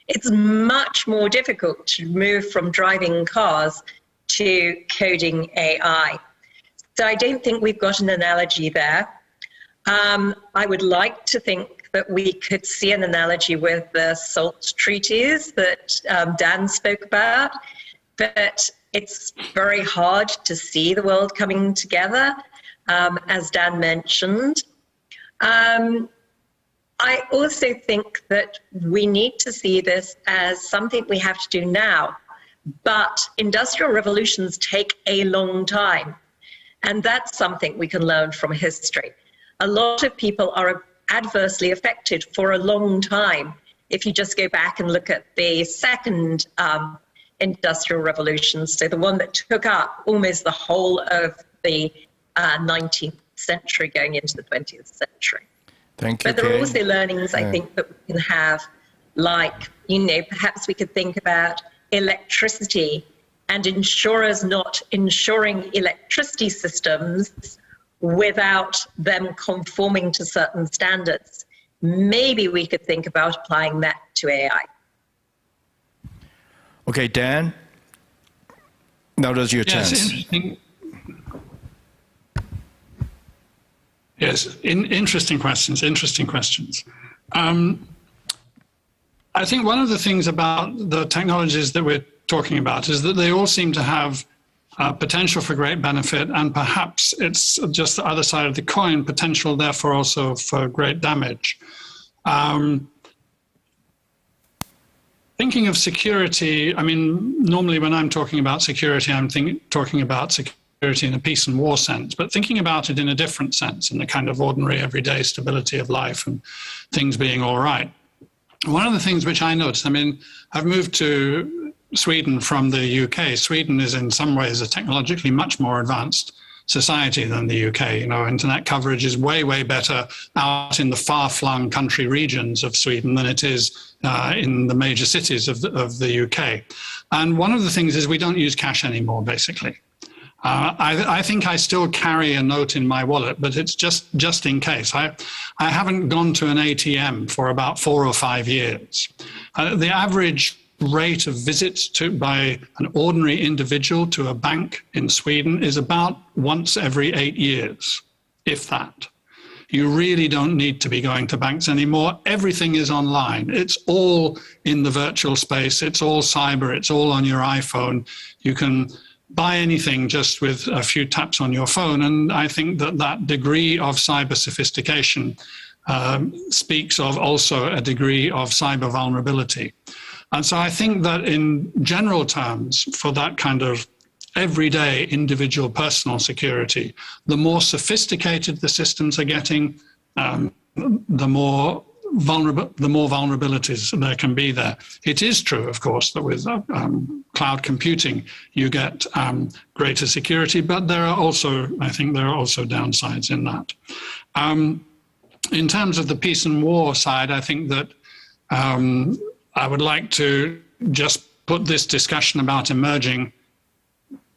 It's much more difficult to move from driving cars to coding AI. So I don't think we've got an analogy there. I would like to think that we could see an analogy with the SALT treaties that Dan spoke about, but it's very hard to see the world coming together, as Dan mentioned. I also think that we need to see this as something we have to do now, but industrial revolutions take a long time. And that's something we can learn from history. A lot of people are adversely affected for a long time. If you just go back and look at the second industrial revolution, so the one that took up almost the whole of the 19th century going into the 20th century. Thank you, But there are Kay. also learnings I think that we can have, like, perhaps we could think about electricity and insurers not insuring electricity systems without them conforming to certain standards. Maybe we could think about applying that to AI. Okay, Dan, now is your chance. Interesting. Yes, interesting questions, I think one of the things about the technologies that we're talking about is that they all seem to have potential for great benefit, and perhaps it's just the other side of the coin, potential therefore also for great damage. Thinking of security, I mean, normally when I'm talking about security, I'm talking about security in a peace and war sense, but thinking about it in a different sense, in the kind of ordinary everyday stability of life and things being all right. One of the things which I noticed, I mean, I've moved to Sweden from the UK. Sweden is in some ways a technologically much more advanced society than the UK. You know, internet coverage is way, way better out in the far-flung country regions of Sweden than it is in the major cities of the UK. And one of the things is we don't use cash anymore, basically. I think I still carry a note in my wallet, but it's just in case. I haven't gone to an ATM for about 4 or 5 years. The average rate of visits by an ordinary individual to a bank in Sweden is about once every 8 years, if that. You really don't need to be going to banks anymore. Everything is online. It's all in the virtual space. It's all cyber. It's all on your iPhone. You can buy anything just with a few taps on your phone. And I think that degree of cyber sophistication speaks of also a degree of cyber vulnerability. And so I think that in general terms, for that kind of everyday individual personal security, the more sophisticated the systems are getting, the more vulnerabilities there can be there. It is true, of course, that with cloud computing, you get greater security, but there are also, I think there are also downsides in that. In terms of the peace and war side, I think that I would like to just put this discussion about emerging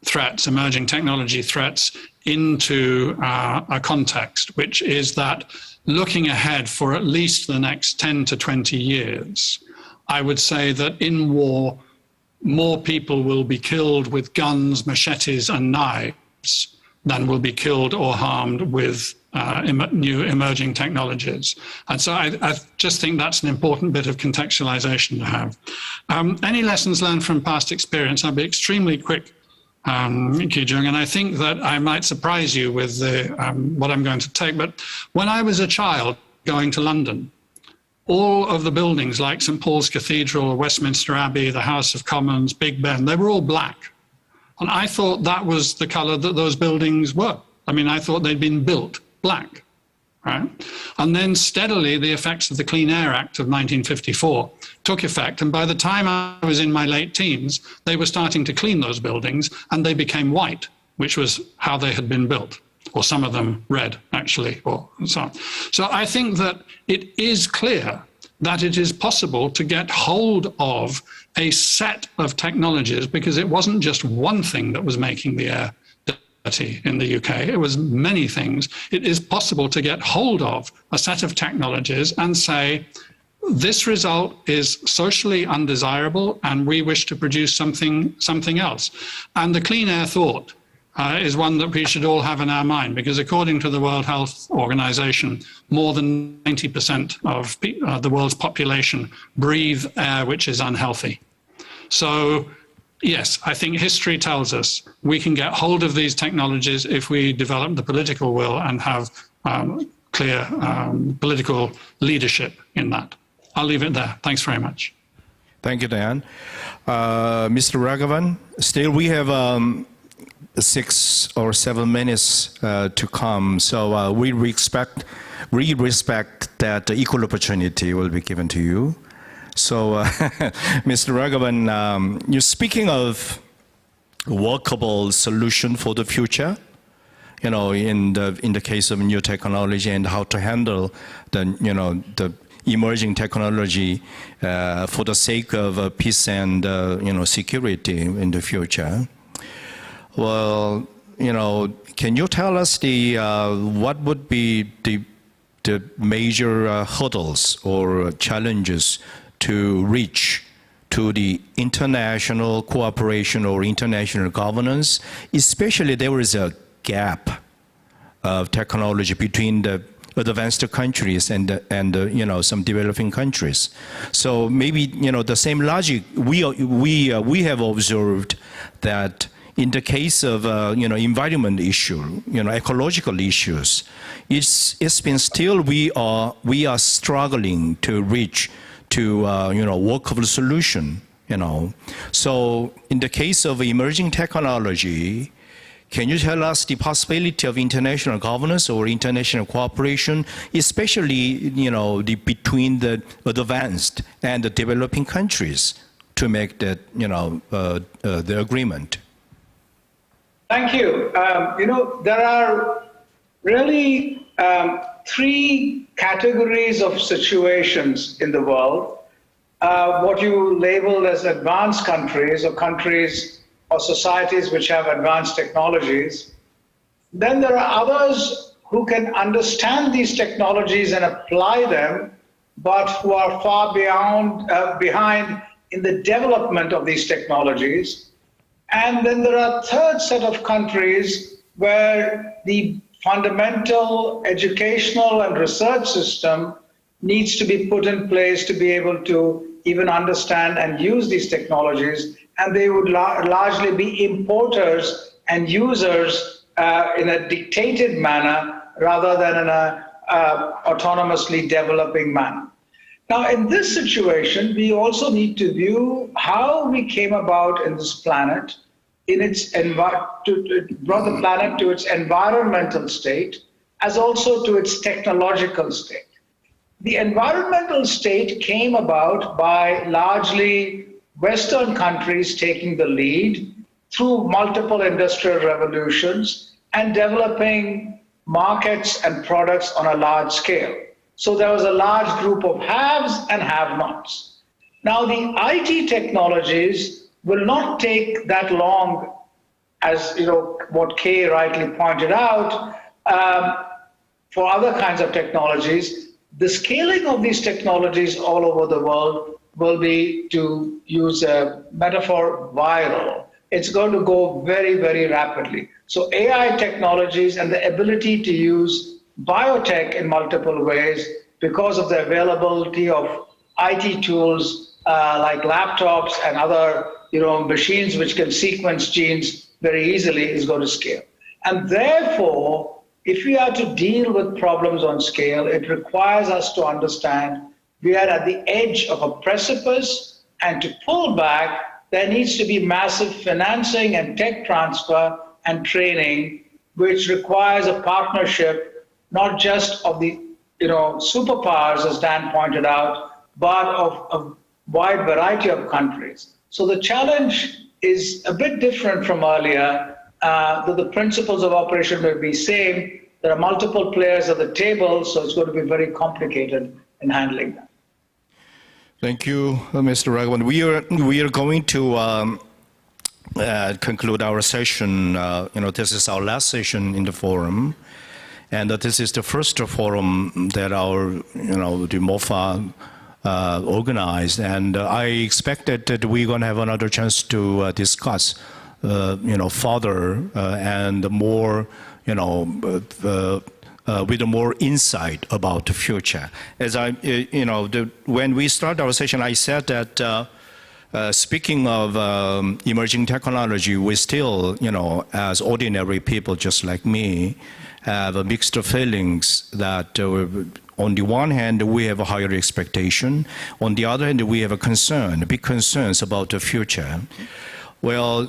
threats, emerging technology threats into a context, which is that looking ahead for at least the next 10 to 20 years, I would say that in war, more people will be killed with guns, machetes, and knives than will be killed or harmed with new emerging technologies. And so I just think that's an important bit of contextualization to have. Any lessons learned from past experience? I'll be extremely quick, Ki-jung, and I think that I might surprise you with what I'm going to take. But when I was a child going to London, all of the buildings like St. Paul's Cathedral, Westminster Abbey, the House of Commons, Big Ben, they were all black. And I thought that was the color that those buildings were. I mean, I thought they'd been built black, right? And then steadily the effects of the Clean Air Act of 1954 took effect. And by the time I was in my late teens, they were starting to clean those buildings and they became white, which was how they had been built. or some of them red, actually, or so on. So I think that it is clear that it is possible to get hold of a set of technologies, because it wasn't just one thing that was making the air dirty in the UK, it was many things. It is possible to get hold of a set of technologies and say, this result is socially undesirable and we wish to produce something else. And the clean air thought is one that we should all have in our mind, because according to the World Health Organization, more than 90% of the world's population breathe air which is unhealthy. So yes, I think history tells us we can get hold of these technologies if we develop the political will and have clear political leadership in that. I'll leave it there. Thanks very much. Thank you, Dan. Mr. Raghavan, still we have 6 or 7 minutes to come, so we respect that equal opportunity will be given to you. So, Mr. Raghavan, you're speaking of workable solution for the future, you know, in the case of new technology and how to handle the emerging technology for the sake of peace and security in the future. Well, can you tell us what would be the major hurdles or challenges to reach to the international cooperation or international governance? Especially there is a gap of technology between the advanced countries and some developing countries. So maybe the same logic we have observed that in the case of environment issue, ecological issues, it's been still we are struggling to reach to workable solution. So in the case of emerging technology, can you tell us the possibility of international governance or international cooperation, especially between the advanced and the developing countries, to make that the agreement? Thank you. There are really 3 categories of situations in the world. What you labeled as advanced countries or countries or societies which have advanced technologies. Then there are others who can understand these technologies and apply them, but who are far behind in the development of these technologies. And then there are a third set of countries where the fundamental educational and research system needs to be put in place to be able to even understand and use these technologies, and they would largely be importers and users in a dictated manner rather than in a autonomously developing manner. Now, in this situation, we also need to view how we came about in this planet, brought the planet to its environmental state, as also to its technological state. The environmental state came about by largely Western countries taking the lead through multiple industrial revolutions and developing markets and products on a large scale. So there was a large group of haves and have-nots. Now, the IT technologies will not take that long, as what Kay rightly pointed out, for other kinds of technologies. The scaling of these technologies all over the world will be, to use a metaphor, viral. It's going to go very, very rapidly. So AI technologies and the ability to use biotech in multiple ways because of the availability of IT tools like laptops and other machines which can sequence genes very easily is going to scale. And therefore, if we are to deal with problems on scale, it requires us to understand we are at the edge of a precipice, and to pull back, there needs to be massive financing and tech transfer and training, which requires a partnership, not just of the superpowers, as Dan pointed out, but of a wide variety of countries. So the challenge is a bit different from earlier, Though the principles of operation will be same, there are multiple players at the table, so it's going to be very complicated in handling that. Thank you, Mr. Raghavan. We are going to conclude our session. This is our last session in the forum, and this is the first forum that our, the MOFA organized. And I expected that we're going to have another chance to discuss, further and more, with more insight about the future. As when we start our session, I said that speaking of emerging technology, we still, as ordinary people just like me, have mixed feelings that on the one hand, we have a higher expectation. On the other hand, we have a concern, big concerns about the future. Well,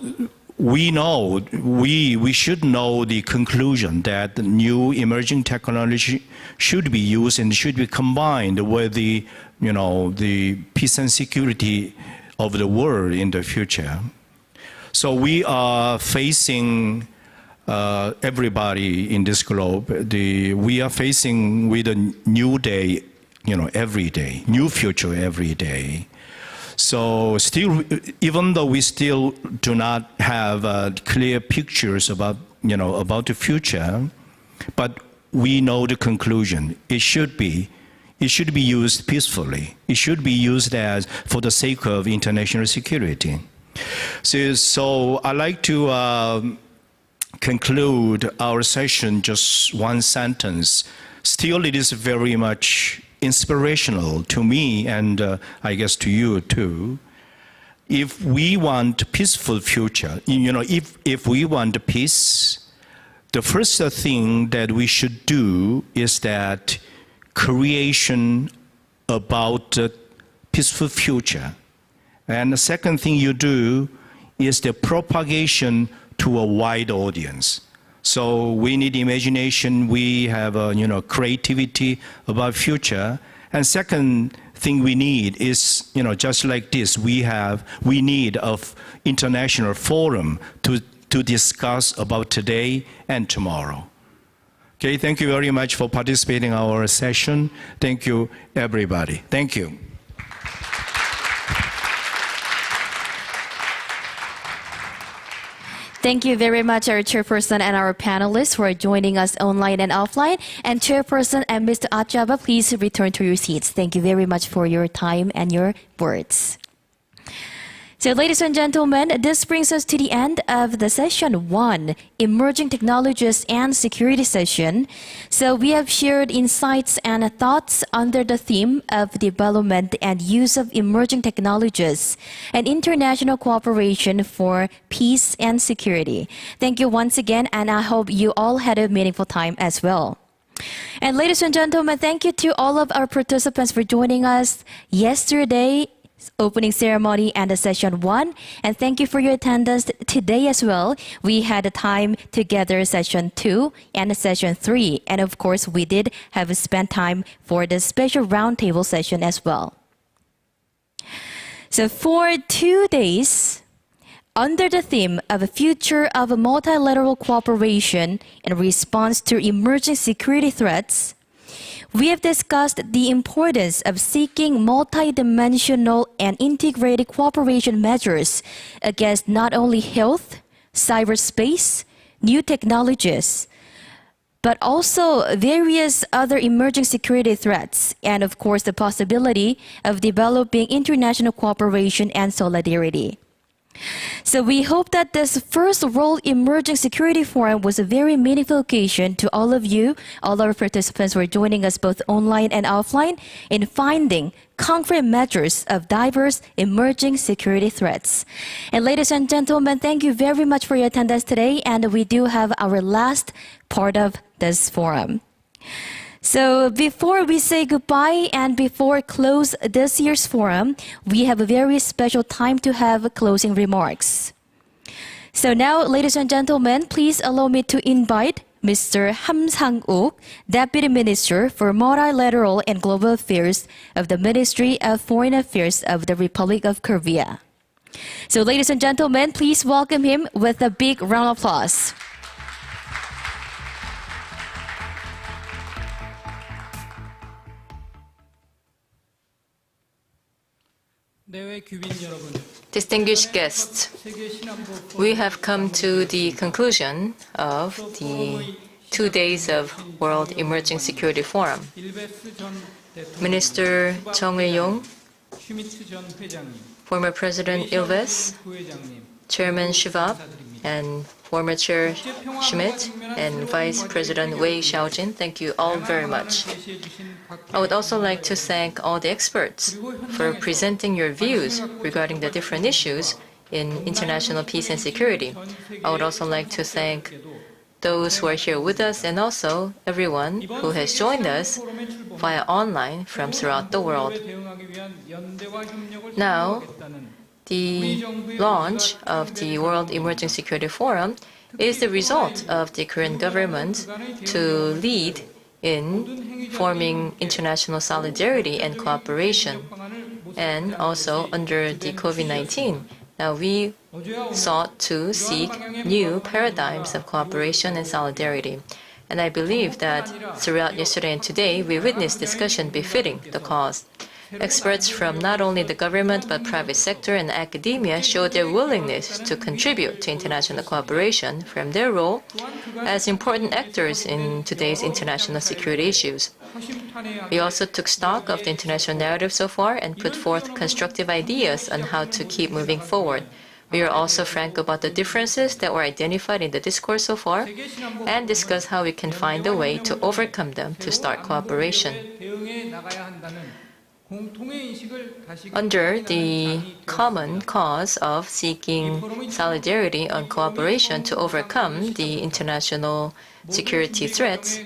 we know, we should know the conclusion that the new emerging technology should be used and should be combined with the, the peace and security of the world in the future. So we are facing, everybody in this globe, we are facing with a new day, every day, new future every day. So still, even though we still do not have clear pictures about, about the future, but we know the conclusion. It should be used peacefully. It should be used as for the sake of international security. So I'd like to conclude our session just one sentence. Still, it is very much inspirational to me, and I guess to you too. If we want a peaceful future, if we want peace, the first thing that we should do is that creation about a peaceful future. And the second thing you do is the propagation to a wide audience. So we need imagination, we have creativity about future. And second thing we need is, just like this, we need an international forum to discuss about today and tomorrow. Okay, thank you very much for participating in our session. Thank you, everybody. Thank you. Thank you very much, our chairperson and our panelists who are joining us online and offline. And chairperson and Mr. Achaba, please return to your seats. Thank you very much for your time and your words. So, ladies and gentlemen, this brings us to the end of the session 1, Emerging Technologies and Security session. So we have shared insights and thoughts under the theme of development and use of emerging technologies and international cooperation for peace and security. Thank you once again, and I hope you all had a meaningful time as well. And ladies and gentlemen, thank you to all of our participants for joining us yesterday, opening ceremony and the session 1, and thank you for your attendance today as well. We had a time together session 2 and session 3, and of course we did have spent time for the special roundtable session as well. So for 2 days, under the theme of a future of multilateral cooperation in response to emerging security threats, we have discussed the importance of seeking multidimensional and integrated cooperation measures against not only health, cyberspace, new technologies, but also various other emerging security threats, and of course the possibility of developing international cooperation and solidarity. So we hope that this first World Emerging Security Forum was a very meaningful occasion to all of you, all our participants who are joining us both online and offline, in finding concrete measures of diverse emerging security threats. And ladies and gentlemen, thank you very much for your attendance today, and we do have our last part of this forum. So before we say goodbye and before close this year's forum, we have a very special time to have closing remarks. So now, ladies and gentlemen, please allow me to invite Mr. Sang-joo, Deputy Minister for Multilateral and Global Affairs of the Ministry of Foreign Affairs of the Republic of Korea. So ladies and gentlemen, please welcome him with a big round of applause. Distinguished guests, we have come to the conclusion of the 2 days of World Emerging Security Forum. Minister Chung-Ang, former President Ilves, Chairman Shivab, and former Chair Schmidt, and Vice President Wei Xiaojin, thank you all very much. I would also like to thank all the experts for presenting your views regarding the different issues in international peace and security. I would also like to thank those who are here with us and also everyone who has joined us via online from throughout the world. Now, the launch of the World Emerging Security Forum is the result of the Korean government to lead in forming international solidarity and cooperation. And also under the COVID-19, now we sought to seek new paradigms of cooperation and solidarity. And I believe that throughout yesterday and today, we witnessed discussion befitting the cause. Experts from not only the government but private sector and academia showed their willingness to contribute to international cooperation from their role as important actors in today's international security issues. We also took stock of the international narrative so far and put forth constructive ideas on how to keep moving forward. We are also frank about the differences that were identified in the discourse so far and discuss how we can find a way to overcome them to start cooperation. Under the common cause of seeking solidarity and cooperation to overcome the international security threats,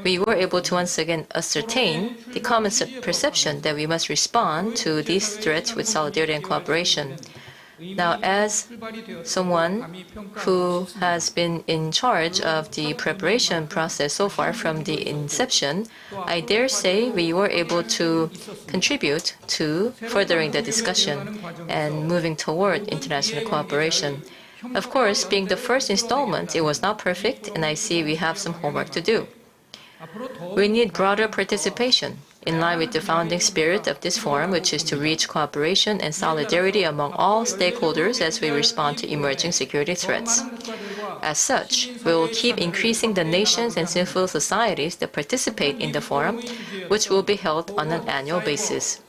we were able to once again ascertain the common perception that we must respond to these threats with solidarity and cooperation. Now, as someone who has been in charge of the preparation process so far from the inception, I dare say we were able to contribute to furthering the discussion and moving toward international cooperation. Of course, being the first installment, it was not perfect, and I see we have some homework to do. We need broader participation, in line with the founding spirit of this forum, which is to reach cooperation and solidarity among all stakeholders as we respond to emerging security threats. As such, we will keep increasing the nations and civil societies that participate in the forum, which will be held on an annual basis.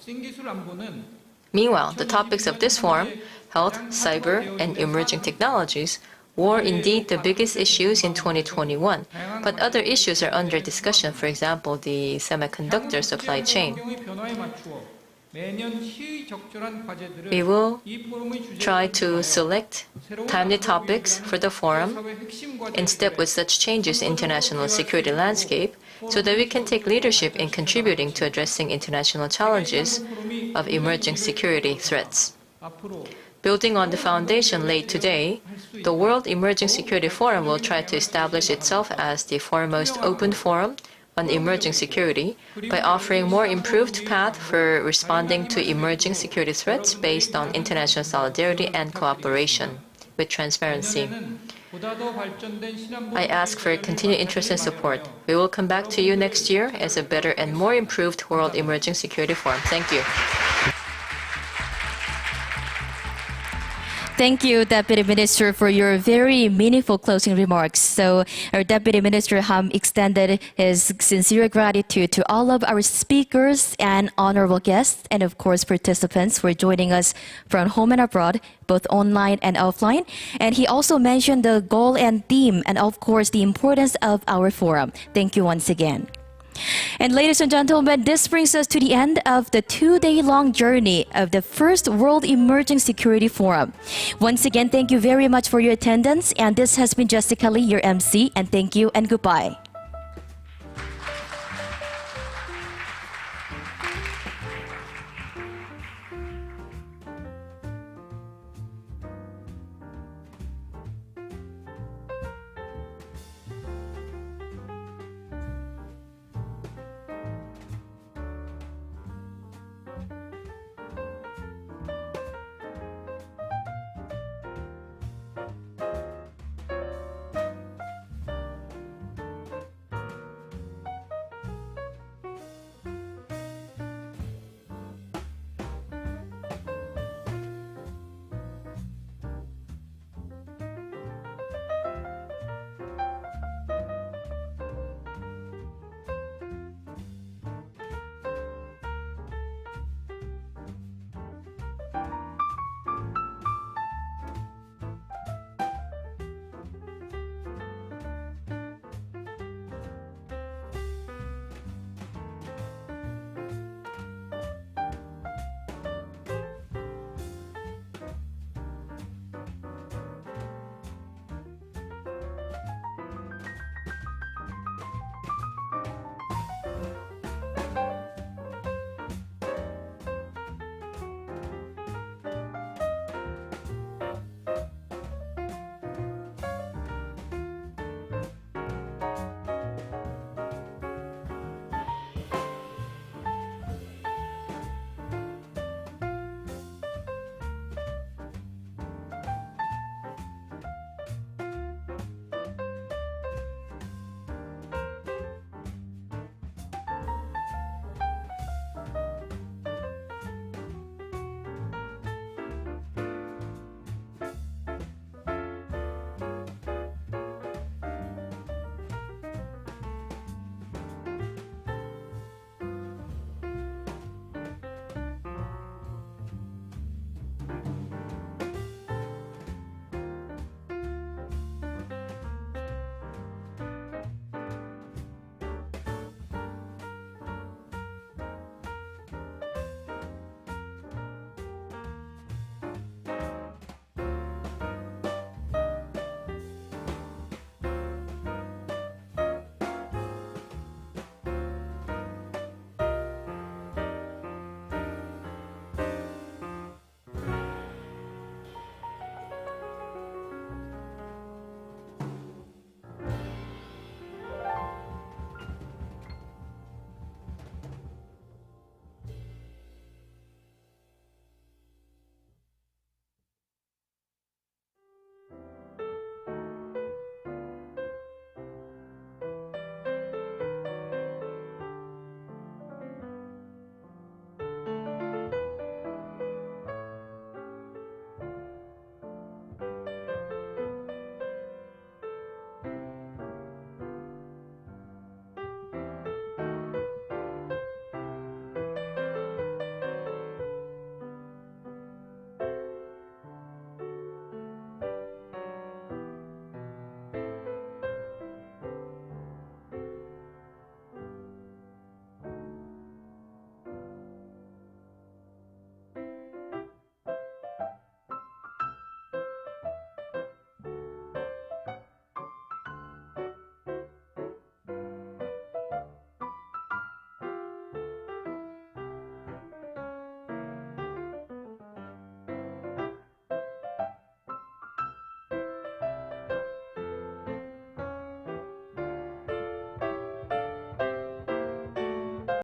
Meanwhile, the topics of this forum, health, cyber, and emerging technologies, were indeed the biggest issues in 2021, but other issues are under discussion, for example, the semiconductor supply chain. We will try to select timely topics for the forum in step with such changes in international security landscape so that we can take leadership in contributing to addressing international challenges of emerging security threats. Building on the foundation laid today, the World Emerging Security Forum will try to establish itself as the foremost open forum on emerging security by offering more improved path for responding to emerging security threats based on international solidarity and cooperation with transparency. I ask for continued interest and support. We will come back to you next year as a better and more improved World Emerging Security Forum. Thank you. Thank you, Deputy Minister, for your very meaningful closing remarks. So our Deputy Minister Ham extended his sincere gratitude to all of our speakers and honorable guests, and of course participants for joining us from home and abroad, both online and offline. And he also mentioned the goal and theme, and of course the importance of our forum. Thank you once again. And ladies and gentlemen, this brings us to the end of the 2-day-long journey of the first World Emerging Security Forum. Once again, thank you very much for your attendance. And this has been Jessica Lee, your MC, and thank you and goodbye.